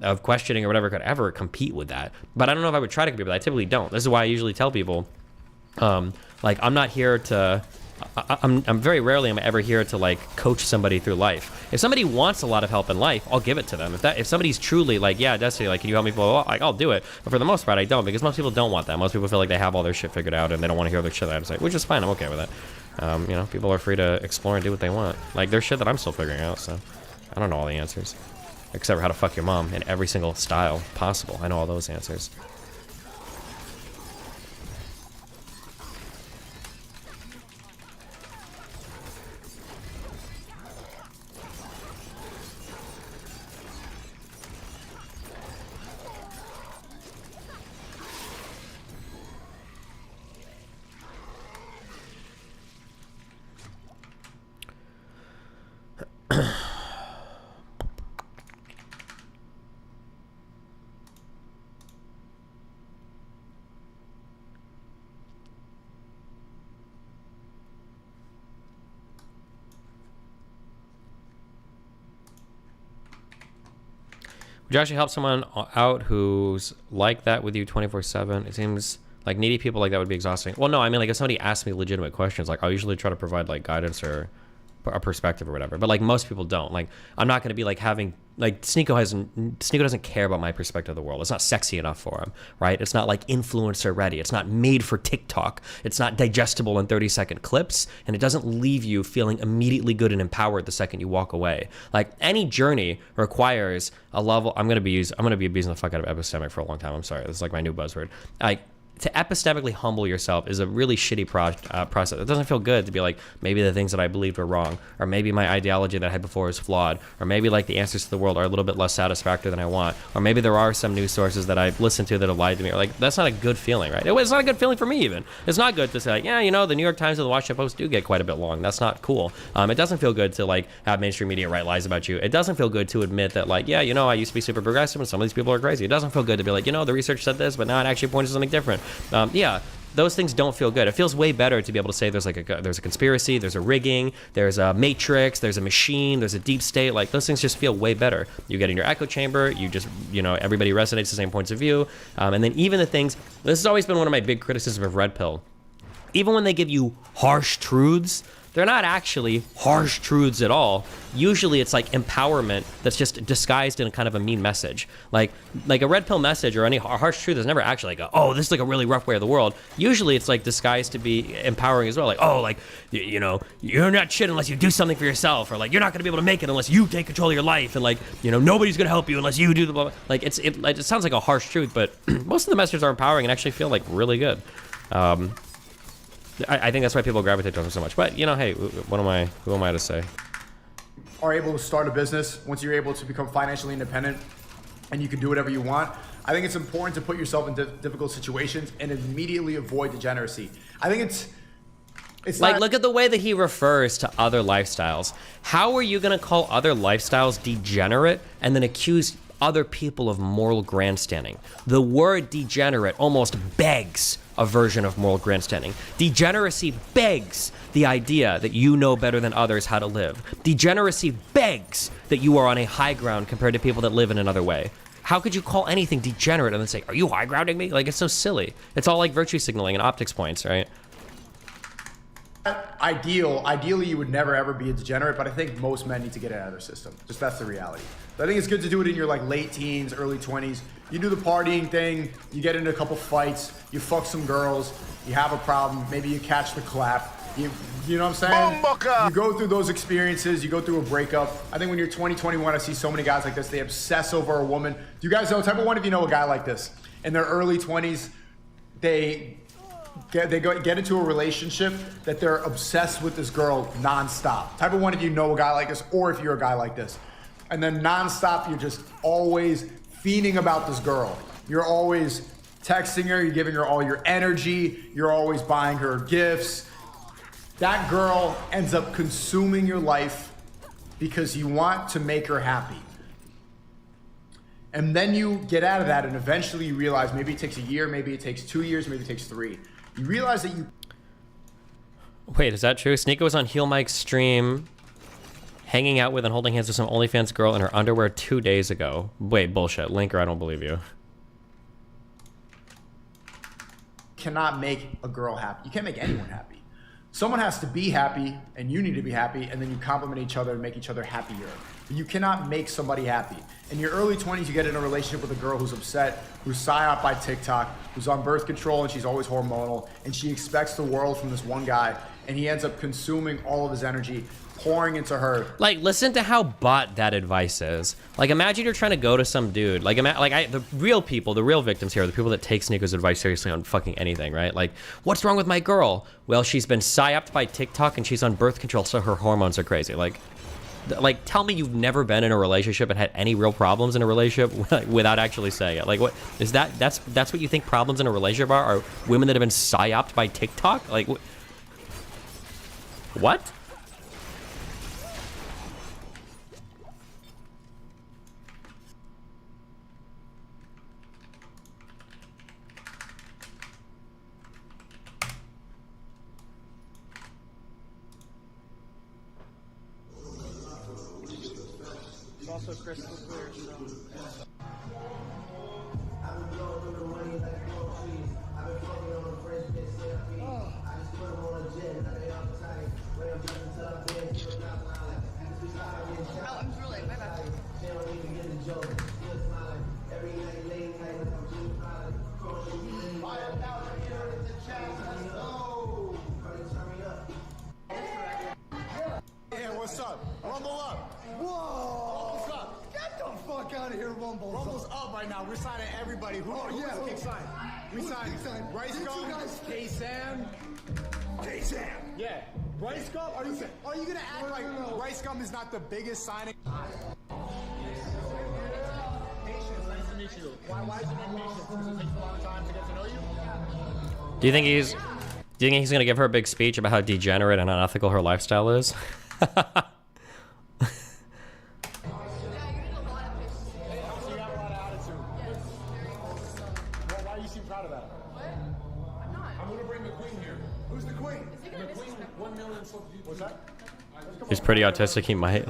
of questioning or whatever could ever compete with that, but I don't know if I would try to compete with that. I typically don't. This is why I usually tell people, like, I'm not here to, I'm very rarely am I ever here to, like, coach somebody through life. If somebody wants a lot of help in life, I'll give it to them. If somebody's truly like, yeah, Destiny, like, can you help me? Blah, blah, blah, like, I'll do it. But for the most part, I don't, because most people don't want that. Most people feel like they have all their shit figured out and they don't want to hear other shit that I have to say, which is fine. I'm okay with it. You know, people are free to explore and do what they want. Like, there's shit that I'm still figuring out, so I don't know all the answers. Except for how to fuck your mom in every single style possible. I know all those answers. Would you actually help someone out who's like that with you 24/7? It seems like needy people like that would be exhausting. Well, no, I mean, like, if somebody asks me legitimate questions, like, I'll usually try to provide, like, guidance or a perspective or whatever. But, like, most people don't. Like, I'm not going to be, like, having, like, Sneeko doesn't care about my perspective of the world. It's not sexy enough for him, right? It's not, like, influencer ready. It's not made for TikTok. It's not digestible in 30-second clips, and it doesn't leave you feeling immediately good and empowered the second you walk away. Like, any journey requires a level. I'm gonna be abusing the fuck out of epistemic for a long time. I'm sorry. This is, like, my new buzzword. Like, to epistemically humble yourself is a really shitty process. It doesn't feel good to be like, maybe the things that I believed were wrong, or maybe my ideology that I had before was flawed, or maybe like the answers to the world are a little bit less satisfactory than I want, or maybe there are some news sources that I've listened to that have lied to me. Or like, that's not a good feeling, right? It's not a good feeling for me even. It's not good to say like, yeah, you know, the New York Times and the Washington Post do get quite a bit long. That's not cool. It doesn't feel good to like have mainstream media write lies about you. It doesn't feel good to admit that like, yeah, you know, I used to be super progressive and some of these people are crazy. It doesn't feel good to be like, you know, the research said this, but now it actually points to something different. Yeah. Those things don't feel good. It feels way better to be able to say there's a conspiracy, there's a rigging, there's a matrix, there's a machine, there's a deep state. Like those things just feel way better. You get in your echo chamber, you just, you know, everybody resonates the same points of view. And then even the things, this has always been one of my big criticisms of Red Pill. Even when they give you harsh truths, they're not actually harsh truths at all. Usually it's like empowerment that's just disguised in a kind of a mean message. Like a Red Pill message or any harsh truth is never actually like, oh, this is like a really rough way of the world. Usually it's like disguised to be empowering as well. Like, oh, like, you know, you're not shit unless you do something for yourself, or like, you're not gonna be able to make it unless you take control of your life, and like, you know, nobody's gonna help you unless you do the blah, blah. Like it sounds like a harsh truth, but most of the messages are empowering and actually feel like really good. I think that's why people gravitate to them so much. But, you know, hey, who am I to say? Are able to start a business, once you're able to become financially independent and you can do whatever you want, I think it's important to put yourself in difficult situations and immediately avoid degeneracy. I think it's like, look at the way that he refers to other lifestyles. How are you going to call other lifestyles degenerate and then accuse other people of moral grandstanding? The word degenerate almost begs a version of moral grandstanding. Degeneracy begs the idea that you know better than others how to live. Degeneracy begs that you are on a high ground compared to people that live in another way. How could you call anything degenerate and then say, are you high grounding me? Like, it's so silly. It's all like virtue signaling and optics points, right? Ideally, you would never ever be a degenerate, but I think most men need to get it out of their system. Just that's the reality. So I think it's good to do it in your like late teens, early 20s. You do the partying thing, you get into a couple fights, you fuck some girls, you have a problem, maybe you catch the clap. You know what I'm saying? You go through those experiences, you go through a breakup. I think when you're 20, 21, I see so many guys like this, they obsess over a woman. Do you guys know, type of one of you know a guy like this? In their early 20s, they get into a relationship that they're obsessed with this girl nonstop. Type of one of you know a guy like this, or if you're a guy like this. And then nonstop, you're just always fiending about this girl. You're always texting her, you're giving her all your energy, you're always buying her gifts. That girl ends up consuming your life because you want to make her happy. And then you get out of that and eventually you realize maybe it takes a year, maybe it takes 2 years, maybe it takes 3. You realize that you... Wait, is that true? Sneeko was on Heel Mike's stream hanging out with and holding hands with some OnlyFans girl in her underwear 2 days ago. Wait, bullshit. Linker, I don't believe you. Cannot make a girl happy. You can't make anyone happy. Someone has to be happy and you need to be happy, and then you complement each other and make each other happier. But you cannot make somebody happy. In your early 20s, you get in a relationship with a girl who's upset, who's psyoped by TikTok, who's on birth control and she's always hormonal, and she expects the world from this one guy, and he ends up consuming all of his energy, pouring into her. Like, listen to how bot that advice is. Like, imagine you're trying to go to some dude. Like, the real people, the real victims here are the people that take Sneeko's advice seriously on fucking anything, right? Like, what's wrong with my girl? Well, she's been psyoped by TikTok and she's on birth control, so her hormones are crazy. Like, tell me you've never been in a relationship and had any real problems in a relationship without actually saying it. Like, what is that? That's what you think problems in a relationship are women that have been psyoped by TikTok? Like, what? Also crystal clear, so. Yeah, what's up? Rumble up. Whoa. What's up? Get the fuck out of here, Rumble. Rumble's up right now. We're signing everybody. Who's the sign? We signed Rice Gum, K-Sam. K-Sam. Yeah. Rice Gum? Are you gonna act like Rice Gum is not the biggest signing? Patience, nice to meet you. Why is it not patience? Because it takes a long time to get to know you? Do you think he's gonna give her a big speech about how degenerate and unethical her lifestyle is? Why you seem proud of that? What? I'm not. I'm gonna bring the queen here. Who's the queen? The queen, 1 million. What's that? He's pretty autistic. He might.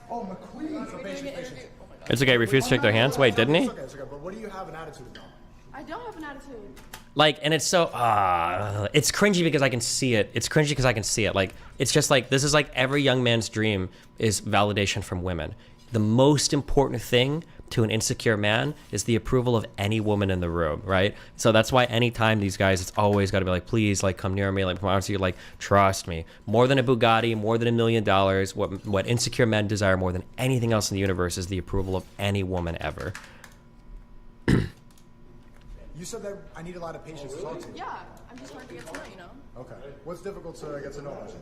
Oh, McQueen. So patience. It's okay. Refuse to shake their hands. Wait, didn't he? It's okay, but what do you have an attitude about? I don't have an attitude. Like, and it's so, it's cringy because I can see it. It's cringy because I can see it. Like, it's just like, this is like every young man's dream is validation from women. The most important thing to an insecure man is the approval of any woman in the room, right? So that's why anytime these guys, it's always got to be like, please, like, come near me, like, promise you, like, trust me. More than a Bugatti, more than $1 million, what insecure men desire more than anything else in the universe is the approval of any woman ever. You said that I need a lot of patience to talk to you. Yeah, I'm just trying to get to know, you know? Okay. What's difficult to get to know about you?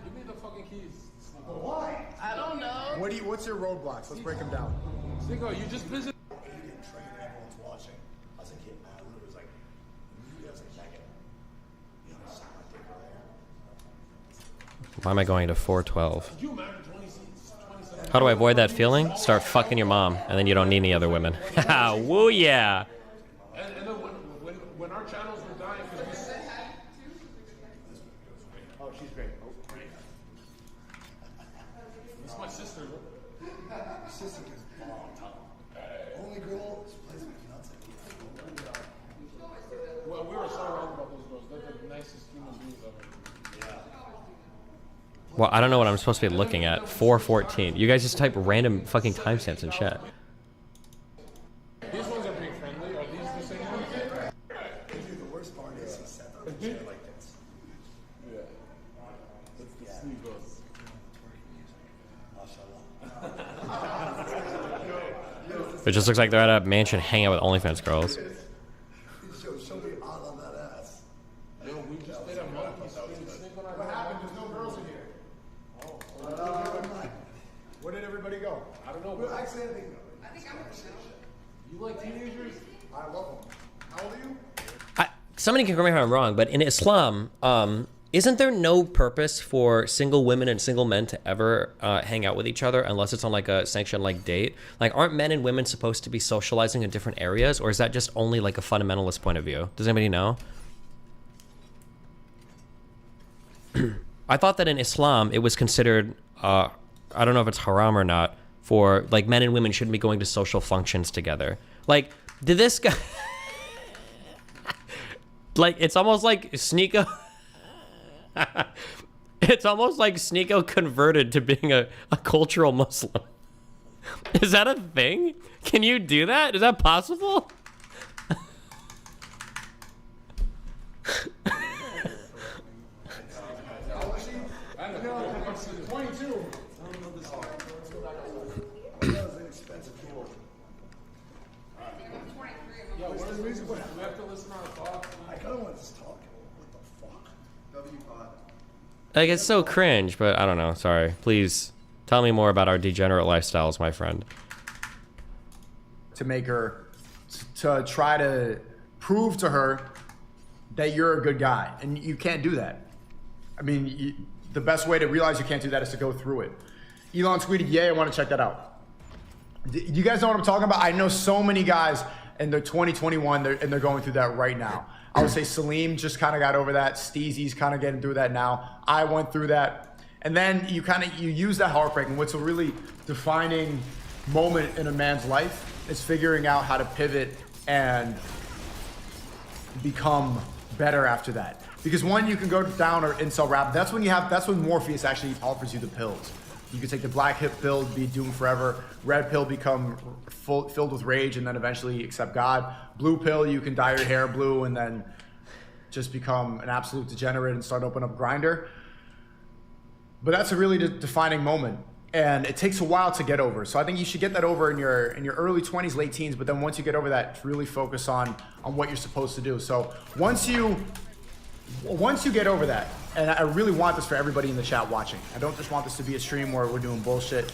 Give me the fucking keys. Why? I don't know. What's your roadblocks? Let's break them down. Cinco, you just visit. Everyone's watching. I was a kid, man. It was like, you guys are checking. You know, suck my dick right Why am I going to 412? How do I avoid that feeling? Start fucking your mom, and then you don't need any other women. Haha, woo yeah. And then when our channels were dying, because Oh, she's great. Oh, great. it's my sister. Sister is only girl plays with nuts. Well, we were so wrong about those girls. They're the nicest human beings ever. Yeah. Well, I don't know what I'm supposed to be looking at. 414. You guys just type random fucking timestamps in chat. These ones are pretty friendly. Are these the same ones? Dude, the worst part is he said that shit like this. Yeah. That's the sneakers. It just looks like they're at a mansion hanging out with OnlyFans girls. Show me all on that ass. Yo, we just made a monkey skin. What happened? There's no girls in here. Where did everybody go? I don't know. Well, actually, I think You like teenagers? I love them. How old are you? Somebody can correct me if I'm wrong, but in Islam, isn't there no purpose for single women and single men to ever hang out with each other unless it's on like a sanctioned like date? Like, aren't men and women supposed to be socializing in different areas, or is that just only like a fundamentalist point of view? Does anybody know? I thought that in Islam it was considered, I don't know if it's haram or not, for like men and women shouldn't be going to social functions together. Like, did this guy... Like, it's almost like Sneeko... It's almost like Sneeko converted to being a cultural Muslim. Is that a thing? Can you do that? Is that possible? Like, it's so cringe, but I don't know. Sorry. Please tell me more about our degenerate lifestyles, my friend. To make her, to try to prove to her that you're a good guy. And you can't do that. I mean, the best way to realize you can't do that is to go through it. Elon tweeted, "Yay, I want to check that out." You guys know what I'm talking about? I know so many guys in the 2021, and they're going through that right now. I would say Salim just kind of got over that. Steezy's kind of getting through that now. I went through that. And then you use that heartbreak. And what's a really defining moment in a man's life is figuring out how to pivot and become better after that. Because one, you can go down or incel rap. That's when Morpheus actually offers you the pills. You can take the black hip pill, be doomed forever. Red pill, become filled with rage and then eventually accept God. Blue pill, you can dye your hair blue and then just become an absolute degenerate and start opening up Grindr. But that's a really defining moment. and it takes a while to get over. So I think you should get that over in your early 20s, late teens. But then once you get over that, really focus on what you're supposed to do. So once you get over that, and I really want this for everybody in the chat watching. I don't just want this to be a stream where we're doing bullshit.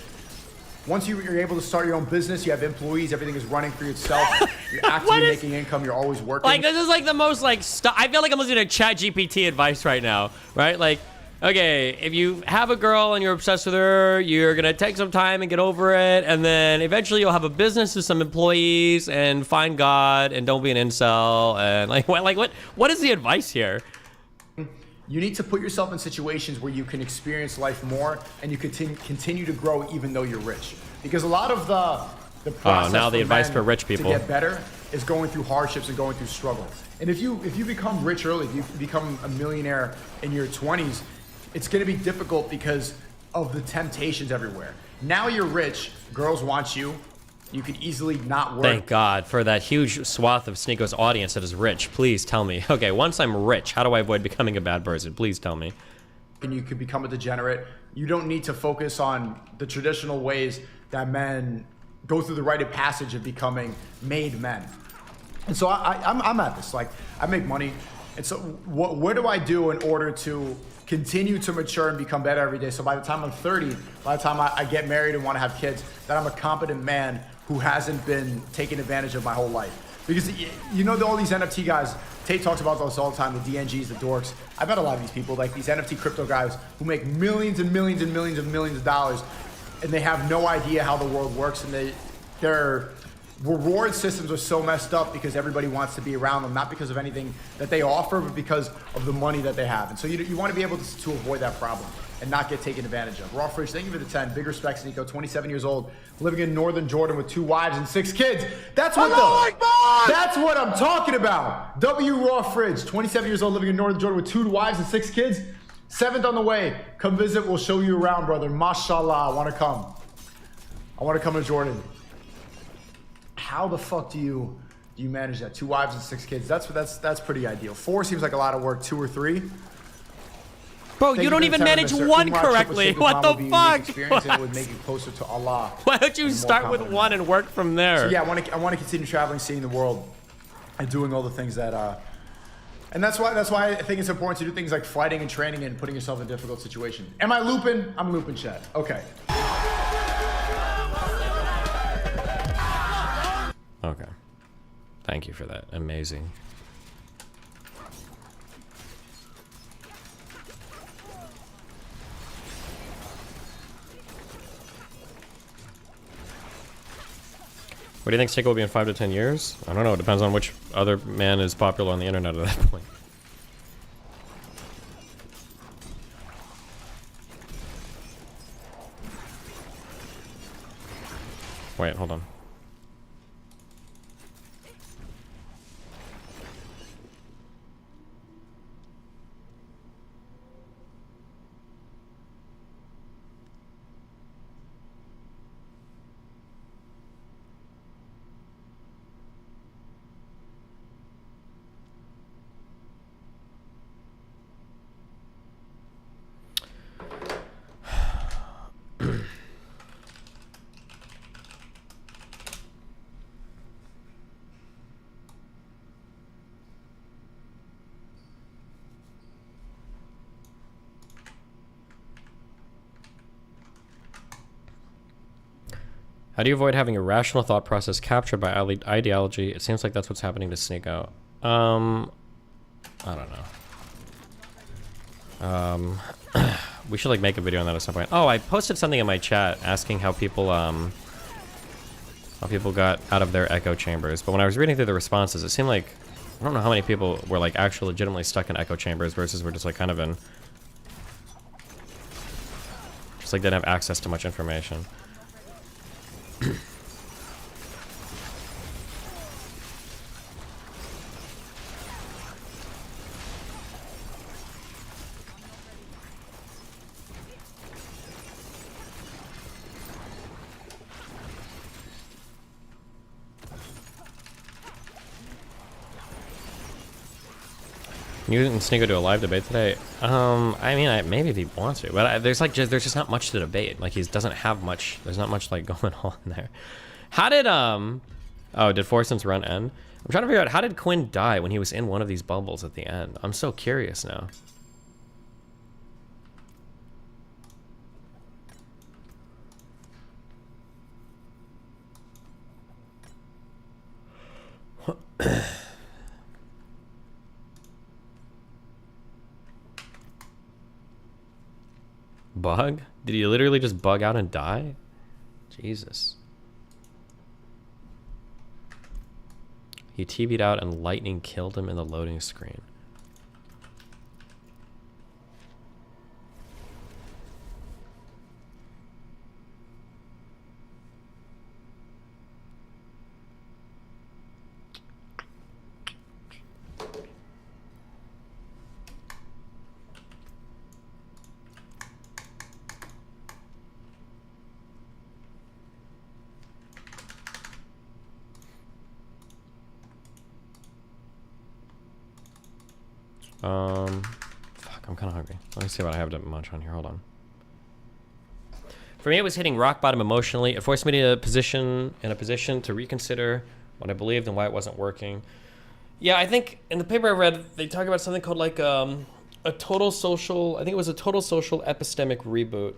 Once you're able to start your own business, you have employees, everything is running for yourself. You're actively making income. You're always working. Like, this is like the most like I feel like I'm listening to ChatGPT advice right now, right? Like, okay, if you have a girl and you're obsessed with her, you're gonna take some time and get over it, and then eventually you'll have a business with some employees and find God and don't be an incel and like what is the advice here? You need to put yourself in situations where you can experience life more and you continue to grow even though you're rich. Because a lot of the process now the advice men for rich people to get better is going through hardships and going through struggle. And if you become rich early, if you become a millionaire in your 20s, it's going to be difficult because of the temptations everywhere. Now you're rich, girls want you. You can easily not work. Thank God for that huge swath of Sneako's audience that is rich. Please tell me. Okay, once I'm rich, how do I avoid becoming a bad person? Please tell me. And you could become a degenerate. You don't need to focus on the traditional ways that men go through the rite of passage of becoming made men. And so I'm at this. Like, I make money. And so what do I do in order to continue to mature and become better every day? So by the time I'm 30, by the time I get married and want to have kids, that I'm a competent man who hasn't been taken advantage of my whole life. Because you know all these NFT guys, Tate talks about those all the time, the DNGs, the dorks. I've met a lot of these people, like these NFT crypto guys who make millions and millions and millions and millions of dollars, and they have no idea how the world works, and their reward systems are so messed up because everybody wants to be around them, not because of anything that they offer, but because of the money that they have. And so you want to be able to avoid that problem and not get taken advantage of. Raw Fridge, thank you for the 10. Big respects, Nico, 27 years old, living in northern Jordan with 2 wives and 6 kids. That's what that's what I'm talking about. W Raw Fridge, 27 years old, living in northern Jordan with 2 wives and 6 kids. 7th on the way. Come visit, we'll show you around, brother. Mashallah, I want to come. I want to come to Jordan. How the fuck do you manage that? 2 wives and 6 kids. That's pretty ideal. 4 seems like a lot of work. 2 or 3. Bro, you don't even manage one correctly. What the fuck? Experience and it would make you closer to Allah. Why don't you start with one and work from there? So yeah, I want to continue traveling, seeing the world, and doing all the things that. And that's why I think it's important to do things like fighting and training and putting yourself in difficult situations. Am I looping? I'm looping, chat. Okay. Okay. Thank you for that. Amazing. What do you think Sneako will be in 5 to 10 years? I don't know. It depends on which other man is popular on the internet at that point. Wait, hold on. How do you avoid having a rational thought process captured by ideology? It seems like that's what's happening to Sneako. I don't know. We should like make a video on that at some point. Oh, I posted something in my chat asking how people got out of their echo chambers. But when I was reading through the responses, it seemed like I don't know how many people were like actually legitimately stuck in echo chambers versus were just like kind of in just like didn't have access to much information. You and Sneaker do a live debate today? I mean, maybe if he wants to, but there's just not much to debate. Like, he doesn't have much. There's not much like going on there. How did did Forson's run end? I'm trying to figure out, how did Quinn die when he was in one of these bubbles at the end? I'm so curious now. Bug? Did he literally just bug out and die? Jesus. He TV'd out and lightning killed him in the loading screen. Fuck, I'm kind of hungry. Let me see what I have to munch on here. Hold on. For me, it was hitting rock bottom emotionally. It forced me to in a position to reconsider what I believed and why it wasn't working. Yeah, I think in the paper I read, they talk about something called like a total social, I think it was a total social epistemic reboot,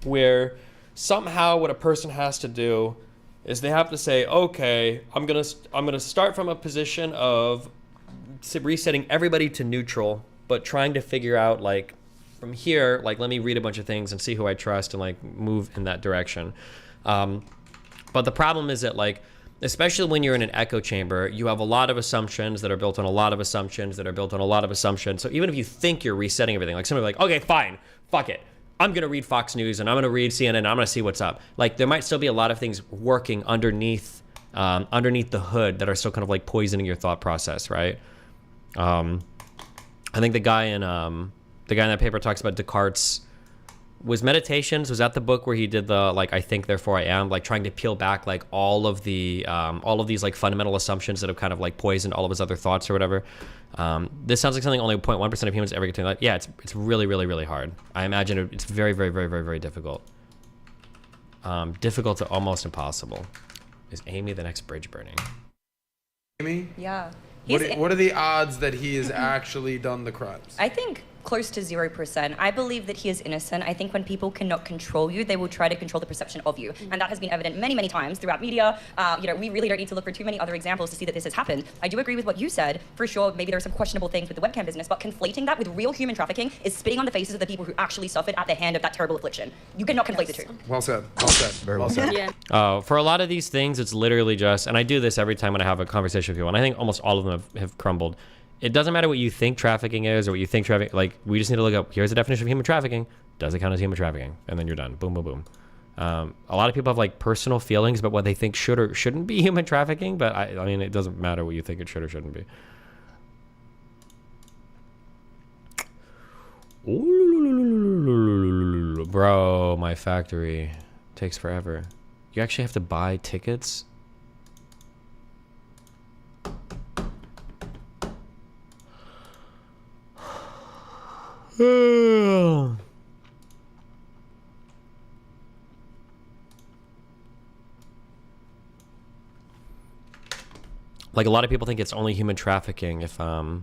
where somehow what a person has to do is they have to say, okay, I'm gonna start from a position of resetting everybody to neutral, but trying to figure out, like, from here, like, let me read a bunch of things and see who I trust and like move in that direction. But the problem is that, like, especially when you're in an echo chamber, you have a lot of assumptions that are built on a lot of assumptions that are built on a lot of assumptions. So even if you think you're resetting everything, like somebody like, okay, fine, fuck it, I'm gonna read Fox News and I'm gonna read CNN and I'm gonna see what's up. Like, there might still be a lot of things working underneath the hood that are still kind of like poisoning your thought process, right? I think the guy in that paper talks about Descartes' Meditations. Was that the book where he did the, like, I think therefore I am, like trying to peel back like all of these like fundamental assumptions that have kind of like poisoned all of his other thoughts or whatever. This sounds like something only 0.1% of humans ever get to like. Yeah, it's really, really, really hard. I imagine it's very, very, very, very, very difficult. Difficult to almost impossible. Is Amy the next bridge burning? Amy? Yeah. What are the odds that he has actually done the crimes? I think close to 0%. I believe that he is innocent. I think when people cannot control you, they will try to control the perception of you. And that has been evident many, many times throughout media. We really don't need to look for too many other examples to see that this has happened. I do agree with what you said. For sure, maybe there are some questionable things with the webcam business, but conflating that with real human trafficking is spitting on the faces of the people who actually suffered at the hand of that terrible affliction. You cannot conflate the two. Well said. Well said. Very well said. Yeah. For a lot of these things, it's literally just, and I do this every time when I have a conversation with people, and I think almost all of them have crumbled. It doesn't matter what you think trafficking is or what you think trafficking, like, we just need to look up, here's the definition of human trafficking. Does it count as human trafficking? And then you're done. Boom, boom, boom. A lot of people have like personal feelings about what they think should or shouldn't be human trafficking, but I mean, it doesn't matter what you think it should or shouldn't be. Bro, my factory takes forever. You actually have to buy tickets? Like, a lot of people think it's only human trafficking if a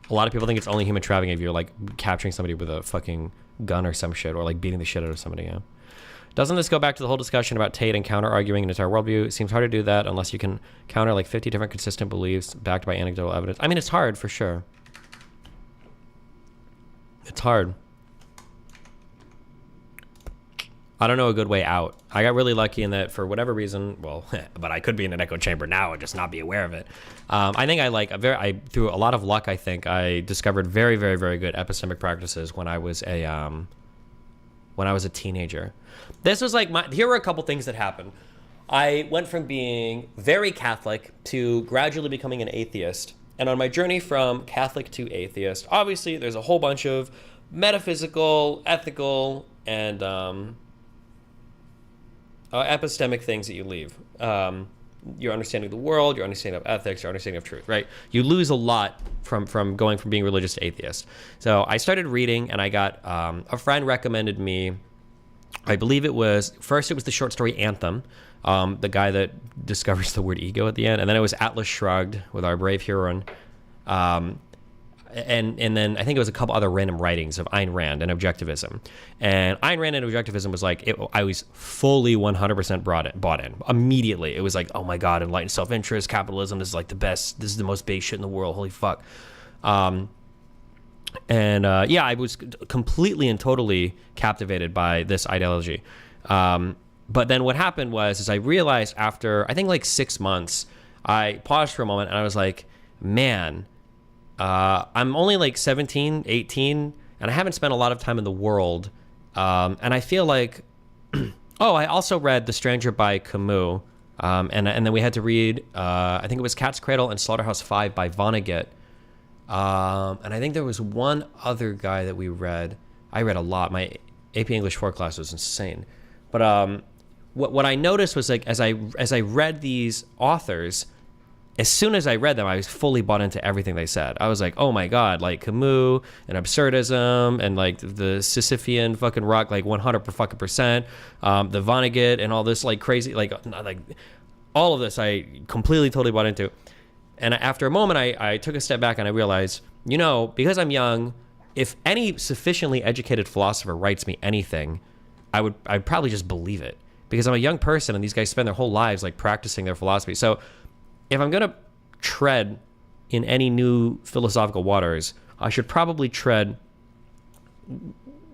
lot of people think it's only human trafficking if you're like capturing somebody with a fucking gun or some shit, or like beating the shit out of somebody. Yeah. Doesn't this go back to the whole discussion about Tate and counter arguing an entire worldview? It seems hard to do that unless you can counter like 50 different consistent beliefs backed by anecdotal evidence. I mean, it's hard for sure. It's hard. I don't know a good way out. I got really lucky in that for whatever reason, well, but I could be in an echo chamber now and just not be aware of it. I think through a lot of luck, I think I discovered very, very, very good epistemic practices when I was a teenager. This was like here were a couple things that happened. I went from being very Catholic to gradually becoming an atheist. And on my journey from Catholic to atheist, obviously there's a whole bunch of metaphysical, ethical, and epistemic things that you leave. your understanding of the world, your understanding of ethics, your understanding of truth, right? You lose a lot from going from being religious to atheist. So I started reading, and I got a friend recommended me, I believe it was the short story Anthem, the guy that discovers the word ego at the end, and then it was Atlas Shrugged with our brave Huron. And then I think it was a couple other random writings of Ayn Rand and objectivism. And Ayn Rand and objectivism was like, I was fully 100% bought in immediately. It was like, oh my God, enlightened self-interest, capitalism, this is like the best, this is the most base shit in the world, holy fuck. I was completely and totally captivated by this ideology. But then what happened was I realized after, I think like 6 months, I paused for a moment and I was like, man, I'm only like 17, 18, and I haven't spent a lot of time in the world. And I feel like, I also read The Stranger by Camus. And then we had to read, I think it was Cat's Cradle and Slaughterhouse-Five by Vonnegut. And I think there was one other guy that we read. I read a lot. My AP English 4 class was insane. But what I noticed was like as I read these authors, as soon as I read them, I was fully bought into everything they said. I was like, oh my God, like Camus and absurdism and like the Sisyphean fucking rock, like 100%, the Vonnegut and all this like crazy, like all of this I completely, totally bought into. And after a moment, I took a step back and I realized, because I'm young, if any sufficiently educated philosopher writes me anything, I'd probably just believe it, because I'm a young person and these guys spend their whole lives like practicing their philosophy. So if I'm going to tread in any new philosophical waters, I should probably tread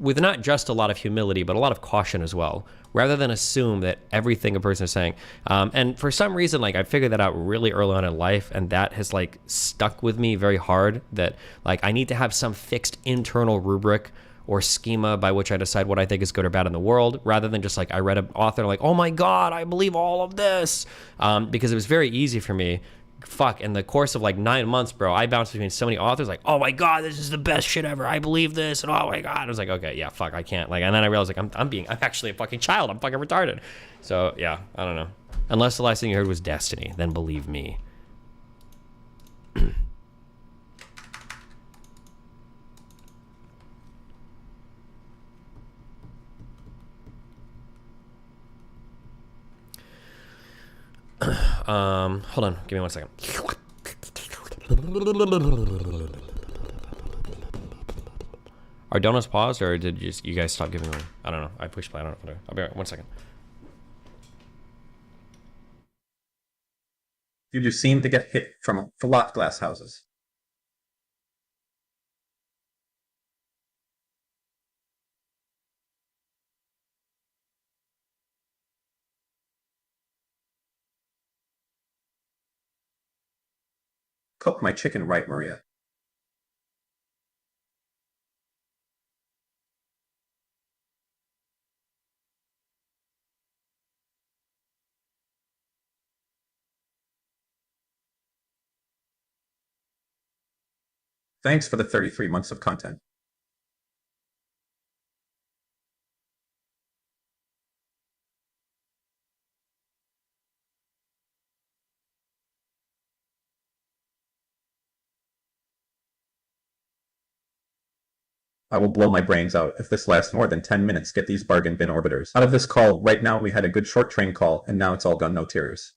with not just a lot of humility, but a lot of caution as well, rather than assume that everything a person is saying. And for some reason, like I figured that out really early on in life, and that has like stuck with me very hard, that like I need to have some fixed internal rubric or schema by which I decide what I think is good or bad in the world, rather than just like I read an author and like, oh my God, I believe all of this. Because it was very easy for me. In the course of like 9 months, bro, I bounced between so many authors, like, oh my God, this is the best shit ever. I believe this. And oh my God. I was like, okay, yeah, fuck, I can't. Like, and then I realized like I'm actually a fucking child. I'm fucking retarded. So yeah, I don't know. Unless the last thing you heard was Destiny, then believe me. Hold on, give me 1 second. Are donuts paused, or did you guys stop giving them? I don't know. I pushed play. I don't know. I'll be right. 1 second. You just seem to get hit from lot glass houses. Cook my chicken right, Maria. Thanks for the 33 months of content. I will blow my brains out if this lasts more than 10 minutes. Get these bargain bin orbiters out of this call right now. We had a good short train call, and now it's all gone, no tears.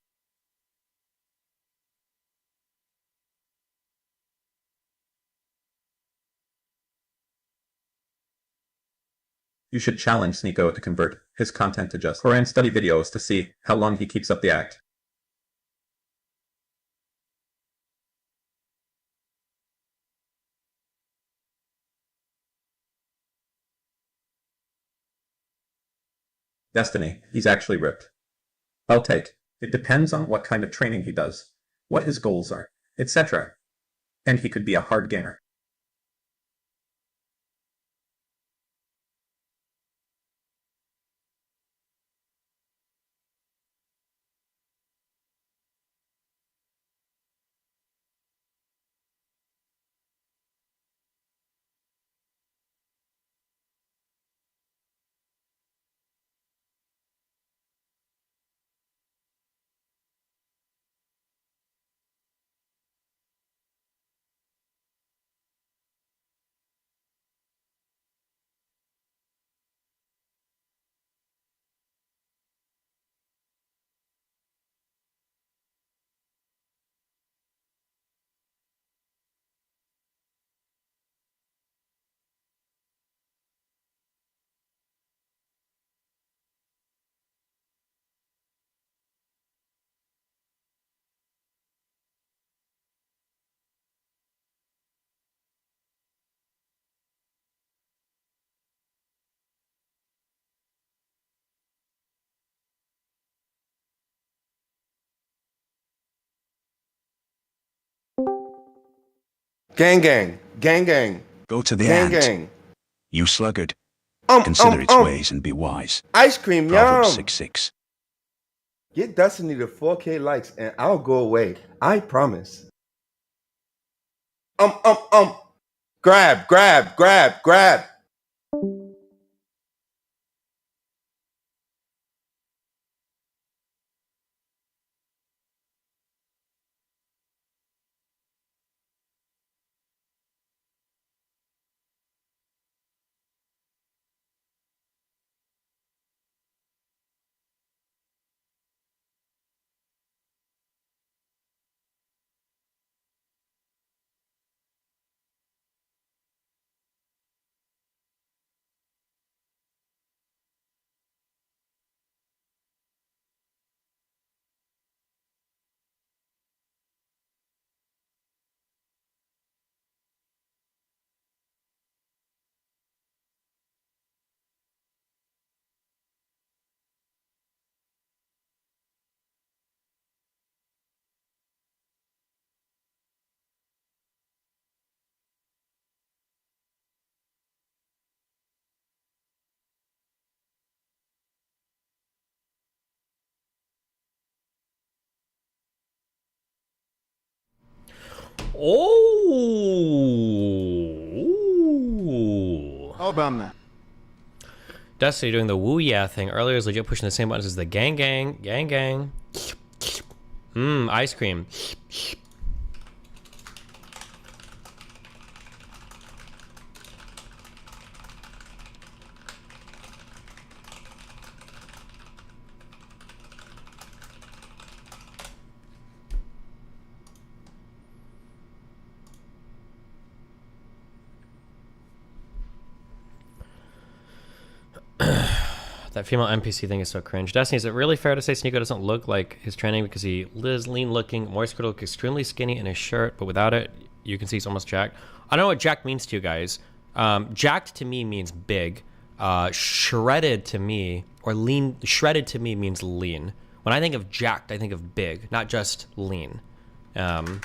You should challenge Sneeko to convert his content to just Quran study videos to see how long he keeps up the act. Destiny, he's actually ripped. I'll take. It depends on what kind of training he does, what his goals are, etc. And he could be a hard gainer. Gang, gang, gang, gang. Go to the Gang, ant. gang. You sluggard. Consider its ways and be wise. Ice cream, Proverbs yum. 6:6. Get Destiny to 4K likes and I'll go away. I promise. Grab, grab, grab, grab. Oh. Obama. Destiny doing the woo yeah thing earlier is legit pushing the same buttons as the gang gang. Ice cream. That female NPC thing is so cringe. Destiny, is it really fair to say Sneeko doesn't look like his training because he is lean looking, moist could look extremely skinny in his shirt, but without it, you can see he's almost jacked. I don't know what jacked means to you guys. Jacked to me means big. Shredded to me, or lean, shredded to me means lean. When I think of jacked, I think of big, not just lean. I'm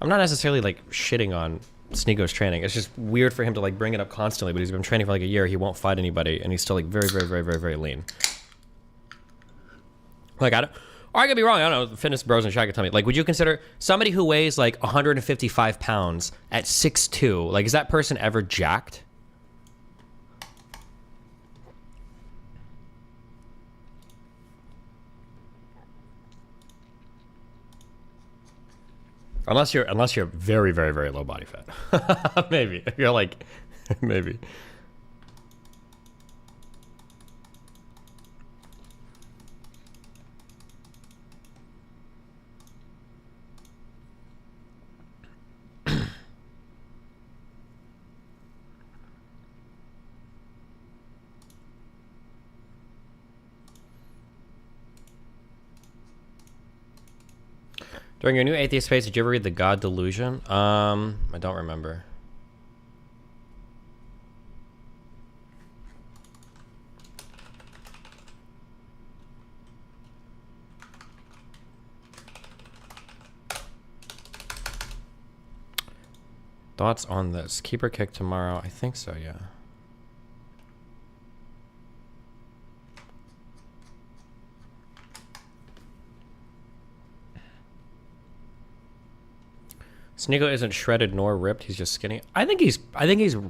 not necessarily like shitting on Sneeko's training. It's just weird for him to like bring it up constantly, but he's been training for like a year. He won't fight anybody, and he's still like very lean. Like, or I could be wrong. I don't know. Fitness bros and Shaq could tell me. Like, would you consider somebody who weighs like 155 pounds at 6'2", like, is that person ever jacked? Unless you're very low body fat. Maybe. If you're like, maybe. During your new atheist phase, did you ever read The God Delusion? I don't remember. Thoughts on this? Keeper kick tomorrow? I think so, yeah. Sneeko isn't shredded nor ripped. He's just skinny. I think he's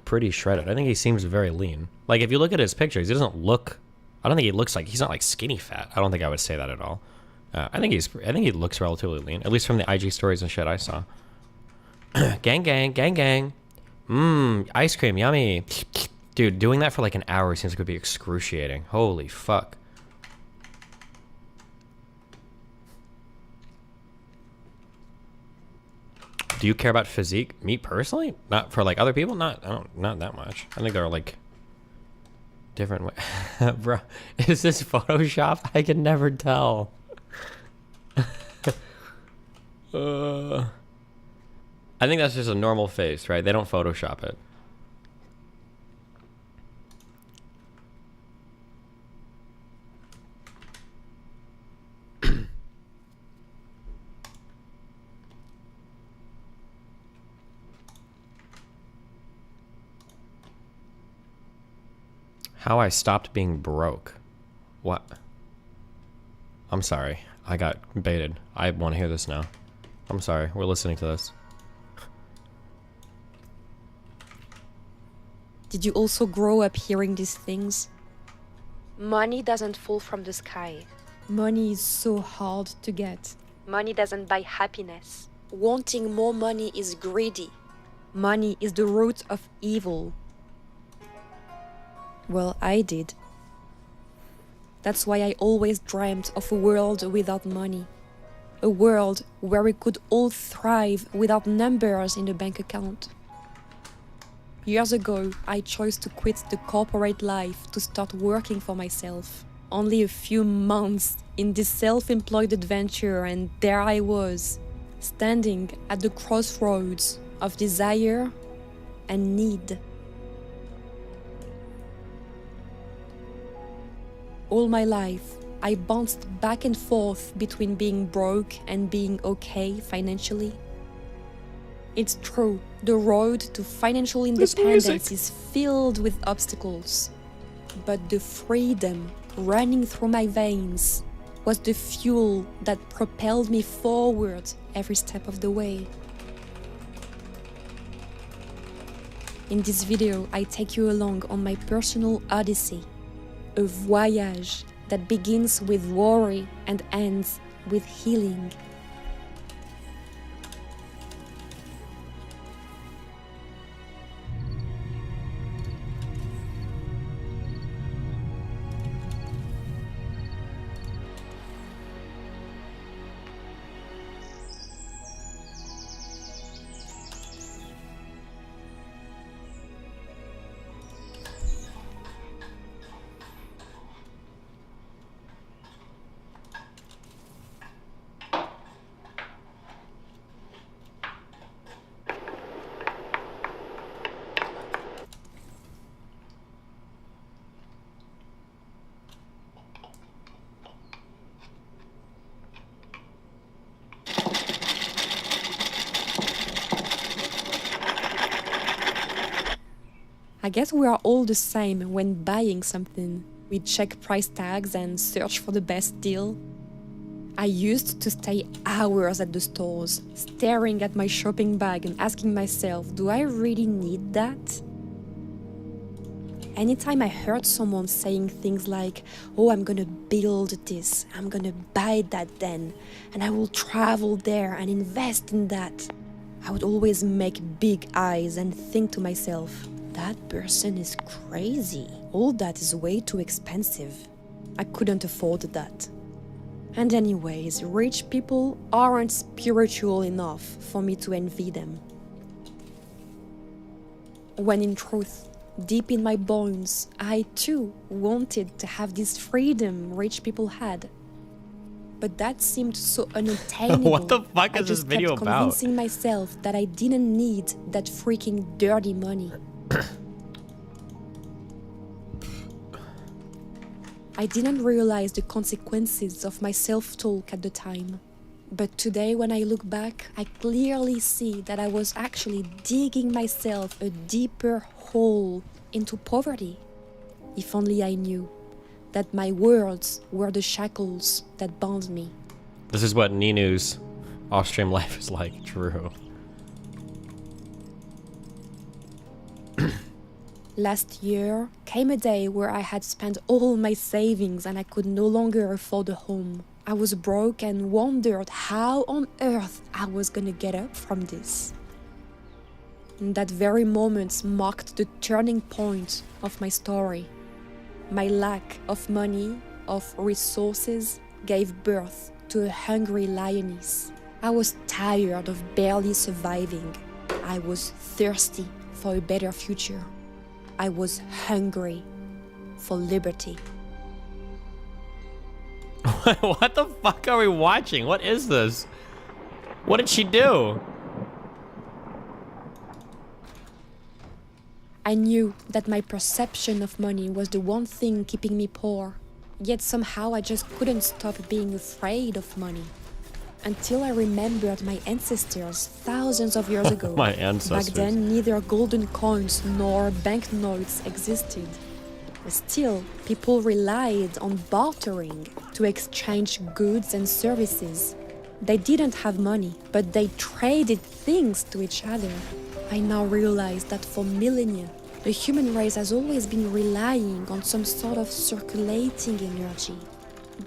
pretty shredded. I think he seems very lean. Like, if you look at his pictures, he doesn't look. I don't think he looks like, he's not like skinny fat. I don't think I would say that at all. I think he looks relatively lean, at least from the IG stories and shit I saw. Gang. Ice cream, yummy. Dude, doing that for like an hour seems like it would be excruciating. Holy fuck. Do you care about physique? Me personally? Not for like other people? Not that much. I think there are like different ways. Bro, is this Photoshop? I can never tell. I think that's just a normal face, right? They don't Photoshop it. How I stopped being broke. What? I'm sorry. I got baited. I want to hear this now. I'm sorry. We're listening to this. Did you also grow up hearing these things? Money doesn't fall from the sky. Money is so hard to get. Money doesn't buy happiness. Wanting more money is greedy. Money is the root of evil. Well, I did. That's why I always dreamt of a world without money. A world where we could all thrive without numbers in the bank account. Years ago, I chose to quit the corporate life to start working for myself. Only a few months in this self-employed adventure, and there I was, standing at the crossroads of desire and need. All my life, I bounced back and forth between being broke and being okay financially. It's true, the road to financial independence is filled with obstacles. But the freedom running through my veins was the fuel that propelled me forward every step of the way. In this video, I take you along on my personal odyssey, a voyage that begins with worry and ends with healing. I guess we are all the same when buying something. We check price tags and search for the best deal. I used to stay hours at the stores, staring at my shopping bag and asking myself, do I really need that? Anytime I heard someone saying things like, oh, I'm gonna build this, I'm gonna buy that then, and I will travel there and invest in that, I would always make big eyes and think to myself, that person is crazy. All that is way too expensive. I couldn't afford that. And anyways, rich people aren't spiritual enough for me to envy them. When in truth, deep in my bones, I too wanted to have this freedom rich people had. But that seemed so unattainable. What the fuck is this video I just kept about? convincing myself that I didn't need that freaking dirty money. I didn't realize the consequences of my self-talk at the time. But today, when I look back, I clearly see that I was actually digging myself a deeper hole into poverty. If only I knew that my words were the shackles that bound me. This is what Ninu's off-stream life is like, true. Last year came a day where I had spent all my savings and I could no longer afford a home. I was broke and wondered how on earth I was gonna get up from this. And that very moment marked the turning point of my story. My lack of money, of resources, gave birth to a hungry lioness. I was tired of barely surviving. I was thirsty for a better future. I was hungry for liberty. What the fuck are we watching? What is this? What did she do? I knew that my perception of money was the one thing keeping me poor. Yet somehow I just couldn't stop being afraid of money. Until I remembered my ancestors thousands of years ago. My ancestors. Back then, neither golden coins nor banknotes existed. Still, people relied on bartering to exchange goods and services. They didn't have money, but they traded things to each other. I now realize that for millennia, the human race has always been relying on some sort of circulating energy.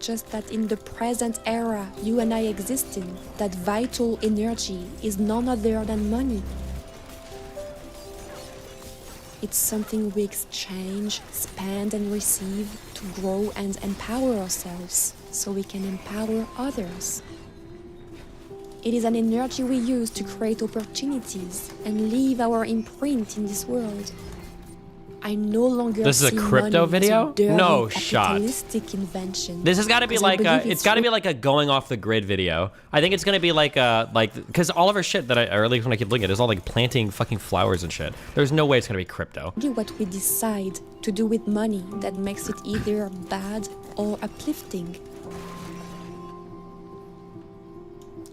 Just that in the present era you and I exist in, that vital energy is none other than money. It's something we exchange, spend and receive to grow and empower ourselves, so we can empower others. It is an energy we use to create opportunities and leave our imprint in this world. I no longer This is a see crypto money as video? a dirty No shot. capitalistic invention. This has got to be 'Cause I like believe it's got to be like a going off the grid video. I think it's gonna be like because all of our shit that or at least when I keep looking at is all like planting fucking flowers and shit. There's no way it's gonna be crypto. Only what we decide to do with money that makes it either bad or uplifting.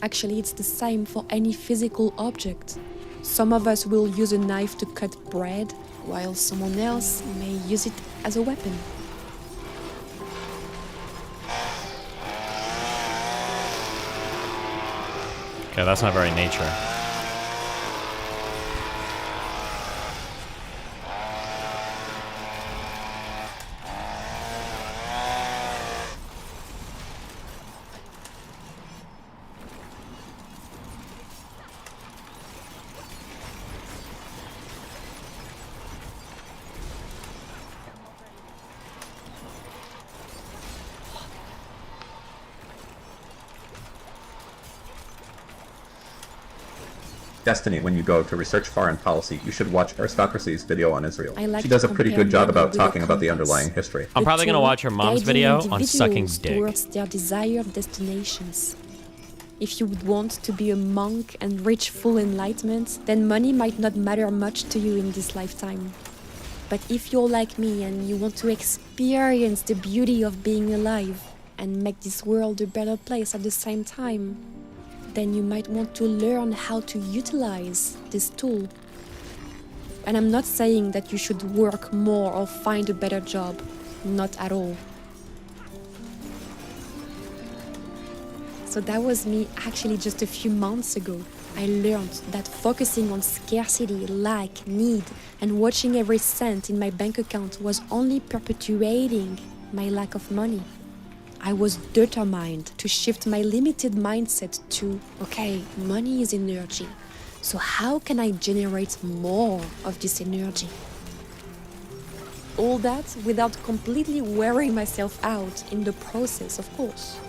Actually, it's the same for any physical object. Some of us will use a knife to cut bread, while someone else may use it as a weapon. Okay, that's not very nature. Destiny, when you go to research foreign policy, you should watch Aristocracy's video on Israel. I like She does to a pretty compare good job money about with talking a about the compass. underlying history. I'm probably gonna tool watch her mom's guiding video on sucking individuals dick. towards their desired destinations. If you would want to be a monk and reach full enlightenment, then money might not matter much to you in this lifetime. But if you're like me and you want to experience the beauty of being alive and make this world a better place at the same time, then you might want to learn how to utilize this tool. And I'm not saying that you should work more or find a better job. Not at all. So that was me actually just a few months ago. I learned that focusing on scarcity, lack, need, and watching every cent in my bank account was only perpetuating my lack of money. I was determined to shift my limited mindset to, okay, money is energy. So how can I generate more of this energy? All that without completely wearing myself out in the process, of course.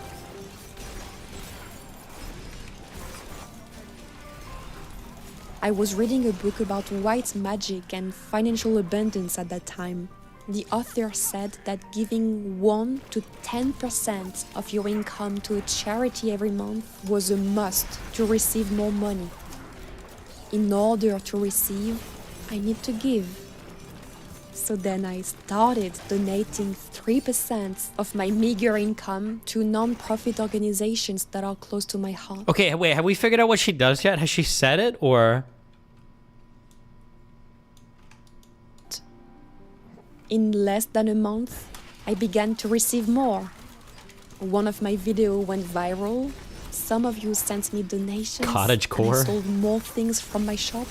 I was reading a book about white magic and financial abundance at that time. The author said that giving 1 to 10% of your income to a charity every month was a must to receive more money. In order to receive, I need to give. So then I started donating 3% of my meager income to non-profit organizations that are close to my heart. Okay, wait, have we figured out what she does yet? Has she said it or? In less than a month, I began to receive more. One of my videos went viral. Some of you sent me donations. Cottagecore. And I sold more things from my shop.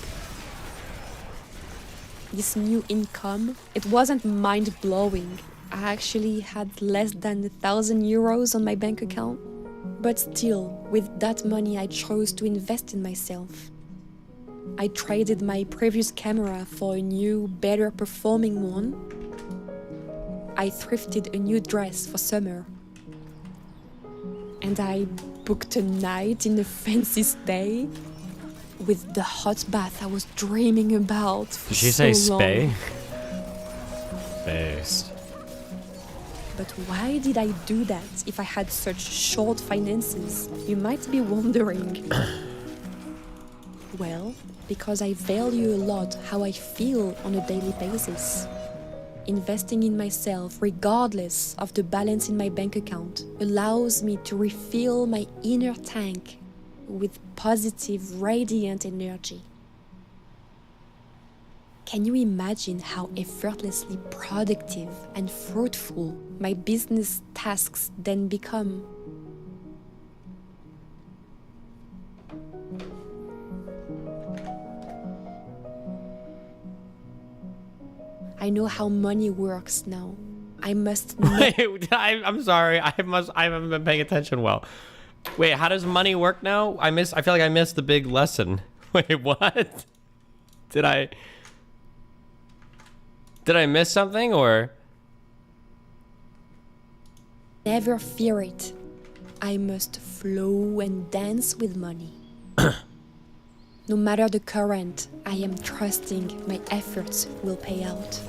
This new income, it wasn't mind-blowing. I actually had less than 1,000 euros on my bank account. But still, with that money, I chose to invest in myself. I traded my previous camera for a new, better performing one. I thrifted a new dress for summer. And I booked a night in a fancy stay with the hot bath I was dreaming about for Did she so say long. spay? Based. But why did I do that if I had such short finances? You might be wondering. Well, because I value a lot how I feel on a daily basis. Investing in myself, regardless of the balance in my bank account, allows me to refill my inner tank with positive, radiant energy. Can you imagine how effortlessly productive and fruitful my business tasks then become? I know how money works now. I must Wait, I'm sorry. I haven't been paying attention well. Wait, how does money work now? I feel like I missed the big lesson. Wait, what? Did I miss something or? Never fear it. I must flow and dance with money. No matter the current, I am trusting my efforts will pay out.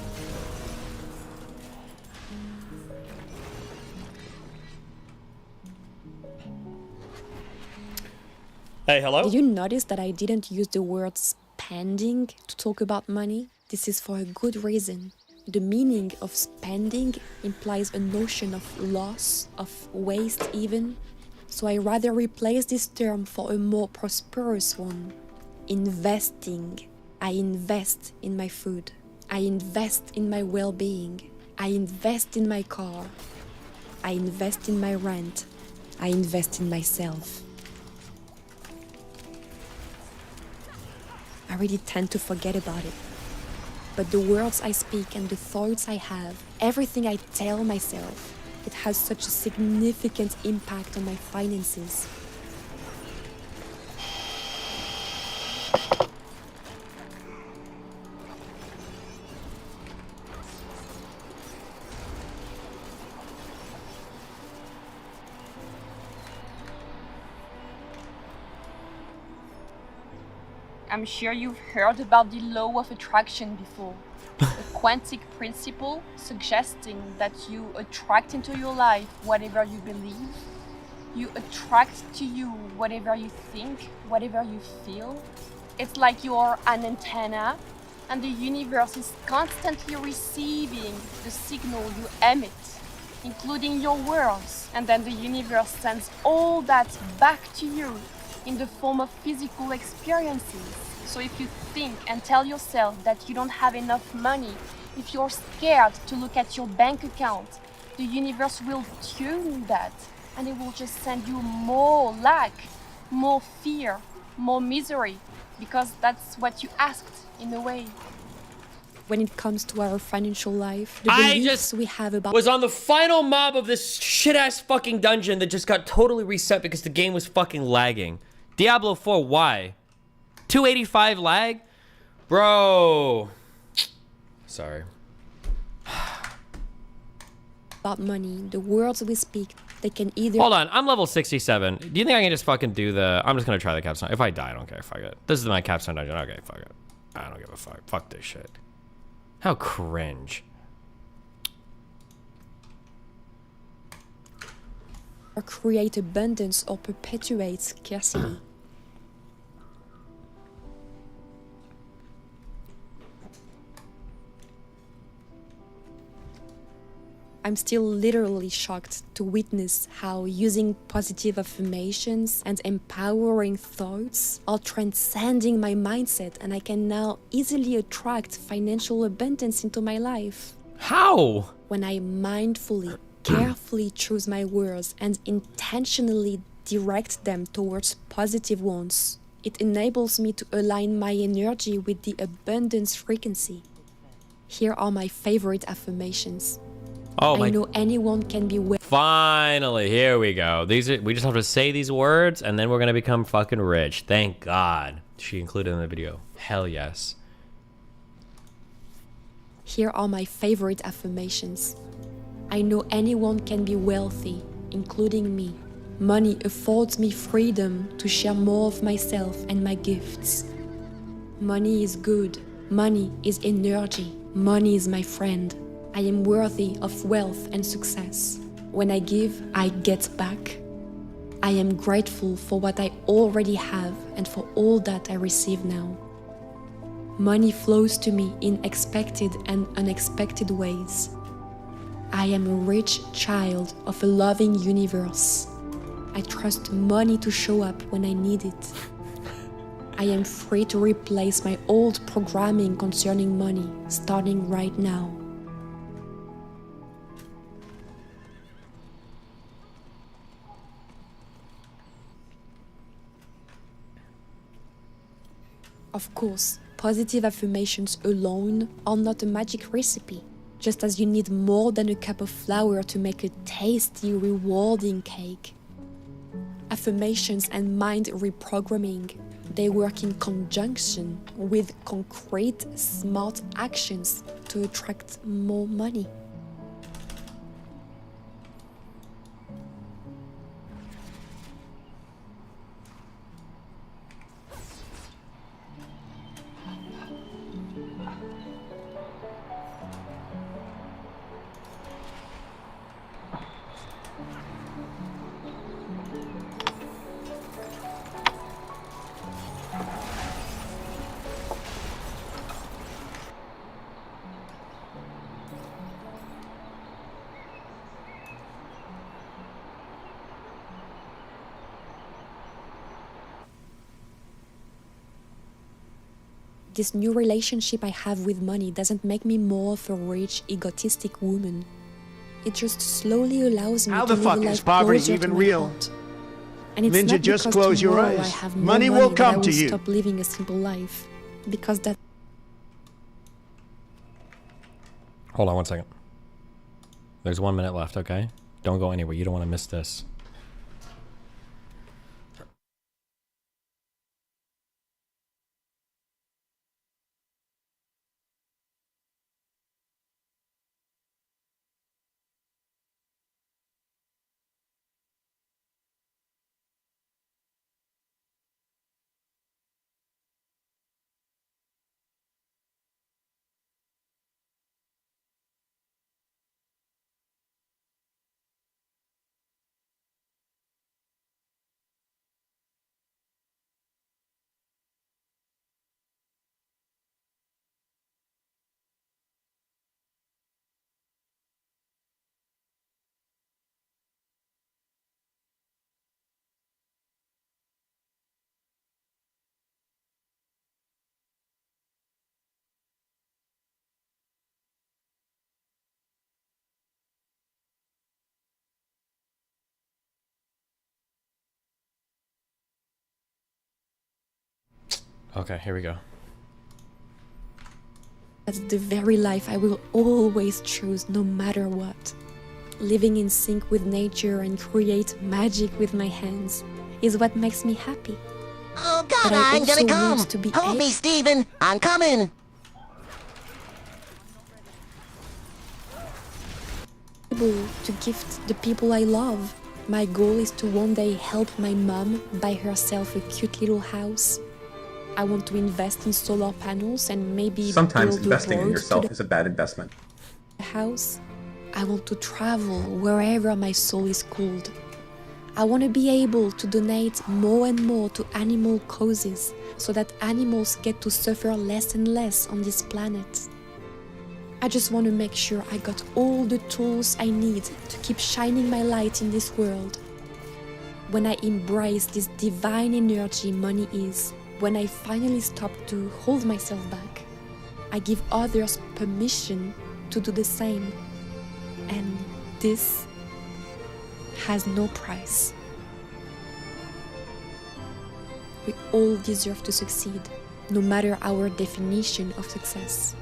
Hey, hello? Did you notice that I didn't use the word spending to talk about money? This is for a good reason. The meaning of spending implies a notion of loss, of waste even. So I rather replace this term for a more prosperous one. Investing. I invest in my food. I invest in my well-being. I invest in my car. I invest in my rent. I invest in myself. I really tend to forget about it. But the words I speak and the thoughts I have, everything I tell myself, it has such a significant impact on my finances. I'm sure you've heard about the law of attraction before. A quantic principle suggesting that you attract into your life whatever you believe. You attract to you whatever you think, whatever you feel. It's like you're an antenna and the universe is constantly receiving the signal you emit, including your words. And then the universe sends all that back to you in the form of physical experiences. So if you think and tell yourself that you don't have enough money, if you're scared to look at your bank account, the universe will tune that and it will just send you more lack, more fear, more misery, because that's what you asked in a way. When it comes to our financial life, the I beliefs just we have about was on the final mob of this shit-ass fucking dungeon that just got totally reset because the game was fucking lagging. Diablo 4, why? 285 lag? Bro. Sorry. about money, the words we speak, they can either... Hold on, I'm level 67. Do you think I can just fucking do the... I'm just gonna try the capstone. If I die, I don't care. Fuck it. This is my capstone dungeon. Okay, fuck it. I don't give a fuck. Fuck this shit. How cringe. Or create abundance or perpetuate scarcity. I'm still literally shocked to witness how using positive affirmations and empowering thoughts are transcending my mindset, and I can now easily attract financial abundance into my life. How? When I mindfully, carefully choose my words and intentionally direct them towards positive ones, it enables me to align my energy with the abundance frequency. Here are my favorite affirmations. Oh my... I know anyone can be well. Finally, here we go. These are, we just have to say these words and then we're gonna become fucking rich. Thank God she included in the video. Hell yes. Here are my favorite affirmations. I know anyone can be wealthy, including me. Money affords me freedom to share more of myself and my gifts. Money is good. Money is energy. Money is my friend. I am worthy of wealth and success. When I give, I get back. I am grateful for what I already have and for all that I receive now. Money flows to me in expected and unexpected ways. I am a rich child of a loving universe. I trust money to show up when I need it. I am free to replace my old programming concerning money, starting right now. Of course, positive affirmations alone are not a magic recipe, just as you need more than a cup of flour to make a tasty, rewarding cake. Affirmations and mind reprogramming, they work in conjunction with concrete, smart actions to attract more money. This new relationship I have with money doesn't make me more of a rich, egotistic woman. It just slowly allows me How to the live a fuck is life poverty closer to even my real? heart. And it's Ninja, not just because close your tomorrow I eyes. have more Money will that come I to will you. stop living a simple life, because that. Hold on 1 second. There's 1 minute left, okay? Don't go anywhere. You don't want to miss this. Okay, here we go. That's the very life I will always choose, no matter what. Living in sync with nature and create magic with my hands is what makes me happy. Oh God, But I I'm gonna also come! want to be Hold me, Steven! I'm coming! able to gift the people I love. My goal is to one day help my mom buy herself a cute little house. I want to invest in solar panels and maybe Sometimes build investing a in road yourself to is a bad investment. the house. I want to travel wherever my soul is called. I want to be able to donate more and more to animal causes so that animals get to suffer less and less on this planet. I just want to make sure I got all the tools I need to keep shining my light in this world. When I embrace this divine energy money is, when I finally stop to hold myself back, I give others permission to do the same. And this has no price. We all deserve to succeed, no matter our definition of success.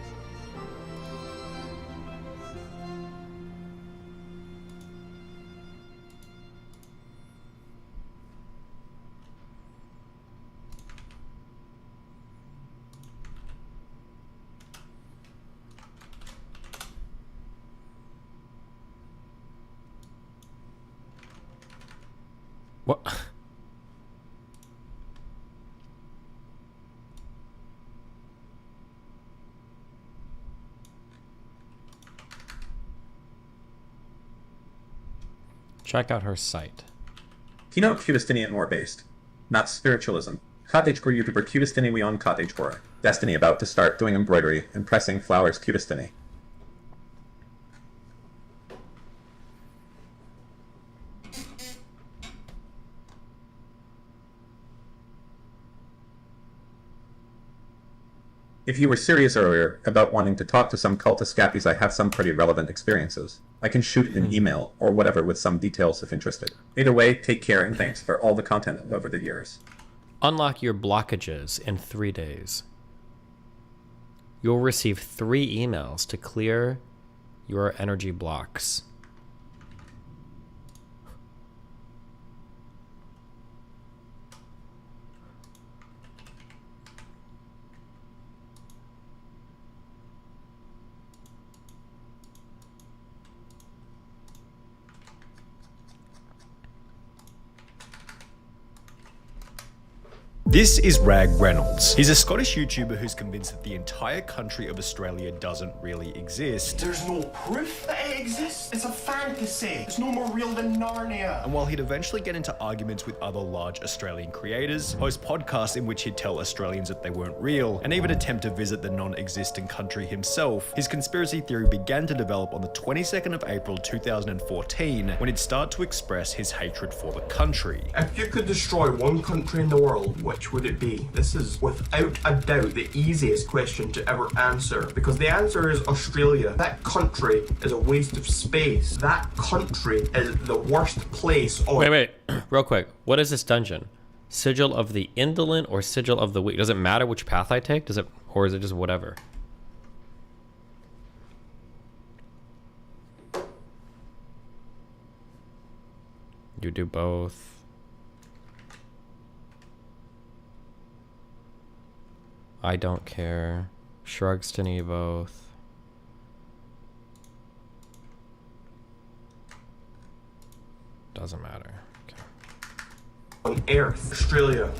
What? Check out her site. Keynote Cutestinian more based. Not spiritualism. Cottagecore YouTuber Cutestini we on Cottagecore. Destiny about to start doing embroidery and pressing flowers Cutestini. If you were serious earlier about wanting to talk to some cultist scappies, I have some pretty relevant experiences. I can shoot an email or whatever with some details if interested. Either way, take care and thanks for all the content over the years. Unlock your blockages in 3 days. You'll receive 3 emails to clear your energy blocks. This is Rag Reynolds. He's a Scottish YouTuber who's convinced that the entire country of Australia doesn't really exist. There's no proof that it exists. It's a fantasy. It's no more real than Narnia. And while he'd eventually get into arguments with other large Australian creators, host podcasts in which he'd tell Australians that they weren't real, and even attempt to visit the non-existent country himself, his conspiracy theory began to develop on the 22nd of April 2014, when he'd start to express his hatred for the country. If you could destroy one country in the world, which would it be? This is without a doubt the easiest question to ever answer, because the answer is Australia. That country is a waste of space. That country is the worst place on... Wait, real quick. What is this dungeon? Sigil of the Indolent or Sigil of the Weak? Does it matter which path I take? Or is it just whatever? You do both. I don't care. Shrugs to knee both. Doesn't matter. Okay. On Earth, Australia.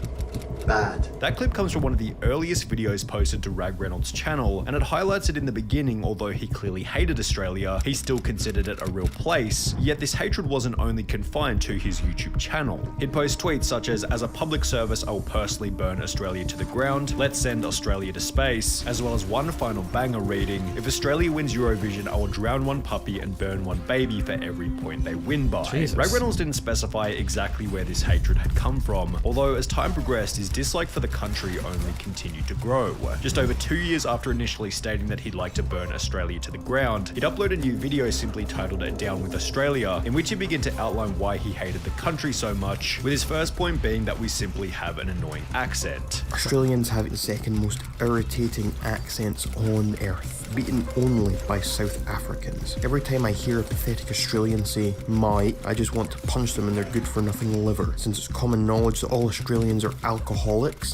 Bad. That clip comes from one of the earliest videos posted to Rag Reynolds' channel, and it highlights it in the beginning. Although he clearly hated Australia, he still considered it a real place, yet this hatred wasn't only confined to his YouTube channel. He'd post tweets such as a public service, I will personally burn Australia to the ground, let's send Australia to space, as well as one final banger reading, if Australia wins Eurovision, I will drown one puppy and burn one baby for every point they win by. Jesus. Rag Reynolds didn't specify exactly where this hatred had come from, although as time progressed, his dislike for the country only continued to grow. Just over 2 years after initially stating that he'd like to burn Australia to the ground, he'd upload a new video simply titled Down with Australia, in which he began to outline why he hated the country so much, with his first point being that we simply have an annoying accent. Australians have the second most irritating accents on Earth, beaten only by South Africans. Every time I hear a pathetic Australian say, "my," I just want to punch them in their good-for-nothing liver. Since it's common knowledge that all Australians are alcoholics,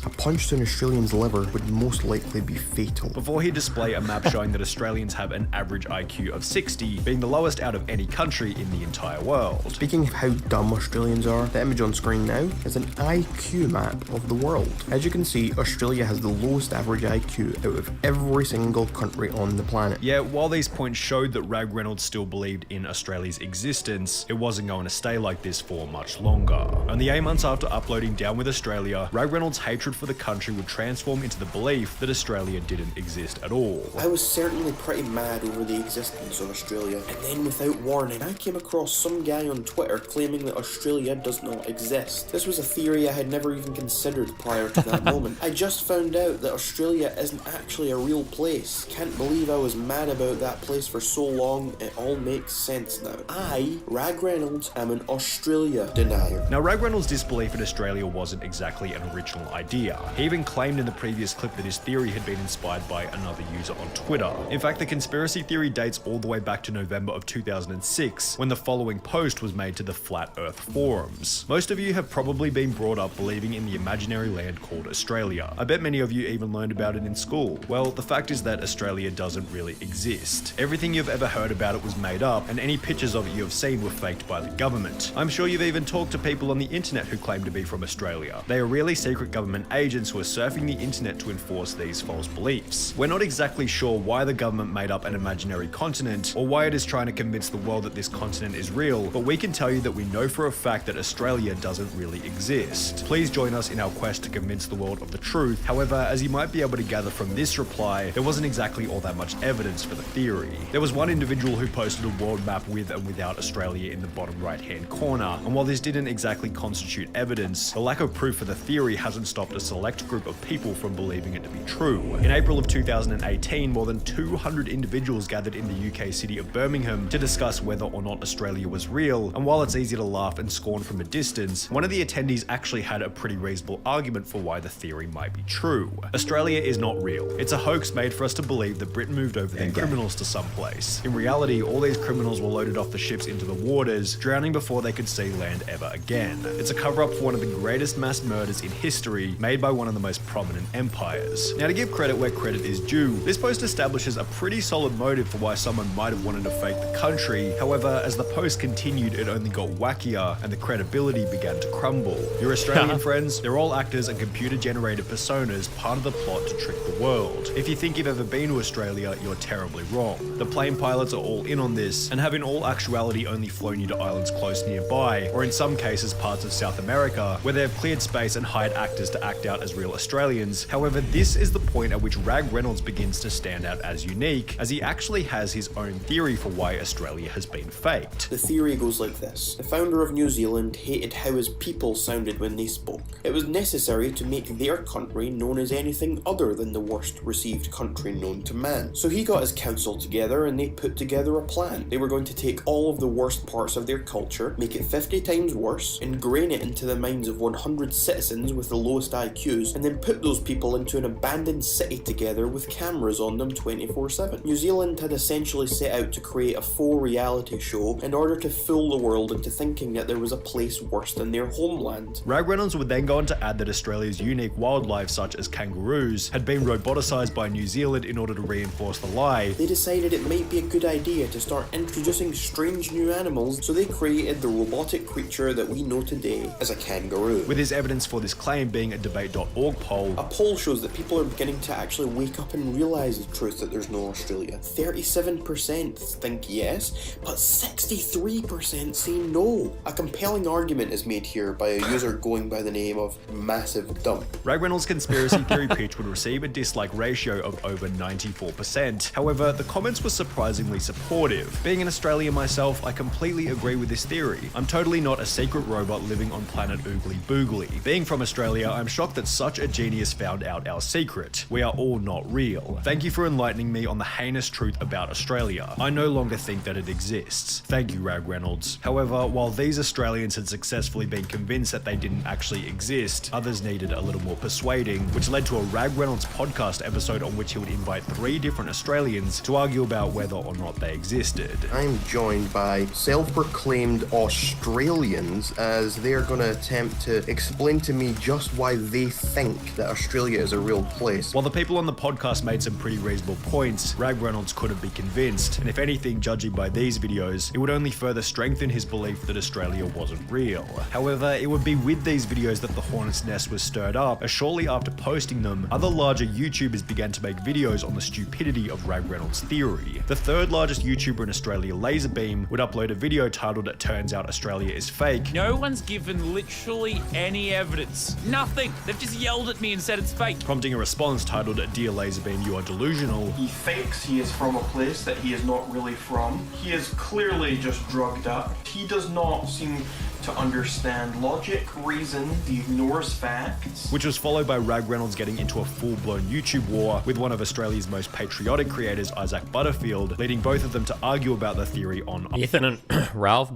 a punch to an Australian's liver would most likely be fatal. Before he display a map showing that Australians have an average IQ of 60, being the lowest out of any country in the entire world. Speaking of how dumb Australians are, the image on screen now is an IQ map of the world. As you can see, Australia has the lowest average IQ out of every single country on the planet. Yet, while these points showed that Rag Reynolds still believed in Australia's existence, it wasn't going to stay like this for much longer. Only 8 months after uploading Down with Australia, Rag Reynolds' hatred for the country would transform into the belief that Australia didn't exist at all. I was certainly pretty mad over the existence of Australia, and then without warning, I came across some guy on Twitter claiming that Australia does not exist. This was a theory I had never even considered prior to that moment. I just found out that Australia isn't actually a real place. Can't believe I was mad about that place for so long. It all makes sense now. I, Rag Reynolds, am an Australia denier. Now, Rag Reynolds' disbelief in Australia wasn't exactly an original idea. He even claimed in the previous clip that his theory had been inspired by another user on Twitter. In fact, the conspiracy theory dates all the way back to November of 2006, when the following post was made to the Flat Earth forums. Most of you have probably been brought up believing in the imaginary land called Australia. I bet many of you even learned about it in school. Well, the fact is that Australia doesn't really exist. Everything you've ever heard about it was made up, and any pictures of it you have seen were faked by the government. I'm sure you've even talked to people on the internet who claim to be from Australia. They are really secret government agents who are surfing the internet to enforce these false beliefs. We're not exactly sure why the government made up an imaginary continent, or why it is trying to convince the world that this continent is real, but we can tell you that we know for a fact that Australia doesn't really exist. Please join us in our quest to convince the world of the truth. However, as you might be able to gather from this reply, there wasn't exactly all that that much evidence for the theory. There was one individual who posted a world map with and without Australia in the bottom right-hand corner, and while this didn't exactly constitute evidence, the lack of proof for the theory hasn't stopped a select group of people from believing it to be true. In April of 2018, more than 200 individuals gathered in the UK city of Birmingham to discuss whether or not Australia was real, and while it's easy to laugh and scorn from a distance, one of the attendees actually had a pretty reasonable argument for why the theory might be true. Australia is not real. It's a hoax made for us to believe that Britain moved over their criminals to some place. In reality, all these criminals were loaded off the ships into the waters, drowning before they could see land ever again. It's a cover-up for one of the greatest mass murders in history, made by one of the most prominent empires. Now, to give credit where credit is due, this post establishes a pretty solid motive for why someone might have wanted to fake the country. However, as the post continued, it only got wackier and the credibility began to crumble. Your Australian friends, they're all actors and computer-generated personas, part of the plot to trick the world. If you think you've ever been to Australia, you're terribly wrong. The plane pilots are all in on this and have in all actuality only flown you to islands close nearby, or in some cases parts of South America, where they've cleared space and hired actors to act out as real Australians. However, this is the point at which Rag Reynolds begins to stand out as unique, as he actually has his own theory for why Australia has been faked. The theory goes like this. The founder of New Zealand hated how his people sounded when they spoke. It was necessary to make their country known as anything other than the worst received country known to man. So he got his council together and they put together a plan. They were going to take all of the worst parts of their culture, make it 50 times worse, ingrain it into the minds of 100 citizens with the lowest IQs, and then put those people into an abandoned city together with cameras on them 24/7. New Zealand had essentially set out to create a faux reality show in order to fool the world into thinking that there was a place worse than their homeland. Rag Reynolds would then go on to add that Australia's unique wildlife, such as kangaroos, had been roboticized by New Zealand in order to reinforce the lie. They decided it might be a good idea to start introducing strange new animals, so they created the robotic creature that we know today as a kangaroo. With his evidence for this claim being a debate.org poll. A poll shows that people are beginning to actually wake up and realise the truth that there's no Australia. 37% think yes, but 63% say no. A compelling argument is made here by a user going by the name of Massive Dump. Rag Reynolds' conspiracy theory pitch would receive a dislike ratio of over 94%. However, the comments were surprisingly supportive. Being an Australian myself, I completely agree with this theory. I'm totally not a secret robot living on planet Oogly Boogly. Being from Australia, I'm shocked that such a genius found out our secret. We are all not real. Thank you for enlightening me on the heinous truth about Australia. I no longer think that it exists. Thank you, Rag Reynolds. However, while these Australians had successfully been convinced that they didn't actually exist, others needed a little more persuading, which led to a Rag Reynolds podcast episode on which he would invite 3 different Australians to argue about whether or not they existed. I'm joined by self-proclaimed Australians as they're going to attempt to explain to me just why they think that Australia is a real place. While the people on the podcast made some pretty reasonable points, Rag Reynolds couldn't be convinced, and if anything, judging by these videos, it would only further strengthen his belief that Australia wasn't real. However, it would be with these videos that the hornet's nest was stirred up, as shortly after posting them, other larger YouTubers began to make videos on the stupidity of Rag Reynolds' theory. The third largest YouTuber in Australia, Laserbeam, would upload a video titled "It Turns Out Australia is Fake." No one's given literally any evidence. Nothing. They've just yelled at me and said it's fake. Prompting a response titled "Dear Laserbeam, you are delusional." He thinks he is from a place that he is not really from. He is clearly just drugged up. He does not seem to understand logic, reason, he ignores facts. Which was followed by Rag Reynolds getting into a full-blown YouTube war with one of Australia's most patriotic creators, Isaac Butterfield, leading both of them to argue about the theory on Ethan and Ralph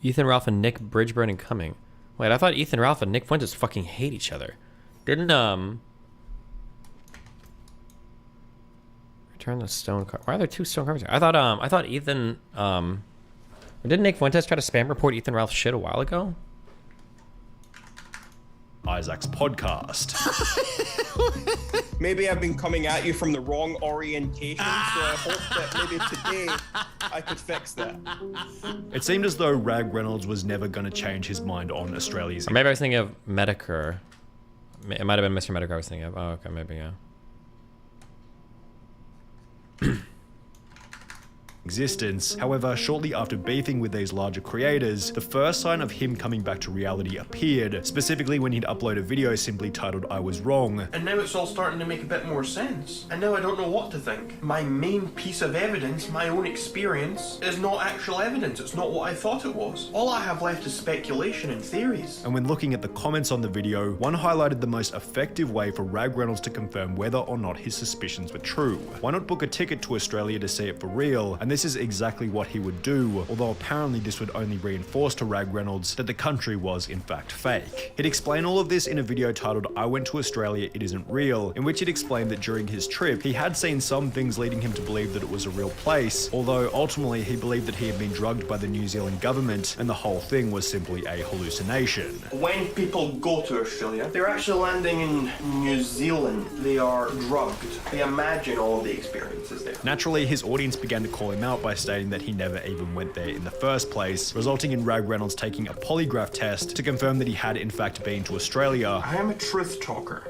and Nick Bridgeburn and Cumming. Wait, I thought Ethan Ralph and Nick Fuentes fucking hate each other. Didn't return the stone card. Why are there 2 stone cards here? I thought Ethan didn't Nick Fuentes try to spam report Ethan Ralph's shit a while ago? Isaac's podcast. Maybe I've been coming at you from the wrong orientation, so I hope that maybe today I could fix that. It seemed as though Rag Reynolds was never going to change his mind on Australia's... Or maybe I was thinking of Medicare. It might have been Mr. Medicare I was thinking of. Oh, okay, maybe, yeah. existence. However, shortly after beefing with these larger creators, the first sign of him coming back to reality appeared, specifically when he'd upload a video simply titled "I Was Wrong." And now it's all starting to make a bit more sense. And now I don't know what to think. My main piece of evidence, my own experience, is not actual evidence. It's not what I thought it was. All I have left is speculation and theories. And when looking at the comments on the video, one highlighted the most effective way for Rag Reynolds to confirm whether or not his suspicions were true. Why not book a ticket to Australia to see it for real? And this is exactly what he would do, although apparently this would only reinforce to Rag Reynolds that the country was in fact fake. He'd explain all of this in a video titled "I Went to Australia, It Isn't Real," in which he'd explained that during his trip, he had seen some things leading him to believe that it was a real place, although ultimately he believed that he had been drugged by the New Zealand government and the whole thing was simply a hallucination. When people go to Australia, they're actually landing in New Zealand. They are drugged. They imagine all of the experiences there. Naturally, his audience began to call him out by stating that he never even went there in the first place, resulting in Rag Reynolds taking a polygraph test to confirm that he had in fact been to Australia. I am a truth talker.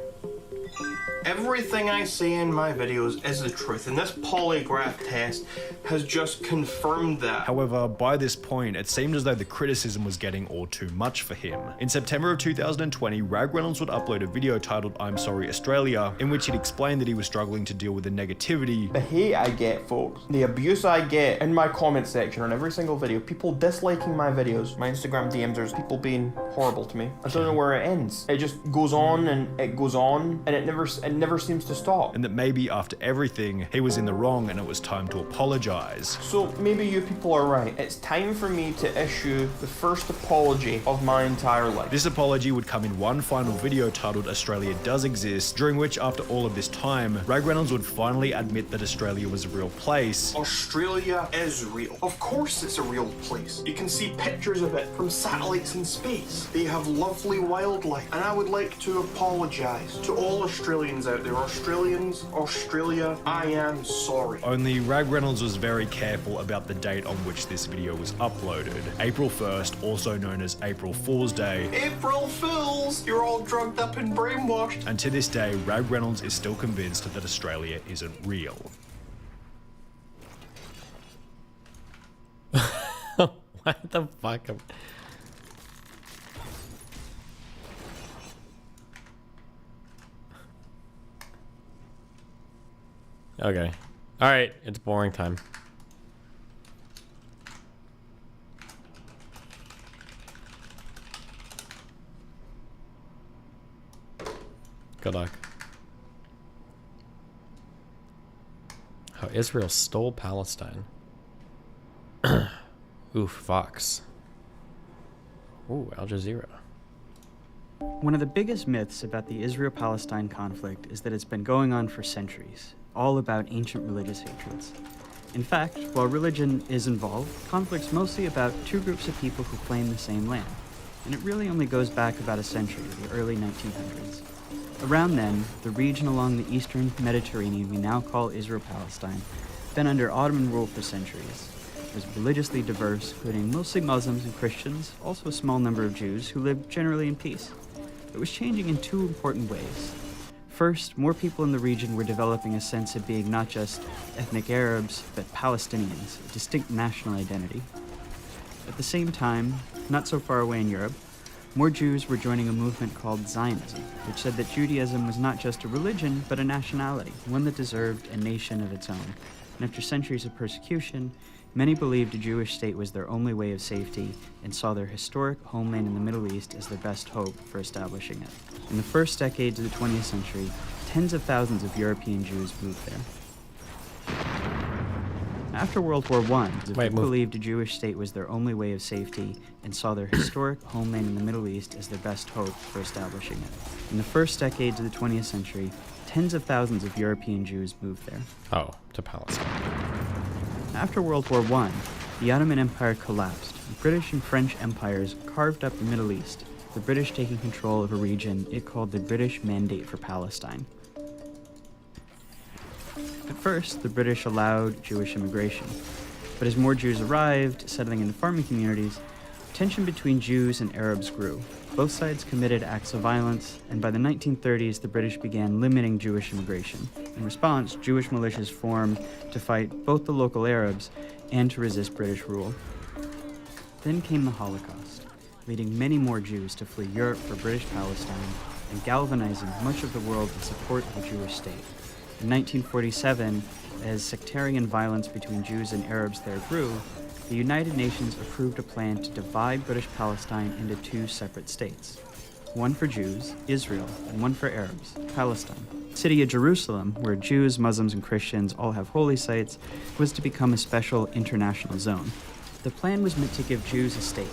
Everything I say in my videos is the truth, and this polygraph test has just confirmed that. However, by this point, it seemed as though the criticism was getting all too much for him. In September of 2020, Rag Reynolds would upload a video titled "I'm Sorry Australia," in which he'd explained that he was struggling to deal with the negativity. The hate I get, folks, the abuse I get in my comment section on every single video, people disliking my videos, my Instagram DMs, there's people being horrible to me. I don't know where it ends. It just goes on and it goes on, and it never seems to stop. And that maybe after everything, he was in the wrong and it was time to apologize. So maybe you people are right. It's time for me to issue the first apology of my entire life. This apology would come in one final video titled "Australia Does Exist," during which, after all of this time, Rag Reynolds would finally admit that Australia was a real place. Australia is real. Of course it's a real place. You can see pictures of it from satellites in space. They have lovely wildlife. And I would like to apologize to all Australians out there. Australians, Australia, I am sorry. Only Rag Reynolds was very careful about the date on which this video was uploaded. April 1st, also known as April Fool's Day. April Fools! You're all drugged up and brainwashed. And to this day, Rag Reynolds is still convinced that Australia isn't real. What the fuck? Okay. Alright, it's boring time. Good luck. How Israel stole Palestine. Oof, Fox. Ooh, Al Jazeera. One of the biggest myths about the Israel-Palestine conflict is that it's been going on for centuries, all about ancient religious hatreds. In fact, while religion is involved, conflict's mostly about two groups of people who claim the same land, and it really only goes back about a century, the early 1900s. Around then, the region along the eastern Mediterranean we now call Israel-Palestine had been under Ottoman rule for centuries. It was religiously diverse, including mostly Muslims and Christians, also a small number of Jews who lived generally in peace. It was changing in two important ways. First, more people in the region were developing a sense of being not just ethnic Arabs, but Palestinians, a distinct national identity. At the same time, not so far away in Europe, more Jews were joining a movement called Zionism, which said that Judaism was not just a religion, but a nationality, one that deserved a nation of its own. And after centuries of persecution, many believed a Jewish state was their only way of safety and saw their historic homeland in the Middle East as their best hope for establishing it. In the first decades of the 20th century, tens of thousands of European Jews moved there. After World War I, they believed a Jewish state was their only way of safety and saw their historic homeland in the Middle East as their best hope for establishing it. In the first decades of the 20th century, tens of thousands of European Jews moved there. Oh, to Palestine. After World War I, the Ottoman Empire collapsed. British and French empires carved up the Middle East, the British taking control of a region it called the British Mandate for Palestine. At first, the British allowed Jewish immigration, but as more Jews arrived, settling in the farming communities, tension between Jews and Arabs grew. Both sides committed acts of violence, and by the 1930s, the British began limiting Jewish immigration. In response, Jewish militias formed to fight both the local Arabs and to resist British rule. Then came the Holocaust, leading many more Jews to flee Europe for British Palestine and galvanizing much of the world in support of a Jewish state. In 1947, as sectarian violence between Jews and Arabs there grew, the United Nations approved a plan to divide British Palestine into two separate states. One for Jews, Israel, and one for Arabs, Palestine. The city of Jerusalem, where Jews, Muslims, and Christians all have holy sites, was to become a special international zone. The plan was meant to give Jews a state,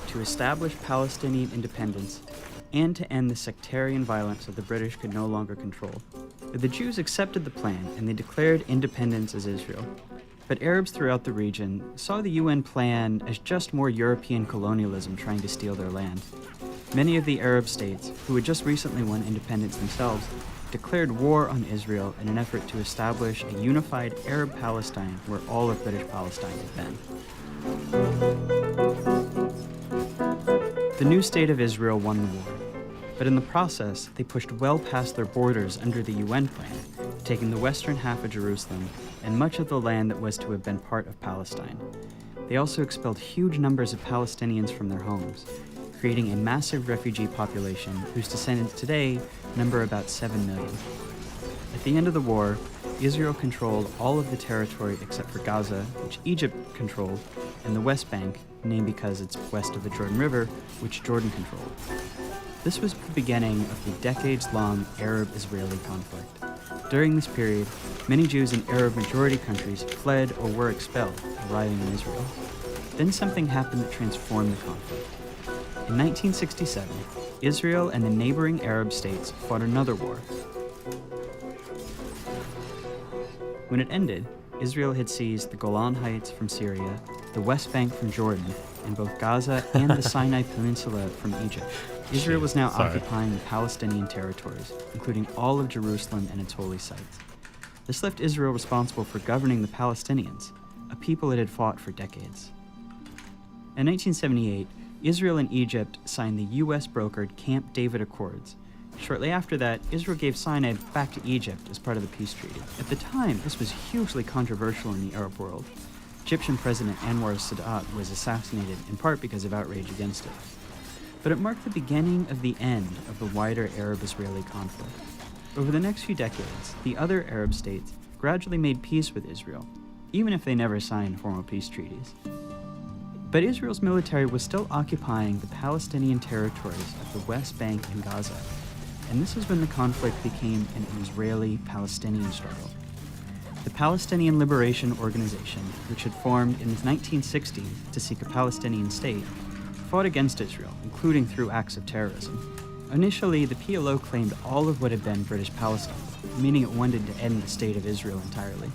to establish Palestinian independence, and to end the sectarian violence that the British could no longer control. The Jews accepted the plan, and they declared independence as Israel. But Arabs throughout the region saw the UN plan as just more European colonialism trying to steal their land. Many of the Arab states, who had just recently won independence themselves, declared war on Israel in an effort to establish a unified Arab Palestine where all of British Palestine had been. The new state of Israel won the war, but in the process, they pushed well past their borders under the UN plan, taking the western half of Jerusalem and much of the land that was to have been part of Palestine. They also expelled huge numbers of Palestinians from their homes, creating a massive refugee population whose descendants today number about 7 million. At the end of the war, Israel controlled all of the territory except for Gaza, which Egypt controlled, and the West Bank, named because it's west of the Jordan River, which Jordan controlled. This was the beginning of the decades-long Arab-Israeli conflict. During this period, many Jews in Arab-majority countries fled or were expelled, arriving in Israel. Then something happened that transformed the conflict. In 1967, Israel and the neighboring Arab states fought another war. When it ended, Israel had seized the Golan Heights from Syria, the West Bank from Jordan, and both Gaza and the Sinai Peninsula from Egypt. Israel was now occupying the Palestinian territories, including all of Jerusalem and its holy sites. This left Israel responsible for governing the Palestinians, a people it had fought for decades. In 1978, Israel and Egypt signed the US-brokered Camp David Accords. Shortly after that, Israel gave Sinai back to Egypt as part of the peace treaty. At the time, this was hugely controversial in the Arab world. Egyptian President Anwar Sadat was assassinated in part because of outrage against it. But it marked the beginning of the end of the wider Arab-Israeli conflict. Over the next few decades, the other Arab states gradually made peace with Israel, even if they never signed formal peace treaties. But Israel's military was still occupying the Palestinian territories of the West Bank and Gaza, and this is when the conflict became an Israeli-Palestinian struggle. The Palestinian Liberation Organization, which had formed in the 1960s to seek a Palestinian state, fought against Israel, including through acts of terrorism. Initially, the PLO claimed all of what had been British Palestine, meaning it wanted to end the state of Israel entirely.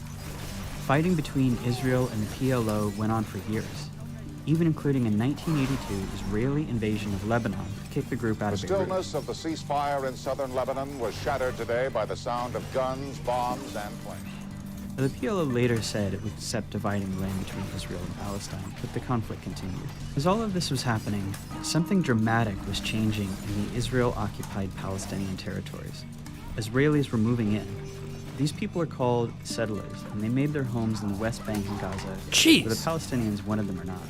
Fighting between Israel and the PLO went on for years, even including a 1982 Israeli invasion of Lebanon to kick the group out of Beirut. The stillness of the ceasefire in southern Lebanon was shattered today by the sound of guns, bombs, and planes. The PLO later said it would accept dividing land between Israel and Palestine, but the conflict continued. As all of this was happening, something dramatic was changing in the Israel-occupied Palestinian territories. Israelis were moving in. These people are called settlers, and they made their homes in the West Bank and Gaza, where the Palestinians wanted them or not.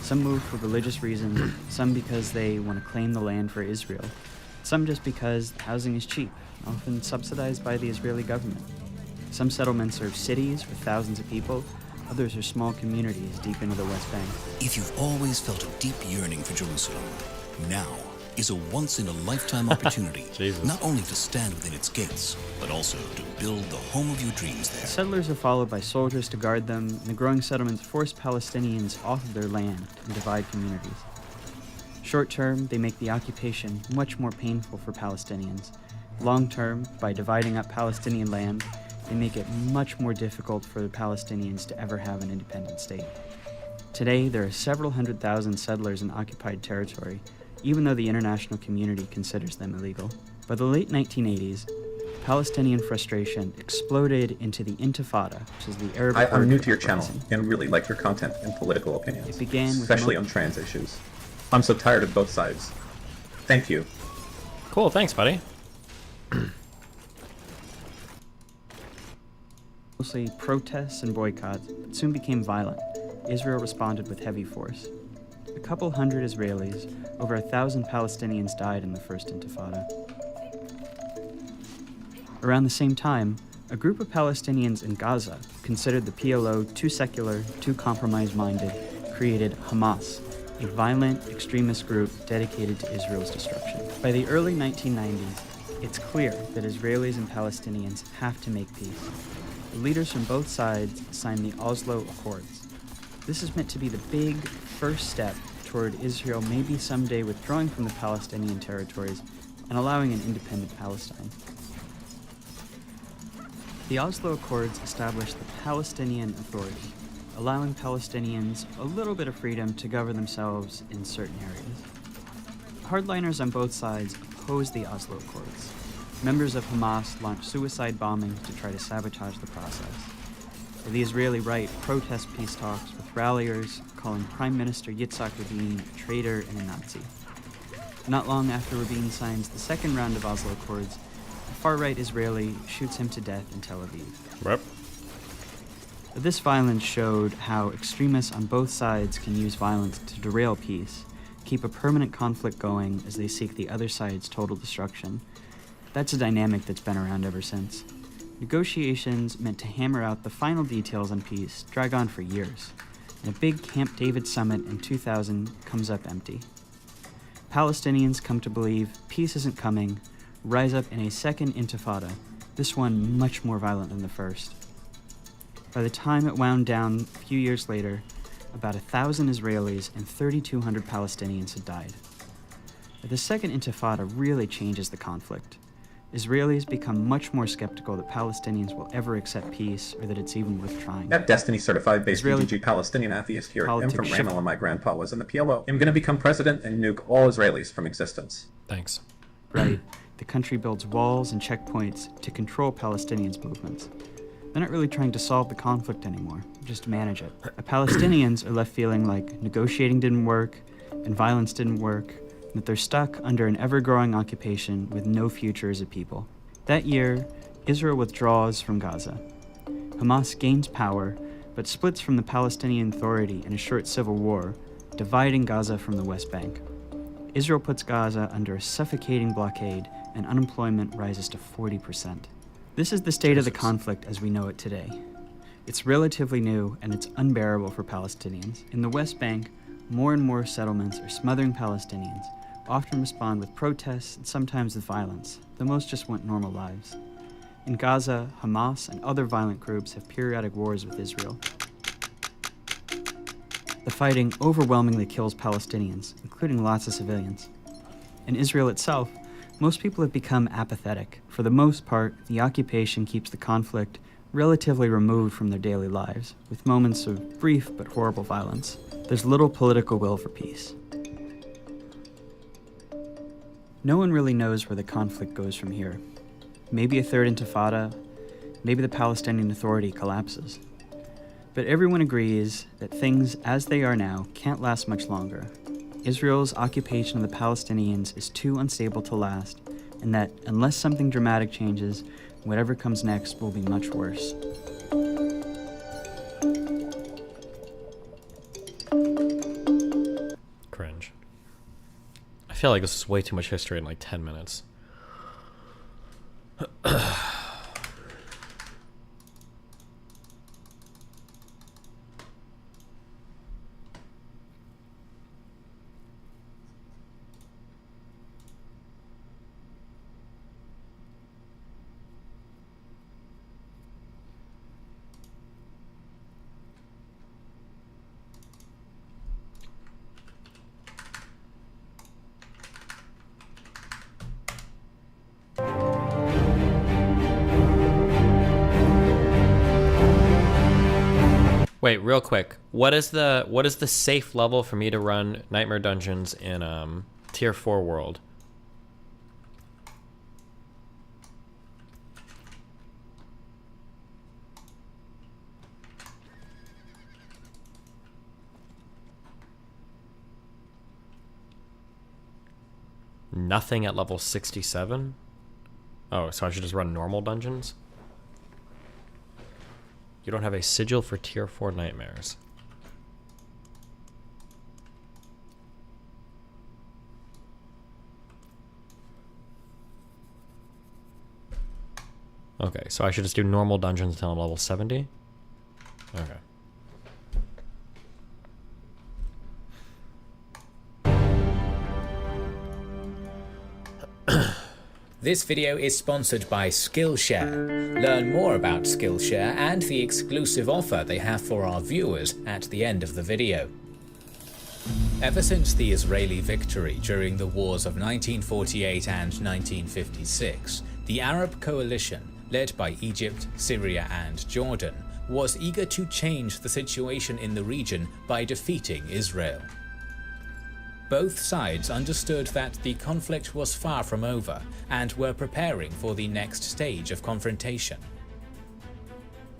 Some moved for religious reasons, some because they want to claim the land for Israel, some just because housing is cheap, often subsidized by the Israeli government. Some settlements are cities with thousands of people, others are small communities deep into the West Bank. If you've always felt a deep yearning for Jerusalem, now is a once-in-a-lifetime opportunity not only to stand within its gates, but also to build the home of your dreams there. Settlers are followed by soldiers to guard them, and the growing settlements force Palestinians off of their land and divide communities. Short term, they make the occupation much more painful for Palestinians. Long term, by dividing up Palestinian land, they make it much more difficult for the Palestinians to ever have an independent state. Today, there are several 100,000 settlers in occupied territory, even though the international community considers them illegal. By the late 1980s, Palestinian frustration exploded into the Intifada, which is the Arab... I'm new to your channel and really like your content and political opinions, it began with especially on trans issues. I'm so tired of both sides. Thank you. Cool, thanks, buddy. Mostly protests and boycotts, but soon became violent. Israel responded with heavy force. A couple hundred Israelis, over 1,000 Palestinians died in the First Intifada. Around the same time, a group of Palestinians in Gaza, considered the PLO too secular, too compromise-minded, created Hamas, a violent extremist group dedicated to Israel's destruction. By the early 1990s, it's clear that Israelis and Palestinians have to make peace. The leaders from both sides signed the Oslo Accords. This is meant to be the big first step toward Israel maybe someday withdrawing from the Palestinian territories and allowing an independent Palestine. The Oslo Accords established the Palestinian Authority, allowing Palestinians a little bit of freedom to govern themselves in certain areas. Hardliners on both sides opposed the Oslo Accords. Members of Hamas launched suicide bombings to try to sabotage the process. The Israeli right protests peace talks with ralliers calling Prime Minister Yitzhak Rabin a traitor and a Nazi. Not long after Rabin signs the second round of Oslo Accords, a far-right Israeli shoots him to death in Tel Aviv. Yep. This violence showed how extremists on both sides can use violence to derail peace, keep a permanent conflict going as they seek the other side's total destruction. That's a dynamic that's been around ever since. Negotiations meant to hammer out the final details on peace drag on for years, and a big Camp David summit in 2000 comes up empty. Palestinians come to believe peace isn't coming, rise up in a second intifada, this one much more violent than the first. By the time it wound down a few years later, about 1,000 Israelis and 3,200 Palestinians had died. The second intifada really changes the conflict. Israelis become much more skeptical that Palestinians will ever accept peace or that it's even worth trying. That Destiny-certified based Israeli BGG Palestinian atheist here, I'm from politics Ramallah, my grandpa was in the PLO. I'm going to become president and nuke all Israelis from existence. Thanks. Right. The country builds walls and checkpoints to control Palestinians' movements. They're not really trying to solve the conflict anymore, just manage it. The Palestinians are left feeling like negotiating didn't work and violence didn't work, and that they're stuck under an ever-growing occupation with no future as a people. That year, Israel withdraws from Gaza. Hamas gains power, but splits from the Palestinian Authority in a short civil war, dividing Gaza from the West Bank. Israel puts Gaza under a suffocating blockade, and unemployment rises to 40%. This is the state of the conflict as we know it today. It's relatively new, and it's unbearable for Palestinians. In the West Bank, more and more settlements are smothering Palestinians, often respond with protests and sometimes with violence, though most just want normal lives. In Gaza, Hamas and other violent groups have periodic wars with Israel. The fighting overwhelmingly kills Palestinians, including lots of civilians. In Israel itself, most people have become apathetic. For the most part, the occupation keeps the conflict relatively removed from their daily lives, with moments of brief but horrible violence. There's little political will for peace. No one really knows where the conflict goes from here. Maybe a third intifada, maybe the Palestinian Authority collapses. But everyone agrees that things as they are now can't last much longer. Israel's occupation of the Palestinians is too unstable to last, and that unless something dramatic changes, whatever comes next will be much worse. Cringe. I feel like this is way too much history in like 10 minutes. Wait, real quick. What is the safe level for me to run Nightmare Dungeons in Tier 4 world? Nothing at level 67? Oh, so I should just run normal dungeons? You don't have a sigil for Tier 4 nightmares. Okay, so I should just do normal dungeons until I'm level 70? Okay. This video is sponsored by Skillshare. Learn more about Skillshare and the exclusive offer they have for our viewers at the end of the video. Ever since the Israeli victory during the wars of 1948 and 1956, the Arab coalition, led by Egypt, Syria and Jordan, was eager to change the situation in the region by defeating Israel. Both sides understood that the conflict was far from over and were preparing for the next stage of confrontation.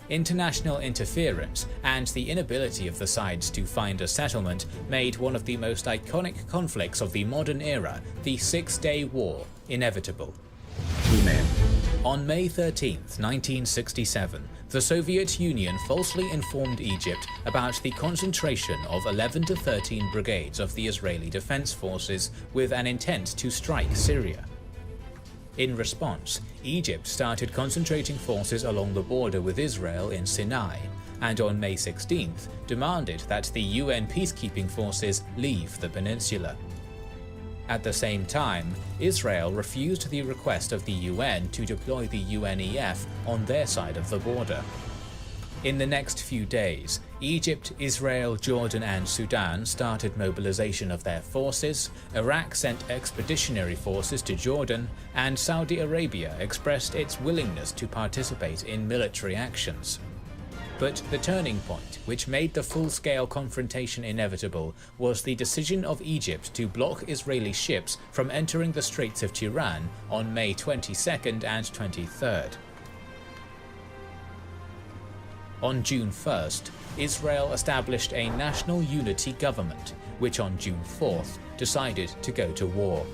International interference and the inability of the sides to find a settlement made one of the most iconic conflicts of the modern era, the Six-Day War, inevitable. On May 13, 1967, the Soviet Union falsely informed Egypt about the concentration of 11 to 13 brigades of the Israeli Defense Forces with an intent to strike Syria. In response, Egypt started concentrating forces along the border with Israel in Sinai, and on May 16th demanded that the UN peacekeeping forces leave the peninsula. At the same time, Israel refused the request of the UN to deploy the UNEF on their side of the border. In the next few days, Egypt, Israel, Jordan and Sudan started mobilization of their forces, Iraq sent expeditionary forces to Jordan, and Saudi Arabia expressed its willingness to participate in military actions. But the turning point, which made the full-scale confrontation inevitable, was the decision of Egypt to block Israeli ships from entering the Straits of Tiran on May 22nd and 23rd. On June 1st, Israel established a national unity government, which on June 4th decided to go to war.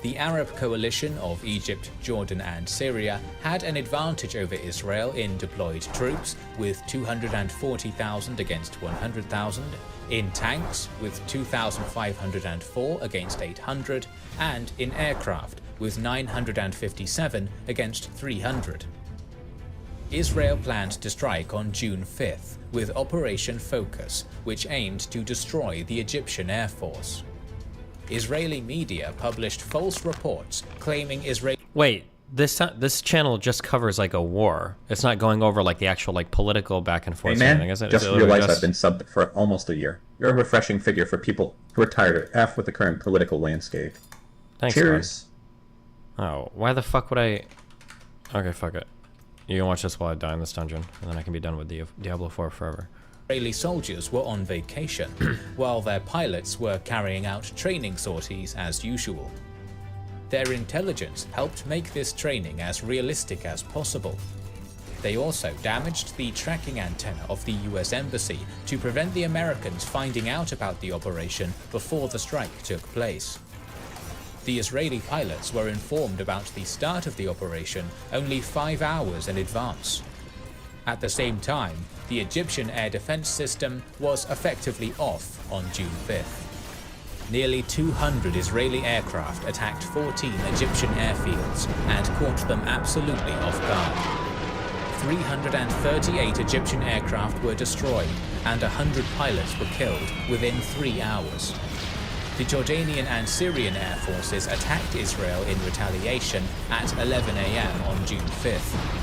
The Arab coalition of Egypt, Jordan and Syria had an advantage over Israel in deployed troops with 240,000 against 100,000, in tanks with 2,504 against 800, and in aircraft with 957 against 300. Israel planned to strike on June 5th with Operation Focus, which aimed to destroy the Egyptian Air Force. Israeli media published false reports claiming Israel— Wait, this channel just covers like a war. It's not going over like the actual like political back and forth. Hey man, thing, is it? just realized I've been subbed for almost a year. You're a refreshing figure for people who are tired of F with the current political landscape. Thanks, Cheers. man. Oh, why the fuck would I? Okay, fuck it. You can watch this while I die in this dungeon, and then I can be done with Diablo 4 forever. Israeli soldiers were on vacation, while their pilots were carrying out training sorties as usual. Their intelligence helped make this training as realistic as possible. They also damaged the tracking antenna of the US Embassy to prevent the Americans finding out about the operation before the strike took place. The Israeli pilots were informed about the start of the operation only 5 hours in advance. At the same time, the Egyptian air defense system was effectively off on June 5th. Nearly 200 Israeli aircraft attacked 14 Egyptian airfields and caught them absolutely off guard. 338 Egyptian aircraft were destroyed and 100 pilots were killed within 3 hours. The Jordanian and Syrian air forces attacked Israel in retaliation at 11 AM on June 5th.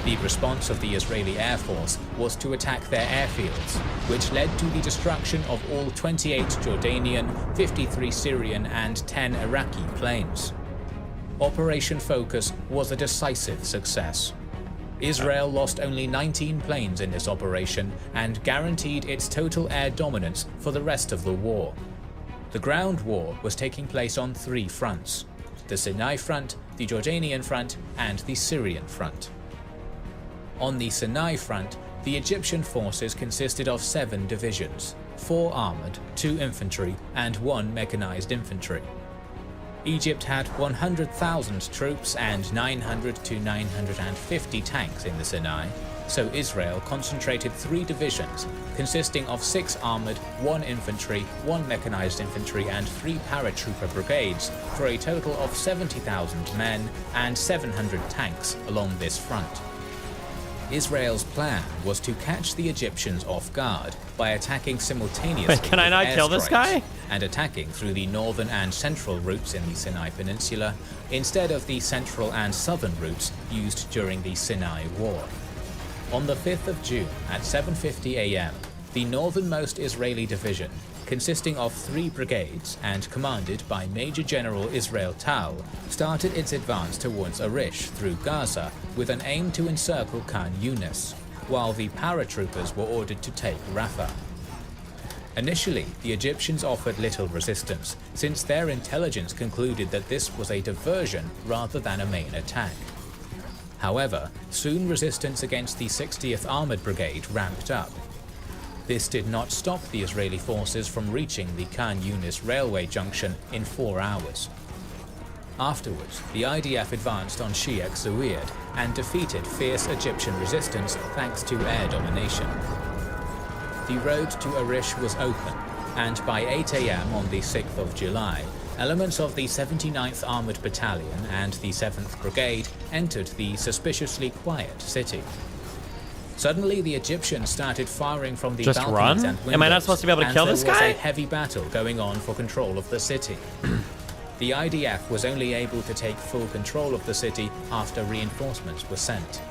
The response of the Israeli Air Force was to attack their airfields, which led to the destruction of all 28 Jordanian, 53 Syrian and 10 Iraqi planes. Operation Focus was a decisive success. Israel lost only 19 planes in this operation and guaranteed its total air dominance for the rest of the war. The ground war was taking place on 3 fronts: the Sinai front, the Jordanian front, and the Syrian front. On the Sinai front, the Egyptian forces consisted of 7 divisions, 4 armoured, 2 infantry, and 1 mechanized infantry. Egypt had 100,000 troops and 900 to 950 tanks in the Sinai, so Israel concentrated 3 divisions, consisting of 6 armored, 1 infantry, 1 mechanized infantry, and 3 paratrooper brigades, for a total of 70,000 men and 700 tanks along this front. Israel's plan was to catch the Egyptians off guard by attacking simultaneously Wait, can I not with kill this airstrikes guy? and attacking through the northern and central routes in the Sinai Peninsula instead of the central and southern routes used during the Sinai War. On the 5th of June at 7:50 a.m., the northernmost Israeli division, consisting of 3 brigades and commanded by Major General Israel Tal, started its advance towards Arish through Gaza with an aim to encircle Khan Yunis, while the paratroopers were ordered to take Rafah. Initially, the Egyptians offered little resistance, since their intelligence concluded that this was a diversion rather than a main attack. However, soon resistance against the 60th Armored Brigade ramped up. This did not stop the Israeli forces from reaching the Khan Yunis railway junction in 4 hours. Afterwards, the IDF advanced on Sheikh Zayed and defeated fierce Egyptian resistance thanks to air domination. The road to Arish was open, and by 8 a.m. on the 6th of July, elements of the 79th Armoured Battalion and the 7th Brigade entered the suspiciously quiet city. Suddenly, the Egyptians started firing from the Just balconies run? and windows. Am I not supposed to be able to kill this There guy? was a heavy battle going on for control of the city. The IDF was only able to take full control of the city after reinforcements were sent.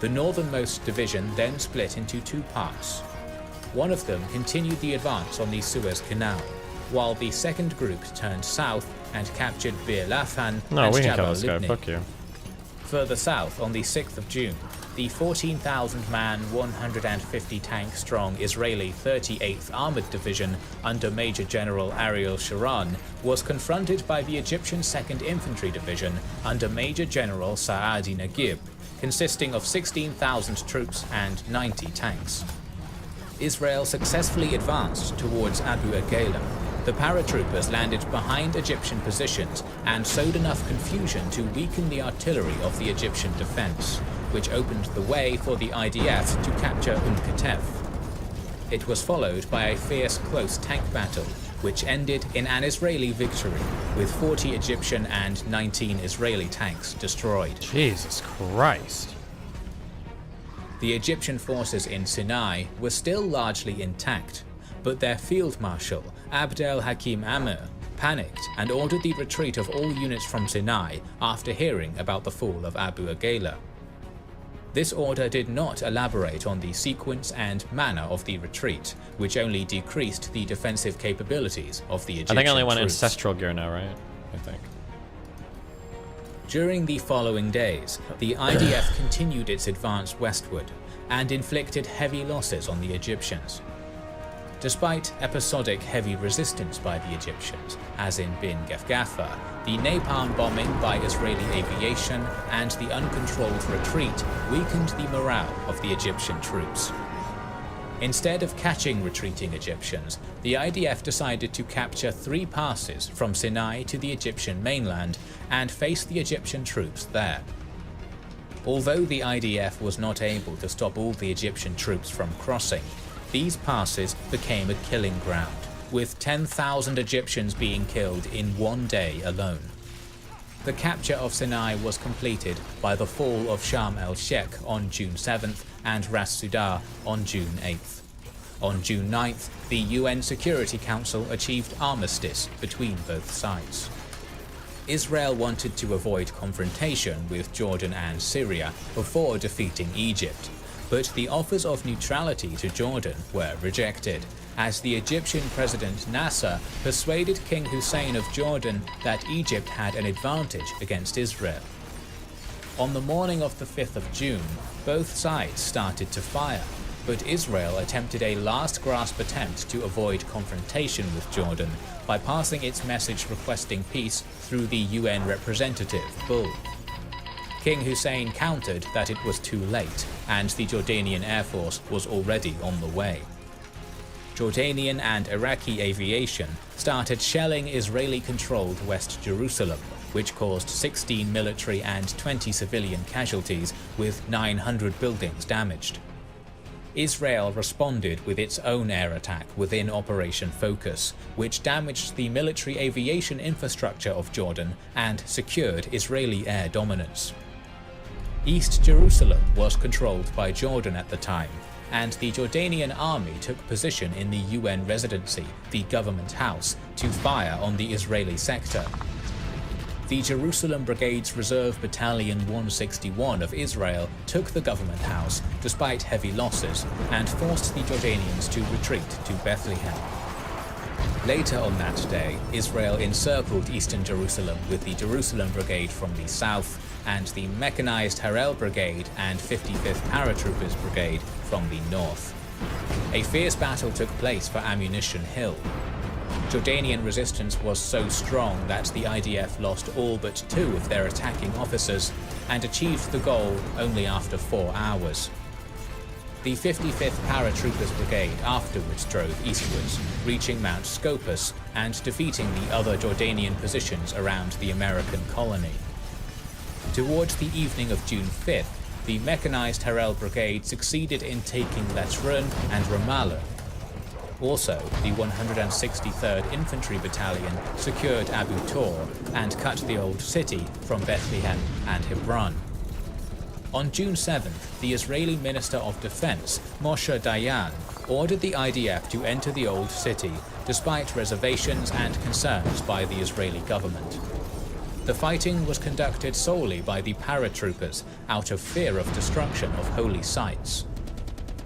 The northernmost division then split into 2 parts. One of them continued the advance on the Suez Canal, while the second group turned south and captured Bir Lafan No, and we can kill Jabal this guy. Libni. Fuck you. Further south, on the 6th of June, the 14,000-man, 150-tank-strong Israeli 38th Armored Division under Major General Ariel Sharon was confronted by the Egyptian 2nd Infantry Division under Major General Saadi Naguib, consisting of 16,000 troops and 90 tanks. Israel successfully advanced towards Abu Aghaila. The paratroopers landed behind Egyptian positions and sowed enough confusion to weaken the artillery of the Egyptian defense, which opened the way for the IDF to capture Katef. It was followed by a fierce close tank battle, which ended in an Israeli victory, with 40 Egyptian and 19 Israeli tanks destroyed. Jesus Christ. The Egyptian forces in Sinai were still largely intact, but their field marshal, Abd el-Hakim Amir, panicked and ordered the retreat of all units from Sinai after hearing about the fall of Abu Aghaila. This order did not elaborate on the sequence and manner of the retreat, which only decreased the defensive capabilities of the Egyptian I think I only want troops. ancestral gear now, right? I think. During the following days, the IDF continued its advance westward and inflicted heavy losses on the Egyptians. Despite episodic heavy resistance by the Egyptians, as in Bin Gefgafa, the napalm bombing by Israeli aviation, and the uncontrolled retreat weakened the morale of the Egyptian troops. Instead of catching retreating Egyptians, the IDF decided to capture 3 passes from Sinai to the Egyptian mainland and face the Egyptian troops there. Although the IDF was not able to stop all the Egyptian troops from crossing, these passes became a killing ground, with 10,000 Egyptians being killed in one day alone. The capture of Sinai was completed by the fall of Sharm el-Sheikh on June 7th and Ras Sudah on June 8th. On June 9th, the UN Security Council achieved armistice between both sides. Israel wanted to avoid confrontation with Jordan and Syria before defeating Egypt, but the offers of neutrality to Jordan were rejected, as the Egyptian President Nasser persuaded King Hussein of Jordan that Egypt had an advantage against Israel. On the morning of the 5th of June, both sides started to fire, but Israel attempted a last-gasp attempt to avoid confrontation with Jordan by passing its message requesting peace through the UN representative, Bull. King Hussein countered that it was too late, and the Jordanian Air Force was already on the way. Jordanian and Iraqi aviation started shelling Israeli-controlled West Jerusalem, which caused 16 military and 20 civilian casualties, with 900 buildings damaged. Israel responded with its own air attack within Operation Focus, which damaged the military aviation infrastructure of Jordan and secured Israeli air dominance. East Jerusalem was controlled by Jordan at the time, and the Jordanian army took position in the UN residency, the government house, to fire on the Israeli sector. The Jerusalem Brigade's Reserve Battalion 161 of Israel took the government house despite heavy losses and forced the Jordanians to retreat to Bethlehem. Later on that day, Israel encircled eastern Jerusalem with the Jerusalem Brigade from the south and the mechanized Harel Brigade and 55th Paratroopers Brigade from the north. A fierce battle took place for Ammunition Hill. Jordanian resistance was so strong that the IDF lost all but 2 of their attacking officers and achieved the goal only after 4 hours. The 55th Paratroopers Brigade afterwards drove eastwards, reaching Mount Scopus and defeating the other Jordanian positions around the American colony. Towards the evening of June 5th, the mechanized Harel Brigade succeeded in taking Latrun and Ramallah. Also, the 163rd Infantry Battalion secured Abu Tor and cut the old city from Bethlehem and Hebron. On June 7th, the Israeli Minister of Defense, Moshe Dayan, ordered the IDF to enter the old city, despite reservations and concerns by the Israeli government. The fighting was conducted solely by the paratroopers out of fear of destruction of holy sites.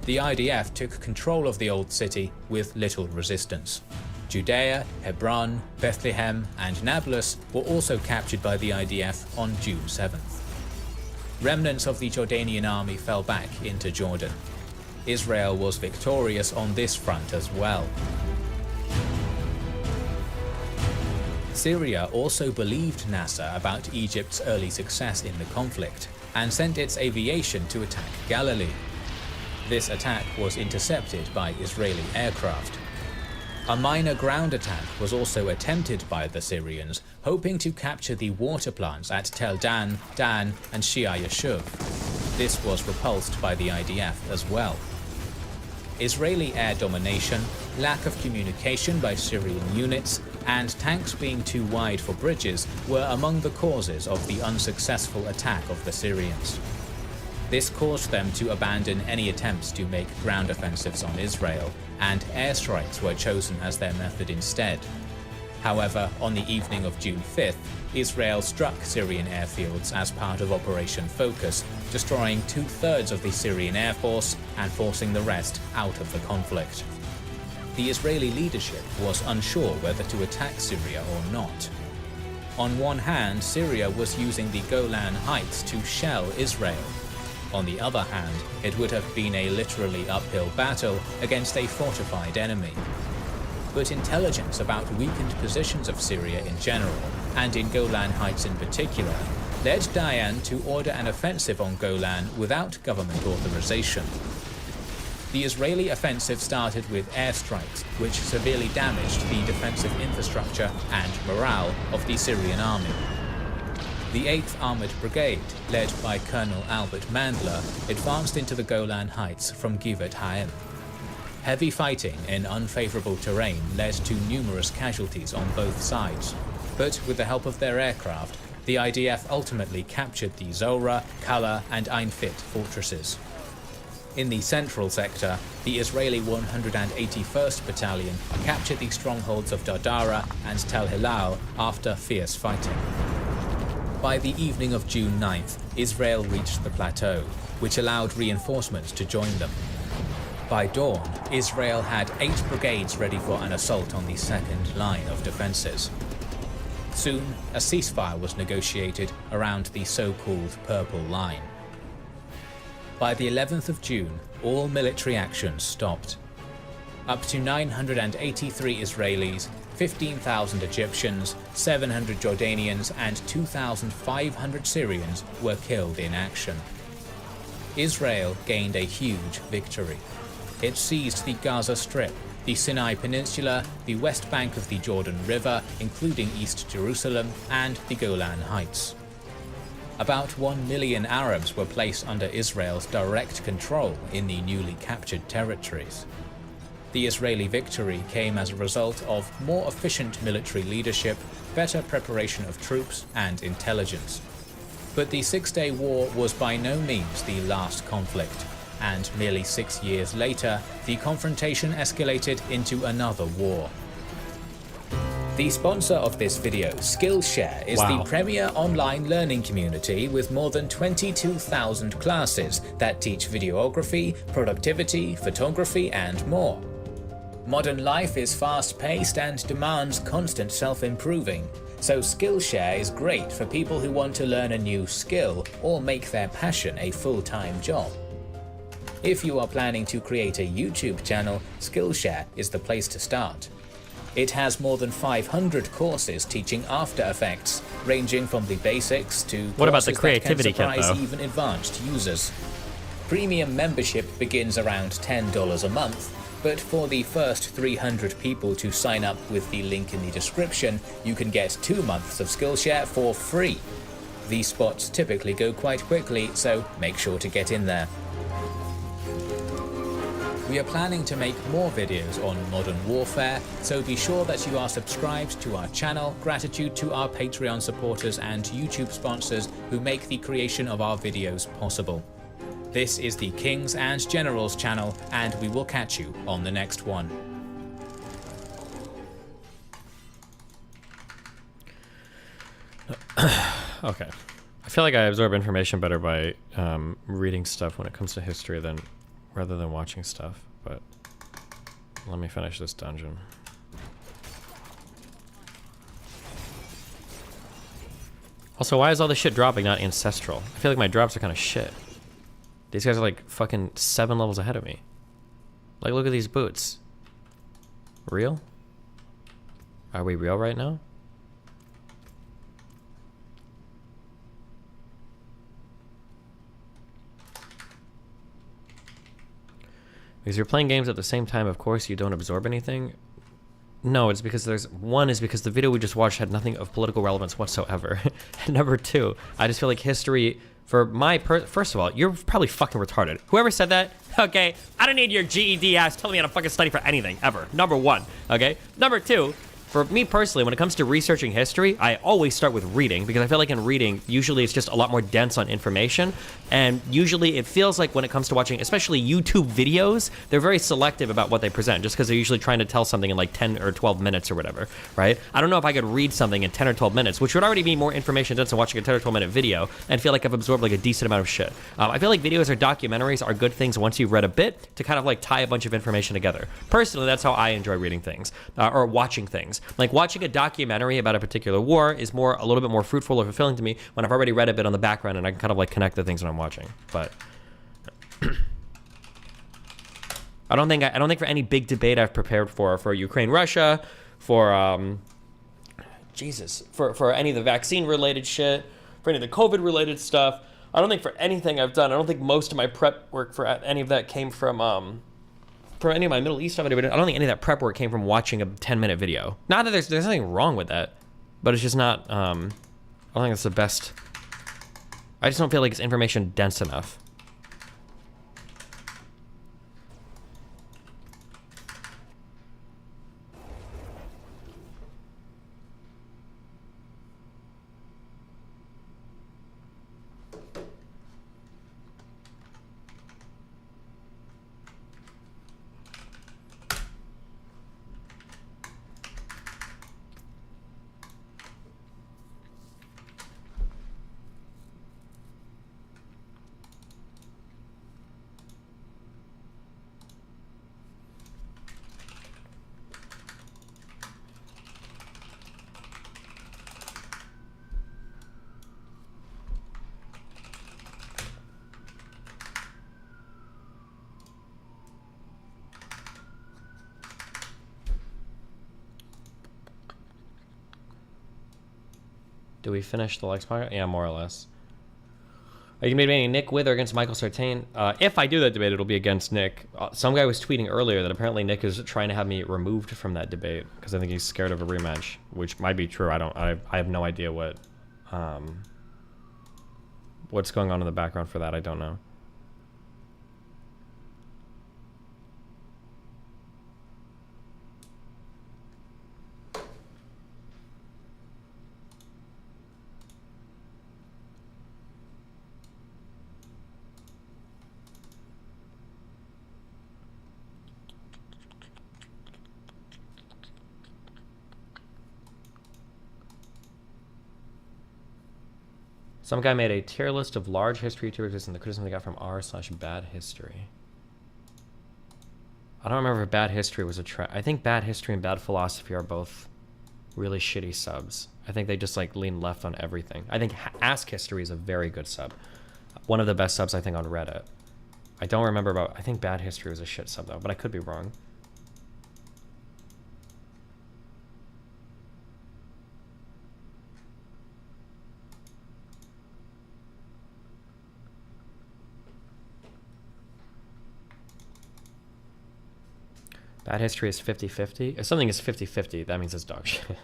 The IDF took control of the old city with little resistance. Judea, Hebron, Bethlehem, and Nablus were also captured by the IDF on June 7th. Remnants of the Jordanian army fell back into Jordan. Israel was victorious on this front as well. Syria also believed Nasser about Egypt's early success in the conflict and sent its aviation to attack Galilee. This attack was intercepted by Israeli aircraft. A minor ground attack was also attempted by the Syrians, hoping to capture the water plants at Tel Dan, Dan, and Shia Yashuv. This was repulsed by the IDF as well. Israeli air domination, lack of communication by Syrian units, and tanks being too wide for bridges were among the causes of the unsuccessful attack of the Syrians. This caused them to abandon any attempts to make ground offensives on Israel, and airstrikes were chosen as their method instead. However, on the evening of June 5th, Israel struck Syrian airfields as part of Operation Focus, destroying 2/3 of the Syrian Air Force and forcing the rest out of the conflict. The Israeli leadership was unsure whether to attack Syria or not. On one hand, Syria was using the Golan Heights to shell Israel. On the other hand, it would have been a literally uphill battle against a fortified enemy. But intelligence about weakened positions of Syria in general, and in Golan Heights in particular, led Dayan to order an offensive on Golan without government authorization. The Israeli offensive started with airstrikes, which severely damaged the defensive infrastructure and morale of the Syrian army. The 8th Armored Brigade, led by Colonel Albert Mandler, advanced into the Golan Heights from Givat Haim. Heavy fighting in unfavorable terrain led to numerous casualties on both sides, but with the help of their aircraft, the IDF ultimately captured the Zora, Kala, and Ein Fit fortresses. In the central sector, the Israeli 181st Battalion captured the strongholds of Dardara and Tel Hilal after fierce fighting. By the evening of June 9th, Israel reached the plateau, which allowed reinforcements to join them. By dawn, Israel had 8 brigades ready for an assault on the second line of defenses. Soon, a ceasefire was negotiated around the so-called Purple Line. By the 11th of June, all military actions stopped. Up to 983 Israelis, 15,000 Egyptians, 700 Jordanians, and 2,500 Syrians were killed in action. Israel gained a huge victory. it seized the Gaza Strip, the Sinai Peninsula, the west bank of the Jordan River, including East Jerusalem, and the Golan Heights. About 1 million Arabs were placed under Israel's direct control in the newly captured territories. The Israeli victory came as a result of more efficient military leadership, better preparation of troops, and intelligence. But the Six-Day War was by no means the last conflict, and nearly 6 years later, the confrontation escalated into another war. The sponsor of this video, Skillshare, is the premier online learning community with more than 22,000 classes that teach videography, productivity, photography, and more. Modern life is fast-paced and demands constant self-improving, so Skillshare is great for people who want to learn a new skill or make their passion a full-time job. If you are planning to create a YouTube channel, Skillshare is the place to start. It has more than 500 courses teaching After Effects, ranging from the basics to what about the courses creativity that can kit, surprise though? even advanced users. Premium membership begins around $10 a month, but for the first 300 people to sign up with the link in the description, you can get 2 months of Skillshare for free. These spots typically go quite quickly, so make sure to get in there. We are planning to make more videos on Modern Warfare, so be sure that you are subscribed to our channel. Gratitude to our Patreon supporters and YouTube sponsors who make the creation of our videos possible. This is the Kings and Generals channel, and we will catch you on the next one. Okay. I feel like I absorb information better by reading stuff when it comes to history rather than watching stuff, but let me finish this dungeon. Also, why is all this shit dropping, not ancestral? I feel like my drops are kind of shit. These guys are like fucking 7 levels ahead of me. Like, look at these boots. Real? Are we real right now? Because you're playing games at the same time, of course, you don't absorb anything. No, it's because one is because the video we just watched had nothing of political relevance whatsoever. And number 2, I just feel like history, for my, first of all, you're probably fucking retarded. Whoever said that, okay, I don't need your GED ass telling me how to fucking study for anything, ever. Number 1, okay? Number 2, for me personally, when it comes to researching history, I always start with reading, because I feel like in reading, usually it's just a lot more dense on information, and usually it feels like when it comes to watching, especially YouTube videos, they're very selective about what they present, just because they're usually trying to tell something in like 10 or 12 minutes or whatever, right? I don't know if I could read something in 10 or 12 minutes, which would already be more information dense than watching a 10 or 12 minute video, and feel like I've absorbed like a decent amount of shit. I feel like videos or documentaries are good things once you've read a bit to kind of like tie a bunch of information together. Personally, that's how I enjoy reading things, or watching things. Like watching a documentary about a particular war is a little bit more fruitful or fulfilling to me when I've already read a bit on the background and I can kind of like connect the things that I'm watching. But I don't think for any big debate I've prepared for Ukraine, Russia, for for any of the vaccine related shit, for any of the COVID related stuff. I don't think for anything I've done. I don't think most of my prep work for any of that came from for any of my Middle East stuff I don't think any of that prep work came from watching a 10-minute video. Not that there's nothing wrong with that, but it's just not, I don't think it's the best. I just don't feel like it's information dense enough. Do we finish the Lex podcast? Yeah, more or less. Are you debating Nick with or against Michael Sartain? If I do that debate, it'll be against Nick. Some guy was tweeting earlier that apparently Nick is trying to have me removed from that debate because I think he's scared of a rematch, which might be true. I have no idea what's going on in the background for that. I don't know. Some guy made a tier list of large history YouTubers and the criticism they got from r/bad history. I don't remember if bad history was a trend. I think bad history and bad philosophy are both really shitty subs. I think they just like lean left on everything. I think Ask History is a very good sub. One of the best subs I think on Reddit. I don't remember about, I think bad history was a shit sub though, but I could be wrong. Bad history is 50-50. If something is 50-50, that means it's dog shit.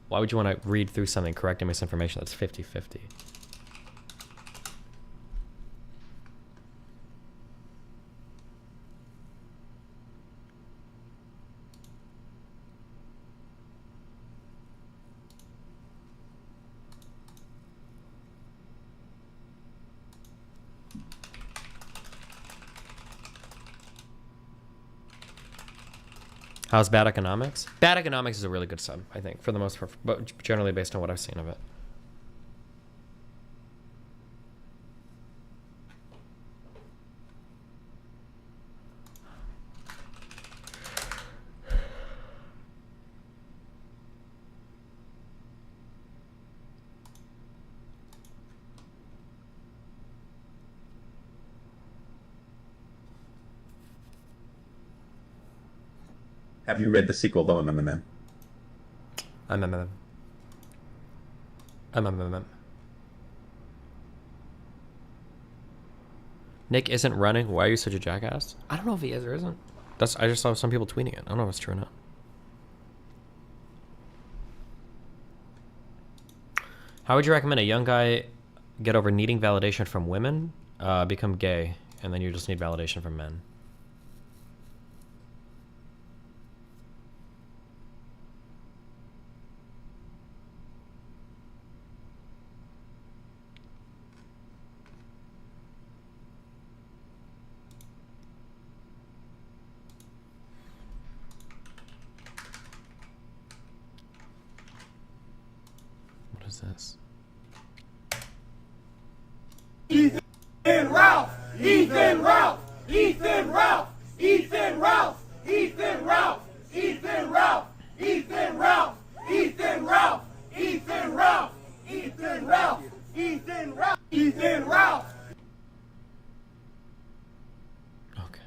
Why would you want to read through something, correcting misinformation that's 50-50? How's Bad Economics? Bad Economics is a really good sub, I think, for the most part, but generally based on what I've seen of it. Have you read the sequel, though, MMM? Nick isn't running. Why are you such a jackass? I don't know if he is or isn't. I just saw some people tweeting it. I don't know if it's true or not. How would you recommend a young guy get over needing validation from women, become gay, and then you just need validation from men? This. Ethan Ralph! Ethan Ralph! Ethan Ralph! Ethan Ralph! Ethan Ralph! Ethan Ralph! Ethan Ralph! Ethan Ralph! Ethan Ralph! Ethan Ralph! Ethan Ralph! Ethan Ralph! Okay.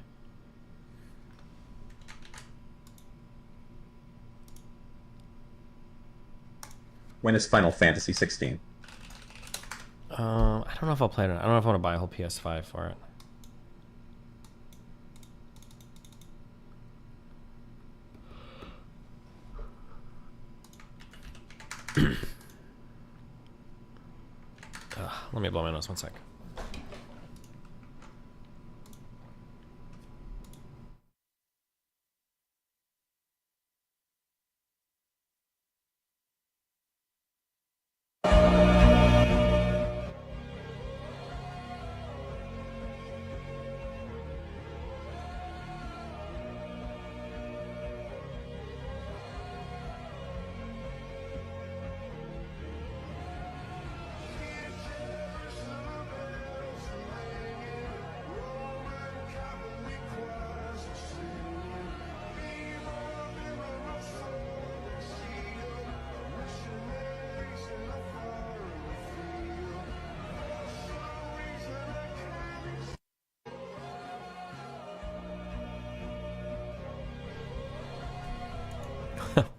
When is Final Fantasy 16? I don't know if I'll play it. I don't know if I want to buy a whole PS5 for it. Let me blow my nose 1 sec.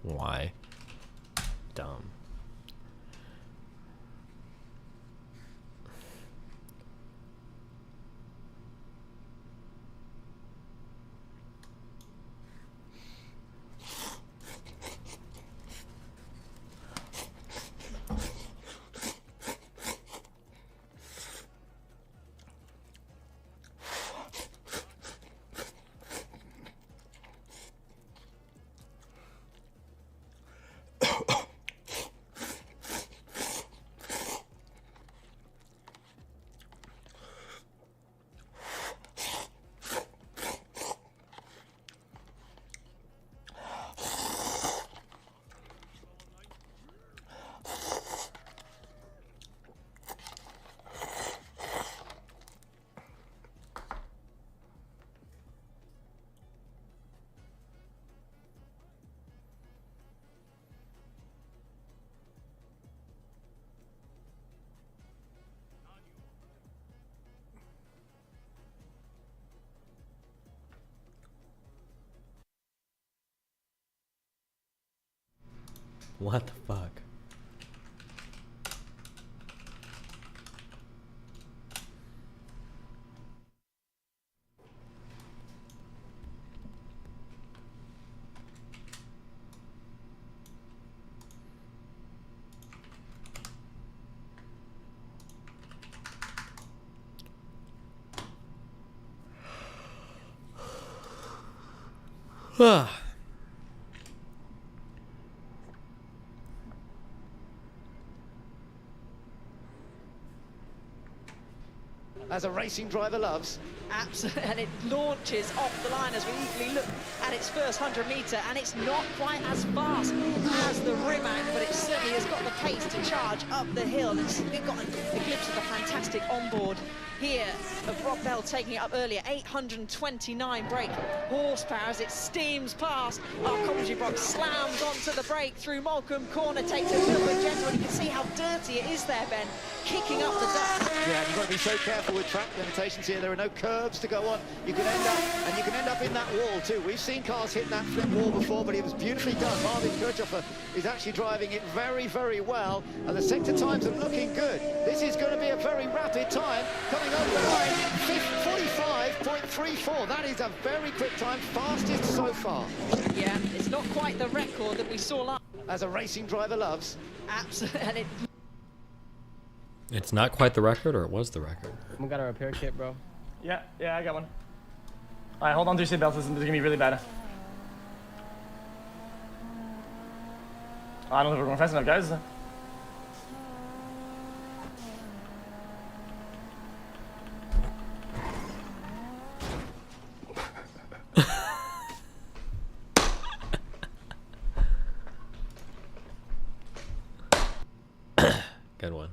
Why? Dumb. What the fuck? As a racing driver loves. Absolutely, and it launches off the line as we eagerly look at its first 100 metre, and it's not quite as fast as the Rimac, but it certainly has got the pace to charge up the hill. We've got a glimpse of the fantastic onboard here of Rob Bell taking it up earlier. 829 brake horsepower as it steams past our commentary box, slams onto the brake through Molecombe Corner, takes it a little bit gentle, and you can see how dirty it is there, Ben, kicking up the dust. Yeah, you've got to be so careful with track limitations here. There are no curves to go on. You can end up in that wall too. We've seen cars hit that flip wall before, but it was beautifully done. Marvin Kirchhoffer is actually driving it very, very well, and the sector times are looking good. This is going to be a very rapid time coming over the line. 45.34. That is a very quick time, fastest so far. Yeah, it's not quite the record that we saw last. As a racing driver loves. Absolutely, and It's not quite the record, or it was the record? We got a repair kit, bro. Yeah, I got one. All right, hold on to your seatbelts. This is gonna be really bad. I don't think we're going fast enough, guys. Good one.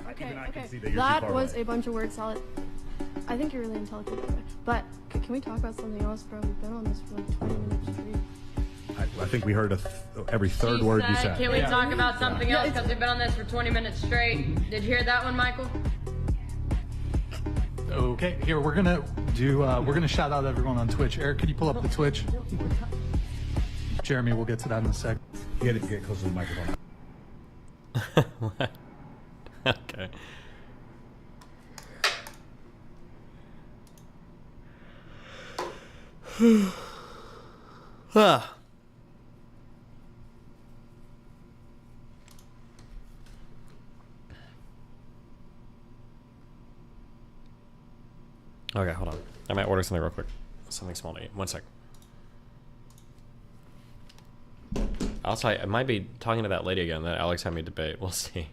Okay. That was a bunch of word salad. I think you're really intelligent, by the way. But can we talk about something else, bro? We've been on this for like 20 minutes straight. I think we heard every third word you said. Can we talk about something else? Because we've been on this for 20 minutes straight. Did you hear that one, Michael? Okay, here we're gonna do. We're gonna shout out everyone on Twitch. Eric, could you pull up the Twitch? Jeremy, we'll get to that in a sec. Get close to the microphone. What? Okay. Ah. Okay, hold on. I might order something real quick. Something small to eat. 1 sec. Also, I might be talking to that lady again that Alex had me debate. We'll see.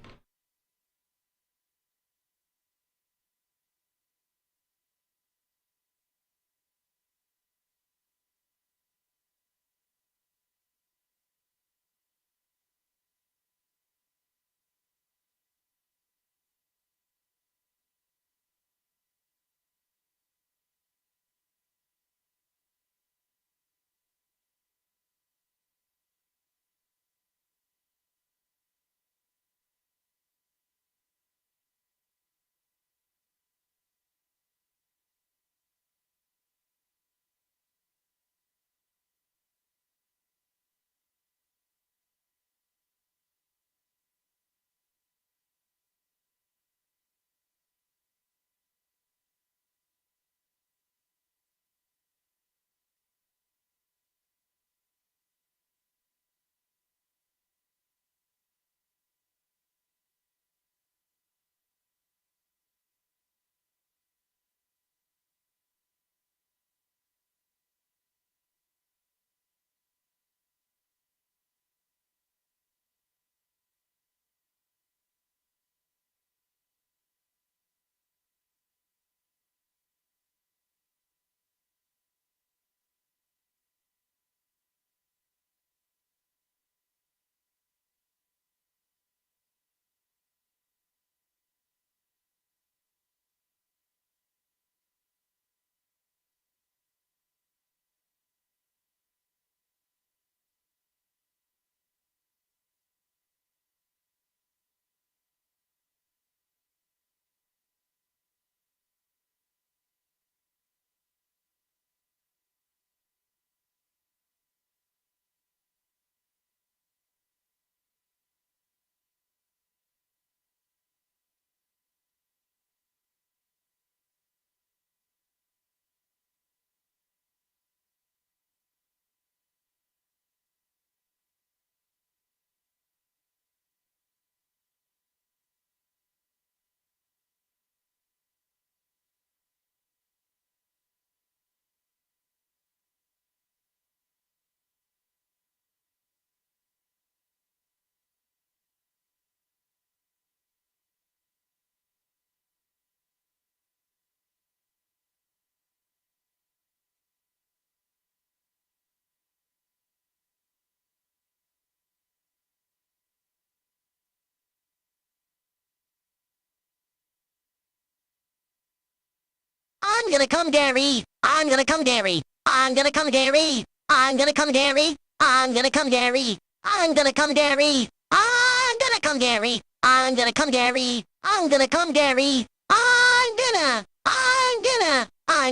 gonna come dairy. I'm gonna come dairy. I'm gonna come dairy. I'm gonna come dairy. I'm gonna come dairy. I'm gonna come dairy. I'm gonna come dairy. I'm gonna come dairy. I'm gonna come dairy. I'm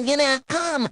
gonna come.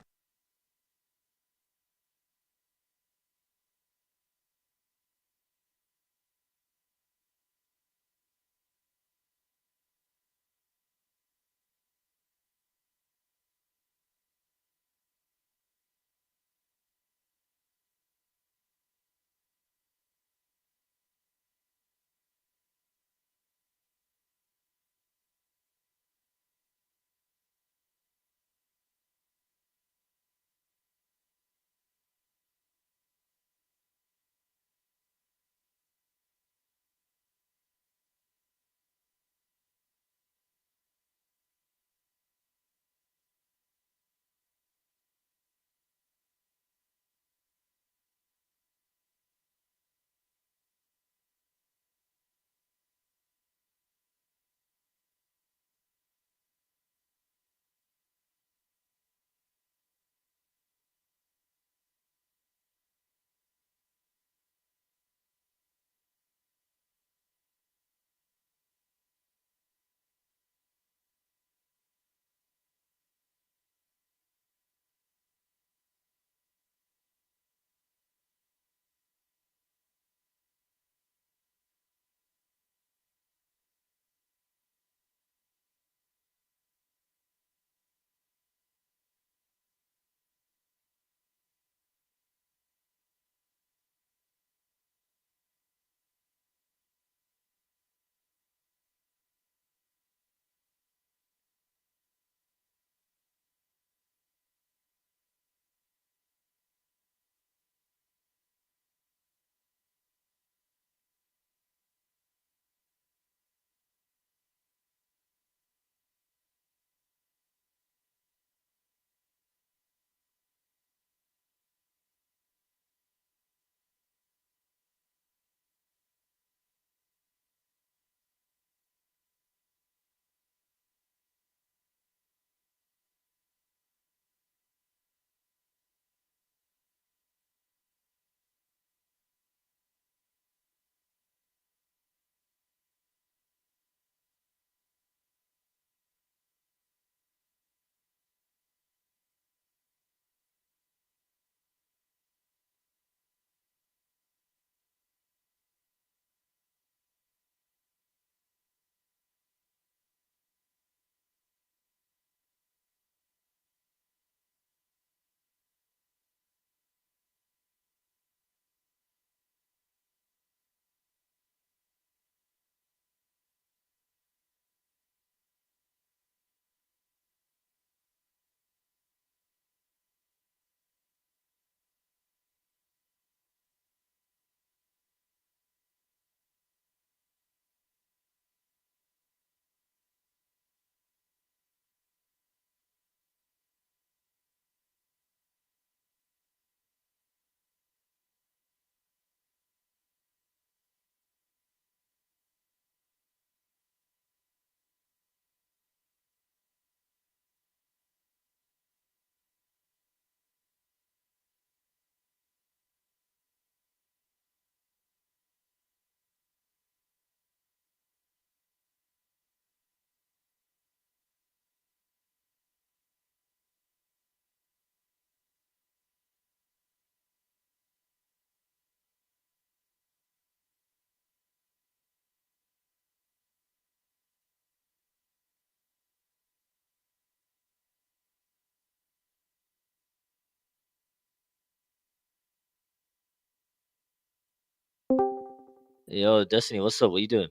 Yo, Destiny, what's up? What you doing?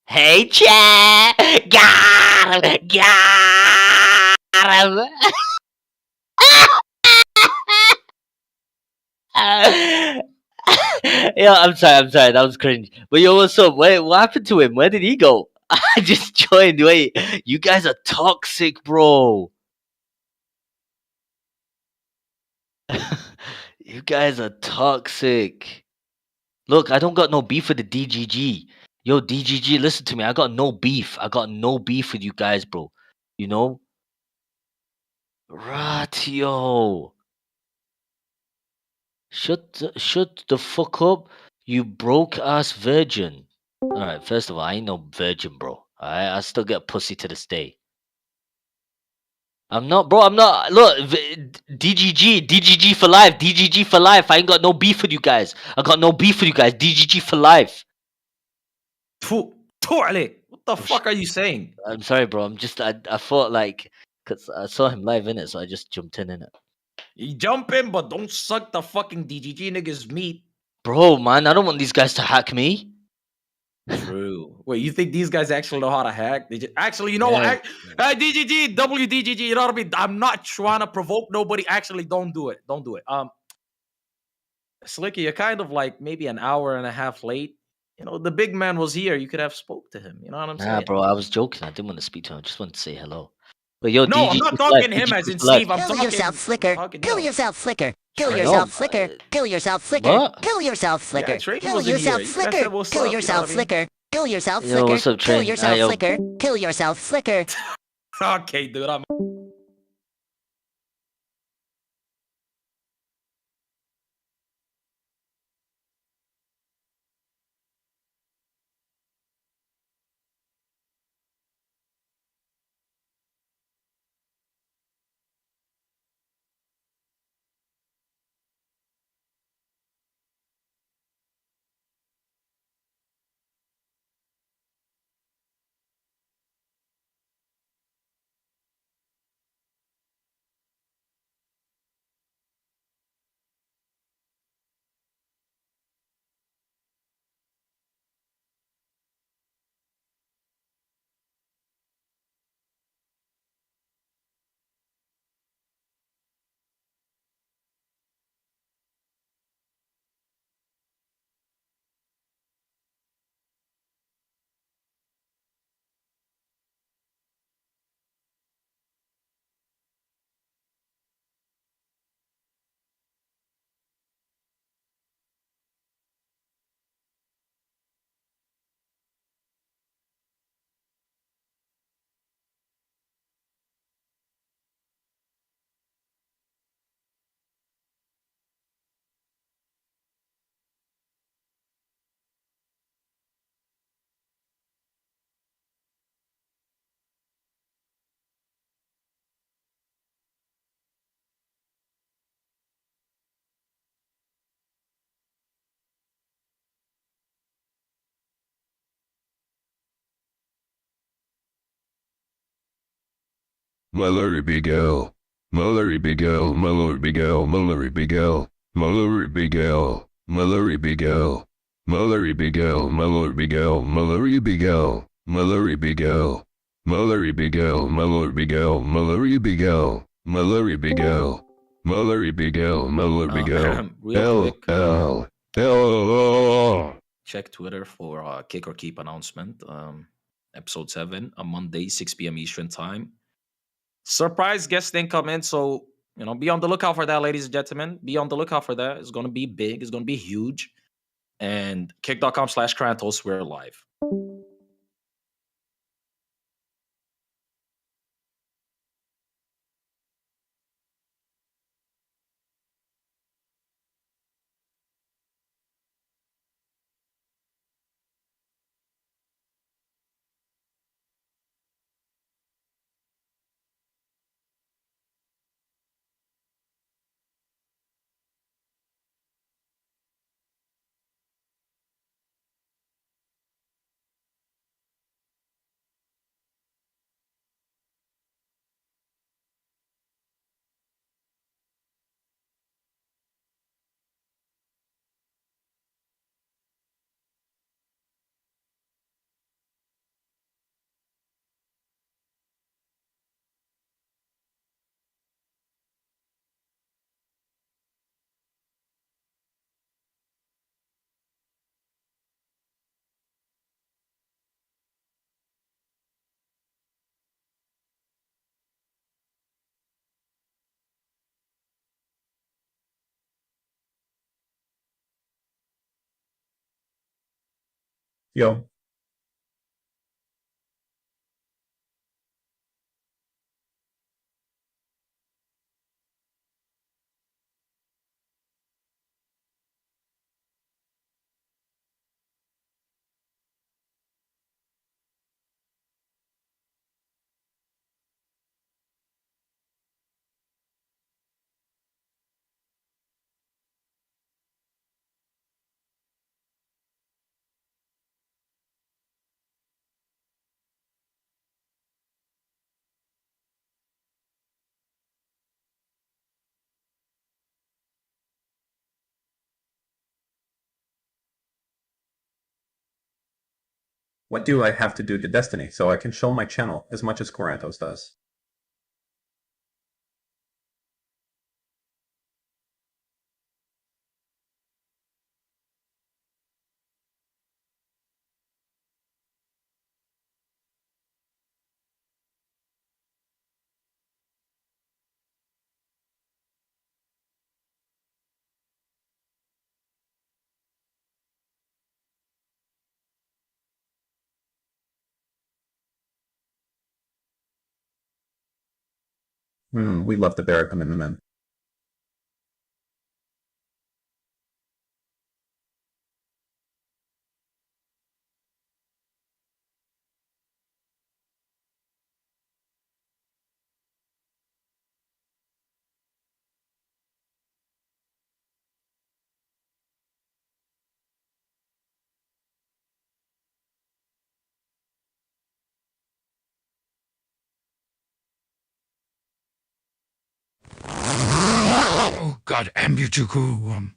Hey, chat! Got him! Got him! Yo, I'm sorry. That was cringe. But yo, what's up? What happened to him? Where did he go? I just joined. Wait, you guys are toxic, bro. You guys are toxic. Look, I don't got no beef with the DGG. Yo, DGG, listen to me. I got no beef. I got no beef with you guys, bro. You know? Ratio. Shut the fuck up, you broke ass virgin. Alright, first of all, I ain't no virgin, bro. I still get pussy to this day. I'm not, bro. I'm not. Look, DGG for life. DGG for life. I ain't got no beef with you guys. I got no beef with you guys. DGG for life. What the fuck are you saying? I'm sorry, bro. I thought like, cause I saw him live in it, so I just jumped in it. You jump in, but don't suck the fucking DGG niggas meat. Bro, man, I don't want these guys to hack me. True. Wait, you think these guys actually know how to hack? Actually, you know Yeah. what? DGG, WDGG, you know what I mean? I'm not trying to provoke nobody. Actually, don't do it. Don't do it. Slicky, you're kind of like maybe an hour and a half late. You know, the big man was here. You could have spoke to him. You know what I'm Nah, saying? bro, I was joking. I didn't want to speak to him. I just wanted to say hello. But yo, No, DGG I'm not for talking life, him DGG as in for life. Steve. I'm Kill talking yourself, Flicker. Kill yourself, Flicker. Kill Trey, yourself, no, Flicker. Kill yourself, Flicker. What? Kill yourself, Flicker. Trey Kill wasn't yourself, here. You guys Flicker. said what's Kill up, you know yourself, what I mean? Flicker. Kill yourself, Yo, Flicker. what's up, Kill Trey? yourself, Yo. Flicker. Kill yourself, Flicker. Okay, dude. I'm Mallory Bigel. Mallory Bigel. Mallory Bigel. Mallory Bigel. Mallory Bigel. Mallory Bigel. Mallory Bigel. Mallory Bigel. Mallory Bigel. Mallory Bigel. Mallory Bigel. Mallory Bigel. Mallory Bigel. Mallory Bigel. Mallory Bigel. Mallory Bigel. real quick. L. check Twitter for Kick or Keep announcement. Episode 7 on Monday, 6 p.m. Eastern time. Surprise guest didn't come in, so be on the lookout for that, ladies and gentlemen. Be on the lookout for that. It's gonna be big. It's gonna be huge. And kick.com/Kratos, we're live. Yo. What do I have to do to Destiny so I can show my channel as much as Corantos does? We love the Barrack Amendment. Oh God, Ambutuku.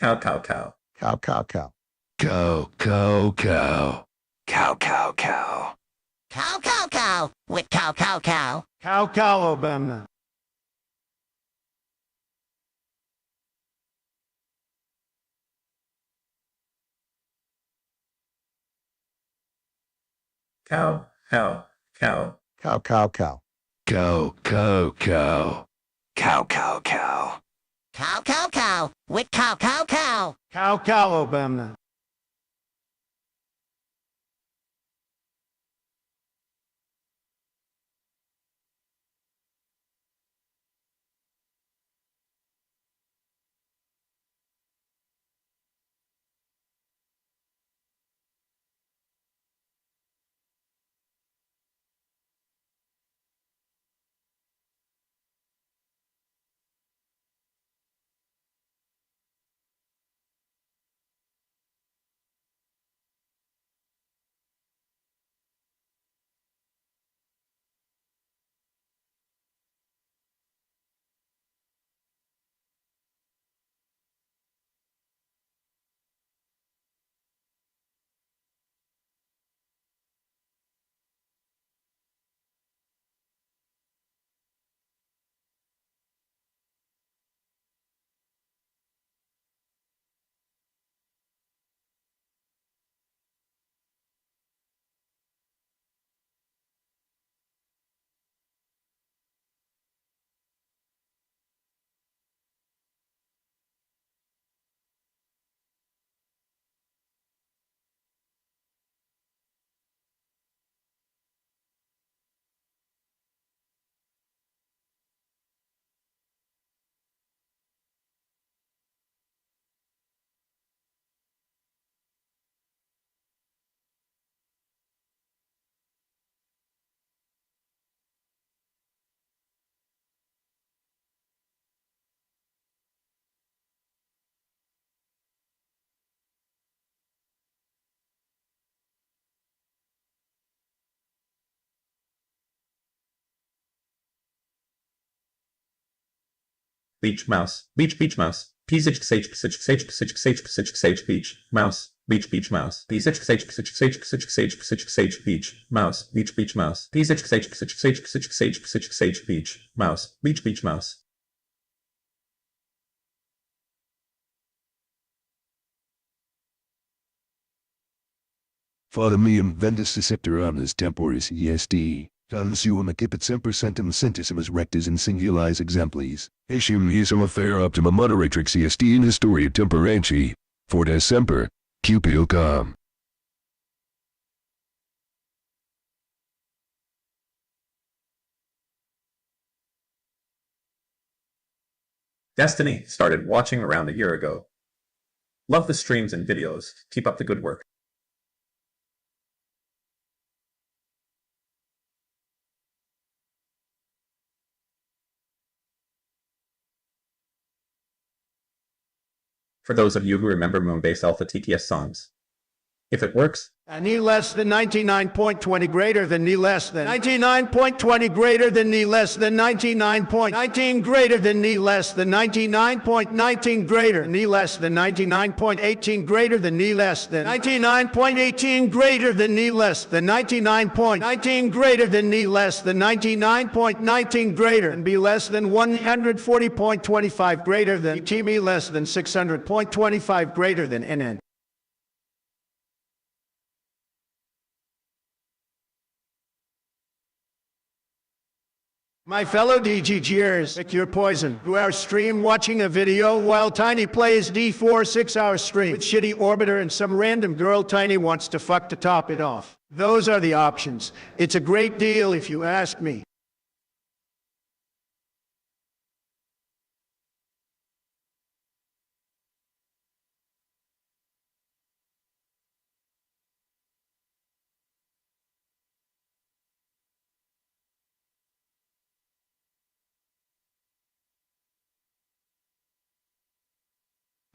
Cow, cow, cow. Cow, cow, cow. Cow, cow, cow. Cow, cow, cow. Cow, cow, cow. With cow, cow, cow. Cow, cow, Obama. Cow, cow, cow. Cow, cow, cow. Cow, cow, cow. Cow, cow, cow. Cow, cow, cow. With cow, cow, cow. Cow, cow, Obama. Beach mouse. Beach beach mouse. Pisich ksach ksach ksach ksach ksach ksach ksach beach mouse. Beach beach mouse. Pisich ksach ksach ksach ksach ksach ksach ksach beach mouse. Beach beach mouse. Pisich ksach ksach ksach ksach ksach ksach ksach beach mouse. Beach beach mouse. Fadamium vendisceptoramus temporis est. Consuum accipit semper centum centissimus rectus in singulis exemplis. Etium hisum affair optima moderatrix est in historia temperanti. Fortes semper. Cupio com. Destiny started watching around a year ago. Love the streams and videos. Keep up the good work. For those of you who remember Moonbase Alpha TTS songs. If it works, Ni less than 99.20 greater than ni less than 99.20 greater than ni less than 99.19 greater than ni less than 99.19 greater ni less than 99.18 greater than ni less than 99.18 greater than ni less than 99.19 greater than ni less than 99.19 greater and be less than 140.25 greater than TME less than 600.25 greater than NN. My fellow DGGers, pick your poison. Who are stream watching a video while Tiny plays D4 6-hour stream with shitty orbiter and some random girl Tiny wants to fuck to top it off. Those are the options. It's a great deal if you ask me.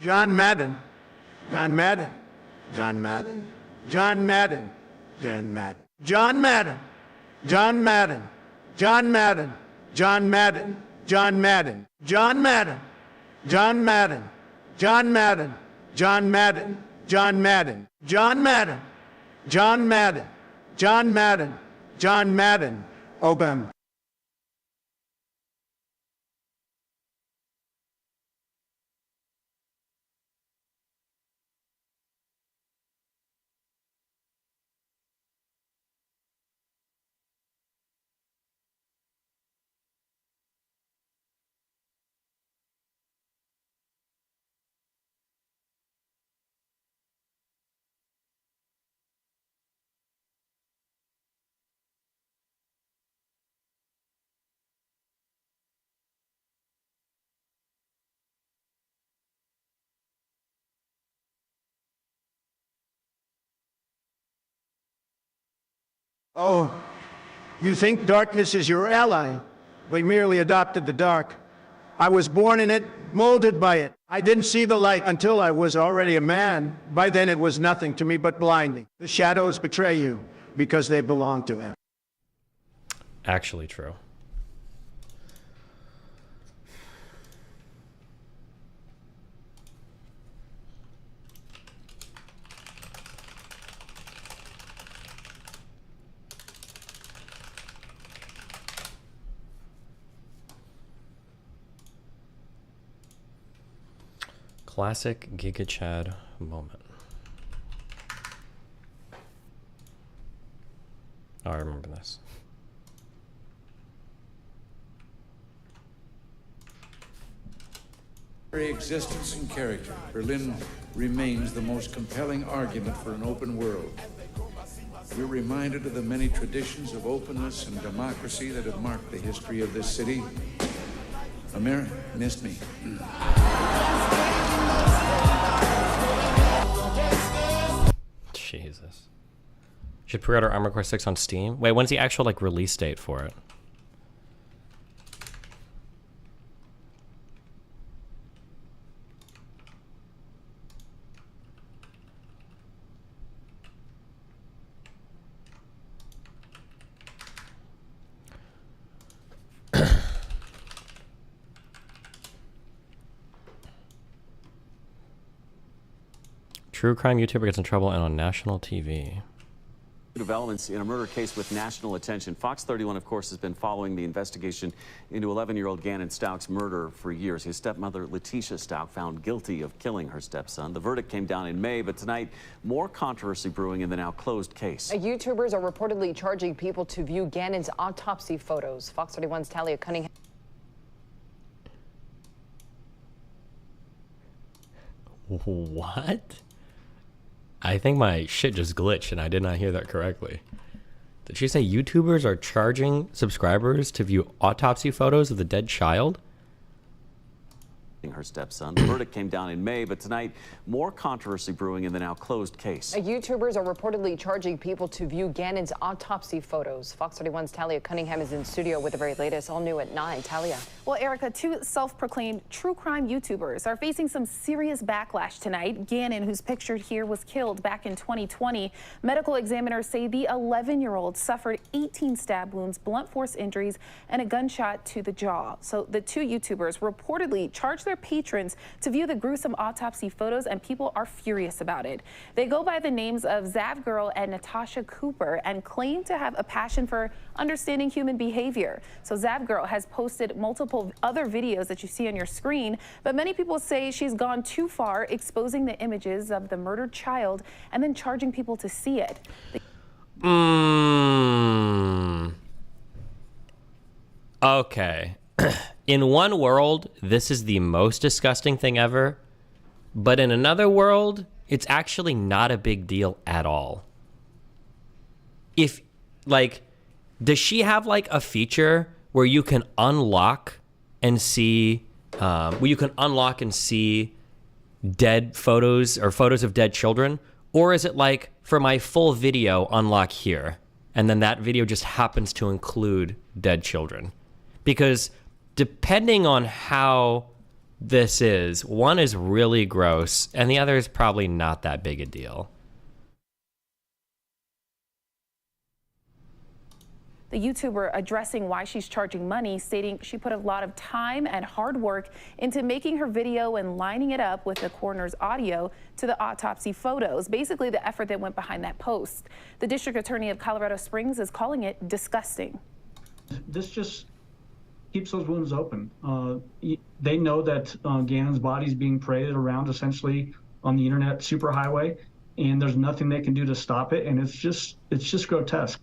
John Madden. John Madden. John Madden. John Madden. John Madden. John Madden. John Madden. John Madden. John Madden. John Madden. John Madden. John Madden. John Madden. John Madden. John Madden. John Madden. John Madden. John Madden. John Madden, Obama. Oh, you think darkness is your ally? We merely adopted the dark. I was born in it, molded by it. I didn't see the light until I was already a man. By then it was nothing to me but blinding. The shadows betray you because they belong to him. Actually true. Classic Giga Chad moment. Oh, I remember this. Very existence and character, Berlin remains the most compelling argument for an open world. We're reminded of the many traditions of openness and democracy that have marked the history of this city. Amir missed me. Jesus. Should pre-order Armored Core 6 on Steam? Wait, when's the actual like release date for it? True crime YouTuber gets in trouble and on national TV. Developments in a murder case with national attention. Fox 31, of course, has been following the investigation into 11-year-old Gannon Stauch's murder for years. His stepmother, Letitia Stauch, found guilty of killing her stepson. The verdict came down in May, but tonight, more controversy brewing in the now closed case. YouTubers are reportedly charging people to view Gannon's autopsy photos. Fox 31's Talia Cunningham. What? I think my shit just glitched and I did not hear that correctly. Did she say YouTubers are charging subscribers to view autopsy photos of the dead child? Her stepson. The verdict came down in May, but tonight, more controversy brewing in the now closed case. YouTubers are reportedly charging people to view Gannon's autopsy photos. Fox 31's Talia Cunningham is in studio with the very latest, all new at 9. Talia. Well, Erica, two self-proclaimed true crime YouTubers are facing some serious backlash tonight. Gannon, who's pictured here, was killed back in 2020. Medical examiners say the 11-year-old suffered 18 stab wounds, blunt force injuries, and a gunshot to the jaw. So the two YouTubers reportedly charged their patrons to view the gruesome autopsy photos, and people are furious about it. They go by the names of Zavgirl and Natasha Cooper and claim to have a passion for understanding human behavior. So Zavgirl has posted multiple other videos that you see on your screen, but many people say she's gone too far, exposing the images of the murdered child and then charging people to see it. Okay. In one world, this is the most disgusting thing ever, but in another world, it's actually not a big deal at all. If, like, does she have, like, a feature where you can unlock and see, dead photos or photos of dead children? Or is it like, for my full video, unlock here, and then that video just happens to include dead children? Because depending on how this is, one is really gross and the other is probably not that big a deal. The YouTuber addressing why she's charging money, stating she put a lot of time and hard work into making her video and lining it up with the coroner's audio to the autopsy photos. Basically, the effort that went behind that post. The district attorney of Colorado Springs is calling it disgusting. This just keeps those wounds open. They know that Gannon's body is being paraded around essentially on the internet superhighway, and there's nothing they can do to stop it, and it's just grotesque.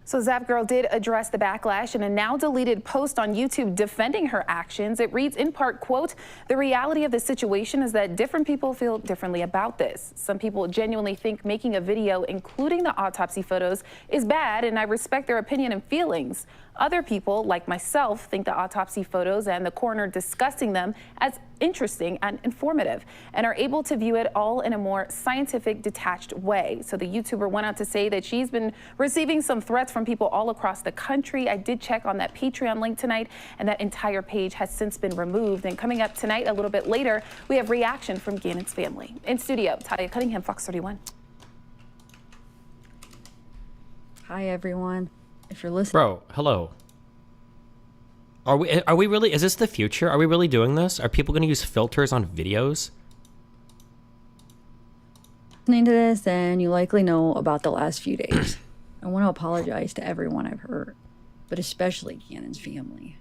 So Zap Girl did address the backlash in a now deleted post on YouTube defending her actions. It reads in part, quote, "The reality of the situation is that different people feel differently about this. Some people genuinely think making a video, including the autopsy photos, is bad, and I respect their opinion and feelings. Other people, like myself, think the autopsy photos and the coroner discussing them as interesting and informative and are able to view it all in a more scientific, detached way." So the YouTuber went on to say that she's been receiving some threats from people all across the country. I did check on that Patreon link tonight, and that entire page has since been removed. And coming up tonight, a little bit later, we have reaction from Gannon's family. In studio, Talia Cunningham, Fox 31. Hi, everyone. If you're listening. Bro, hello. Are we really, is this the future? Are we really doing this? Are people going to use filters on videos? Listening to this, then you likely know about the last few days. I want to apologize to everyone I've hurt, but especially Gannon's family.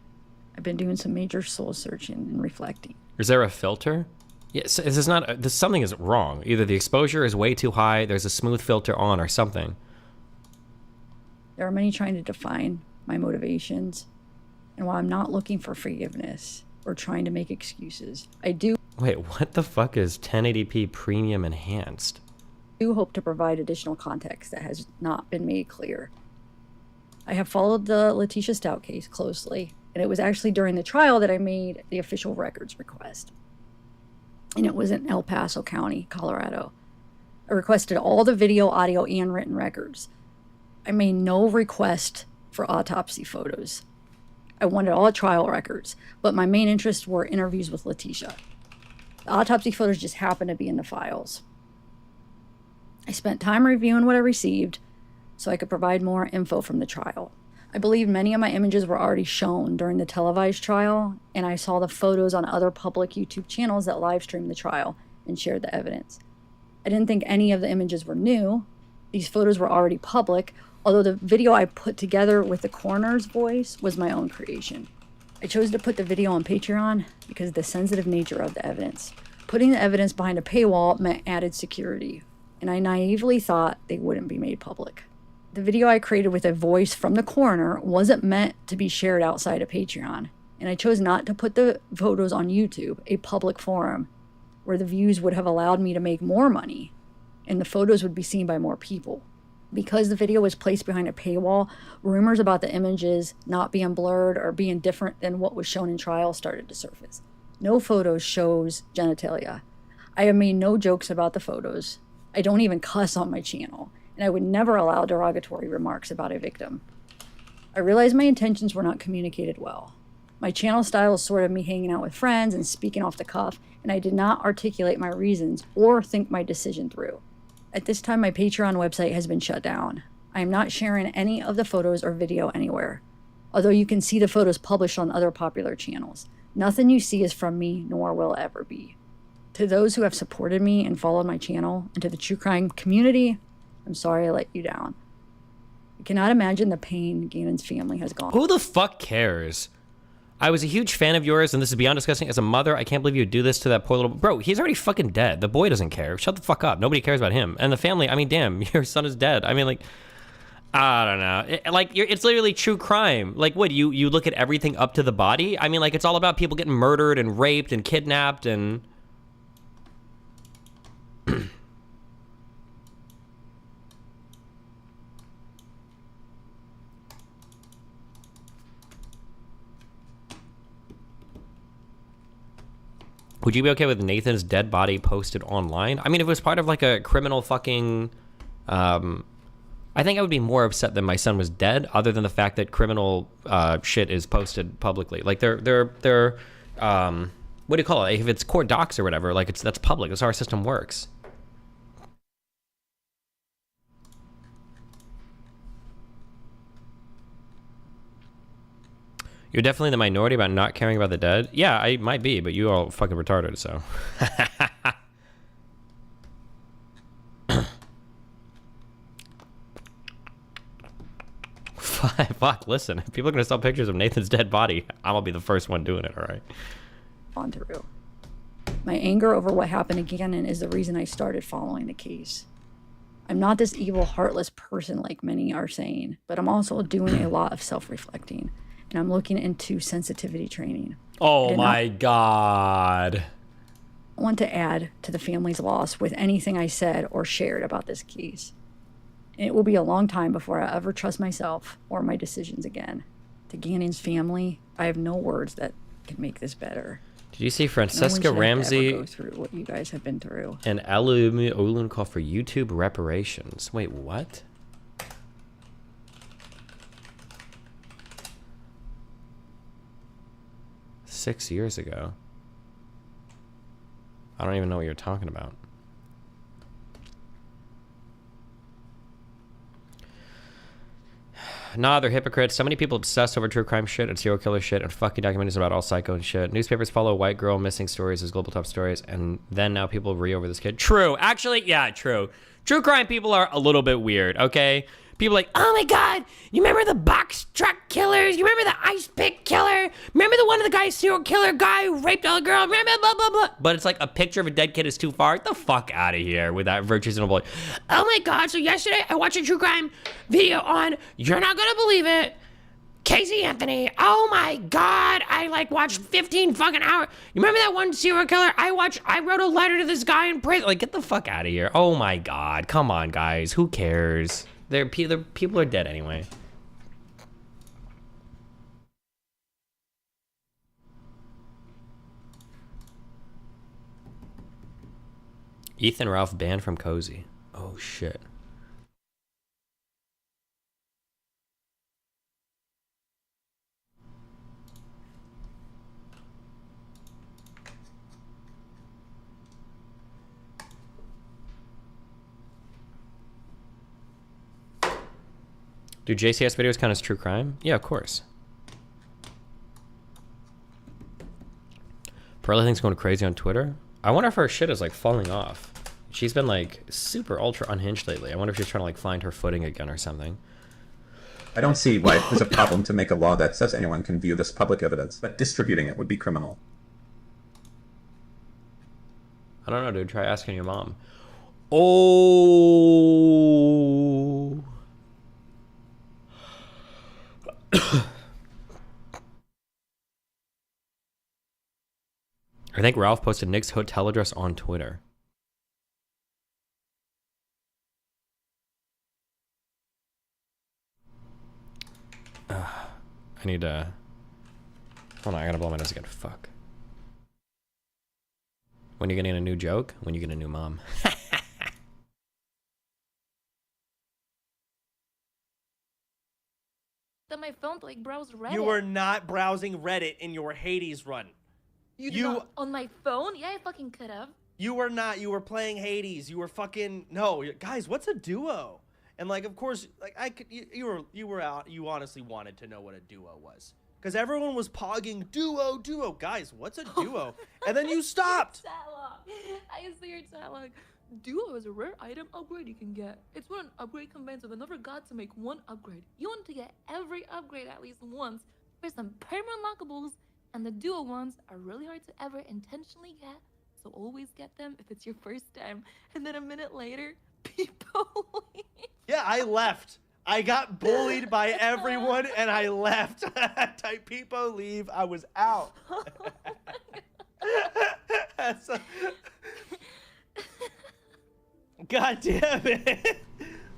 I've been doing some major soul searching and reflecting. Is there a filter? Yes, this is not, this, something is wrong. Either the exposure is way too high, there's a smooth filter on, or something. There are many trying to define my motivations, and while I'm not looking for forgiveness or trying to make excuses, I do Wait, what the fuck is 1080p premium enhanced? hope to provide additional context that has not been made clear. I have followed the Letitia Stout case closely, and it was actually during the trial that I made the official records request. And it was in El Paso County, Colorado. I requested all the video, audio, and written records. I made no request for autopsy photos. I wanted all trial records, but my main interests were interviews with Letitia. The autopsy photos just happened to be in the files. I spent time reviewing what I received so I could provide more info from the trial. I believe many of my images were already shown during the televised trial, and I saw the photos on other public YouTube channels that live streamed the trial and shared the evidence. I didn't think any of the images were new. These photos were already public, although the video I put together with the coroner's voice was my own creation. I chose to put the video on Patreon because of the sensitive nature of the evidence. Putting the evidence behind a paywall meant added security, and I naively thought they wouldn't be made public. The video I created with a voice from the coroner wasn't meant to be shared outside of Patreon, and I chose not to put the photos on YouTube, a public forum, where the views would have allowed me to make more money, and the photos would be seen by more people. Because the video was placed behind a paywall, rumors about the images not being blurred or being different than what was shown in trial started to surface. No photos shows genitalia. I have made no jokes about the photos. I don't even cuss on my channel, and I would never allow derogatory remarks about a victim. I realized my intentions were not communicated well. My channel style is sort of me hanging out with friends and speaking off the cuff, and I did not articulate my reasons or think my decision through. At this time, my Patreon website has been shut down. I am not sharing any of the photos or video anywhere, although you can see the photos published on other popular channels. Nothing you see is from me, nor will ever be. To those who have supported me and followed my channel, and to the true crime community, I'm sorry I let you down. I cannot imagine the pain Gannon's family has gone. Who the fuck cares? I was a huge fan of yours, and this is beyond disgusting. As a mother, I can't believe you would do this to that poor little... Bro, he's already fucking dead. The boy doesn't care. Shut the fuck up. Nobody cares about him. And the family, I mean, damn, your son is dead. I mean, like... I don't know. It's literally true crime. Like, what, you look at everything up to the body? I mean, like, it's all about people getting murdered and raped and kidnapped and... Would you be okay with Nathan's dead body posted online? I mean, if it was part of like a criminal fucking, I think I would be more upset that my son was dead, other than the fact that criminal shit is posted publicly. Like they're what do you call it? If it's court docs or whatever, like that's public. That's how our system works. You're definitely the minority about not caring about the dead. Yeah, I might be, but you all fucking retarded, so. Fuck, listen. If people are gonna sell pictures of Nathan's dead body, I'm gonna be the first one doing it, alright? On through. My anger over what happened to Gannon is the reason I started following the case. I'm not this evil, heartless person like many are saying, but I'm also doing a lot of self-reflecting, and I'm looking into sensitivity training. Oh my god. I want to add to the family's loss with anything I said or shared about this case. And it will be a long time before I ever trust myself or my decisions again. To Gannon's family, I have no words that can make this better. Did you see Francesca Ramsey go through what you guys have been through? and Alumi Olun call for YouTube reparations? Wait, what? $6 years ago. I don't even know what you're talking about. Nah, they're hypocrites. So many people obsessed over true crime shit and serial killer shit and fucking documentaries about all psycho and shit. Newspapers follow white girl missing stories as global top stories, and then now people re over this kid. True. Actually, yeah, true. True crime people are a little bit weird, okay? People like, oh my god, you remember the box truck killers? You remember the ice pick killer? Remember the one of the guy, serial killer guy who raped all the girl? Remember blah, blah, blah. But it's like a picture of a dead kid is too far. Get the fuck out of here with that virtues in a boy. Oh my god, so yesterday I watched a true crime video on, you're not gonna believe it, Casey Anthony. Oh my god, I like watched 15 fucking hours. You remember that one serial killer I wrote a letter to this guy in prison. Like, get the fuck out of here. Oh my god, come on guys, who cares? People are dead anyway. Ethan Ralph banned from Cozy. Oh shit. Do JCS videos count as true crime? Yeah, of course. Pearl thinks going crazy on Twitter. I wonder if her shit is like falling off. She's been like super ultra unhinged lately. I wonder if she's trying to like find her footing again or something. I don't see why there's a problem to make a law that says anyone can view this public evidence, but distributing it would be criminal. I don't know, dude. Try asking your mom. Oh. I think Ralph posted Nick's hotel address on Twitter. I need to... Hold on, I gotta blow my nose again. Fuck. When you getting a new joke? When you get a new mom. Then my phone to like browse Reddit. You were not browsing Reddit in your Hades run. Not on my phone? Yeah, I fucking could have. You were not. You were playing Hades. You were fucking no, guys. What's a duo? And like, of course, like I could. You were out. You honestly wanted to know what a duo was because everyone was pogging duo. Guys, what's a duo? And then you stopped. I see your dialogue. Duo is a rare item upgrade you can get. It's when an upgrade combines with another god to make one upgrade. You want to get every upgrade at least once for some permanent unlockables, and the duo ones are really hard to ever intentionally get, so always get them if it's your first time. And then a minute later, people leave. Yeah, I left. I got bullied by everyone, and I left. Type people leave. I was out. God damn it.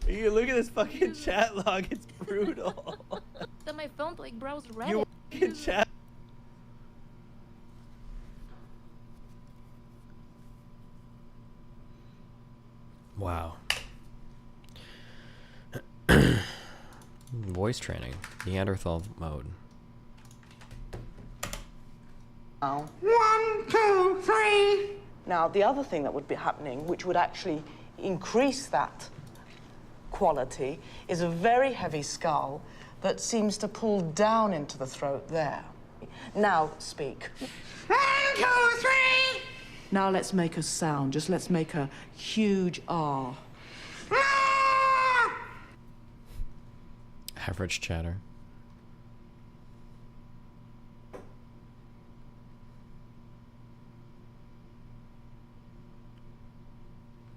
You look at this fucking chat log. It's brutal. Then my phone to like browse Reddit. You fucking chat. Wow. Voice training. Neanderthal mode. Oh. 1, 2, 3. Now, the other thing that would be happening, which would actually increase that quality, is a very heavy skull that seems to pull down into the throat there. Now speak. 1, 2, 3. Now let's make a sound. Just let's make a huge R. Average chatter.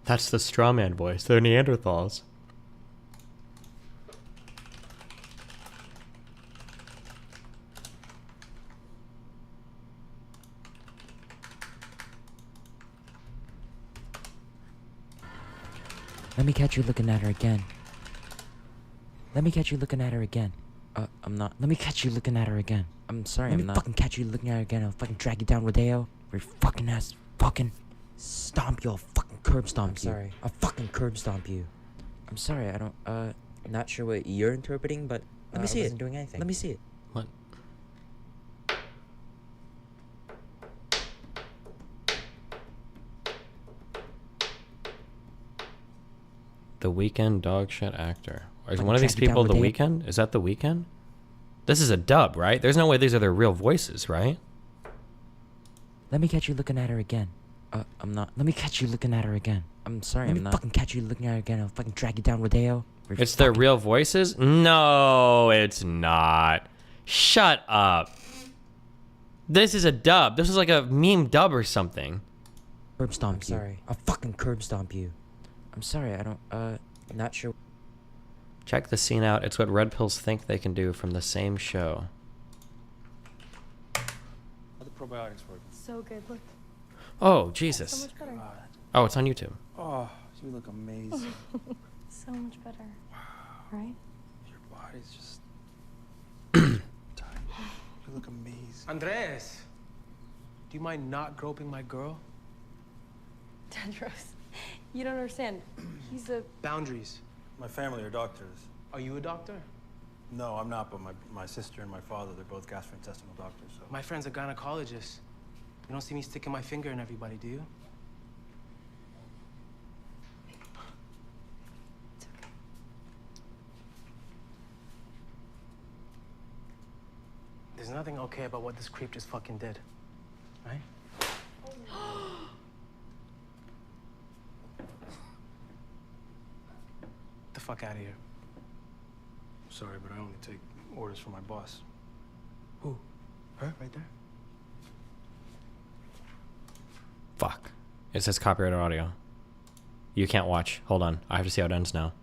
That's the straw man voice. They're Neanderthals. Let me catch you looking at her again. Let me catch you looking at her again. I'm not. Let me catch you looking at her again. I'm sorry, I'm not. Let me fucking catch you looking at her again. I'll fucking drag you down, Rodeo. Your fucking ass fucking stomp you. I'll fucking curb stomp you. Sorry. I'll fucking curb stomp you. I'm sorry, I don't, I'm not sure what you're interpreting, but let me see it. I wasn't doing anything. Let me see it. What? The Weeknd dog shit actor. Is one of these people The Weeknd? Is that The Weeknd? This is a dub, right? There's no way these are their real voices, right? Let me catch you looking at her again. I'm not. Let me catch you looking at her again. I'm sorry, I'm not. Let me fucking catch you looking at her again. I'll fucking drag you down, Rodeo. It's their real voices? No, it's not. Shut up. This is a dub. This is like a meme dub or something. Curb stomp you. Sorry. I'll fucking curb stomp you. I'm sorry, I don't, not sure. Check the scene out. It's what red pills think they can do from the same show. How the probiotics work? So good. Look. Oh, Jesus. So much better. Oh, it's on YouTube. Oh, you look amazing. So much better. Right? Your body's just... You look amazing. Andres, do you mind not groping my girl? Tedros, you don't understand. He's a... Boundaries. My family are doctors. Are you a doctor? No, I'm not, but my sister and my father, they're both gastrointestinal doctors, so... My friend's a gynecologist. You don't see me sticking my finger in everybody, do you? It's okay. There's nothing okay about what this creep just fucking did, right? Get the fuck out of here. Sorry, but I only take orders from my boss. Who? Her? Right there? Fuck. It says copyrighted audio. You can't watch. Hold on. I have to see how it ends now.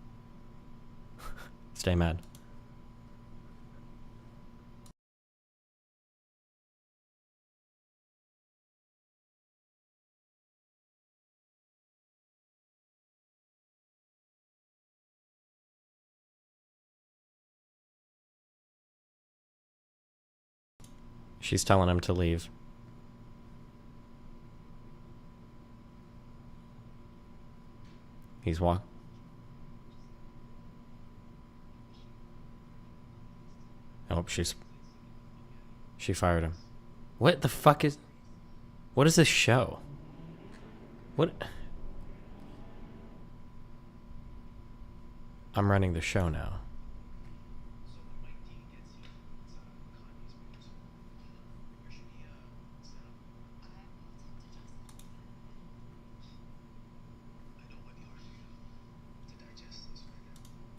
Stay mad. She's telling him to leave. He's walk. Oh, she fired him. What the fuck is... What is this show? What... I'm running the show now.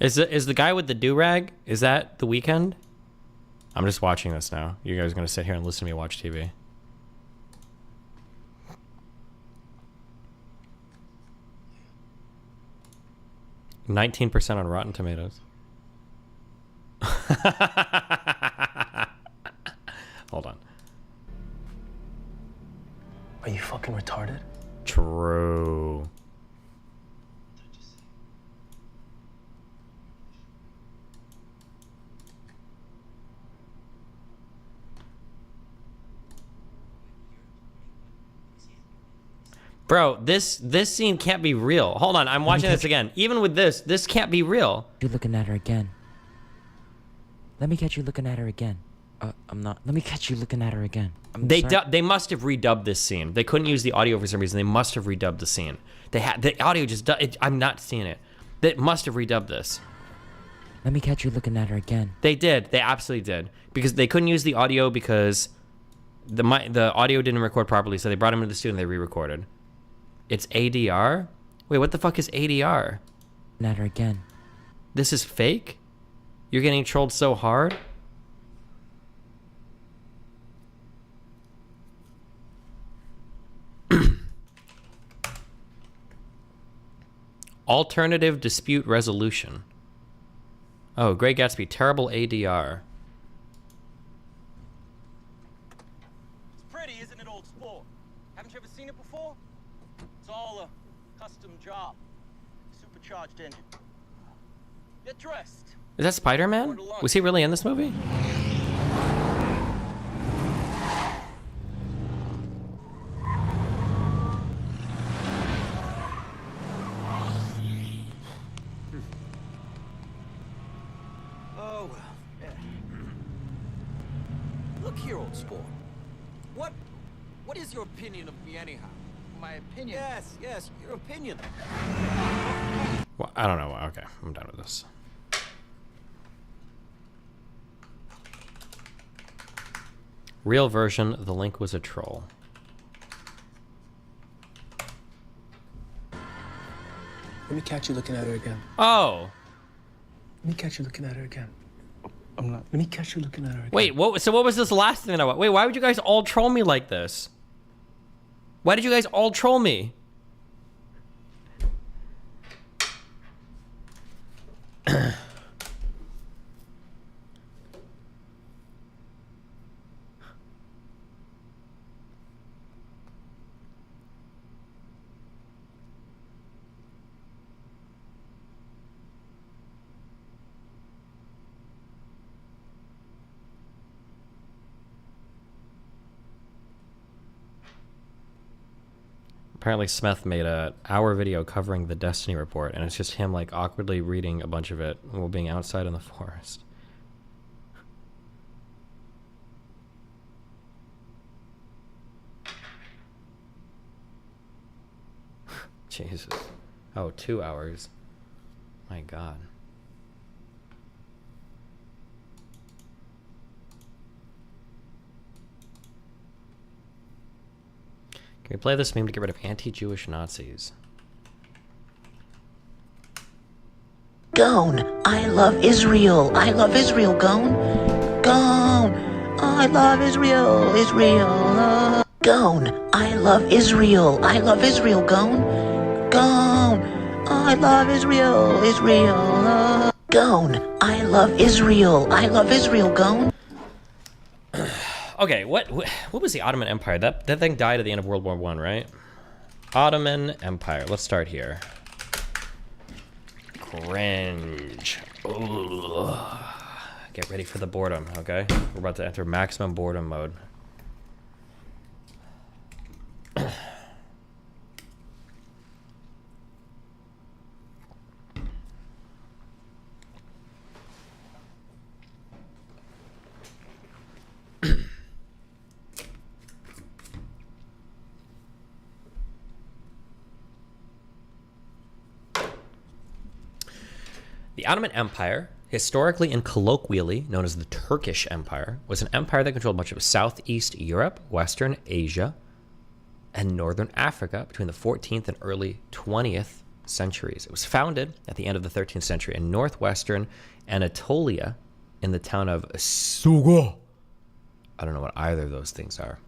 Is the guy with the do-rag, is that The Weeknd? I'm just watching this now. You guys are going to sit here and listen to me watch TV. %19 on Rotten Tomatoes. Hold on. Are you fucking retarded? True. Bro, this scene can't be real. Hold on, I'm watching this again. Even with this can't be real. You're looking at her again. Let me catch you looking at her again. I'm not. Let me catch you looking at her again. They must have redubbed this scene. They couldn't use the audio for some reason. They must have redubbed the scene. They had the audio just. I'm not seeing it. They must have redubbed this. Let me catch you looking at her again. They did. They absolutely did. Because they couldn't use the audio because the audio didn't record properly, so they brought him into the studio and they re-recorded. It's ADR? Wait, what the fuck is ADR? At her again. This is fake? You're getting trolled so hard? Alternative dispute resolution. Oh, Great Gatsby, terrible ADR. It's pretty, isn't it, old sport? Haven't you ever seen it before? It's all a custom job. Supercharged engine. Get dressed. Is that Spider-Man? Was he really in this movie? Oh, well. Yeah. Look here, old sport. What is your opinion of me anyhow? My opinion? Yes, your opinion. Well, I don't know. Okay, I'm done with this. Real version, the link was a troll. Let me catch you looking at her again. Oh. Let me catch you looking at her again. I'm not. Let me catch you looking at her again. Wait, so what was this last thing that I... Wait, why would you guys all troll me like this? Why did you guys all troll me? Apparently Smith made a hour video covering the Destiny Report, and it's just him like awkwardly reading a bunch of it while being outside in the forest. Jesus. Oh, 2 hours. My God. Can we play this meme to get rid of anti-Jewish Nazis? Gone. I love Israel. I love Israel. Gone. Gone. I love Israel. Israel. Gone. I love Israel. I love Israel. Gone. Gone. I love Israel. Israel. Gone. I love Israel. I love Israel. Gone. Okay, what was the Ottoman Empire? That thing died at the end of World War I, right? Ottoman Empire. Let's start here. Cringe. Ugh. Get ready for the boredom, okay? We're about to enter maximum boredom mode. The Ottoman Empire, historically and colloquially known as the Turkish Empire, was an empire that controlled much of Southeast Europe, Western Asia, and Northern Africa between the 14th and early 20th centuries. It was founded at the end of the 13th century in northwestern Anatolia in the town of Sugo. I don't know what either of those things are.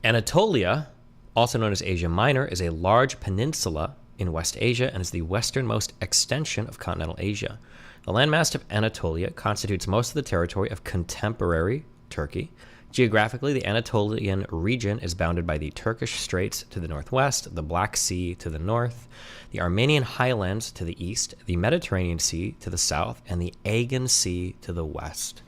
Anatolia, also known as Asia Minor, is a large peninsula in West Asia and is the westernmost extension of continental Asia. The landmass of Anatolia constitutes most of the territory of contemporary Turkey. Geographically, the Anatolian region is bounded by the Turkish Straits to the northwest, the Black Sea to the north, the Armenian highlands to the east, the Mediterranean Sea to the south, and the Aegean Sea to the west.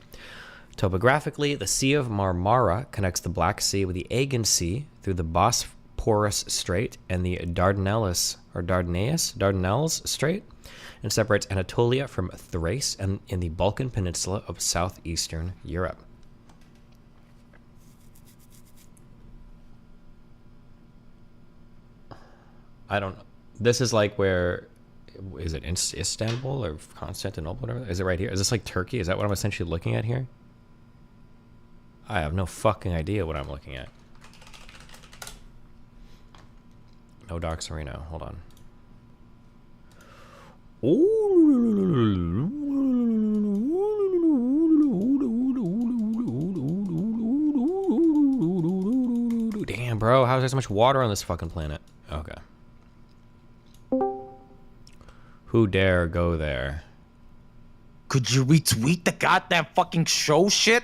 Topographically, the Sea of Marmara connects the Black Sea with the Aegean Sea through the Bosporus Strait and the Dardanelles Strait, and separates Anatolia from Thrace and in the Balkan Peninsula of southeastern Europe. I don't know. This is like where is it Istanbul or Constantinople? Whatever. Is it right here? Is this like Turkey? Is that what I'm essentially looking at here? I have no fucking idea what I'm looking at. No Doc Sereno. Hold on. Damn, bro. How is there so much water on this fucking planet? Okay. Who dare go there? Could you retweet the goddamn fucking show shit?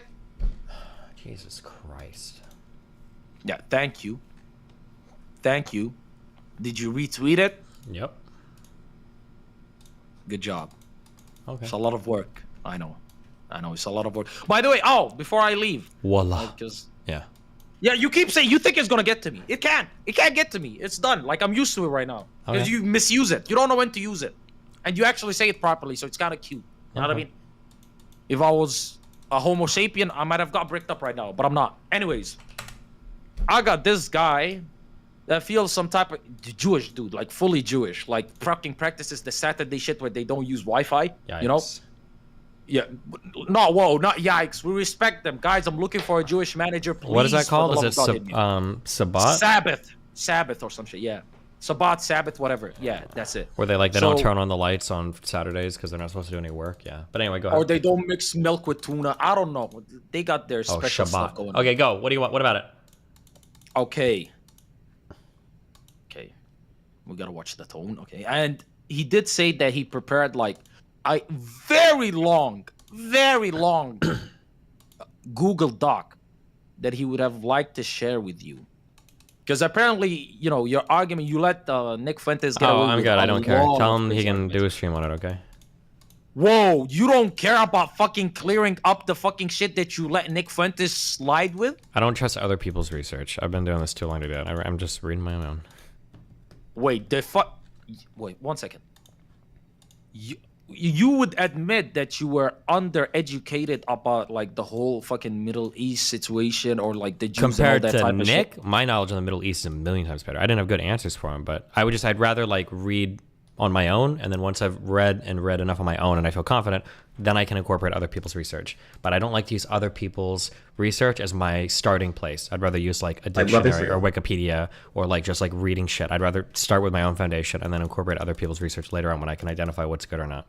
Jesus Christ. Yeah, thank you. Thank you. Did you retweet it? Yep. Good job. Okay. It's a lot of work. I know. It's a lot of work. By the way, before I leave. Voila. Yeah. Yeah, you keep saying you think it's gonna get to me. It can't. It can't get to me. It's done. Like, I'm used to it right now. Because Okay. you misuse it. You don't know when to use it. And you actually say it properly, so it's kind of cute. You know what I mean? If I was a Homo sapien, I might have got bricked up right now, but I'm not. Anyways, I got this guy that feels some type of Jewish dude, like fully Jewish, like fucking practices the Saturday shit where they don't use Wi-Fi. You know? Yeah. No, whoa, not yikes. We respect them, guys. I'm looking for a Jewish manager. Please, What is that for called? the Is love it of God, hit me. Sabbat? Sabbath or some shit. Yeah. Sabbath, whatever. Yeah, that's it. Where they like they don't turn on the lights on Saturdays because they're not supposed to do any work. Yeah. But anyway, go ahead. Or they don't mix milk with tuna. I don't know. They got their special stuff Shabbat. going on. Okay, go. What do you want? What about it? Okay. We gotta watch the tone. Okay. And he did say that he prepared like a very long Google Doc that he would have liked to share with you. Because apparently, you know, your argument, you let Nick Fuentes get away I'm with good. I a don't care. lot Tell of him he crazy can arguments. do a stream on it, okay? Whoa, you don't care about fucking clearing up the fucking shit that you let Nick Fuentes slide with? I don't trust other people's research. I've been doing this too long to do that. I'm just reading my own. Wait, wait, 1 second. You would admit that you were undereducated about like the whole fucking Middle East situation or like the Jews Compared and all that to type of Nick, shit? my knowledge of the Middle East is a million times better. I didn't have good answers for him, but I'd rather like read on my own, and then once I've read enough on my own and I feel confident, then I can incorporate other people's research. But I don't like to use other people's research as my starting place. I'd rather use like a dictionary or Wikipedia or like just like reading shit. I'd rather start with my own foundation and then incorporate other people's research later on when I can identify what's good or not.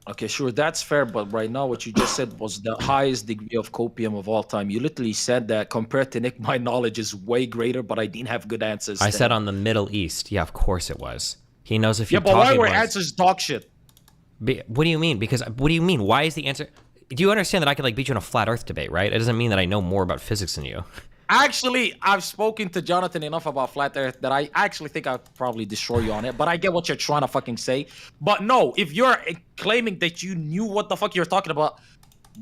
Okay, sure, that's fair, but right now what you just said was the highest degree of copium of all time. You literally said that compared to Nick, my knowledge is way greater, but I didn't have good answers. I said on the Middle East. Yeah, of course it was. He knows if you're but why talking were about- answers dog shit? What do you mean? Because what do you mean? Why is the answer? Do you understand that I could like beat you in a flat Earth debate, right? It doesn't mean that I know more about physics than you. Actually, I've spoken to Jonathan enough about flat Earth that I actually think I'll probably destroy you on it. But I get what you're trying to fucking say. But no, if you're claiming that you knew what the fuck you're talking about,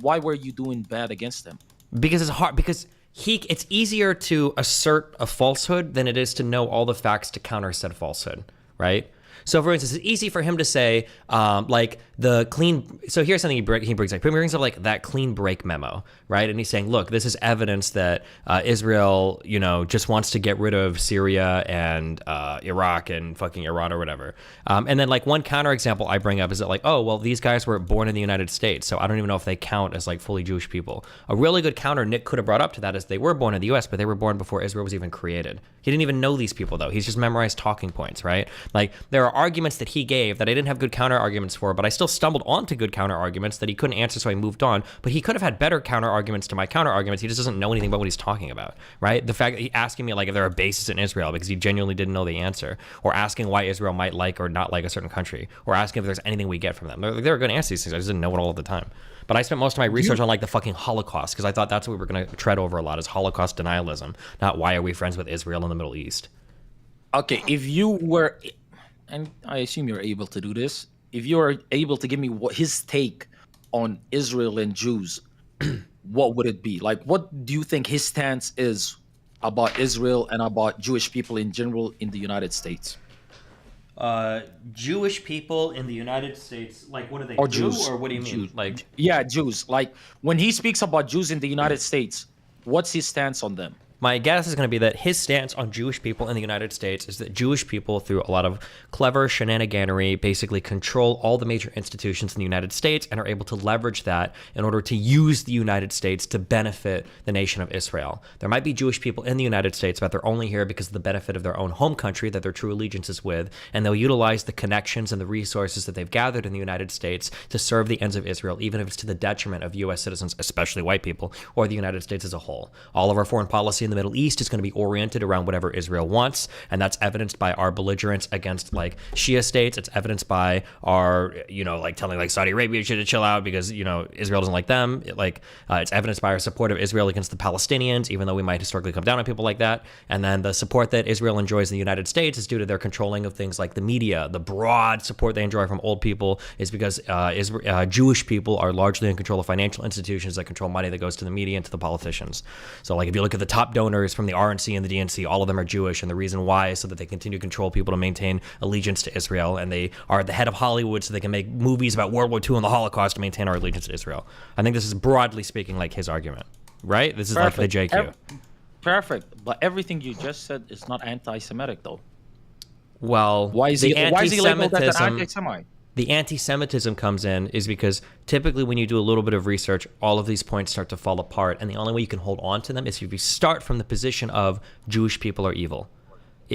why were you doing bad against him? Because it's hard. Because it's easier to assert a falsehood than it is to know all the facts to counter said falsehood, right? So, for instance, it's easy for him to say, like, the clean... So here's something he brings up. He brings up, like, that clean break memo, right? And he's saying, look, this is evidence that Israel, you know, just wants to get rid of Syria and Iraq and fucking Iran or whatever. And then, like, one counterexample I bring up is that, like, oh, well, these guys were born in the United States, so I don't even know if they count as, like, fully Jewish people. A really good counter Nick could have brought up to that is they were born in the U.S., but they were born before Israel was even created. He didn't even know these people, though. He's just memorized talking points, right? Like, there are arguments that he gave that I didn't have good counter arguments for, but I still stumbled onto good counter arguments that he couldn't answer, so I moved on. But he could have had better counter arguments to my counter arguments. He just doesn't know anything about what he's talking about, right? The fact that he asking me like if there are bases in Israel because he genuinely didn't know the answer, or asking why Israel might like or not like a certain country, or asking if there's anything we get from them. They're going to answer these things. I just didn't know it all of the time. But I spent most of my research on like the fucking Holocaust because I thought that's what we were going to tread over a lot is Holocaust denialism, not why are we friends with Israel in the Middle East. Okay, if you were, and I assume you're able to do this, if you are able to give me what his take on Israel and Jews, what would it be? Like, what do you think his stance is about Israel and about Jewish people in general in the United States? Jewish people in the United States, like what do they Or do, Jews. or what do you mean? Jews. Like, Yeah, Jews. Like, when he speaks about Jews in the United States, what's his stance on them? My guess is going to be that his stance on Jewish people in the United States is that Jewish people, through a lot of clever shenaniganery, basically control all the major institutions in the United States and are able to leverage that in order to use the United States to benefit the nation of Israel. There might be Jewish people in the United States, but they're only here because of the benefit of their own home country that their true allegiance is with, and they'll utilize the connections and the resources that they've gathered in the United States to serve the ends of Israel, even if it's to the detriment of U.S. citizens, especially white people, or the United States as a whole. All of our foreign policy in the Middle East is going to be oriented around whatever Israel wants, and that's evidenced by our belligerence against like Shia states. It's evidenced by our, like telling like Saudi Arabia should chill out because, Israel doesn't like them. It's evidenced by our support of Israel against the Palestinians, even though we might historically come down on people like that. And then the support that Israel enjoys in the United States is due to their controlling of things like the media. The broad support they enjoy from old people is because Jewish people are largely in control of financial institutions that control money that goes to the media and to the politicians. So like if you look at the top donors from the RNC and the DNC, all of them are Jewish, and the reason why is so that they continue to control people to maintain allegiance to Israel, and they are at the head of Hollywood so they can make movies about World War II and the Holocaust to maintain our allegiance to Israel. I think this is broadly speaking like his argument, right? This is Perfect. like the JQ. Perfect, but everything you just said is not anti-Semitic though. Well, why is he labeled as an anti-Semite? The anti-Semitism comes in is because typically when you do a little bit of research, all of these points start to fall apart, and the only way you can hold on to them is if you start from the position of Jewish people are evil.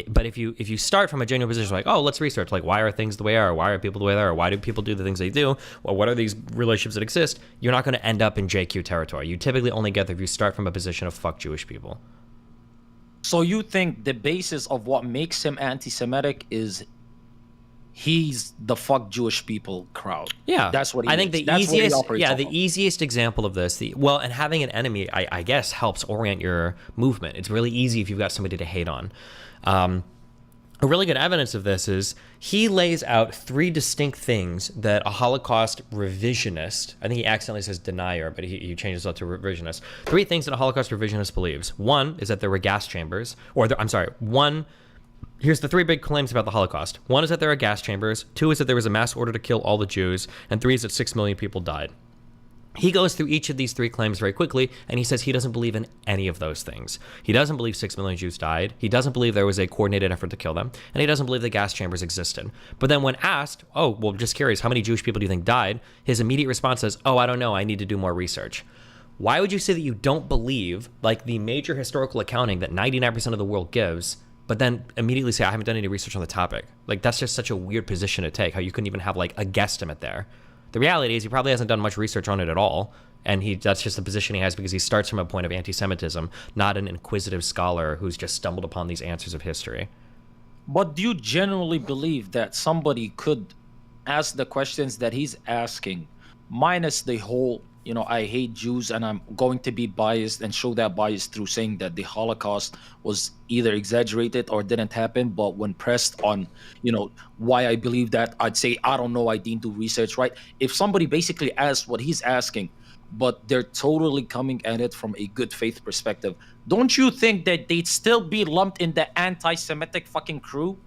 But if you start from a genuine position like, oh, let's research, like why are things the way they are, why are people the way they are, why do people do the things they do, or what are these relationships that exist, you're not going to end up in JQ territory. You typically only get there if you start from a position of fuck Jewish people. So you think the basis of what makes him anti-Semitic is he's the fuck Jewish people crowd? Yeah, that's what he I think means. the That's what he easiest, operates yeah, off the of. easiest example of this, and having an enemy, I guess, helps orient your movement. It's really easy if you've got somebody to hate on. A really good evidence of this is he lays out three distinct things that a Holocaust revisionist, I think he accidentally says denier, but he changes that to revisionist. Three things that a Holocaust revisionist believes. One is that there were gas chambers, here's the three big claims about the Holocaust. One is that there are gas chambers, two is that there was a mass order to kill all the Jews, and three is that 6 million people died. He goes through each of these three claims very quickly, and he says he doesn't believe in any of those things. He doesn't believe 6 million Jews died. He doesn't believe there was a coordinated effort to kill them. And he doesn't believe the gas chambers existed. But then when asked, oh, well, just curious, how many Jewish people do you think died? His immediate response is, oh, I don't know. I need to do more research. Why would you say that you don't believe, like the major historical accounting that 99% of the world gives, but then immediately say, I haven't done any research on the topic? Like, that's just such a weird position to take, how you couldn't even have like a guesstimate there. The reality is he probably hasn't done much research on it at all. And that's just the position he has because he starts from a point of anti-Semitism, not an inquisitive scholar who's just stumbled upon these answers of history. But do you generally believe that somebody could ask the questions that he's asking, minus the whole, I hate Jews and I'm going to be biased and show that bias through saying that the Holocaust was either exaggerated or didn't happen, but when pressed on, why I believe that, I'd say, I don't know, I didn't do research, right? If somebody basically asks what he's asking, but they're totally coming at it from a good faith perspective, don't you think that they'd still be lumped in the anti-Semitic fucking crew?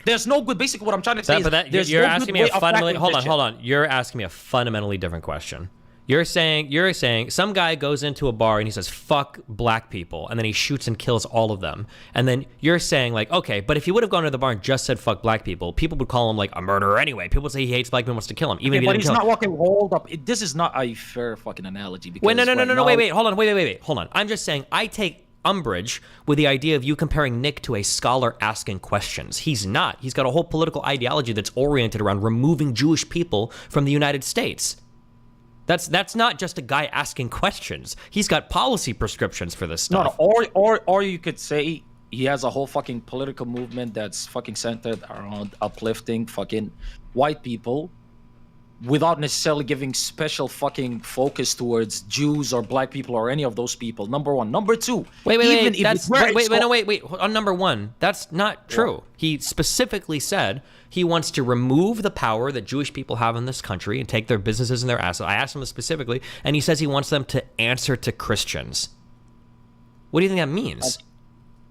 There's no good, basically what I'm trying to say is you're asking me a fundamentally, hold on, you're asking me a fundamentally different question. You're saying some guy goes into a bar and he says, fuck black people, and then he shoots and kills all of them. And then you're saying like, okay, but if he would have gone to the bar and just said fuck black people, people would call him like a murderer anyway. People would say he hates black people and wants to kill him. Even if he but didn't he's kill not him. walking, hold up. This is not a fair fucking analogy. Because Wait, no, wait, hold on. I'm just saying, I take umbrage with the idea of you comparing Nick to a scholar asking questions. He's not. He's got a whole political ideology that's oriented around removing Jewish people from the United States. That's not just a guy asking questions. He's got policy prescriptions for this stuff. No, or you could say he has a whole fucking political movement that's fucking centered around uplifting fucking white people without necessarily giving special fucking focus towards Jews or black people or any of those people. Number one. Number two. Wait. On number one, that's not true. Yeah. He specifically said he wants to remove the power that Jewish people have in this country and take their businesses and their assets. I asked him this specifically, and he says he wants them to answer to Christians. What do you think that means?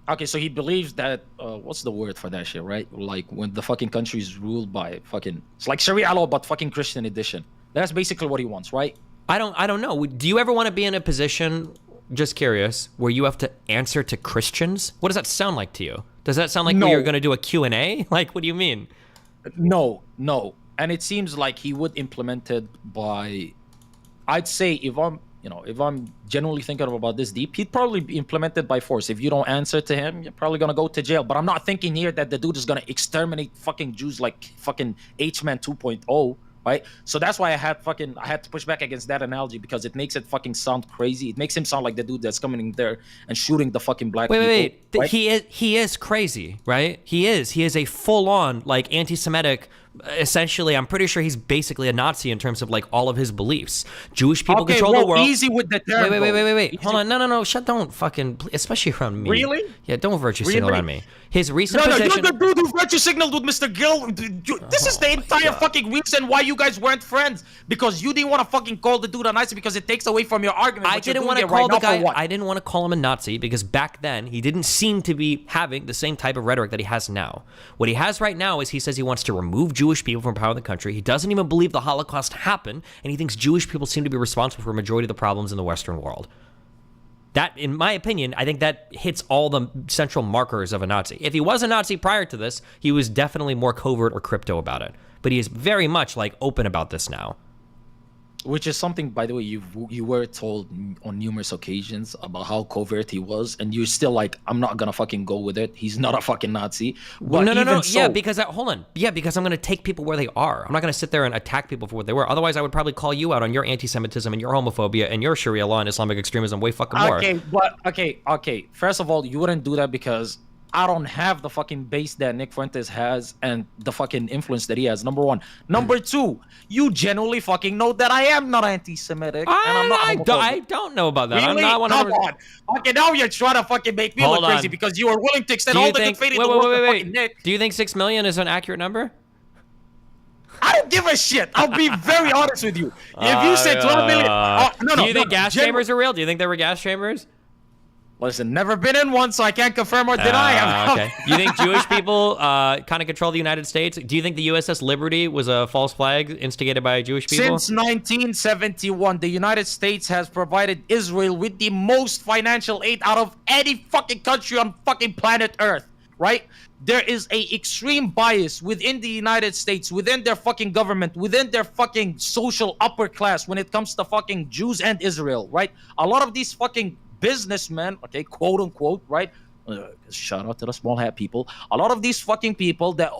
Okay, so he believes that, what's the word for that shit, right? Like when the fucking country is ruled by fucking, it's like Sharia law, but fucking Christian edition. That's basically what he wants, right? I don't know. Do you ever want to be in a position just curious, where you have to answer to Christians? What does that sound like to you? Does that sound like No. you're going to do a Q&A? Like, what do you mean? No. And it seems like he would implement it by, I'd say if I'm genuinely thinking about this deep, he'd probably be implemented by force. If you don't answer to him, you're probably gonna go to jail. But I'm not thinking here that the dude is gonna exterminate fucking Jews like fucking H-Man 2.0, right? So that's why I had to push back against that analogy, because it makes it fucking sound crazy. It makes him sound like the dude that's coming in there and shooting the fucking black people. Wait. Right? He is crazy, right? He is a full-on like anti-Semitic. Essentially, I'm pretty sure he's basically a Nazi in terms of like all of his beliefs. Jewish people control the world. Easy with the term. Wait. Hold on. No. Don't fucking, especially around me. Really? Yeah, don't virtue signal around me. His recent No, position. you're the dude who virtue signaled with Mr. Gill. This is the entire fucking reason why you guys weren't friends, because you didn't want to fucking call the dude a Nazi because it takes away from your argument. I didn't want to call the guy. I didn't want to call him a Nazi because back then he didn't seem to be having the same type of rhetoric that he has now. What he has right now is he says he wants to remove Jewish people from power in the country. He doesn't even believe the Holocaust happened, and he thinks Jewish people seem to be responsible for a majority of the problems in the Western world. That, in my opinion, I think that hits all the central markers of a Nazi. If he was a Nazi prior to this, he was definitely more covert or crypto about it. But he is very much like open about this now. Which is something, by the way, you were told on numerous occasions about how covert he was, and you're still like, I'm not gonna fucking go with it. He's not a fucking Nazi. But No. So, Yeah, because hold on. Yeah, because I'm gonna take people where they are. I'm not gonna sit there and attack people for what they were. Otherwise, I would probably call you out on your anti-Semitism and your homophobia and your Sharia law and Islamic extremism way fucking more. Okay. First of all, you wouldn't do that because I don't have the fucking base that Nick Fuentes has and the fucking influence that he has. Number one. Number two, you genuinely fucking know that I am not anti-Semitic. and I'm not I don't know about that. Really? I'm not 100%. Come on. Okay, now you're trying to fucking make me look crazy because you are willing to extend all the good faith in the world to fucking Nick. Do you think 6 million is an accurate number? I don't give a shit. I'll be very honest with you. If you said 12 million... Do you think gas chambers are real? Do you think there were gas chambers? Listen, never been in one, so I can't confirm or deny. Okay. You think Jewish people kind of control the United States? Do you think the USS Liberty was a false flag instigated by Jewish people? Since 1971, the United States has provided Israel with the most financial aid out of any fucking country on fucking planet Earth, right? There is a extreme bias within the United States, within their fucking government, within their fucking social upper class when it comes to fucking Jews and Israel, right? A lot of these fucking businessmen, okay, quote unquote, right? Shout out to the small hat people. A lot of these fucking people that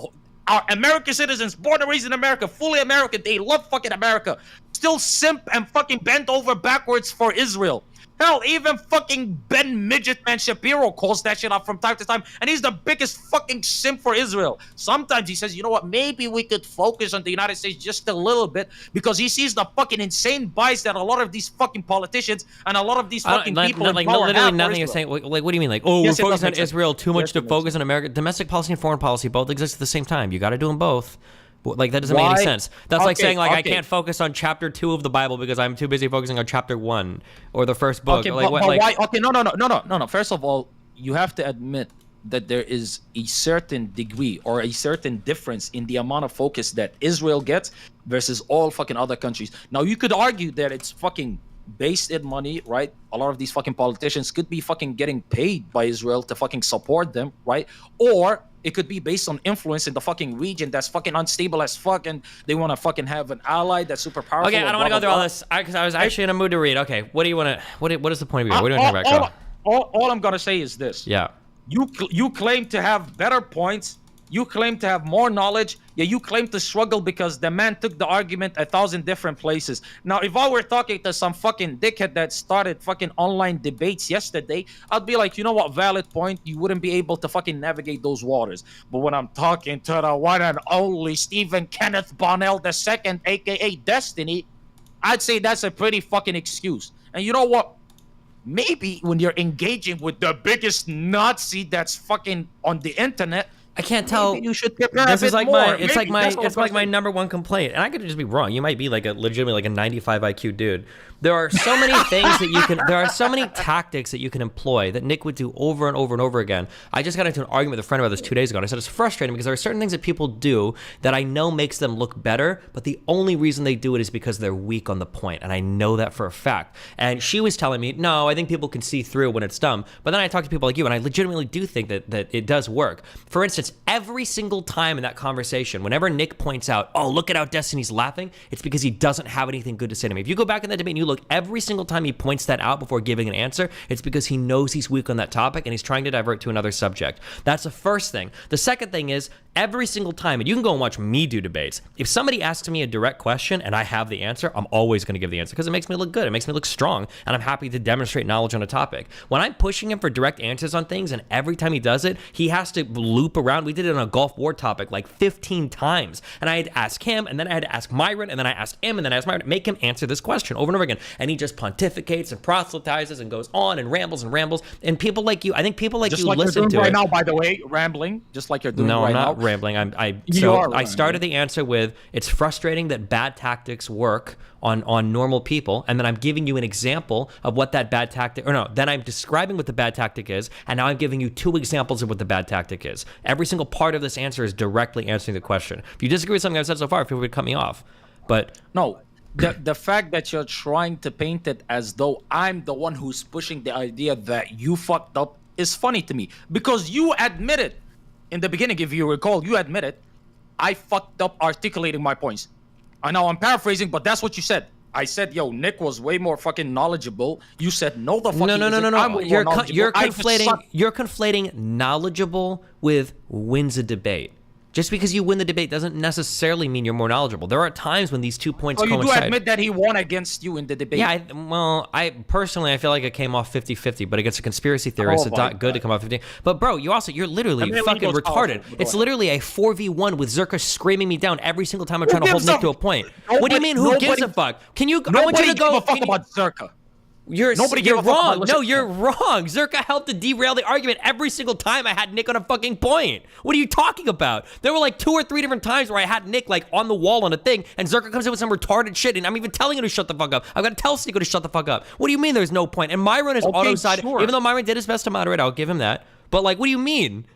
are American citizens, born and raised in America, fully American, they love fucking America, still simp and fucking bend over backwards for Israel. Hell, even fucking Ben Midget Man Shapiro calls that shit up from time to time, and he's the biggest fucking simp for Israel. Sometimes he says, you know what, maybe we could focus on the United States just a little bit, because he sees the fucking insane bias that a lot of these fucking politicians and a lot of these fucking people in power literally have nothing for you're saying. Like, what do you mean? Like, we're focusing on Israel too much to focus on America. Domestic policy and foreign policy both exist at the same time. You got to do them both. Like, that doesn't make any sense. That's like saying, like, I can't focus on chapter 2 of the Bible because I'm too busy focusing on chapter 1 or the first book. Okay, why? Okay, no. First of all, you have to admit that there is a certain degree or a certain difference in the amount of focus that Israel gets versus all fucking other countries. Now, you could argue that it's fucking based in money, right? A lot of these fucking politicians could be fucking getting paid by Israel to fucking support them, right? Or it could be based on influence in the fucking region that's fucking unstable as fuck, and they want to fucking have an ally that's super powerful. Okay, I don't want to go through all this because I was actually in a mood to read. Okay, what do you want to? What is the point of you? What do you want to talk about? All I'm gonna say is this. Yeah. You claim to have better points. You claim to have more knowledge. Yeah, you claim to struggle because the man took the argument 1,000 different places. Now, if I were talking to some fucking dickhead that started fucking online debates yesterday, I'd be like, you know what, valid point. You wouldn't be able to fucking navigate those waters. But when I'm talking to the one and only Stephen Kenneth Bonnell II, aka Destiny, I'd say that's a pretty fucking excuse. And you know what? Maybe when you're engaging with the biggest Nazi that's fucking on the internet, I can't tell. Maybe you should prepare This a is bit like more. my, it's Maybe. like That's what I'm my saying. number one complaint, and I could just be wrong. You might be like a legitimately like a 95 IQ dude. There are so many things that you can. There are so many tactics that you can employ that Nick would do over and over and over again. I just got into an argument with a friend about this 2 days ago, and I said it's frustrating because there are certain things that people do that I know makes them look better, but the only reason they do it is because they're weak on the point, and I know that for a fact. And she was telling me, no, I think people can see through when it's dumb. But then I talked to people like you, and I legitimately do think that it does work. For instance, every single time in that conversation, whenever Nick points out, oh, look at how Destiny's laughing, it's because he doesn't have anything good to say to me. If you go back in that debate and you look, every single time he points that out before giving an answer, it's because he knows he's weak on that topic and he's trying to divert to another subject. That's the first thing. The second thing is, every single time, and you can go and watch me do debates, if somebody asks me a direct question and I have the answer, I'm always going to give the answer because it makes me look good. It makes me look strong, and I'm happy to demonstrate knowledge on a topic. When I'm pushing him for direct answers on things, and every time he does it, he has to loop around. We did it on a Gulf War topic like 15 times, and I had to ask him, and then I had to ask Myron, and then I asked him, and then I asked Myron, make him answer this question over and over again, and he just pontificates and proselytizes and goes on and rambles, and people like you, I think people like Just you like listen you're to doing right it. now, by the way, rambling, just like you're doing No, right I'm now. not rambling. You are I started the answer with, it's frustrating that bad tactics work on normal people, and then I'm giving you an example of what that bad tactic, or no, then I'm describing what the bad tactic is, and now I'm giving you 2 examples of what the bad tactic is. Every single part of this answer is directly answering the question. If you disagree with something I've said so far, feel free to cut me off. But no, the fact that you're trying to paint it as though I'm the one who's pushing the idea that you fucked up is funny to me, because you admitted in the beginning, if you recall, you admitted I fucked up articulating my points. I know I'm paraphrasing, but that's what you said. I said, yo, Nick was way more fucking knowledgeable. You said, no, the fuck. No. You're conflating knowledgeable with wins a debate. Just because you win the debate doesn't necessarily mean you're more knowledgeable. There are times when these 2 points coincide. You do admit that he won against you in the debate. Yeah, I personally, I feel like it came off 50-50, but against a conspiracy theorist, it's not good to come off 50. But bro, you're literally fucking retarded. It's literally a 4v1 with Zerka screaming me down every single time I'm trying to hold Nick to a point. What do you mean, who gives a fuck? Can you, I want you to go. Nobody gives a fuck about Zerka. You're Nobody wrong. No, you're wrong. Zerka helped to derail the argument every single time I had Nick on a fucking point. What are you talking about? There were like 2 or 3 different times where I had Nick like on the wall on a thing, and Zerka comes in with some retarded shit, and I'm even telling him to shut the fuck up. I've got to tell Sneeko to shut the fuck up. What do you mean there's no point? And Myron is auto-sided. Sure. Even though Myron did his best to moderate, I'll give him that. But like, what do you mean?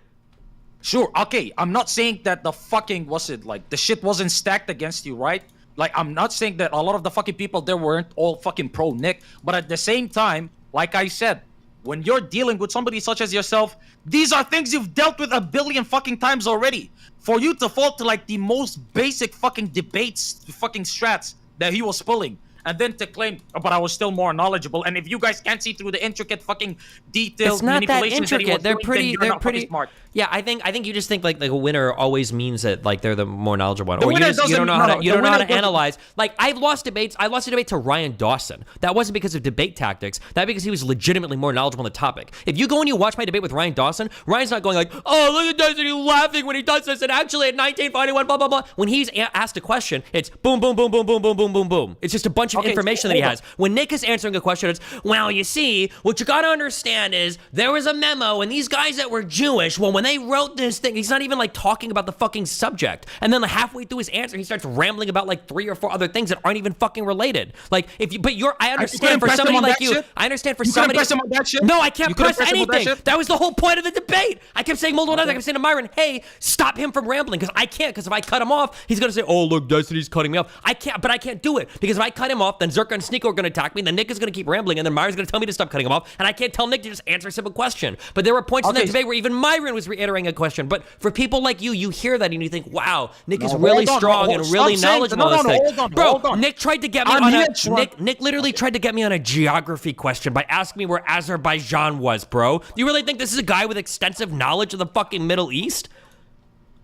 Sure, okay, I'm not saying that the fucking, the shit wasn't stacked against you, right? Like, I'm not saying that a lot of the fucking people there weren't all fucking pro Nick, but at the same time, like I said, when you're dealing with somebody such as yourself, these are things you've dealt with a billion fucking times already. For you to fall to like the most basic fucking debates, fucking strats that he was pulling, and then to claim, oh, but I was still more knowledgeable. And if you guys can't see through the intricate fucking details, it's not that manipulations that he was intricate. doing, then you're not fucking smart. Yeah, I think you just think like a winner always means that like they're the more knowledgeable one, The or you winner don't know doesn't- how to analyze. Like I've lost debates. I lost a debate to Ryan Dawson. That wasn't because of debate tactics. That because he was legitimately more knowledgeable on the topic. If you go and you watch my debate with Ryan Dawson, Ryan's not going like, oh look at Dawson, he's laughing when he does this, and actually at 1941, blah blah blah. When he's asked a question, it's boom boom boom boom boom boom boom boom boom. It's just a bunch of information that he has. When Nick is answering a question, it's, well, you see, what you gotta understand is there was a memo, and these guys that were Jewish, well, when they wrote this thing, he's not even like talking about the fucking subject. And then like, halfway through his answer, he starts rambling about like 3 or 4 other things that aren't even fucking related. Like, I understand for somebody like you, I understand for somebody. Press him on that shit? No, I can't You couldn't press press him on that anything. shit? That was the whole point of the debate. I kept saying multiple times, I kept saying to Myron, hey, stop him from rambling, because I can't, because if I cut him off, he's gonna say, oh, look, Destiny's cutting me off. I can't do it, because if I cut him off, then Zerka and Sneeko are gonna attack me, and then Nick is gonna keep rambling, and then Myron's gonna tell me to stop cutting him off, and I can't tell Nick to just answer a simple question. But there were points in that debate where even Myron was reiterating a question. But for people like you hear that and you think, wow, Nick is really strong and really knowledgeable on this thing. Bro, Nick tried to get me on a Nick literally tried to get me on a geography question by asking me where Azerbaijan was, bro. You really think this is a guy with extensive knowledge of the fucking Middle East?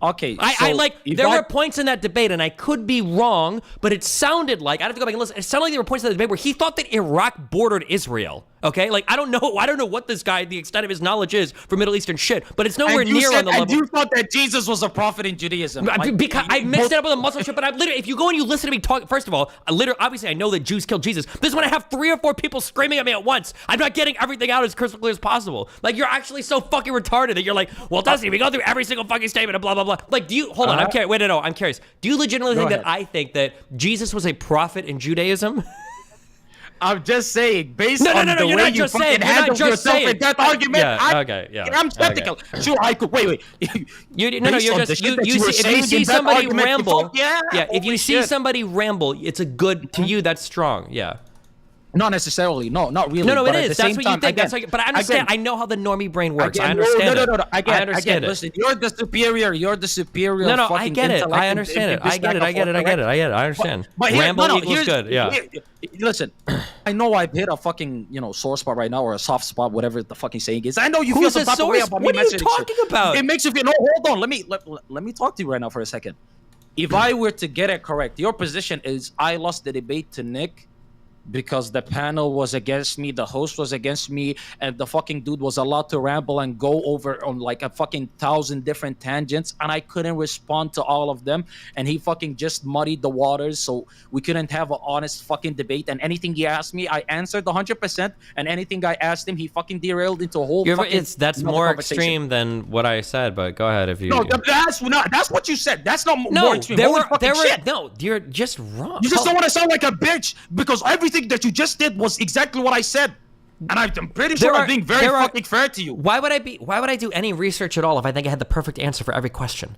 Okay, There were points in that debate, and I could be wrong, but it sounded like, I have to go back and listen, it sounded like there were points in that debate where he thought that Iraq bordered Israel. Okay, like I don't know what this guy, the extent of his knowledge is for Middle Eastern shit, but it's nowhere And you near said- on the level. And you thought that Jesus was a prophet in Judaism. Because I mixed it up with a Muslim shit, but I'm literally, if you go and you listen to me talk, first of all, obviously I know that Jews killed Jesus. This is when I have 3 or 4 people screaming at me at once. I'm not getting everything out as crystal clear as possible. Like, you're actually so fucking retarded that you're like, well, Dusty, we go through every single fucking statement and blah, blah, blah. Like, hold on, I'm curious. Wait, no, I'm curious. Do you legitimately think that I think that Jesus was a prophet in Judaism? I'm just saying, based No, on the you're way not you just fucking saying. You're not handled just yourself saying. in that argument, I'm skeptical. Okay. Sure, I could. Wait. You're Based on the just shit that you were see, if saying you see in that somebody argument, ramble, if you see shit. somebody ramble, it's a good to you. That's strong. Yeah. Not necessarily. No, not really. No, but it at is. the That's same what you time, think. again, That's like, but I understand. I know how the normie brain works. I Again, understand no. it. I understand it. Listen, you're the superior. You're the superior. No, I fucking get it. intellect I in understand it. this I get it. back I and get it. forth, I get it. right? I get it. I understand. But here, Ramble equals good. Yeah. Listen, I know I've hit a fucking sore spot right now, or a soft spot, whatever the fucking saying is. I know you feel Who's some a type of sore way spot? about me What are you mentioning shit. talking about? It makes you feel. No, hold on. Let me talk to you right now for a second. If I were to get it correct, your position is I lost the debate to Nick because the panel was against me, the host was against me, and the fucking dude was allowed to ramble and go over on like a fucking 1,000 different tangents, and I couldn't respond to all of them, and he fucking just muddied the waters, so we couldn't have an honest fucking debate. And anything he asked me, I answered 100%, and anything I asked him, he fucking derailed into a whole fucking That's another more conversation. extreme than what I said. But go ahead if you. No, that's what you said. That's not more No, extreme. there Holy were fucking shit. no. You're just wrong. You just don't want to sound like a bitch because everything that you just did was exactly what I said, and I'm pretty sure I'm being very fucking fair to you. Why would I do any research at all if I think I had the perfect answer for every question?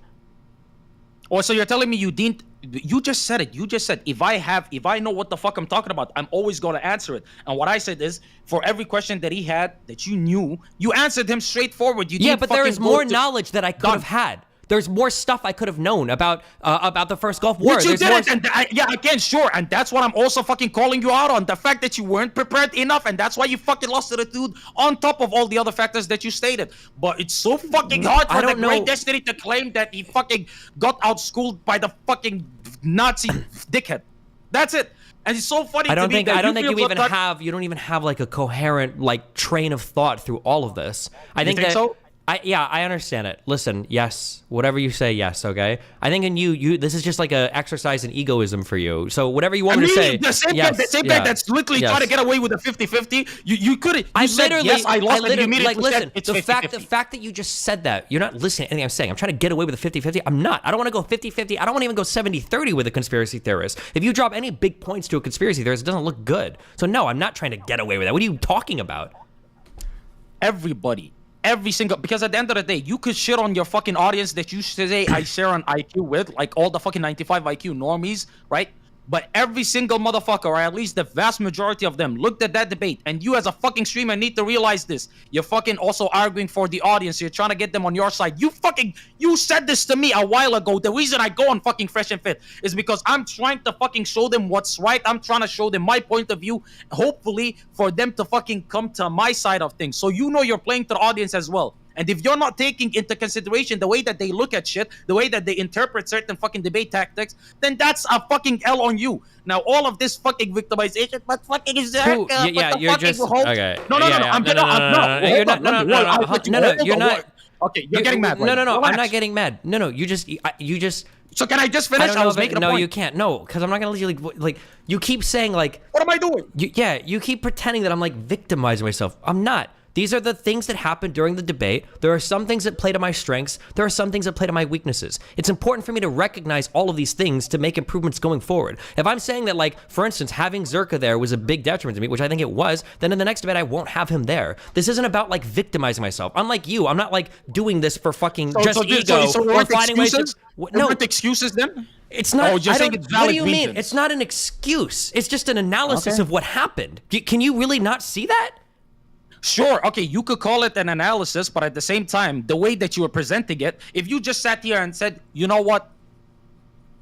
Oh, so you're telling me you didn't? You just said it. You just said if I know what the fuck I'm talking about, I'm always gonna answer it. And what I said is, for every question that he had that you knew, you answered him straightforward. You didn't but there is fucking more go to- knowledge that I could have had. There's more stuff I could have known about the first Gulf War. Which you There's didn't, again, sure, and that's what I'm also fucking calling you out on, the fact that you weren't prepared enough, and that's why you fucking lost to the dude, on top of all the other factors that you stated. But it's so fucking hard for the Great Destiny to claim that he fucking got outschooled by the fucking Nazi dickhead. That's it. And it's so funny I don't to me think that I don't think feel you even that- have you don't even have like a coherent like train of thought through all of this. I You think think that so? I understand it. Listen, yes, whatever you say, yes, okay. I think in you this is just like a exercise in egoism for you. So whatever you want me to say, the same yes, guy, yeah, that's literally yes. trying to get away with a 50-50. You could. I said literally, yes, I lost, and you literally, immediately like, listen, said it's the 50-50. fact that you just said that, you're not listening to anything I'm saying. I'm trying to get away with a 50-50. I'm not. I don't want to go 50-50. I don't want to even go 70-30 with a conspiracy theorist. If you drop any big points to a conspiracy theorist, it doesn't look good. So no, I'm not trying to get away with that. What are you talking about? Everybody. Every single, because at the end of the day, you could shit on your fucking audience that you say I share an IQ with, like all the fucking 95 IQ normies, right? But every single motherfucker, or at least the vast majority of them, looked at that debate, and you as a fucking streamer need to realize this. You're fucking also arguing for the audience. You're trying to get them on your side. You said this to me a while ago. The reason I go on fucking Fresh and Fit is because I'm trying to fucking show them what's right. I'm trying to show them my point of view, hopefully for them to fucking come to my side of things. So you know you're playing to the audience as well. And if you're not taking into consideration the way that they look at shit, the way that they interpret certain fucking debate tactics, then that's a fucking L on you. Now, all of this fucking victimization, but fucking Zerka, but the you're fucking just host. okay. No, you're not. Okay, you're getting mad. No, I'm not getting mad. No, you just. So can I just finish? I was making a point. No, you can't. No, because I'm not gonna let you like. You keep saying like. What am I doing? You keep pretending that I'm like victimizing myself. I'm not. These are the things that happened during the debate. There are some things that play to my strengths. There are some things that play to my weaknesses. It's important for me to recognize all of these things to make improvements going forward. If I'm saying that, like, for instance, having Zerka there was a big detriment to me, which I think it was, then in the next debate, I won't have him there. This isn't about, like, victimizing myself. Unlike you, I'm not, like, doing this for fucking ego or finding ways to... No excuses then? It's not. Oh, you're saying it's valid what do you reasons. mean? It's not an excuse. It's just an analysis Okay. of what happened. Can you really not see that? Sure, okay, you could call it an analysis, but at the same time, the way that you were presenting it, if you just sat here and said, you know what,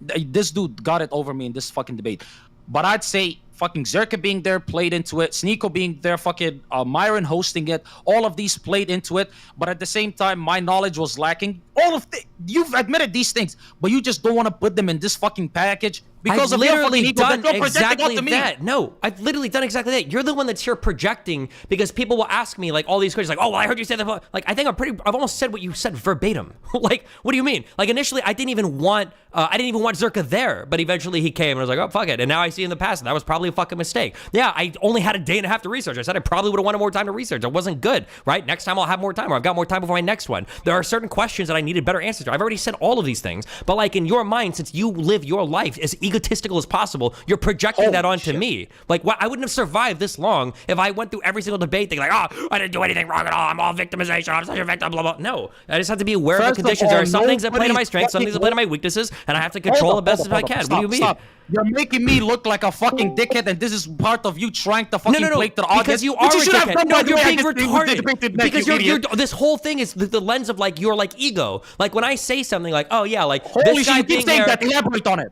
this dude got it over me in this fucking debate. But I'd say fucking Zerka being there played into it, Sneeko being there, fucking Myron hosting it, all of these played into it. But at the same time, my knowledge was lacking. all of you've admitted these things, but you just don't want to put them in this fucking package because I've of your literally fucking ego done that you're projecting exactly onto me. that. No, I've literally done exactly that. You're the one that's here projecting because people will ask me like all these questions, like, "Oh, well, I heard you say that." Like, I think I've almost said what you said verbatim. Like, what do you mean? Like, initially, I didn't even want Zerka there, but eventually he came and I was like, "Oh, fuck it." And now I see in the past and that was probably a fucking mistake. Yeah, I only had a day and a half to research. I said I probably would have wanted more time to research. It wasn't good, right? Next time I'll have more time, or I've got more time before my next one. There are certain questions that I needed better answers to. I've already said all of these things, but like in your mind, since you live your life as egotistical as possible, you're projecting that onto me. Like, I wouldn't have survived this long if I went through every single debate thinking like, "Oh, I didn't do anything wrong at all. I'm all victimization. I'm such a victim." Blah blah. No, I just have to be aware of the conditions. There are some things that play to my strengths, some things that play to my weaknesses, and I have to control the best as I can. What do you mean? Stop. You're making me look like a fucking dickhead, and this is part of you trying to fucking play to the audience. Because you are a dickhead. No, you're being retarded. Because you're this whole thing is the lens of like your like ego. Like when I say something like, "Oh yeah, like holy this guy shit, you keep saying there, that. Elaborate on it.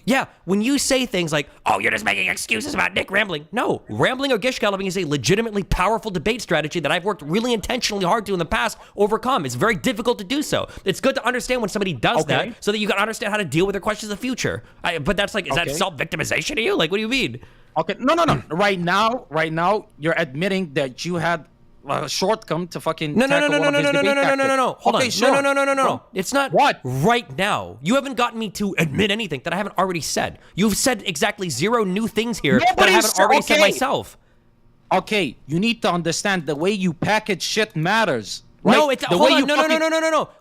Yeah, when you say things like, "Oh, you're just making excuses about Nick rambling." No, rambling or gish galloping is a legitimately powerful debate strategy that I've worked really intentionally hard to in the past overcome. It's very difficult to do so. It's good to understand when somebody does that so that you can understand how to deal with their questions in the future. But that's like, is that self-victimization to you? Like, what do you mean? Okay, no. Right now, you're admitting that you had a shortcome to fucking No. Hold on. Sure. No. It's not what right now. You haven't gotten me to admit anything that I haven't already said. You've said exactly 0 new things here that I haven't already said myself. Okay, you need to understand the way you package shit matters. Right? No, it's hold on. No.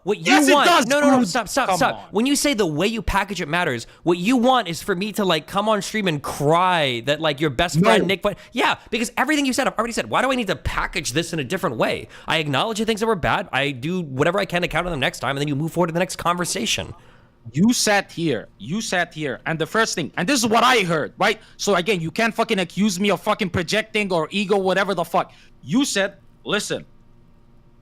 What you want? It does. No. Stop. When you say the way you package it matters, what you want is for me to like come on stream and cry that like your best friend Nick. Yeah, because everything you said, I've already said. Why do I need to package this in a different way? I acknowledge the things that were bad. I do whatever I can to counter them next time, and then you move forward to the next conversation. You sat here, and the first thing, and this is what I heard, right? So again, you can't fucking accuse me of fucking projecting or ego, whatever the fuck. You said, listen.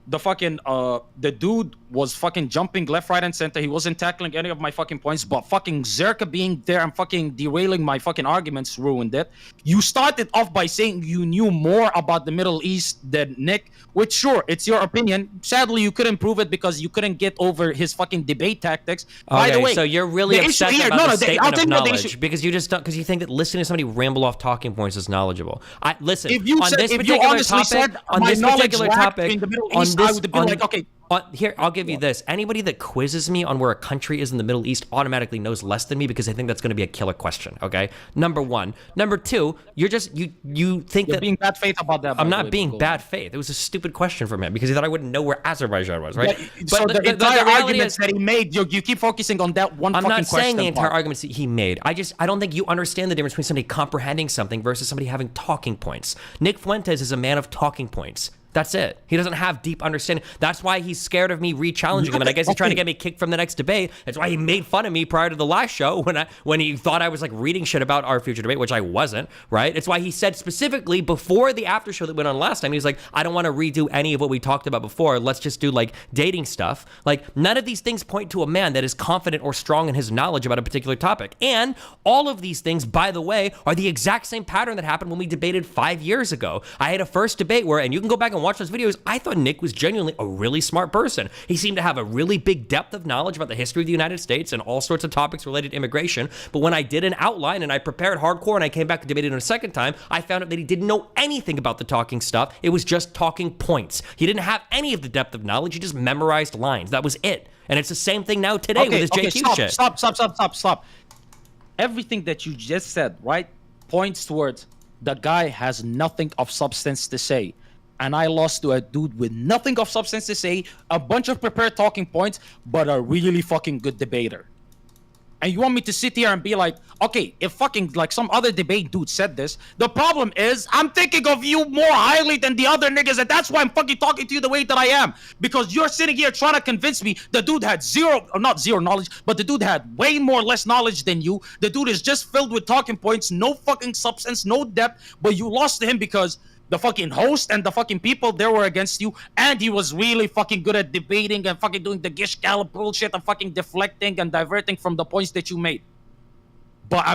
The fucking the dude was fucking jumping left, right, and center. He wasn't tackling any of my fucking points, but fucking Zerka being there and fucking derailing my fucking arguments ruined it. You started off by saying you knew more about the Middle East than Nick, which sure, it's your opinion. Sadly, you couldn't prove it because you couldn't get over his fucking debate tactics. By the way, so you're really upset about the statement of knowledge because you just because you think that listening to somebody ramble off talking points is knowledgeable. Listen, on this particular topic, in the Middle East, I would have been like, okay. Here, I'll give you this. Anybody that quizzes me on where a country is in the Middle East automatically knows less than me because I think that's going to be a killer question, okay? Number one. Number two, you're just, you think you're being bad faith about that. I'm not being bad faith. It was a stupid question from him because he thought I wouldn't know where Azerbaijan was, right? Yeah, so the entire arguments that he made, you keep focusing on that one fucking question. I'm not saying the entire arguments that he made. I don't think you understand the difference between somebody comprehending something versus somebody having talking points. Nick Fuentes is a man of talking points. That's it. He doesn't have deep understanding. That's why he's scared of me re-challenging him, and I guess he's trying to get me kicked from the next debate. That's why he made fun of me prior to the last show when he thought I was like reading shit about our future debate, which I wasn't, right? It's why he said specifically before the after show that went on last time, he was like, I don't want to redo any of what we talked about before. Let's just do like dating stuff. Like none of these things point to a man that is confident or strong in his knowledge about a particular topic. And all of these things, by the way, are the exact same pattern that happened when we debated 5 years ago. I had a first debate where, and you can go back and watch those videos, I thought Nick was genuinely a really smart person. He seemed to have a really big depth of knowledge about the history of the United States and all sorts of topics related to immigration. But when I did an outline and I prepared hardcore and I came back and debated it a second time, I found out that he didn't know anything about the talking stuff. It was just talking points. He didn't have any of the depth of knowledge. He just memorized lines. That was it. And it's the same thing now today with his JQ shit. Stop. Everything that you just said, right, points towards the guy has nothing of substance to say. And I lost to a dude with nothing of substance to say, a bunch of prepared talking points, but a really fucking good debater. And you want me to sit here and be like, okay, if fucking like some other debate dude said this, the problem is I'm thinking of you more highly than the other niggas, and that's why I'm fucking talking to you the way that I am. Because you're sitting here trying to convince me the dude had not zero knowledge, but the dude had way less knowledge than you. The dude is just filled with talking points, no fucking substance, no depth, but you lost to him because the fucking host and the fucking people there were against you, and he was really fucking good at debating and fucking doing the gish gallop bullshit and fucking deflecting and diverting from the points that you made. But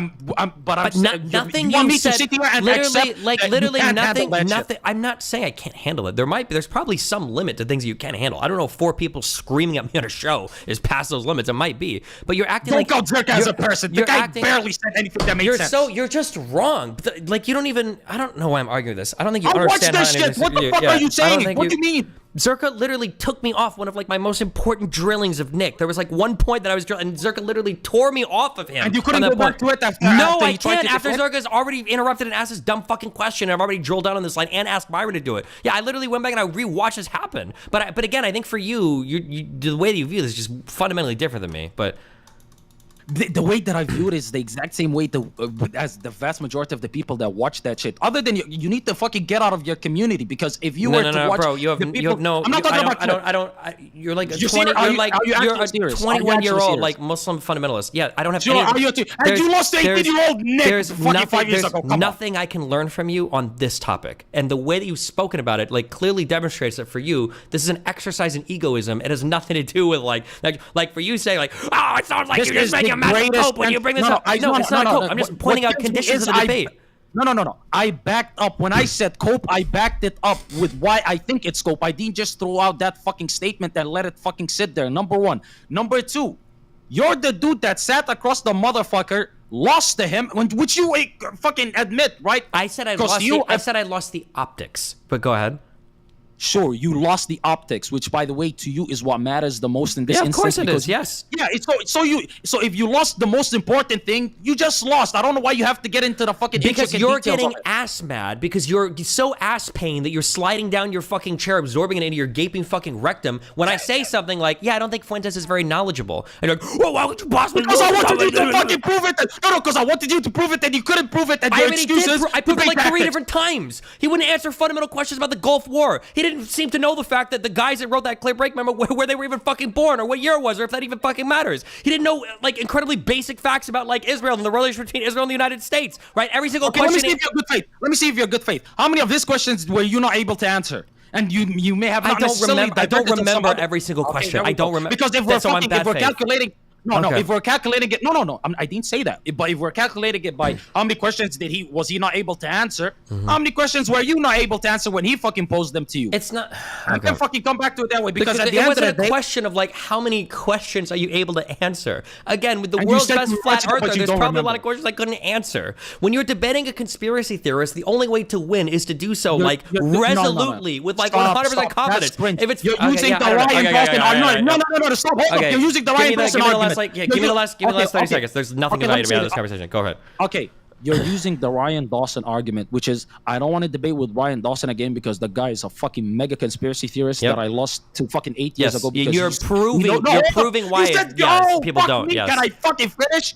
nothing you want me said, to sit here and literally, accept like that literally you can't handle nothing. that Nothing. shit? I'm not saying I can't handle it. There's probably some limit to things you can't handle. I don't know if 4 people screaming at me on a show is past those limits. It might be, but you're acting Don't like go Zerka as a person. The guy barely said anything that made sense. You're just wrong. Like you don't even. I don't know why I'm arguing this. I don't think you I watched understand this how shit. What the fuck are you saying? What do you mean? Zerka literally took me off one of like my most important drillings of Nick. There was like one point that I was drilling, and Zerka literally tore me off of him. And you couldn't go back to it after. No, after I he tried can't. to After defend? Zerka's already interrupted and asked this dumb fucking question, and I've already drilled down on this line and asked Byron to do it. Yeah, I literally went back and I rewatched this happen. But again, I think for you, the way that you view this is just fundamentally different than me. But The way that I view it is the exact same way as the vast majority of the people that watch that shit. Other than you need to fucking get out of your community, because if you were to watch, bro, you have no. I'm not talking about. You're like a You're 20. serious? You're a serious? 21-year-old like Muslim fundamentalist. Yeah, I don't have. Sure, any, are you too? And you lost 18-year-old Nick There's fucking nothing. 5 years There's ago. Come nothing I can learn from you on this topic, and the way that you've spoken about it, like clearly demonstrates that for you, this is an exercise in egoism. It has nothing to do with like for you saying like, oh, it sounds like This you're just is making the a massive greatest cope when you bring this no, up. No, it's not a cope. I'm just pointing out conditions of the debate. No. I backed up. When I said cope, I backed it up with why I think it's cope. I didn't just throw out that fucking statement and let it fucking sit there. Number one. Number two, you're the dude that sat across the motherfucker, lost to him, which you fucking admit, right? I said I lost the optics. But go ahead. Sure, you lost the optics, which, by the way, to you is what matters the most in this instance. Of course it is. Yes. Yeah. So if you lost the most important thing, you just lost. I don't know why you have to get into the fucking because you're details getting of it. ass mad because you're so ass pain that you're sliding down your fucking chair, absorbing it into your gaping fucking rectum. When I say something like, "Yeah, I don't think Fuentes is very knowledgeable," and you're like, "Well, why would you possibly?" Because I wanted you to fucking prove it. No, because I wanted you to prove it that you couldn't prove it. And your excuses. I proved it like 3 different times. He wouldn't answer fundamental questions about the Gulf War. He didn't seem to know the fact that the guys that wrote that clip break, remember where they were even fucking born or what year it was or if that even fucking matters. He didn't know like incredibly basic facts about like Israel and the relationship between Israel and the United States, right? Every single question. Let me see if you're good faith. Let me see if you're good faith. How many of these questions were you not able to answer? And you may have not necessarily. I don't remember every single question. I don't remember. Because if we're calculating. No, if we're calculating it, no, I didn't say that. But if we're calculating it by how many questions was he not able to answer, how many questions were you not able to answer when he fucking posed them to you? It's not. You can fucking come back to it that way because at the it end of wasn't the a day, question of like how many questions are you able to answer. Again, with the world's best flat earther, there's probably a lot of questions I couldn't answer. When you're debating a conspiracy theorist, the only way to win is to do so resolutely with like 100% confidence. If it's you're using the Ryan Dawson, no, stop. Hold up. You're using the Ryan Dawson argument. Give me the last 30 seconds. There's nothing divided me out of this conversation. Go ahead. Okay. You're using the Ryan Dawson argument, which is I don't want to debate with Ryan Dawson again because the guy is a fucking mega conspiracy theorist that I lost to fucking 8 years ago. You're proving why people don't. Yes. Can I fucking finish?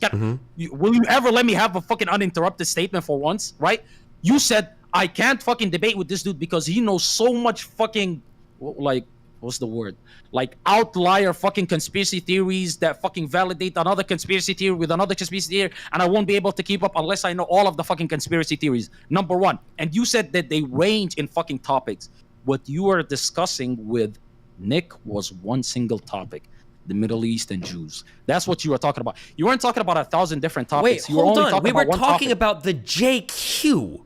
Will you ever let me have a fucking uninterrupted statement for once? Right? You said I can't fucking debate with this dude because he knows so much fucking like what's the word? Like outlier fucking conspiracy theories that fucking validate another conspiracy theory with another conspiracy theory, and I won't be able to keep up unless I know all of the fucking conspiracy theories. Number one. And you said that they range in fucking topics. What you were discussing with Nick was one single topic. The Middle East and Jews. That's what you were talking about. You weren't talking about 1,000 different topics. Wait, hold on. We were talking about the JQ.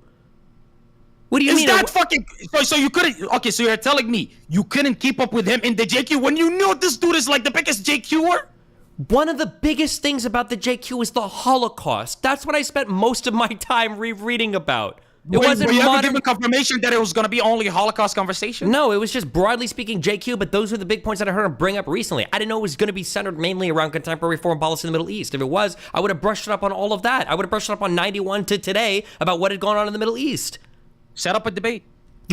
What do you mean? Is that fucking so you couldn't? Okay, so you're telling me you couldn't keep up with him in the JQ when you knew this dude is like the biggest JQer? One of the biggest things about the JQ is the Holocaust. That's what I spent most of my time rereading about. Were you ever given confirmation that it was going to be only a Holocaust conversation? No, it was just broadly speaking JQ, but those were the big points that I heard him bring up recently. I didn't know it was going to be centered mainly around contemporary foreign policy in the Middle East. If it was, I would have brushed it up on all of that. I would have brushed it up on 91 to today about what had gone on in the Middle East. Set up a debate.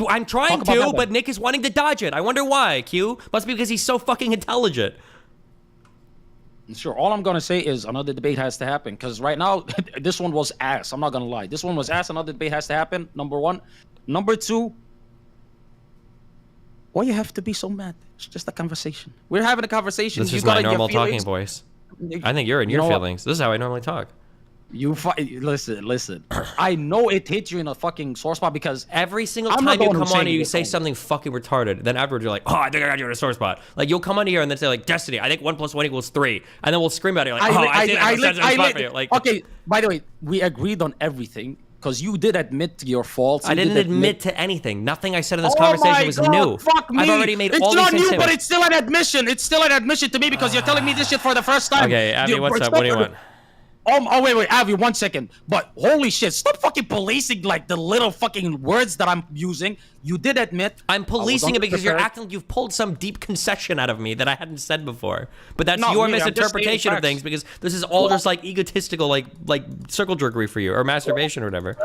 I'm trying to, but Nick is wanting to dodge it. I wonder why, Q. Must be because he's so fucking intelligent. Sure, all I'm going to say is another debate has to happen. Because right now, this one was ass. I'm not going to lie. This one was ass. Another debate has to happen, number one. Number two, why you have to be so mad? It's just a conversation. We're having a conversation. This is my normal talking voice. I think you're in your feelings. This is how I normally talk. Listen. I know it hits you in a fucking sore spot because every single I'm time not you the one come who's on saying and you it. say something fucking retarded, then afterwards you're like, oh, I think I got you in a sore spot. Like you'll come on here and then say like, Destiny, I think 1 + 1 = 3, and then we'll scream at it like, Okay, by the way, we agreed on everything because you did admit to your faults. I didn't admit to anything. Nothing I said in this conversation was new. Fuck me. I've already made it's all not these new, things. but it's still an admission. It's still an admission to me because you're telling me this shit for the first time. Okay, Abby, what's up? What do you want? Oh, wait, Avi, 1 second. But holy shit, stop fucking policing like the little fucking words that I'm using. You did admit. I'm policing it because you're acting like you've pulled some deep concession out of me that I hadn't said before. But that's Not your really, I'm just misinterpretation of stating things because this is all just like egotistical, like circle jerkery for you or masturbation or whatever.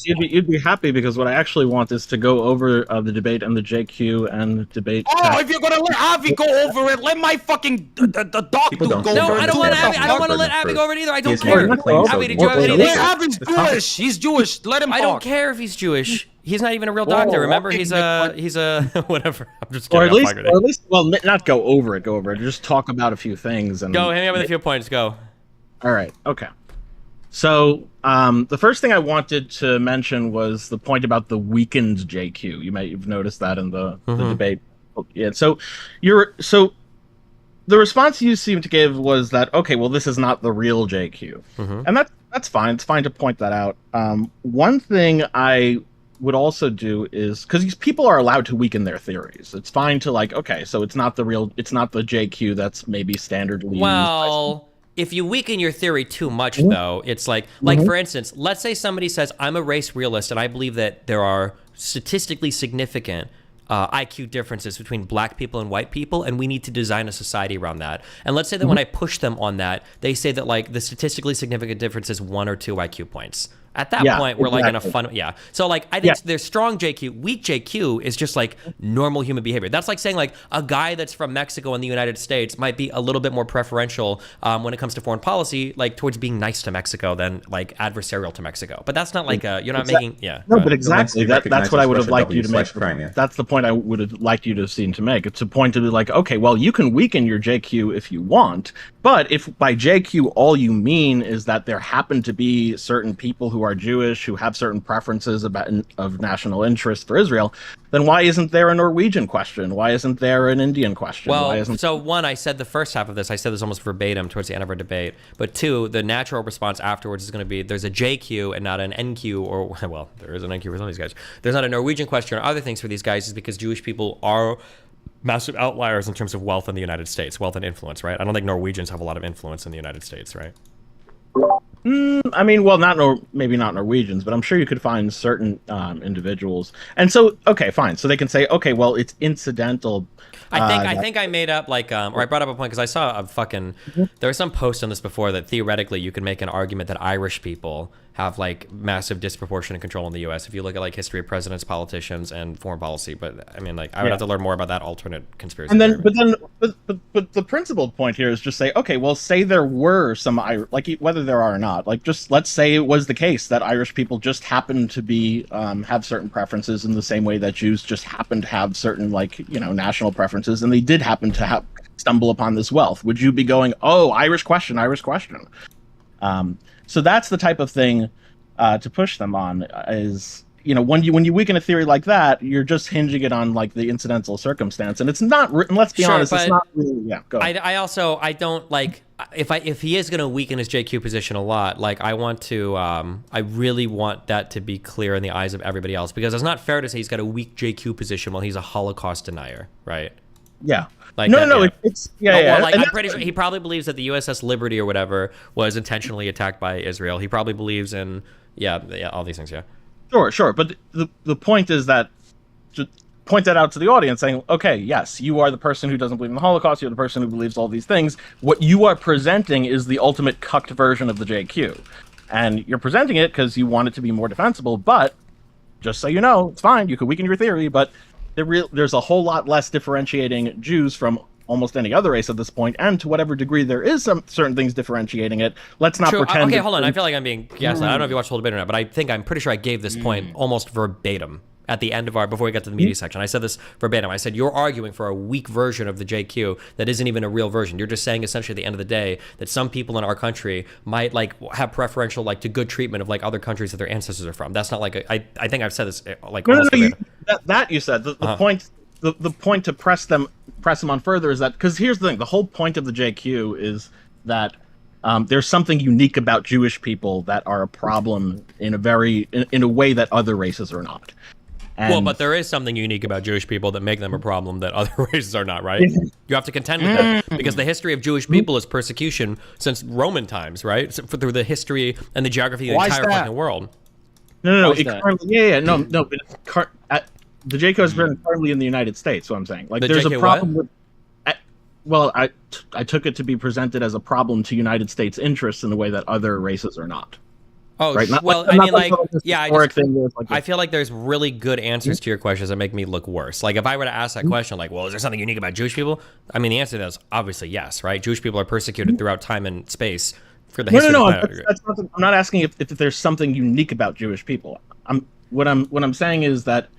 You'd be happy because what I actually want is to go over the debate and the JQ and debate. Oh, if you're gonna let Avi go over it, let my fucking the dog dude go over it. No, I don't want Abby. I don't want to let Abby go over it either. I don't care. Abby, did you have anything? Avi's Jewish. He's Jewish. Let him talk. I don't care if he's Jewish. He's not even a real doctor. Remember, he's a whatever. I'm just kidding. Or at least, well, not go over it. Just talk about a few things and go. Hit me up with a few points. Go. All right. Okay. So the first thing I wanted to mention was the point about the weakened JQ. You might have noticed that in the debate. Yeah. So the response you seemed to give was that, okay, well, this is not the real JQ. And that's fine. It's fine to point that out. One thing I would also do is, because people are allowed to weaken their theories. It's fine to like, okay, so it's not the JQ that's maybe standardly used. Well, if you weaken your theory too much, though, it's like for instance, let's say somebody says, I'm a race realist and I believe that there are statistically significant IQ differences between black people and white people, and we need to design a society around that. And let's say that when I push them on that, they say that like the statistically significant difference is 1 or 2 IQ points. At that point, we're like in a fun, So like, I think there's strong JQ. Weak JQ is just like normal human behavior. That's like saying like a guy that's from Mexico in the United States might be a little bit more preferential when it comes to foreign policy, like towards being nice to Mexico than like adversarial to Mexico. But that's not like you're not making, No, but exactly. That's what I would have liked you to make. That's the point I would have liked you to have seen to make. It's a point to be like, okay, well, you can weaken your JQ if you want, but if by JQ all you mean is that there happen to be certain people who are Jewish who have certain preferences of national interest for Israel, then why isn't there a Norwegian question? Why isn't there an Indian question? Well, so one, I said the first half of this, I said this almost verbatim towards the end of our debate, but two, the natural response afterwards is going to be there's a JQ and not an NQ, or, well, there is an NQ for some of these guys. There's not a Norwegian question or other things for these guys is because Jewish people are massive outliers in terms of wealth in the United States, wealth and influence, right? I don't think Norwegians have a lot of influence in the United States, right? I mean, well, maybe not Norwegians, but I'm sure you could find certain individuals. And so, okay, fine. So they can say, okay, well, it's incidental. I think I made up like, or I brought up a point because I saw a fucking, there was some post on this before that theoretically you could make an argument that Irish people have like massive disproportionate control in the U.S. if you look at like history of presidents, politicians, and foreign policy. But I mean, like, I would have to learn more about that alternate conspiracy. And then, but the principal point here is just say, okay, well, say there were some like whether there are or not, like just let's say it was the case that Irish people just happen to be have certain preferences in the same way that Jews just happen to have certain national preferences, and they did happen to stumble upon this wealth. Would you be going, oh, Irish question? So that's the type of thing to push them on is, when you weaken a theory like that, you're just hinging it on like the incidental circumstance. And it's not, let's be honest, it's not really, go ahead. I don't like, if he is going to weaken his JQ position a lot, like I want to, I really want that to be clear in the eyes of everybody else, because it's not fair to say he's got a weak JQ position while he's a Holocaust denier, right? Yeah. Like it's Like, I'm pretty sure he probably believes that the USS Liberty or whatever was intentionally attacked by Israel. He probably believes in all these things. Yeah. Sure. But the point is that to point that out to the audience, saying, okay, yes, you are the person who doesn't believe in the Holocaust. You're the person who believes all these things. What you are presenting is the ultimate cucked version of the JQ, and you're presenting it because you want it to be more defensible. But just so you know, it's fine. You could weaken your theory, but there's a whole lot less differentiating Jews from almost any other race at this point, and to whatever degree there is some certain things differentiating it, let's not pretend. Okay, hold on. I feel like I'm being gaslit. I don't know if you watched the whole debate or not, but I'm pretty sure I gave this point almost verbatim at the end of before we got to the media section. I said this verbatim. I said, you're arguing for a weak version of the JQ that isn't even a real version. You're just saying essentially at the end of the day that some people in our country might like have preferential like to good treatment of like other countries that their ancestors are from. That's not like I think I've said this like no, almost that you said. The point the point to press them on further is that, because here's the thing, the whole point of the JQ is that there's something unique about Jewish people that are a problem in a way that other races are not. And well, but there is something unique about Jewish people that make them a problem that other races are not, right? You have to contend with that, because the history of Jewish people is persecution since Roman times, right? So through the history and the geography of the entire fucking world. No. The JQ is currently in the United States. So I'm saying, like, there's a problem with. Well, I took it to be presented as a problem to United States interests in a way that other races are not. Oh, right? Well, I mean, like, yeah, I feel like there's really good answers to your questions that make me look worse. Like, if I were to ask that question, like, well, is there something unique about Jewish people? I mean, the answer to that is obviously yes, right? Jewish people are persecuted throughout time and space for the history. No. I'm not asking if there's something unique about Jewish people. What I'm saying is that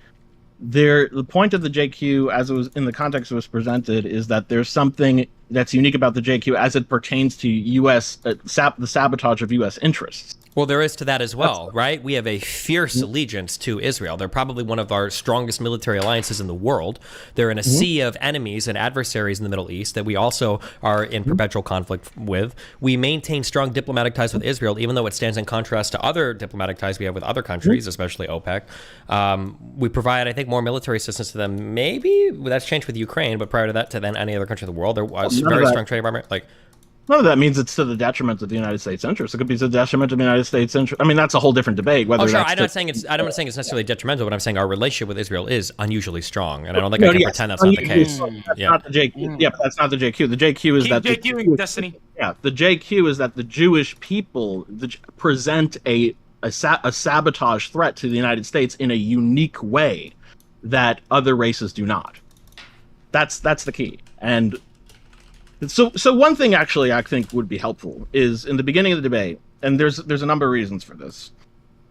the point of the JQ, as it was in the context it was presented, is that there's something that's unique about the JQ as it pertains to U.S. The sabotage of U.S. interests. Well, there is to that as well, right? We have a fierce allegiance to Israel. They're probably one of our strongest military alliances in the world. They're in a sea of enemies and adversaries in the Middle East that we also are in perpetual conflict with. We maintain strong diplomatic ties with Israel, even though it stands in contrast to other diplomatic ties we have with other countries, especially OPEC. We provide, I think, more military assistance to them. Maybe that's changed with Ukraine, but prior to that, to then any other country in the world, there was a very strong trade environment. Like, none of that means it's to the detriment of the United States interest. It could be to the detriment of the United States interest. I mean, that's a whole different debate. Whether I'm not saying it's necessarily detrimental, but I'm saying our relationship with Israel is unusually strong, and I don't think I can pretend that's not the case. That's not the JQ. Yeah, but that's not the JQ. The JQ is Keep that JQing, Destiny. Yeah, the JQ is that the Jewish people present a sabotage threat to the United States in a unique way that other races do not. That's the key. And so one thing actually I think would be helpful is in the beginning of the debate, and there's a number of reasons for this,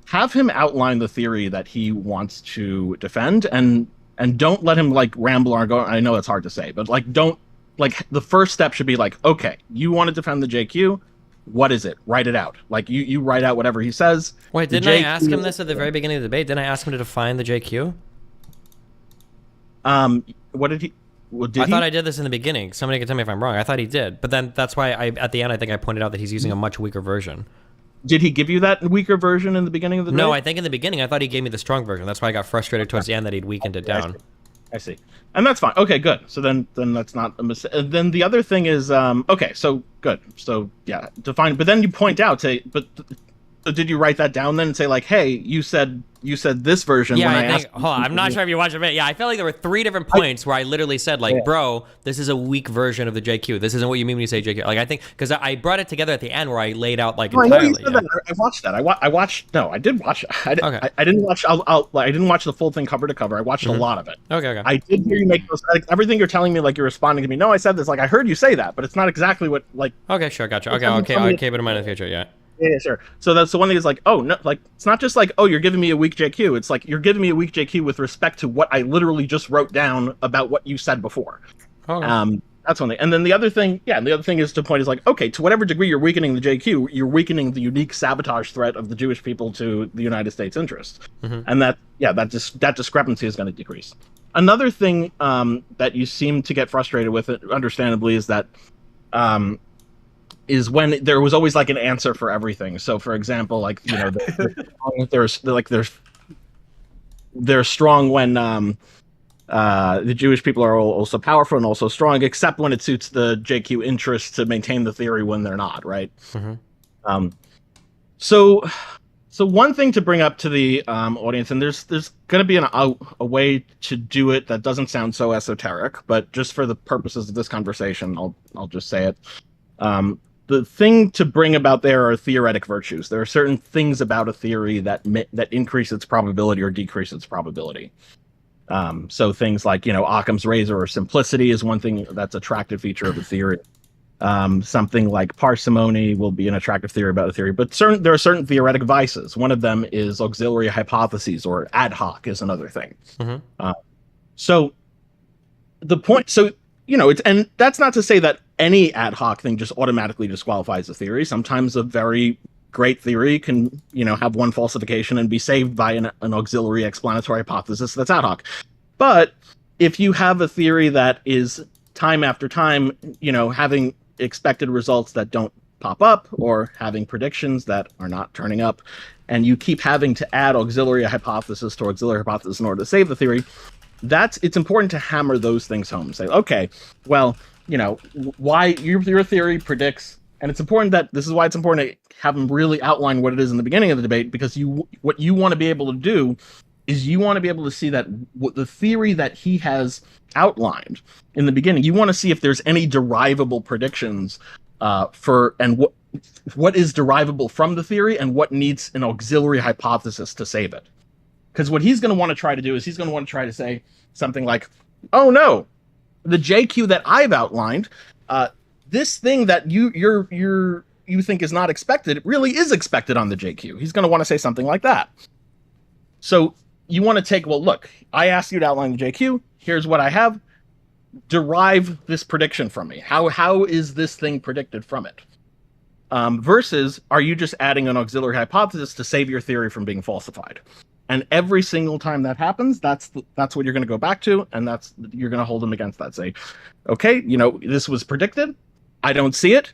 have him outline the theory that he wants to defend, and don't let him like ramble on. Go. I know it's hard to say, but like don't like the first step should be like, okay, you want to defend the JQ. What is it? Write it out. Like you write out whatever he says. Wait, didn't I ask him this at the very beginning of the debate? Didn't I ask him to define the JQ? What did he? Well, I thought I did this in the beginning. Somebody can tell me if I'm wrong. I thought he did, but then that's why at the end I think I pointed out that he's using a much weaker version. Did he give you that weaker version in the beginning of the debate? No, I think in the beginning I thought he gave me the strong version. That's why I got frustrated towards the end that he'd weakened it down. I see. And that's fine. Okay, good. So then that's not a mistake. Then the other thing is, okay, so good. So yeah, define. But then you point out, so did you write that down then and say like, hey, you said this version? Yeah, when I think. Hold on, I'm not sure if you watched it. Yeah, I felt like there were 3 different points where I literally said like, bro, this is a weak version of the JQ. This isn't what you mean when you say JQ. Like I think because I brought it together at the end where I laid out like entirely. I know you said that. I watched that. I watched. No, I did watch it. I didn't watch. I didn't watch the full thing cover to cover. I watched a lot of it. Okay. I did hear you make those. Like, everything you're telling me, like you're responding to me. No, I said this. Like I heard you say that, but it's not exactly what like. Okay, sure, gotcha. Okay, I'll keep it in mind in the future. Yeah. Yeah, sure. So that's the one thing is like, oh no, like it's not just like, oh, you're giving me a weak JQ. It's like you're giving me a weak JQ with respect to what I literally just wrote down about what you said before. Okay. That's one thing. And then the other thing, the other thing is to point is like, okay, to whatever degree you're weakening the JQ, you're weakening the unique sabotage threat of the Jewish people to the United States interests. And that discrepancy is going to decrease. Another thing that you seem to get frustrated with, understandably, is that is when there was always like an answer for everything. So, for example, like they're strong when the Jewish people are also powerful and also strong, except when it suits the JQ interests to maintain the theory when they're not, right? So one thing to bring up to the audience, and there's going to be a way to do it that doesn't sound so esoteric, but just for the purposes of this conversation, I'll just say it. The thing to bring about there are theoretic virtues. There are certain things about a theory that increase its probability or decrease its probability. So things like, Occam's razor or simplicity is one thing that's attractive feature of a theory. Something like parsimony will be an attractive theory about a theory, but there are certain theoretic vices. One of them is auxiliary hypotheses, or ad hoc is another thing. So the point, and that's not to say that any ad hoc thing just automatically disqualifies a theory. Sometimes a very great theory can, have one falsification and be saved by an auxiliary explanatory hypothesis that's ad hoc. But if you have a theory that is time after time, having expected results that don't pop up, or having predictions that are not turning up, and you keep having to add auxiliary hypothesis to auxiliary hypothesis in order to save the theory, it's important to hammer those things home. Say, okay, well, why your theory predicts, and it's important that this is why it's important to have them really outline what it is in the beginning of the debate, because what you want to be able to do is you want to be able to see that the theory that he has outlined in the beginning, you want to see if there's any derivable predictions and what is derivable from the theory and what needs an auxiliary hypothesis to save it. Because what he's going to want to try to do is he's going to want to try to say something like, oh no, the JQ that I've outlined, this thing that you think is not expected really is expected on the JQ. He's going to want to say something like that. So you want to take, well, look, I asked you to outline the JQ. Here's what I have. Derive this prediction from me. How is this thing predicted from it? Versus, are you just adding an auxiliary hypothesis to save your theory from being falsified? And every single time that happens, that's what you're going to go back to, and you're going to hold them against that. Say, okay, this was predicted. I don't see it.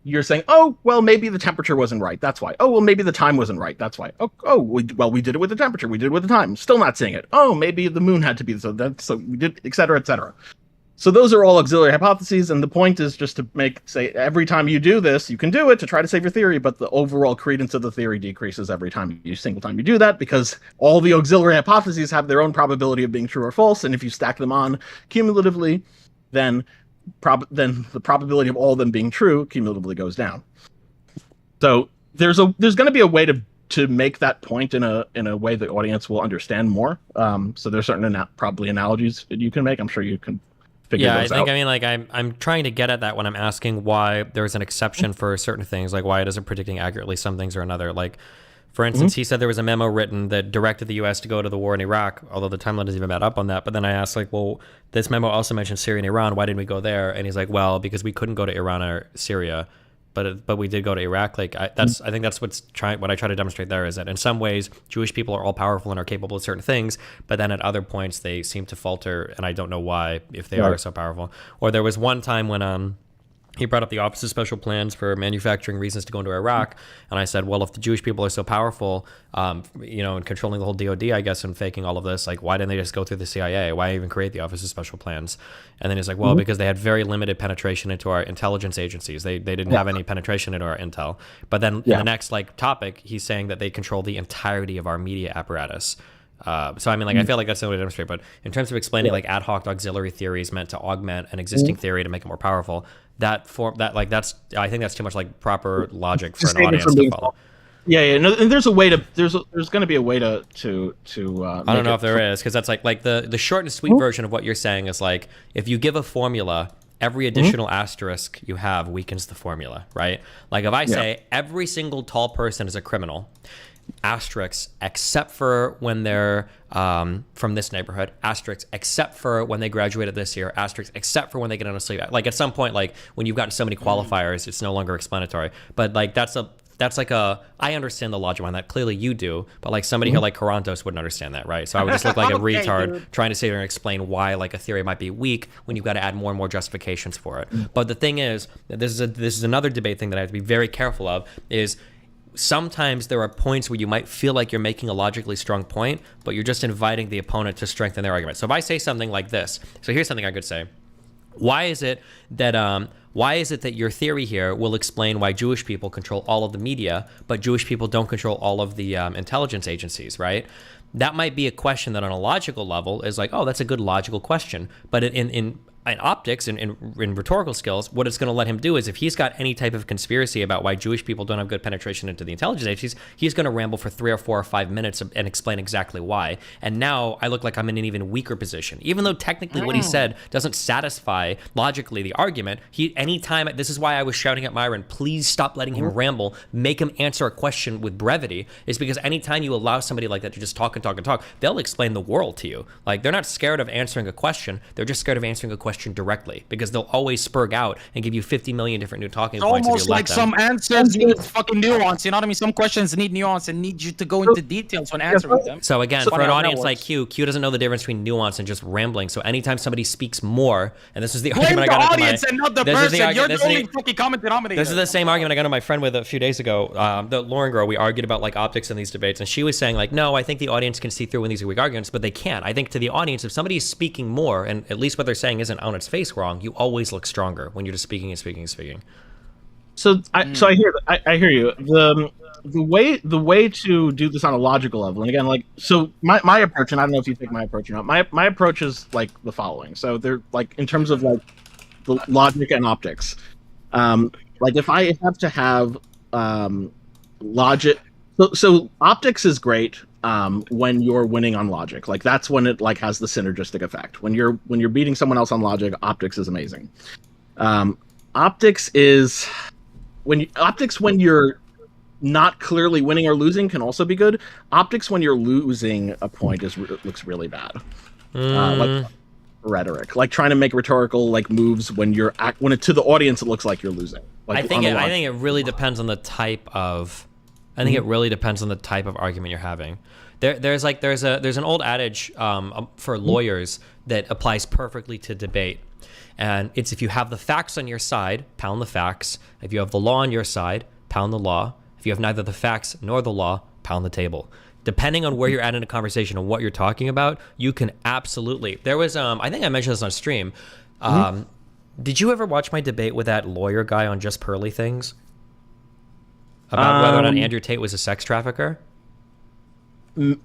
You're saying, oh, well, maybe the temperature wasn't right. That's why. Oh, well, maybe the time wasn't right. That's why. We did it with the temperature. We did it with the time. Still not seeing it. Oh, maybe the moon had to be so we did, et cetera, et cetera. So those are all auxiliary hypotheses, and the point is just to say every time you do this, you can do it to try to save your theory, but the overall credence of the theory decreases every single time you do that, because all the auxiliary hypotheses have their own probability of being true or false, and if you stack them on cumulatively, then the probability of all of them being true cumulatively goes down. So there's going to be a way to make that point in a way the audience will understand more. So there's certain probably analogies that you can make. I'm sure you can. I'm trying to get at that when I'm asking why there's an exception for certain things, like why it isn't predicting accurately some things or another. Like, for instance, he said there was a memo written that directed the U.S. to go to the war in Iraq, although the timeline doesn't even add up on that. But then I asked, like, well, this memo also mentioned Syria and Iran. Why didn't we go there? And he's like, well, because we couldn't go to Iran or Syria, but we did go to Iraq. Like, I think that's what I try to demonstrate there is that in some ways Jewish people are all powerful and are capable of certain things, but then at other points they seem to falter, and I don't know why, if they are so powerful. Or there was one time when he brought up the Office of Special Plans for manufacturing reasons to go into Iraq, and I said, well, if the Jewish people are so powerful, and controlling the whole DOD, I guess, and faking all of this, like, why didn't they just go through the CIA? Why even create the Office of Special Plans? And then he's like, well, because they had very limited penetration into our intelligence agencies. They didn't have any penetration into our intel. But then in the next topic, he's saying that they control the entirety of our media apparatus. So I mean, I feel like that's the way to demonstrate. But in terms of explaining ad hoc auxiliary theories meant to augment an existing theory to make it more powerful, I think that's too much like proper logic for an audience to follow. Yeah. No, and there's a way to there's going to be a way to I don't know if there is, because that's like the short and sweet version of what you're saying is like, if you give a formula, every additional asterisk you have weakens the formula, right? Like if I say every single tall person is a criminal, asterisks except for when they're from this neighborhood, asterisks except for when they graduated this year, asterisks except for when they get on a sleep. Like at some point, like when you've gotten so many qualifiers, it's no longer explanatory. But like that's like I understand the logic behind that. Clearly you do, but like somebody here like Karantos wouldn't understand that, right? So I would just look like a retard trying to sit there and explain why like a theory might be weak when you've got to add more and more justifications for it. But the thing is, this is another debate thing that I have to be very careful of, is sometimes there are points where you might feel like you're making a logically strong point, but you're just inviting the opponent to strengthen their argument. So if I say something like this, so here's something I could say. Why is it that your theory here will explain why Jewish people control all of the media, but Jewish people don't control all of the intelligence agencies, right? That might be a question that on a logical level is like, oh, that's a good logical question. But in in optics and in rhetorical skills, what it's going to let him do is if he's got any type of conspiracy about why Jewish people don't have good penetration into the intelligence agencies, he's going to ramble for 3 or 4 or 5 minutes and explain exactly why. And now I look like I'm in an even weaker position, even though technically what he said doesn't satisfy logically the argument. Anytime, this is why I was shouting at Myron, please stop letting him ramble, make him answer a question with brevity, is because anytime you allow somebody like that to just talk and talk and talk, they'll explain the world to you. Like, they're not scared of answering a question, they're just scared of answering a question directly, because they'll always spurg out and give you 50 million different new talking It's points. almost like some answers need fucking nuance, you know what I mean? Some questions need nuance and need you to go into details when answering them. So again, for an audience like Q doesn't know the difference between nuance and just rambling. So anytime somebody speaks more, and this is the Blame argument the I got audience and not the person. You're the only fucking common denominator. This is the same argument I got on my friend with a few days ago. The Lauren girl, we argued about like optics in these debates, and she was saying like, no, I think the audience can see through when these are weak arguments, but they can't. I think to the audience, if somebody is speaking more, and at least what they're saying isn't on its face wrong, you always look stronger when you're just speaking and speaking and speaking. So I hear you. The way to do this on a logical level, and again, like, so my approach, and I don't know if you take my approach or not. My approach is like the following. So they're like, in terms of like the logic and optics. Like if I have to have logic, so optics is great when you're winning on logic. Like that's when it like has the synergistic effect. When you're beating someone else on logic, optics is amazing. Optics is when you're not clearly winning or losing can also be good. Optics when you're losing a point looks really bad. Like rhetoric, like trying to make rhetorical like moves when to the audience it looks like you're losing. Like, I think it really depends on the type of. I think it really depends on the type of argument you're having. There's an old adage for lawyers that applies perfectly to debate, and it's if you have the facts on your side, pound the facts. If you have the law on your side, pound the law. If you have neither the facts nor the law, pound the table. Depending on where you're at in a conversation and what you're talking about, you can absolutely. There was I think I mentioned this on stream. Did you ever watch my debate with that lawyer guy on Just Pearly Things? About whether or not Andrew Tate was a sex trafficker?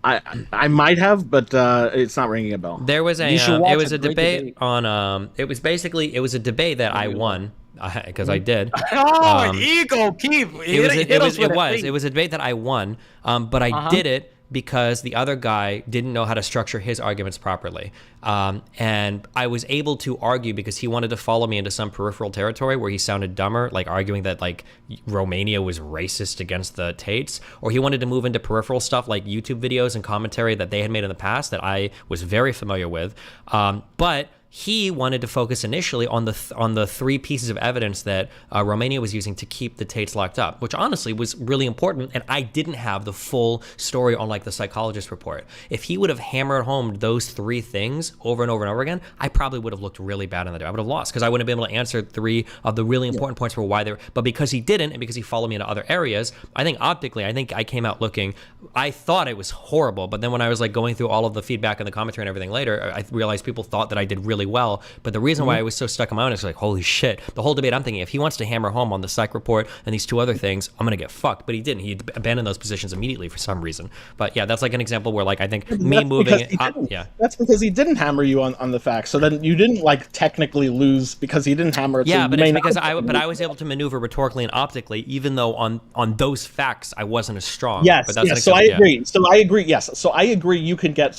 I might have, but it's not ringing a bell. There was it was a debate on it was a debate that I won because I did. Ego, keep. It was a debate that I won, but I did it because the other guy didn't know how to structure his arguments properly. And I was able to argue because he wanted to follow me into some peripheral territory where he sounded dumber, like arguing that like Romania was racist against the Tates, or he wanted to move into peripheral stuff like YouTube videos and commentary that they had made in the past that I was very familiar with. But he wanted to focus initially on the 3 pieces of evidence that Romania was using to keep the Tates locked up, which honestly was really important. And I didn't have the full story on like the psychologist report. If he would have hammered home those 3 things over and over and over again, I probably would have looked really bad in the day. I would have lost because I wouldn't have been able to answer 3 of the really important points for why they were. But because he didn't, and because he followed me into other areas, I think optically, I came out looking. I thought it was horrible, but then when I was like going through all of the feedback and the commentary and everything later, I realized people thought that I did really well. But the reason why I was so stuck in my own is like, holy shit. The whole debate, I'm thinking, if he wants to hammer home on the psych report and these 2 other things, I'm going to get fucked. But he didn't. He abandoned those positions immediately for some reason. But yeah, that's like an example where like I think me moving it up, That's because he didn't hammer you on the facts. So then you didn't like technically lose because he didn't hammer it. Yeah, so but it's because I was able to maneuver rhetorically and optically, even though on those facts I wasn't as strong. Yes, but that's so I agree. So I agree. Yes, so I agree. You can get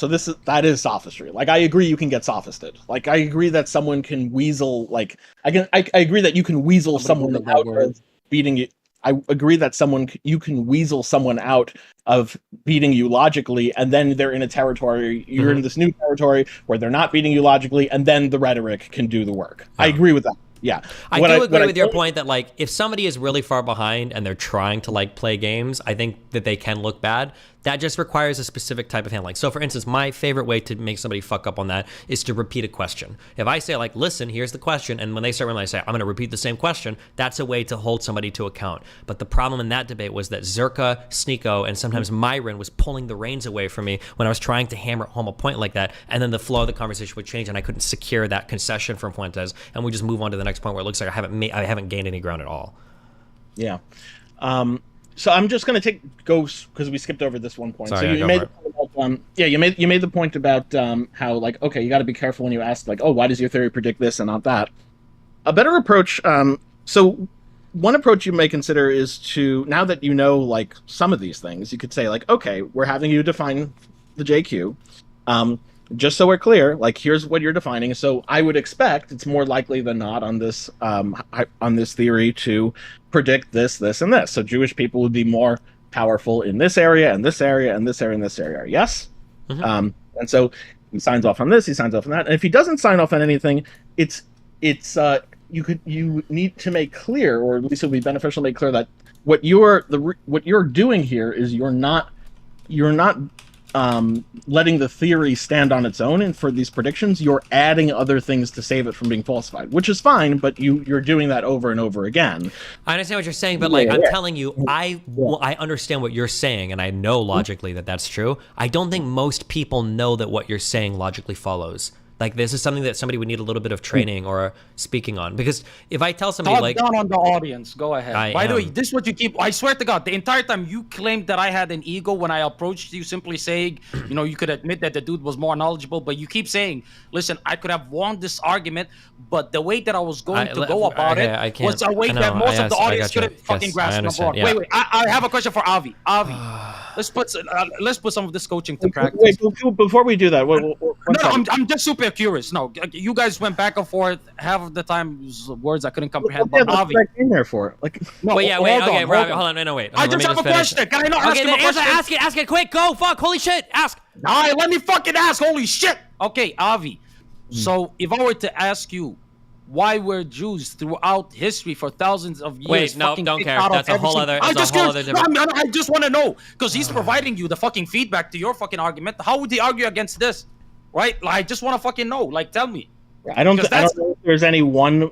that is sophistry. Like I agree, you can get sophisted. Like I agree that someone can weasel. Like I agree that you can weasel someone out of beating you. I agree that you can weasel someone out of beating you logically, and then they're in a territory. You're in this new territory where they're not beating you logically, and then the rhetoric can do the work. I agree with that. Yeah, I do agree with your point that like if somebody is really far behind and they're trying to like play games, I think that they can look bad. That just requires a specific type of handling. So for instance, my favorite way to make somebody fuck up on that is to repeat a question. If I say like, listen, here's the question, and when they start rambling, I say, I'm going to repeat the same question, that's a way to hold somebody to account. But the problem in that debate was that Zerka, Sneeko, and sometimes Myron was pulling the reins away from me when I was trying to hammer home a point like that, and then the flow of the conversation would change and I couldn't secure that concession from Fuentes, and we just move on to the next point where it looks like I haven't gained any ground at all. Yeah. So I'm just going to go because we skipped over this one point. Sorry, so you made the point Yeah, you made the point about how, like, okay, you got to be careful when you ask, like, oh, why does your theory predict this and not that? A better approach. So one approach you may consider is to, now that you know, like, some of these things, you could say, like, okay, we're having you define the JQ. Just so we're clear, like, here's what you're defining. So I would expect it's more likely than not on this theory to predict this, this, and this. So Jewish people would be more powerful in this area and this area and this area and this area. Yes. And so he signs off on this. He signs off on that. And if he doesn't sign off on anything, you need to make clear, or at least it would be beneficial to make clear that what you're doing here is you're not letting the theory stand on its own, and for these predictions you're adding other things to save it from being falsified, which is fine, but you're doing that over and over again. I understand what you're saying, but, like, I'm telling you, I understand what you're saying, and I know logically that that's true. I don't think most people know that what you're saying logically follows. Like, this is something that somebody would need a little bit of training or speaking on. Because if I tell somebody, Talk like... down on the audience. Go ahead. By the way, this is what you keep... I swear to God, the entire time you claimed that I had an ego when I approached you, simply saying, you know, you could admit that the dude was more knowledgeable, but you keep saying, listen, I could have won this argument, but the way that I was going to go about it was a way that most of the audience couldn't fucking grasp on board. Wait, I have a question for Avi. Avi, let's put some of this coaching to practice. Wait, before we do that, I'm just super curious. No, you guys went back and forth. Half of the time, words I couldn't comprehend. Yeah, that's what I came here for. Like, no, wait, okay, Rob, hold on, wait. I just have a question. Can I not ask him a question? Ask it, quick, go, fuck, holy shit, ask. All right, let me fucking ask, holy shit. Okay, Avi. So, if I were to ask you, why were Jews throughout history for thousands of years? Wait, no, don't care. That's a whole other. I just want to know, because he's providing you the fucking feedback to your fucking argument. How would he argue against this? Right? Like, I just want to fucking know. Like, tell me. I don't know if there's any one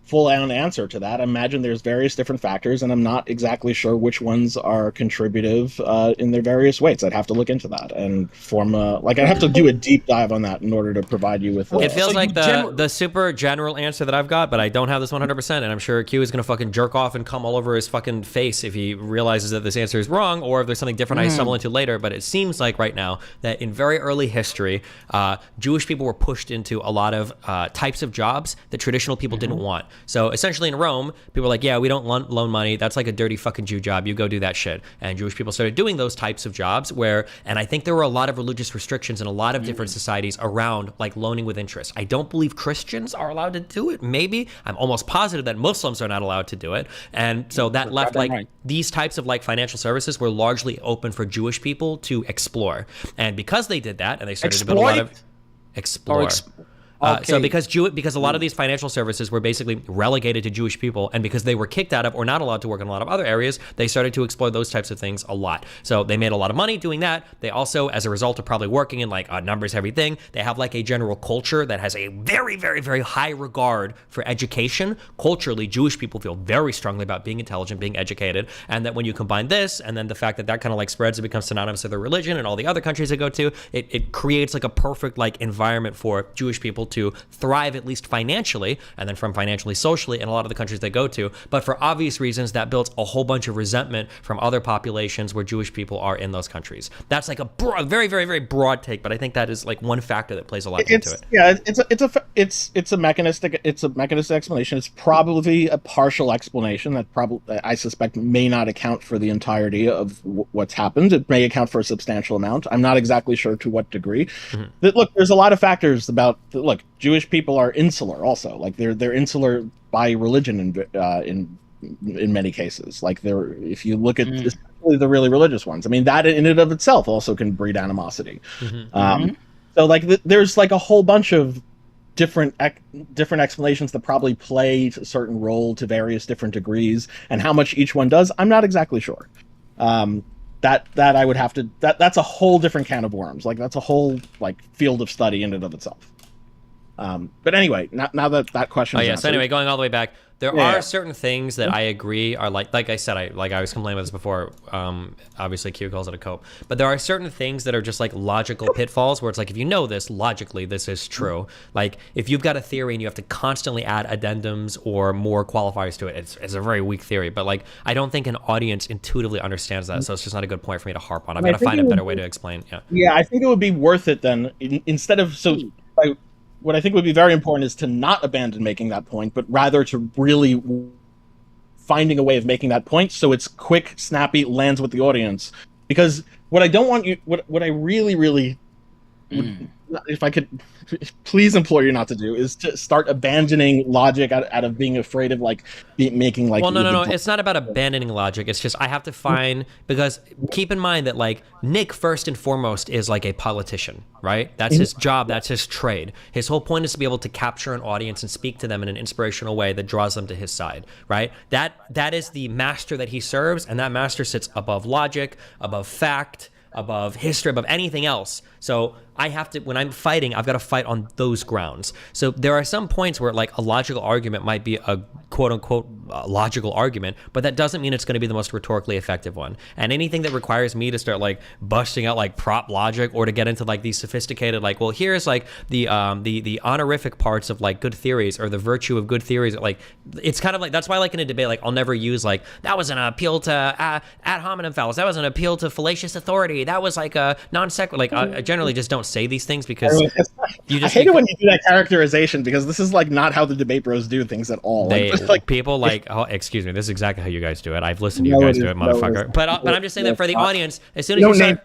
full-on answer to that. I imagine there's various different factors, and I'm not exactly sure which ones are contributive in their various weights. I'd have to look into that and form I'd have to do a deep dive on that in order to provide you with. It feels like the super general answer that I've got, but I don't have this 100%, and I'm sure Q is gonna fucking jerk off and come all over his fucking face if he realizes that this answer is wrong, or if there's something different I stumble into later. But it seems like right now that in very early history, Jewish people were pushed into a lot of types of jobs that traditional people didn't want. So essentially in Rome, people were like, yeah, we don't loan money. That's like a dirty fucking Jew job. You go do that shit. And Jewish people started doing those types of jobs and I think there were a lot of religious restrictions in a lot of different societies around, like, loaning with interest. I don't believe Christians are allowed to do it. Maybe. I'm almost positive that Muslims are not allowed to do it. And so that left, like, these types of, like, financial services were largely open for Jewish people to explore. And because they did that, and they started to build a lot of... Explore. So because a lot of these financial services were basically relegated to Jewish people, and because they were kicked out of or not allowed to work in a lot of other areas, they started to explore those types of things a lot. So they made a lot of money doing that. They also, as a result of probably working in, like, a numbers heavy thing, they have, like, a general culture that has a very, very, very high regard for education. Culturally, Jewish people feel very strongly about being intelligent, being educated, and that when you combine this and then the fact that that kind of, like, spreads and becomes synonymous with their religion and all the other countries they go to, it creates, like, a perfect, like, environment for Jewish people to thrive, at least financially, and then from financially, socially in a lot of the countries they go to. But for obvious reasons, that builds a whole bunch of resentment from other populations where Jewish people are in those countries. That's like a very, very, very broad take, but I think that is, like, one factor that plays a lot into it. Yeah, it's a mechanistic explanation. It's probably a partial explanation that I suspect may not account for the entirety of what's happened. It may account for a substantial amount. I'm not exactly sure to what degree. Look, there's a lot of factors about Jewish people are insular also. Like, they're insular by religion in many cases. Like, if you look at especially the really religious ones, I mean, that in and of itself also can breed animosity. So, like, there's, like, a whole bunch of different explanations that probably play a certain role to various different degrees, and how much each one does, I'm not exactly sure. That I would have to. That's a whole different can of worms. Like, that's a whole, like, field of study in and of itself. But anyway, now that question. Oh is yeah. answered. So anyway, going all the way back, there Yeah. are certain things that I agree are like I said, I was complaining about this before. Obviously, Q calls it a cope, but there are certain things that are just like logical pitfalls where it's like if you know this logically, this is true. Like if you've got a theory and you have to constantly add addendums or more qualifiers to it, it's a very weak theory. But like I don't think an audience intuitively understands that, so it's just not a good point for me to harp on. I've got to find a better way to explain. Yeah. Yeah, I think it would be worth it then instead of what I think would be very important is to not abandon making that point, but rather to really finding a way of making that point so it's quick, snappy, lands with the audience. Because what I don't want you, what I really would, if I could please implore you not to do, is to start abandoning logic out of being afraid of making like. Well, no. It's not about abandoning logic. It's just I have to find, because keep in mind that like Nick first and foremost is like a politician, right? That's his job. That's his trade. His whole point is to be able to capture an audience and speak to them in an inspirational way that draws them to his side, right? That is the master that he serves, and that master sits above logic, above fact, above history, above anything else. So I have to, when I'm fighting, I've got to fight on those grounds. So there are some points where like a logical argument might be a quote unquote logical argument, but that doesn't mean it's going to be the most rhetorically effective one. And anything that requires me to start like busting out like prop logic or to get into like these sophisticated, like, well, here's like the honorific parts of like good theories or the virtue of good theories. Like it's kind of like, that's why like in a debate, like I'll never use like, that was an appeal to ad hominem fallacy. That was an appeal to fallacious authority. That was like a non sequitur. Like I generally just don't say these things because I hate it when you do that characterization, because this is like not how the debate bros do things at all. They people like, oh, excuse me, this is exactly how you guys do it. I've listened to you guys do it, motherfucker. But I'm just saying that for the audience, as soon as you start,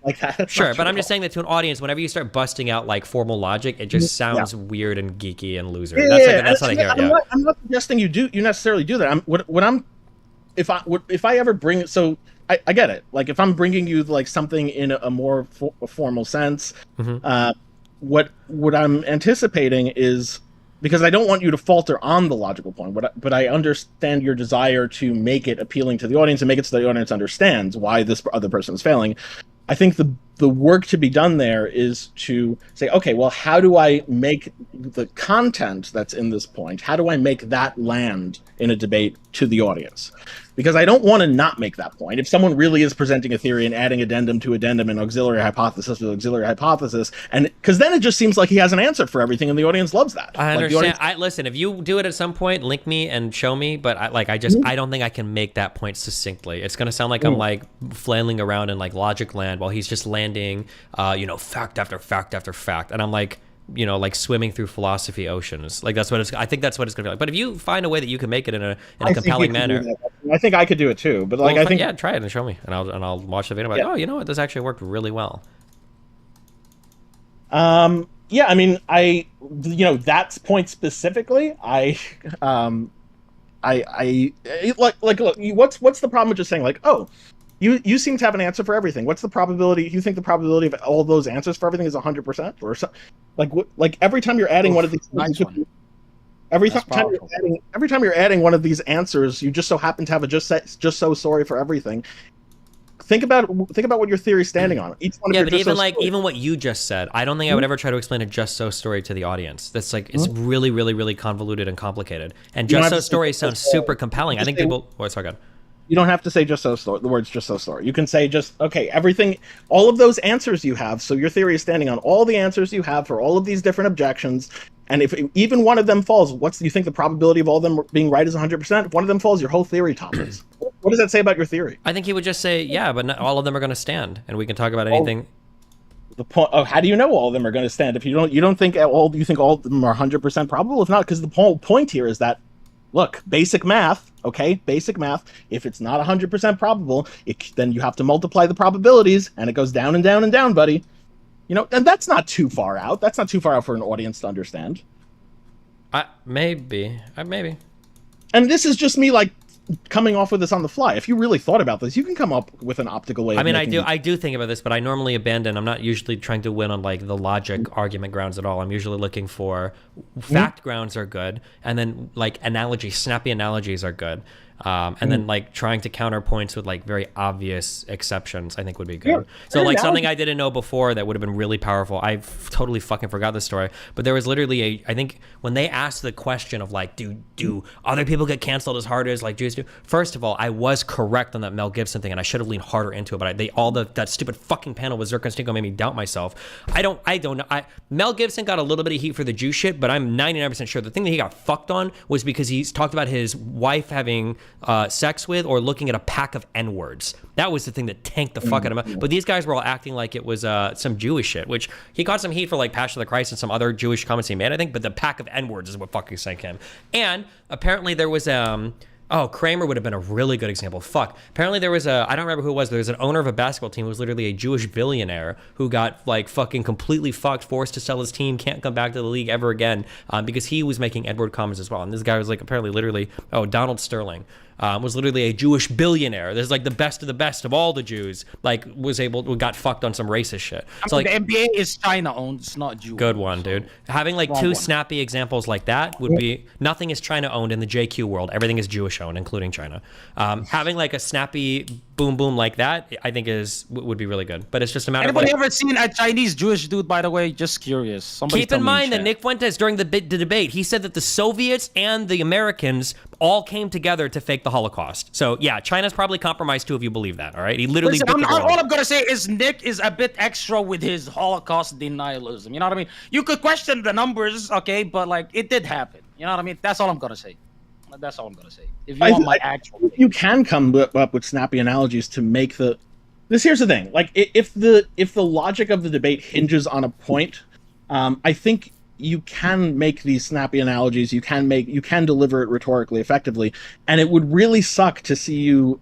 like that. Sure, but I'm just saying that to an audience, whenever you start busting out like formal logic, it just sounds weird and geeky and loser. That's how I hear it. I'm not suggesting you necessarily do that. If I ever bring, so I get it. Like if I'm bringing you like something in a more formal sense, what I'm anticipating is, because I don't want you to falter on the logical point, but I understand your desire to make it appealing to the audience and make it so the audience understands why this other person is failing. I think the work to be done there is to say, okay, well, how do I make the content that's in this point, how do I make that land in a debate to the audience? Because I don't want to not make that point. If someone really is presenting a theory and adding addendum to addendum and auxiliary hypothesis to auxiliary hypothesis, and because then it just seems like he has an answer for everything and the audience loves that. I understand. Listen, if you do it at some point, link me and show me, but I don't think I can make that point succinctly. It's going to sound like I'm like flailing around in like logic land while he's just landing, fact after fact after fact. And I'm like, like swimming through philosophy oceans. Like that's what I think that's what it's gonna be like. But if you find a way that you can make it in a compelling manner, I think I could do it too. But like, I think try it and show me, and I'll watch the video. I'm like, oh, you know what? This actually worked really well. Yeah, I mean, that point specifically, look, what's the problem with just saying like, oh, you seem to have an answer for everything. What's the probability? You think the probability of all those answers for everything is 100%, or so, like every time you're adding one of these, every time you're adding one of these answers, you just so happen to have a just so sorry for everything. Think about what your theory is standing on. Each one of even what you just said, I don't think I would ever try to explain a just so story to the audience. That's like it's really, really, really convoluted and complicated. And just so story sounds super compelling. I think people. Oh, sorry, God. You don't have to say just so story. The words just so story. You can say just, okay, everything, all of those answers you have. So your theory is standing on all the answers you have for all of these different objections. And if even one of them falls, do you think the probability of all of them being right is 100%? If one of them falls, your whole theory topples. What does that say about your theory? I think he would just say, yeah, but not all of them are going to stand, and we can talk about anything. The point. Oh, how do you know all of them are going to stand? If you don't think all, you think all of them are 100% probable? If not, because the whole point here is that, look, basic math, okay? Basic math. If it's not 100% probable, then you have to multiply the probabilities, and it goes down and down and down, buddy. And that's not too far out. That's not too far out for an audience to understand. Maybe. And this is just me, like, coming off with this on the fly. If you really thought about this, you can come up with an optical way of I do think about this, but I normally abandon. I'm not usually trying to win on like the logic argument grounds at all. I'm usually looking for fact grounds are good, and then like snappy analogies are good. And then like trying to counterpoints with like very obvious exceptions, I think would be good. Yeah. So like something I didn't know before that would have been really powerful. I totally fucking forgot the story, but there was literally I think when they asked the question of like, do other people get canceled as hard as like Jews do? First of all, I was correct on that Mel Gibson thing, and I should have leaned harder into it. But that stupid fucking panel with Zerka and Stinko made me doubt myself. I don't know. Mel Gibson got a little bit of heat for the Jew shit, but I'm 99% sure the thing that he got fucked on was because he's talked about his wife having sex with or looking at a pack of N-words. That was the thing that tanked the fuck out of him. But these guys were all acting like it was some Jewish shit, which he got some heat for, like Passion of the Christ and some other Jewish comments he made, I think. But the pack of N-words is what fucking sank him. And apparently there was Kramer would have been a really good example. Fuck. Apparently there was I don't remember who it was. There was an owner of a basketball team who was literally a Jewish billionaire who got like fucking completely fucked, forced to sell his team, can't come back to the league ever again because he was making Edward comments as well. And this guy was like apparently literally, Donald Sterling. Was literally a Jewish billionaire. There's like the best of all the Jews. Like got fucked on some racist shit. So like the NBA is China owned. It's not Jewish. Good one, dude. Having like two snappy examples like that would be nothing is China owned in the JQ world. Everything is Jewish owned, including China. Having like a snappy boom like that, I think would be really good. But it's just a matter Anybody of like, ever seen a Chinese Jewish dude? By the way, just curious. Somebody keep in mind that Nick Fuentes during the debate, he said that the Soviets and the Americans all came together to fake the Holocaust. So yeah, China's probably compromised too if you believe that. All right, he literally. Listen, all I'm gonna say is Nick is a bit extra with his Holocaust denialism. You know what I mean? You could question the numbers, okay, but like it did happen. You know what I mean? That's all I'm gonna say. That's all I'm gonna say. If you want my actual, you can come up with snappy analogies to make the. Here's the thing: like if the logic of the debate hinges on a point, I think you can make these snappy analogies. You can deliver it rhetorically effectively, and it would really suck to see you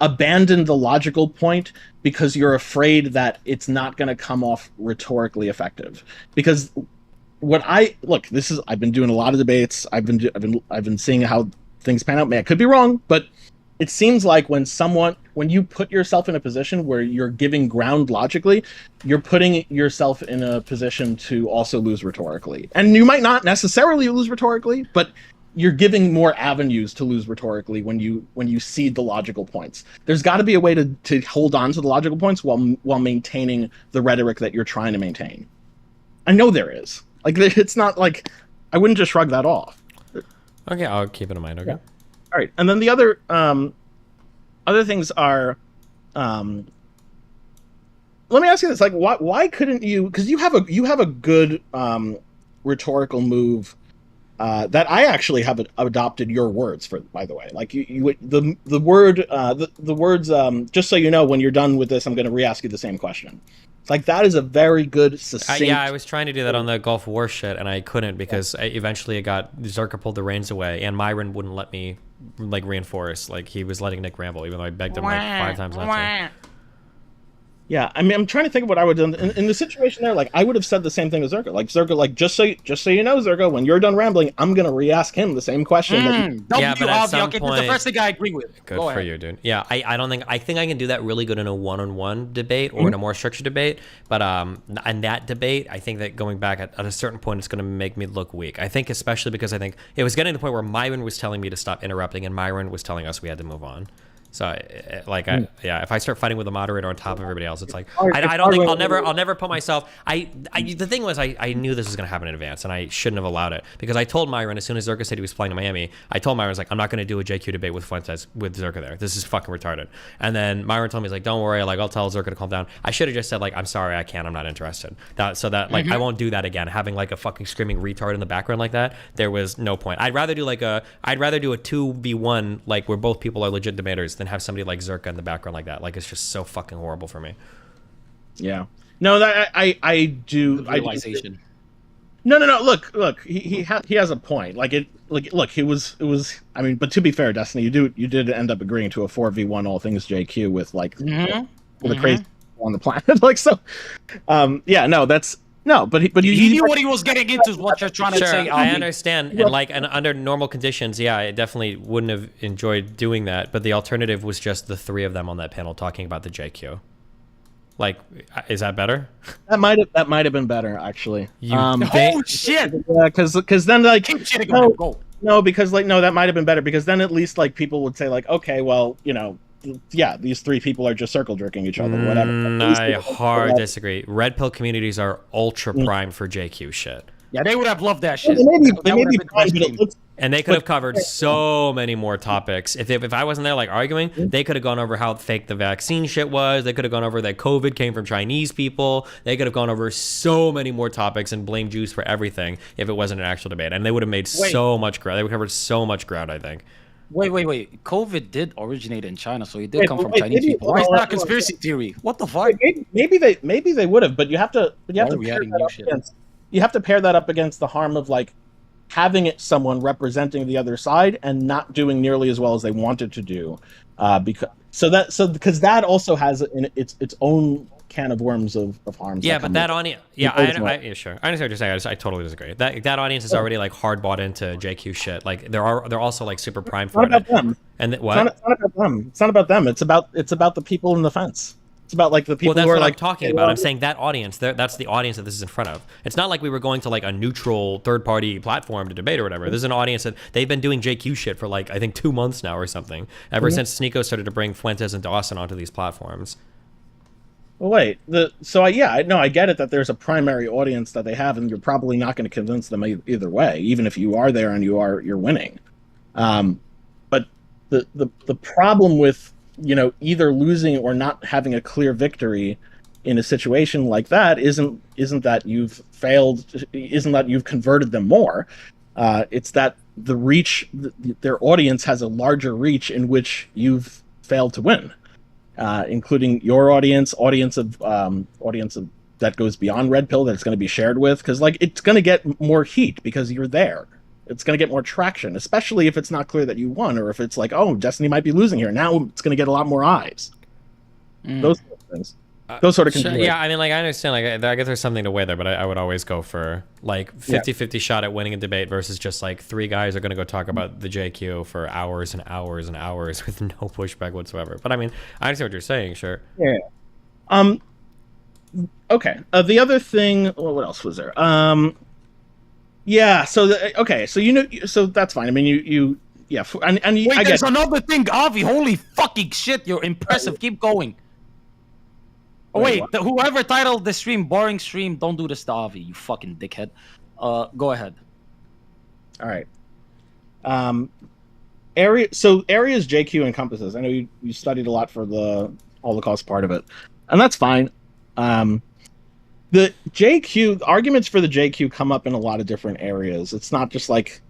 abandon the logical point because you're afraid that it's not going to come off rhetorically effective. Because I've been doing a lot of debates. I've been seeing how things pan out. Man, I could be wrong, but it seems like when you put yourself in a position where you're giving ground logically, you're putting yourself in a position to also lose rhetorically. And you might not necessarily lose rhetorically, but you're giving more avenues to lose rhetorically when you cede the logical points. There's got to be a way to hold on to the logical points while maintaining the rhetoric that you're trying to maintain. I know there is. Like, it's not like I wouldn't just shrug that off. Okay, I'll keep it in mind. Okay. Yeah. All right, and then the other things are, let me ask you this: like, why couldn't you? Because you have a good rhetorical move that I actually have adopted your words for. By the way, like the words. Just so you know, when you're done with this, I'm going to re-ask you the same question. Like, that is a very good, succinct... yeah, I was trying to do that on the Gulf War shit, and I couldn't because eventually Zerka pulled the reins away, and Myron wouldn't let me, like, reinforce. Like, he was letting Nick ramble, even though I begged him, like, 5 times not to. Yeah, I mean, I'm trying to think of what I would have done. In the situation there, like, I would have said the same thing as Zerka. Like, Zerka, like, just so you know, Zerka, when you're done rambling, I'm going to re-ask him the same question. Yeah, but at some point... That's the first thing I agree with. Good for you, dude. Yeah, I think I can do that really good in a one-on-one debate or in a more structured debate. But in that debate, I think that going back at a certain point, it's going to make me look weak. I think especially because I think it was getting to the point where Myron was telling me to stop interrupting and Myron was telling us we had to move on. So, like, if I start fighting with the moderator on top of everybody else, it's like I don't think I'll never put myself. The thing was, I knew this was going to happen in advance, and I shouldn't have allowed it because I told Myron as soon as Zerka said he was flying to Miami, I told Myron, I was like, I'm not going to do a JQ debate with Fuentes with Zerka there. This is fucking retarded. And then Myron told me, he's like, don't worry, like, I'll tell Zerka to calm down. I should have just said, like, I'm sorry, I can't, I'm not interested. I won't do that again. Having like a fucking screaming retard in the background like that, there was no point. I'd rather do a 2v1 like where both people are legit debaters than have somebody like Zerka in the background like that. Like, it's just so fucking horrible for me. Yeah. No, that I do. Realization. No. Look, he has a point. Like it was. I mean, but to be fair, Destiny, you did end up agreeing to a 4v1 all things JQ with like the crazy on the planet. Like, so. Yeah. No. That's. No, but he knew what he was getting into. Is what you're trying to say. I understand, and under normal conditions, yeah, I definitely wouldn't have enjoyed doing that. But the alternative was just the 3 of them on that panel talking about the JQ. Like, is that better? That might have been better, actually. Oh shit! Yeah, because then like No, because like no, that might have been better because then at least like people would say like, okay, well, you know, yeah, these three people are just circle jerking each other, whatever. I hard disagree. Red pill communities are ultra prime for JQ shit. Yeah, they would have loved that shit. They may be That would have been prime, the but best it looks And they could have covered so many more topics. If I wasn't there like arguing, they could have gone over how fake the vaccine shit was. They could have gone over that COVID came from Chinese people. They could have gone over so many more topics and blamed Jews for everything if it wasn't an actual debate. And they would have made so much ground. They would have covered so much ground, I think. Wait. COVID did originate in China, so it did come from Chinese people. Why is that a conspiracy theory? What the fuck? Maybe they would have, but you have to pair that up against the harm of like having someone representing the other side and not doing nearly as well as they wanted to do, because that also has its own can of worms of harms. Yeah, but that audience, yeah, sure, I understand what you're saying. I totally disagree. That audience is already like hard bought into JQ shit. Like they're also like super prime for it. And what? It's not about them. It's not about them. It's about the people in the fence. It's about like the people that's who are what like I'm talking about. I'm saying that audience. That's the audience that this is in front of. It's not like we were going to like a neutral third-party platform to debate or whatever. This is an audience that they've been doing JQ shit for like I think 2 months now or something. Ever since Sneeko started to bring Fuentes and Dawson onto these platforms. Well, wait. I get it that there's a primary audience that they have, and you're probably not going to convince them either way, even if you are there and you're winning. But the problem with either losing or not having a clear victory in a situation like that isn't that you've failed, isn't that you've converted them more. It's that the reach, their audience has a larger reach in which you've failed to win, including your audience of that goes beyond Red Pill that it's going to be shared with, because like it's going to get more heat because you're there. It's going to get more traction, especially if it's not clear that you won, or if it's like, oh, Destiny might be losing here. Now it's going to get a lot more eyes. Those sort of things. Those sort of considerations. Yeah, I mean, like, I understand. Like, I guess there's something to weigh there, but I would always go for, like, 50-50 shot at winning a debate versus just, like, 3 guys are going to go talk about the JQ for hours and hours and hours with no pushback whatsoever. But, I mean, I understand what you're saying, sure. Yeah. Okay. The other thing... Well, what else was there? Yeah, so so that's fine. I mean, yeah, and wait, I there's get another thing, Avi. Holy fucking shit, you're impressive. Keep going. Oh wait, whoever titled the stream "Boring Stream," don't do this to Avi, you fucking dickhead. Go ahead. All right. Areas JQ encompasses. I know you studied a lot for the Holocaust part of it, and that's fine. The arguments for the JQ come up in a lot of different areas. It's not just like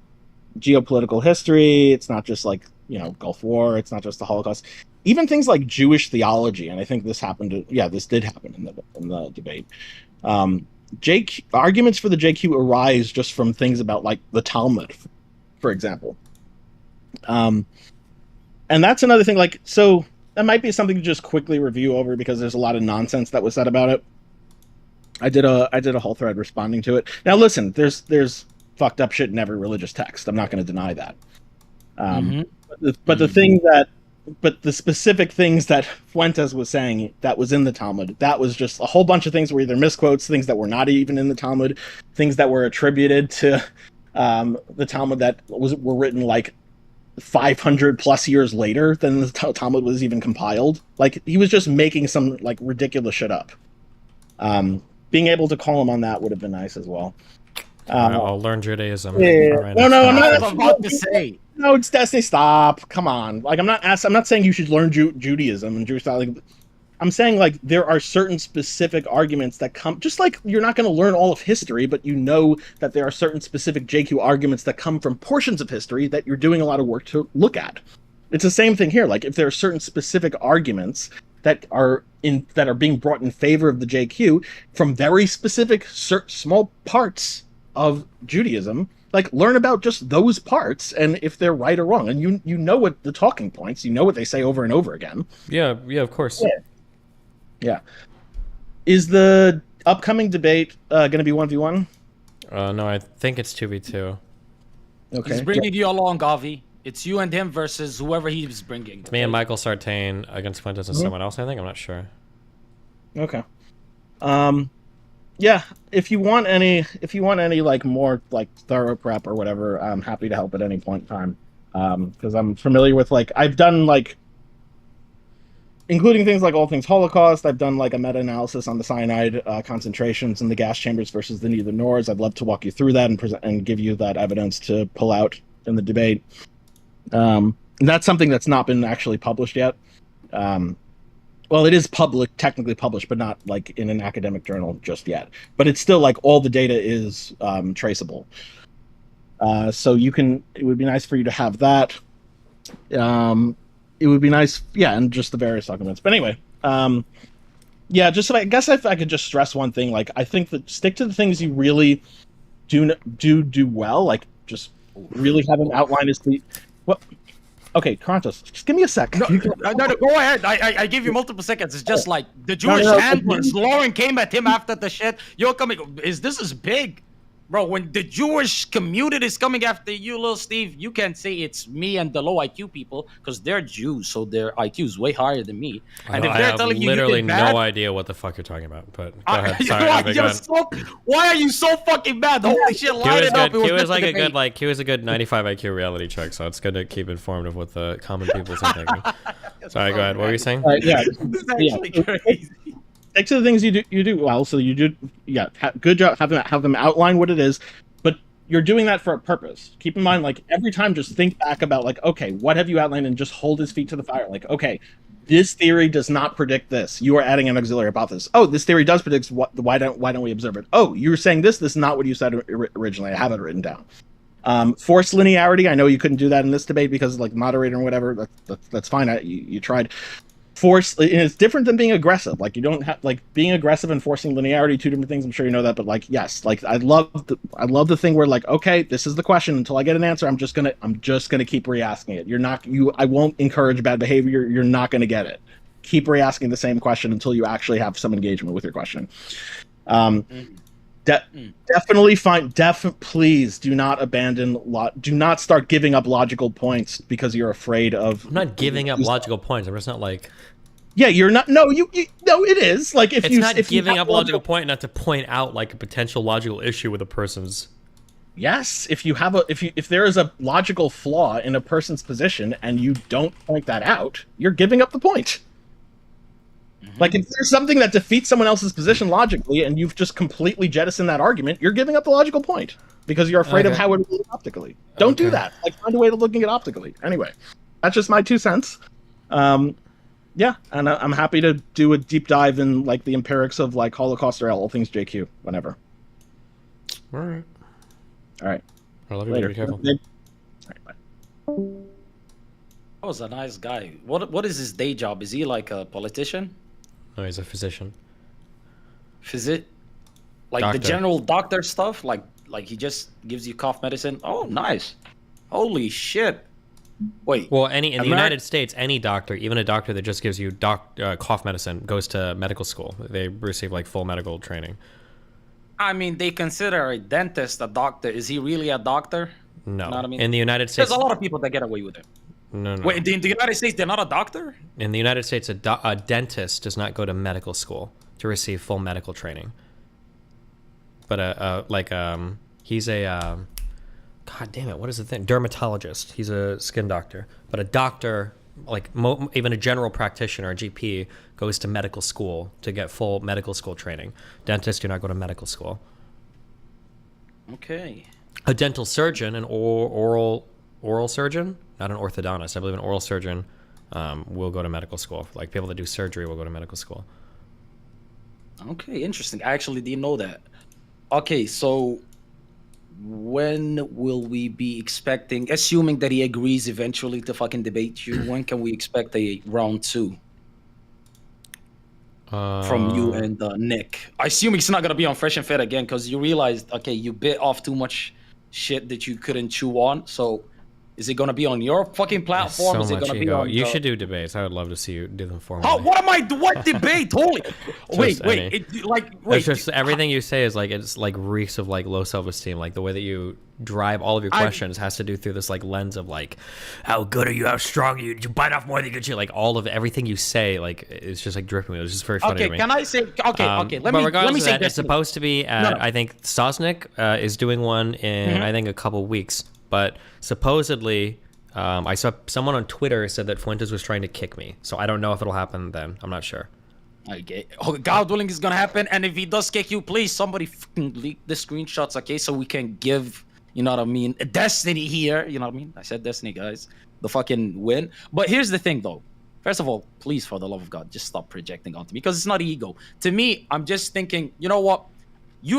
geopolitical history. It's not just like, Gulf War. It's not just the Holocaust. Even things like Jewish theology. And I think this did happen in the debate. Arguments for the JQ arise just from things about like the Talmud, for example. And that's another thing. Like, so that might be something to just quickly review over because there's a lot of nonsense that was said about it. I did a whole thread responding to it. Now listen, there's fucked up shit in every religious text. I'm not going to deny that. But the specific things that Fuentes was saying that was in the Talmud, that was just a whole bunch of things were either misquotes, things that were not even in the Talmud, things that were attributed to the Talmud that were written like 500 plus years later than the Talmud was even compiled. Like he was just making some like ridiculous shit up. Being able to call him on that would have been nice as well. I'll learn Judaism. Yeah. Right, No, I'm not about to say. No, it's Destiny. Stop. Come on. Like I'm not saying you should learn Judaism and Jewish thought. Like, I'm saying like there are certain specific arguments that come. Just like you're not going to learn all of history, but you know that there are certain specific JQ arguments that come from portions of history that you're doing a lot of work to look at. It's the same thing here. Like if there are certain specific arguments that are being brought in favor of the JQ from very specific small parts of Judaism, like learn about just those parts and if they're right or wrong, and you know what the talking points, you know what they say over and over again. Yeah, of course. Yeah. Is the upcoming debate going to be 1v1? No, I think it's 2v2. Okay. He's bringing you along, Avi. It's you and him versus whoever he's bringing. It's me and Michael Sartain against Fuentes and someone else, I think. I'm not sure. Okay. yeah, if you want any like more like thorough prep or whatever, I'm happy to help at any point in time. Because I'm familiar with like I've done like including things like All Things Holocaust. I've done like a meta-analysis on the cyanide concentrations in the gas chambers versus the neither nors. I'd love to walk you through that and present and give you that evidence to pull out in the debate. And that's something that's not been actually published yet. Well, it is technically published, but not like in an academic journal just yet. But it's still like all the data is traceable. So it would be nice for you to have that. It would be nice, yeah, and just the various documents. But anyway, yeah, just I guess if I could just stress one thing, like I think that stick to the things you really do well, like just really have an outline as to what. Okay, Krontos, just give me a sec. No, go ahead. I give you multiple seconds. It's just like the Jewish handlers. Lauren came at him after the shit. You're coming. This is big, bro. When the Jewish community is coming after you, little Steve, you can't say it's me and the low IQ people because they're Jews, so their IQ is way higher than me. And if they're telling you literally did bad, no idea what the fuck you're talking about. But go ahead. Sorry, why are you so fucking mad? Holy shit, light it up. Q is like a good Q is a good 95 IQ reality check, so it's good to keep informed of what the common people are thinking. Sorry, go ahead. What were you saying? Yeah, this is actually crazy. Stick to the things you do well. So you do, yeah, good job. Have them outline what it is, but you're doing that for a purpose. Keep in mind, like every time, just think back about like, okay, what have you outlined, and just hold his feet to the fire. Like, okay, this theory does not predict this. You are adding an auxiliary hypothesis. Oh, this theory does predict what? Why don't we observe it? Oh, you were saying this. This is not what you said originally. I have it written down. Forced linearity. I know you couldn't do that in this debate because like moderator and whatever. That's fine. You tried. It's different than being aggressive. Like you don't have like being aggressive and forcing linearity, two different things. I'm sure you know that, but like yes, like I love the thing where like okay, this is the question. Until I get an answer, I'm just gonna keep re-asking it. I won't encourage bad behavior. You're not gonna get it. Keep re-asking the same question until you actually have some engagement with your question. Definitely find. Please do not abandon. Do not start giving up logical points because you're afraid of. I'm not giving up logical points. I'm just not like. Yeah, you're not. No, no, it is like if it's you. Not if giving you up a logical point, not to point out like a potential logical issue with a person's. Yes, if there is a logical flaw in a person's position and you don't point that out, you're giving up the point. Like if there's something that defeats someone else's position logically and you've just completely jettisoned that argument, you're giving up the logical point because you're afraid of how it will look optically. Don't do that. Like find a way to looking at optically. Anyway, that's just my 2 cents. Yeah, and I'm happy to do a deep dive in like the empirics of like Holocaust or all things JQ whenever. All right. All right. I love you. Later. Be careful. All right, bye. That was a nice guy. What is his day job? Is he like a politician? No, he's a physician. Like Doctor. the general doctor stuff? Like he just gives you cough medicine? Oh, nice. Holy shit. Wait. Well, in the United States, any doctor, even a doctor that just gives you cough medicine, goes to medical school. They receive like full medical training. I mean, they consider a dentist a doctor. Is he really a doctor? No. You know what I mean? In the United States, there's a lot of people that get away with it. No. Wait, in the United States, they're not a doctor? In the United States, a dentist does not go to medical school to receive full medical training. But he's a God damn it, what is the thing? Dermatologist. He's a skin doctor. But a doctor, like even a general practitioner, a GP, goes to medical school to get full medical school training. Dentists do not go to medical school. Okay. A dental surgeon, an oral surgeon, not an orthodontist. I believe an oral surgeon will go to medical school. Like people that do surgery will go to medical school. Okay, interesting. I actually didn't know that. Okay, so when will we be expecting, assuming that he agrees eventually to fucking debate you, when can we expect a round 2? From you and Nick. I assume it's not going to be on Fresh and Fit again because you realized, okay, you bit off too much shit that you couldn't chew on. So Is it gonna be on your fucking platform? So Is it much gonna be ego. on You the- should do debates. I would love to see you do them formally. Oh, what am I? What debate? Holy! Wait, any. wait. Wait. It's just everything you say is like it's like reeks of like low self-esteem. Like the way that you drive all of your questions has to do through this like lens of like, how good are you? How strong are you? Did you bite off more than you could chew? Like all of everything you say, like it's just like dripping. It was just very funny to me. Can I say? Okay, okay. Let but me regardless say of that, this. it's supposed to be at, No, no. I think Sosnick is doing one in I think a couple weeks, but supposedly I saw someone on Twitter said that Fuentes was trying to kick me, so I don't know if it'll happen then. I'm not sure. Okay. Oh, God willing, is gonna happen. And if he does kick you, please somebody fucking leak the screenshots, okay, so we can give, you know what I mean, Destiny here. You know what I mean? I said Destiny, guys. The fucking win. But here's the thing, though. First of all, please, for the love of God, just stop projecting onto me because it's not ego. To me, I'm just thinking, you know what?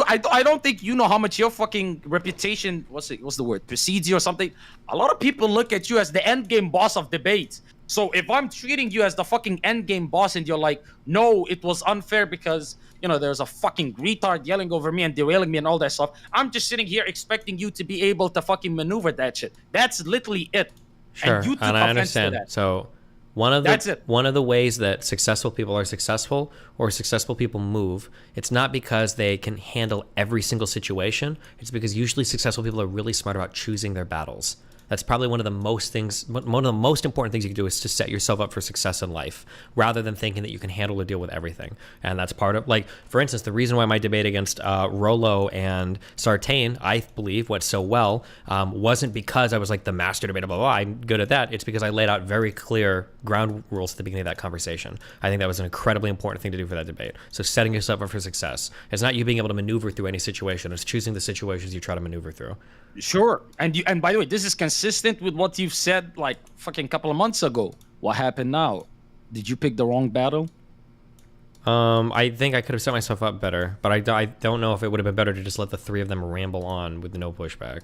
I don't think you know how much your fucking reputation, what's the word, precedes you or something. A lot of people look at you as the end game boss of debates. So if I'm treating you as the fucking end game boss and you're like, no, it was unfair because, you know, there's a fucking retard yelling over me and derailing me and all that stuff. I'm just sitting here expecting you to be able to fucking maneuver that shit. That's literally it. Sure, And you took and I offense to understand. that. So one of That's the it. one of the ways that successful people are successful or successful people move, it's not because they can handle every single situation. It's because usually successful people are really smart about choosing their battles. That's probably one of the most important things you can do is to set yourself up for success in life rather than thinking that you can handle or deal with everything. And that's part of, like, for instance, the reason why my debate against Rolo and Sartain, I believe, went so well wasn't because I was like the master debater, blah, blah, blah. I'm good at that. It's because I laid out very clear ground rules at the beginning of that conversation. I think that was an incredibly important thing to do for that debate. So setting yourself up for success. It's not you being able to maneuver through any situation. It's choosing the situations you try to maneuver through. Sure. And by the way, this is consistent with what you've said like fucking couple of months ago. What happened now? Did you pick the wrong battle? I think I could have set myself up better, but I don't know if it would have been better to just let the three of them ramble on with no pushback.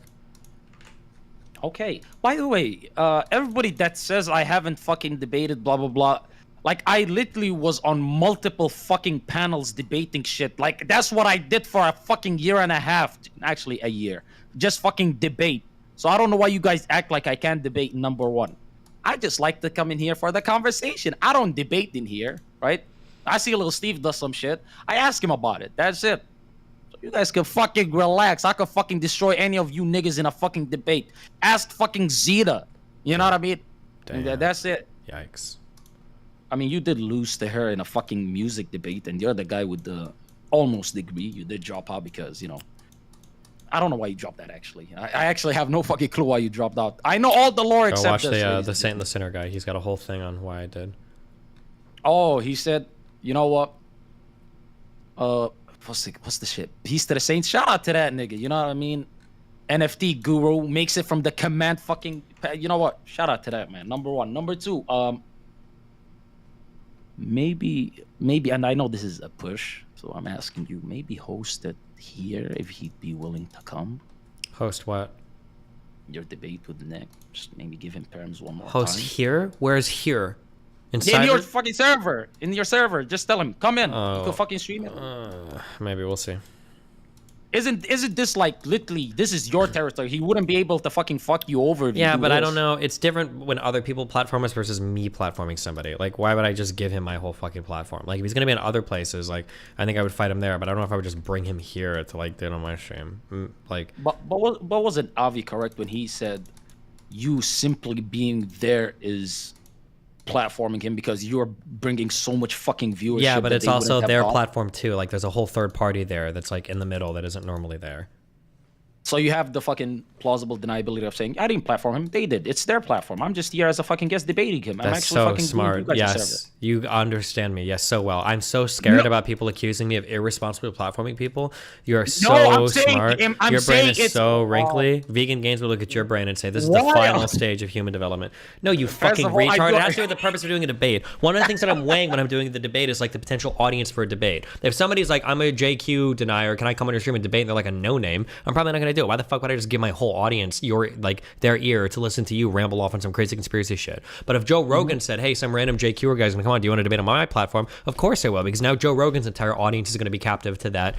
Okay. By the way, everybody that says I haven't fucking debated blah blah blah, like I literally was on multiple fucking panels debating shit. Like that's what I did for a fucking year and a half, actually a year. Just fucking debate. So I don't know why you guys act like I can't debate number one. I just like to come in here for the conversation. I don't debate in here, right? I see little Steve does some shit. I ask him about it. That's it. So you guys can fucking relax. I could fucking destroy any of you niggas in a fucking debate. Ask fucking Zeta. You know what I mean? Damn. That's it. Yikes. I mean, you did lose to her in a fucking music debate, and you're the guy with the almost degree. You did drop out because, you know, I don't know why you dropped that, actually. I actually have no fucking clue why you dropped out. I know all the lore Go except watch this. the Saint and the Sinner guy. He's got a whole thing on why I did. Oh, he said, you know what? What's the shit? Peace to the Saints. Shout out to that nigga. You know what I mean? NFT guru makes it from the command fucking. You know what? Shout out to that man. Number one. Number two. Maybe, and I know this is a push, so I'm asking you. Maybe host it here if he'd be willing to come. Host what? Your debate with Nick. Just maybe give him perms one more Host time. here? Where's here? Inside In your it? fucking server. In your server. Just tell him, come in. You Oh. can fucking stream it. Maybe we'll see. Isn't this like literally this is your territory? He wouldn't be able to fucking fuck you over. If Yeah, you do but I this. don't know. It's different when other people platform us versus me platforming somebody. Like, why would I just give him my whole fucking platform? Like, if he's gonna be in other places, like, I think I would fight him there. But I don't know if I would just bring him here to like do it on my stream. Like, But wasn't Avi correct when he said you simply being there is platforming him because you're bringing so much fucking viewership? yeah, but that it's they also wouldn't have their got? platform too. Like, there's a whole third party there that's like in the middle that isn't normally there. So you have the fucking plausible deniability of saying I didn't platform him. They did. It's their platform. I'm just here as a fucking guest debating him. I'm That's actually so fucking doing smart. you guys a Yes, service. you understand me. Yes, so well. I'm so scared about people accusing me of irresponsibly platforming people. You are so I'm saying- smart. I'm Your brain saying is it's- so wrinkly. Vegan Games will look at your brain and say, "This is the Why? final stage of human development." No, you fucking of all, I retard. It don't- has to do with the purpose of doing a debate. One of the things that I'm weighing when I'm doing the debate is like the potential audience for a debate. If somebody's like, "I'm a JQ denier, can I come on your stream and debate?" and they're like a no name, I'm probably not going to do it? Why the fuck would I just give my whole audience their ear to listen to you ramble off on some crazy conspiracy shit? But if Joe Rogan said, hey, some random JQ guy's gonna come on, do you want to debate on my platform? Of course I will, because now Joe Rogan's entire audience is gonna be captive to that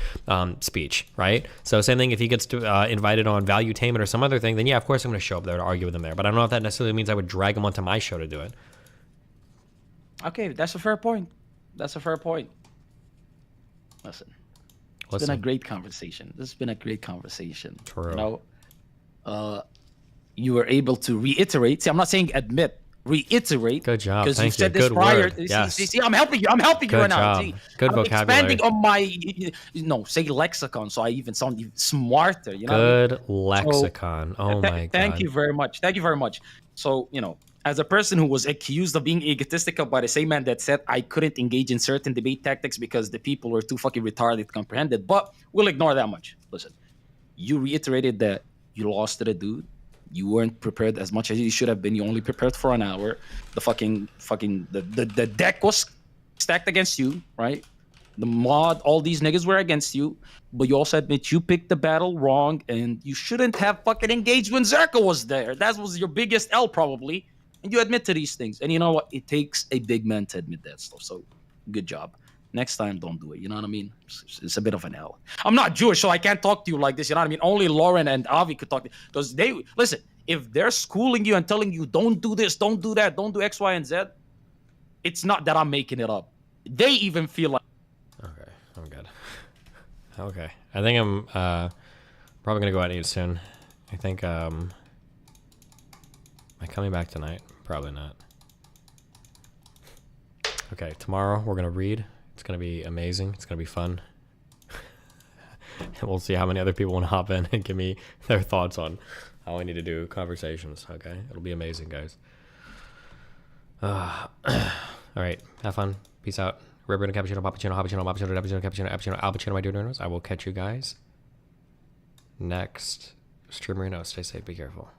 speech, right? So same thing if he gets invited on Valuetainment or some other thing, then yeah, of course I'm gonna show up there to argue with him there. But I don't know if that necessarily means I would drag him onto my show to do it. Okay, that's a fair point. That's a fair point. Listen. It's been a great conversation. This has been a great conversation. True. You know, you were able to reiterate. See, I'm not saying admit. Reiterate. Good job. Because Thank you said you. this Good prior. word. Yes. See, I'm helping you. I'm helping you right now. See, Good I'm vocabulary. expanding on my, say lexicon, so I even sound even smarter. You know. Good lexicon. Oh my god. Thank you very much. Thank you very much. So, you know, as a person who was accused of being egotistical by the same man that said I couldn't engage in certain debate tactics because the people were too fucking retarded to comprehend it, but we'll ignore that much. Listen, you reiterated that you lost to the dude. You weren't prepared as much as you should have been. You only prepared for an hour. The deck was stacked against you, right? The mod, all these niggas were against you, but you also admit you picked the battle wrong and you shouldn't have fucking engaged when Zerka was there. That was your biggest L probably. And you admit to these things. And you know what? It takes a big man to admit that stuff. So good job. Next time, don't do it. You know what I mean? It's a bit of an L. I'm not Jewish, so I can't talk to you like this. You know what I mean? Only Lauren and Avi could talk to you. Because they, listen, if they're schooling you and telling you, don't do this, don't do that, don't do X, Y, and Z, it's not that I'm making it up. They even feel like. Okay, I'm good. Okay. I think I'm probably going to go out and eat soon. I think, am I coming back tonight? Probably not. Okay, tomorrow we're going to read. It's going to be amazing. It's going to be fun. And we'll see how many other people want to hop in and give me their thoughts on how I need to do conversations. Okay, it'll be amazing, guys. All right, have fun. Peace out. Ribbon, cappuccino, cappuccino, cappuccino, my dear doers. I will catch you guys next stream. Stay safe, be careful.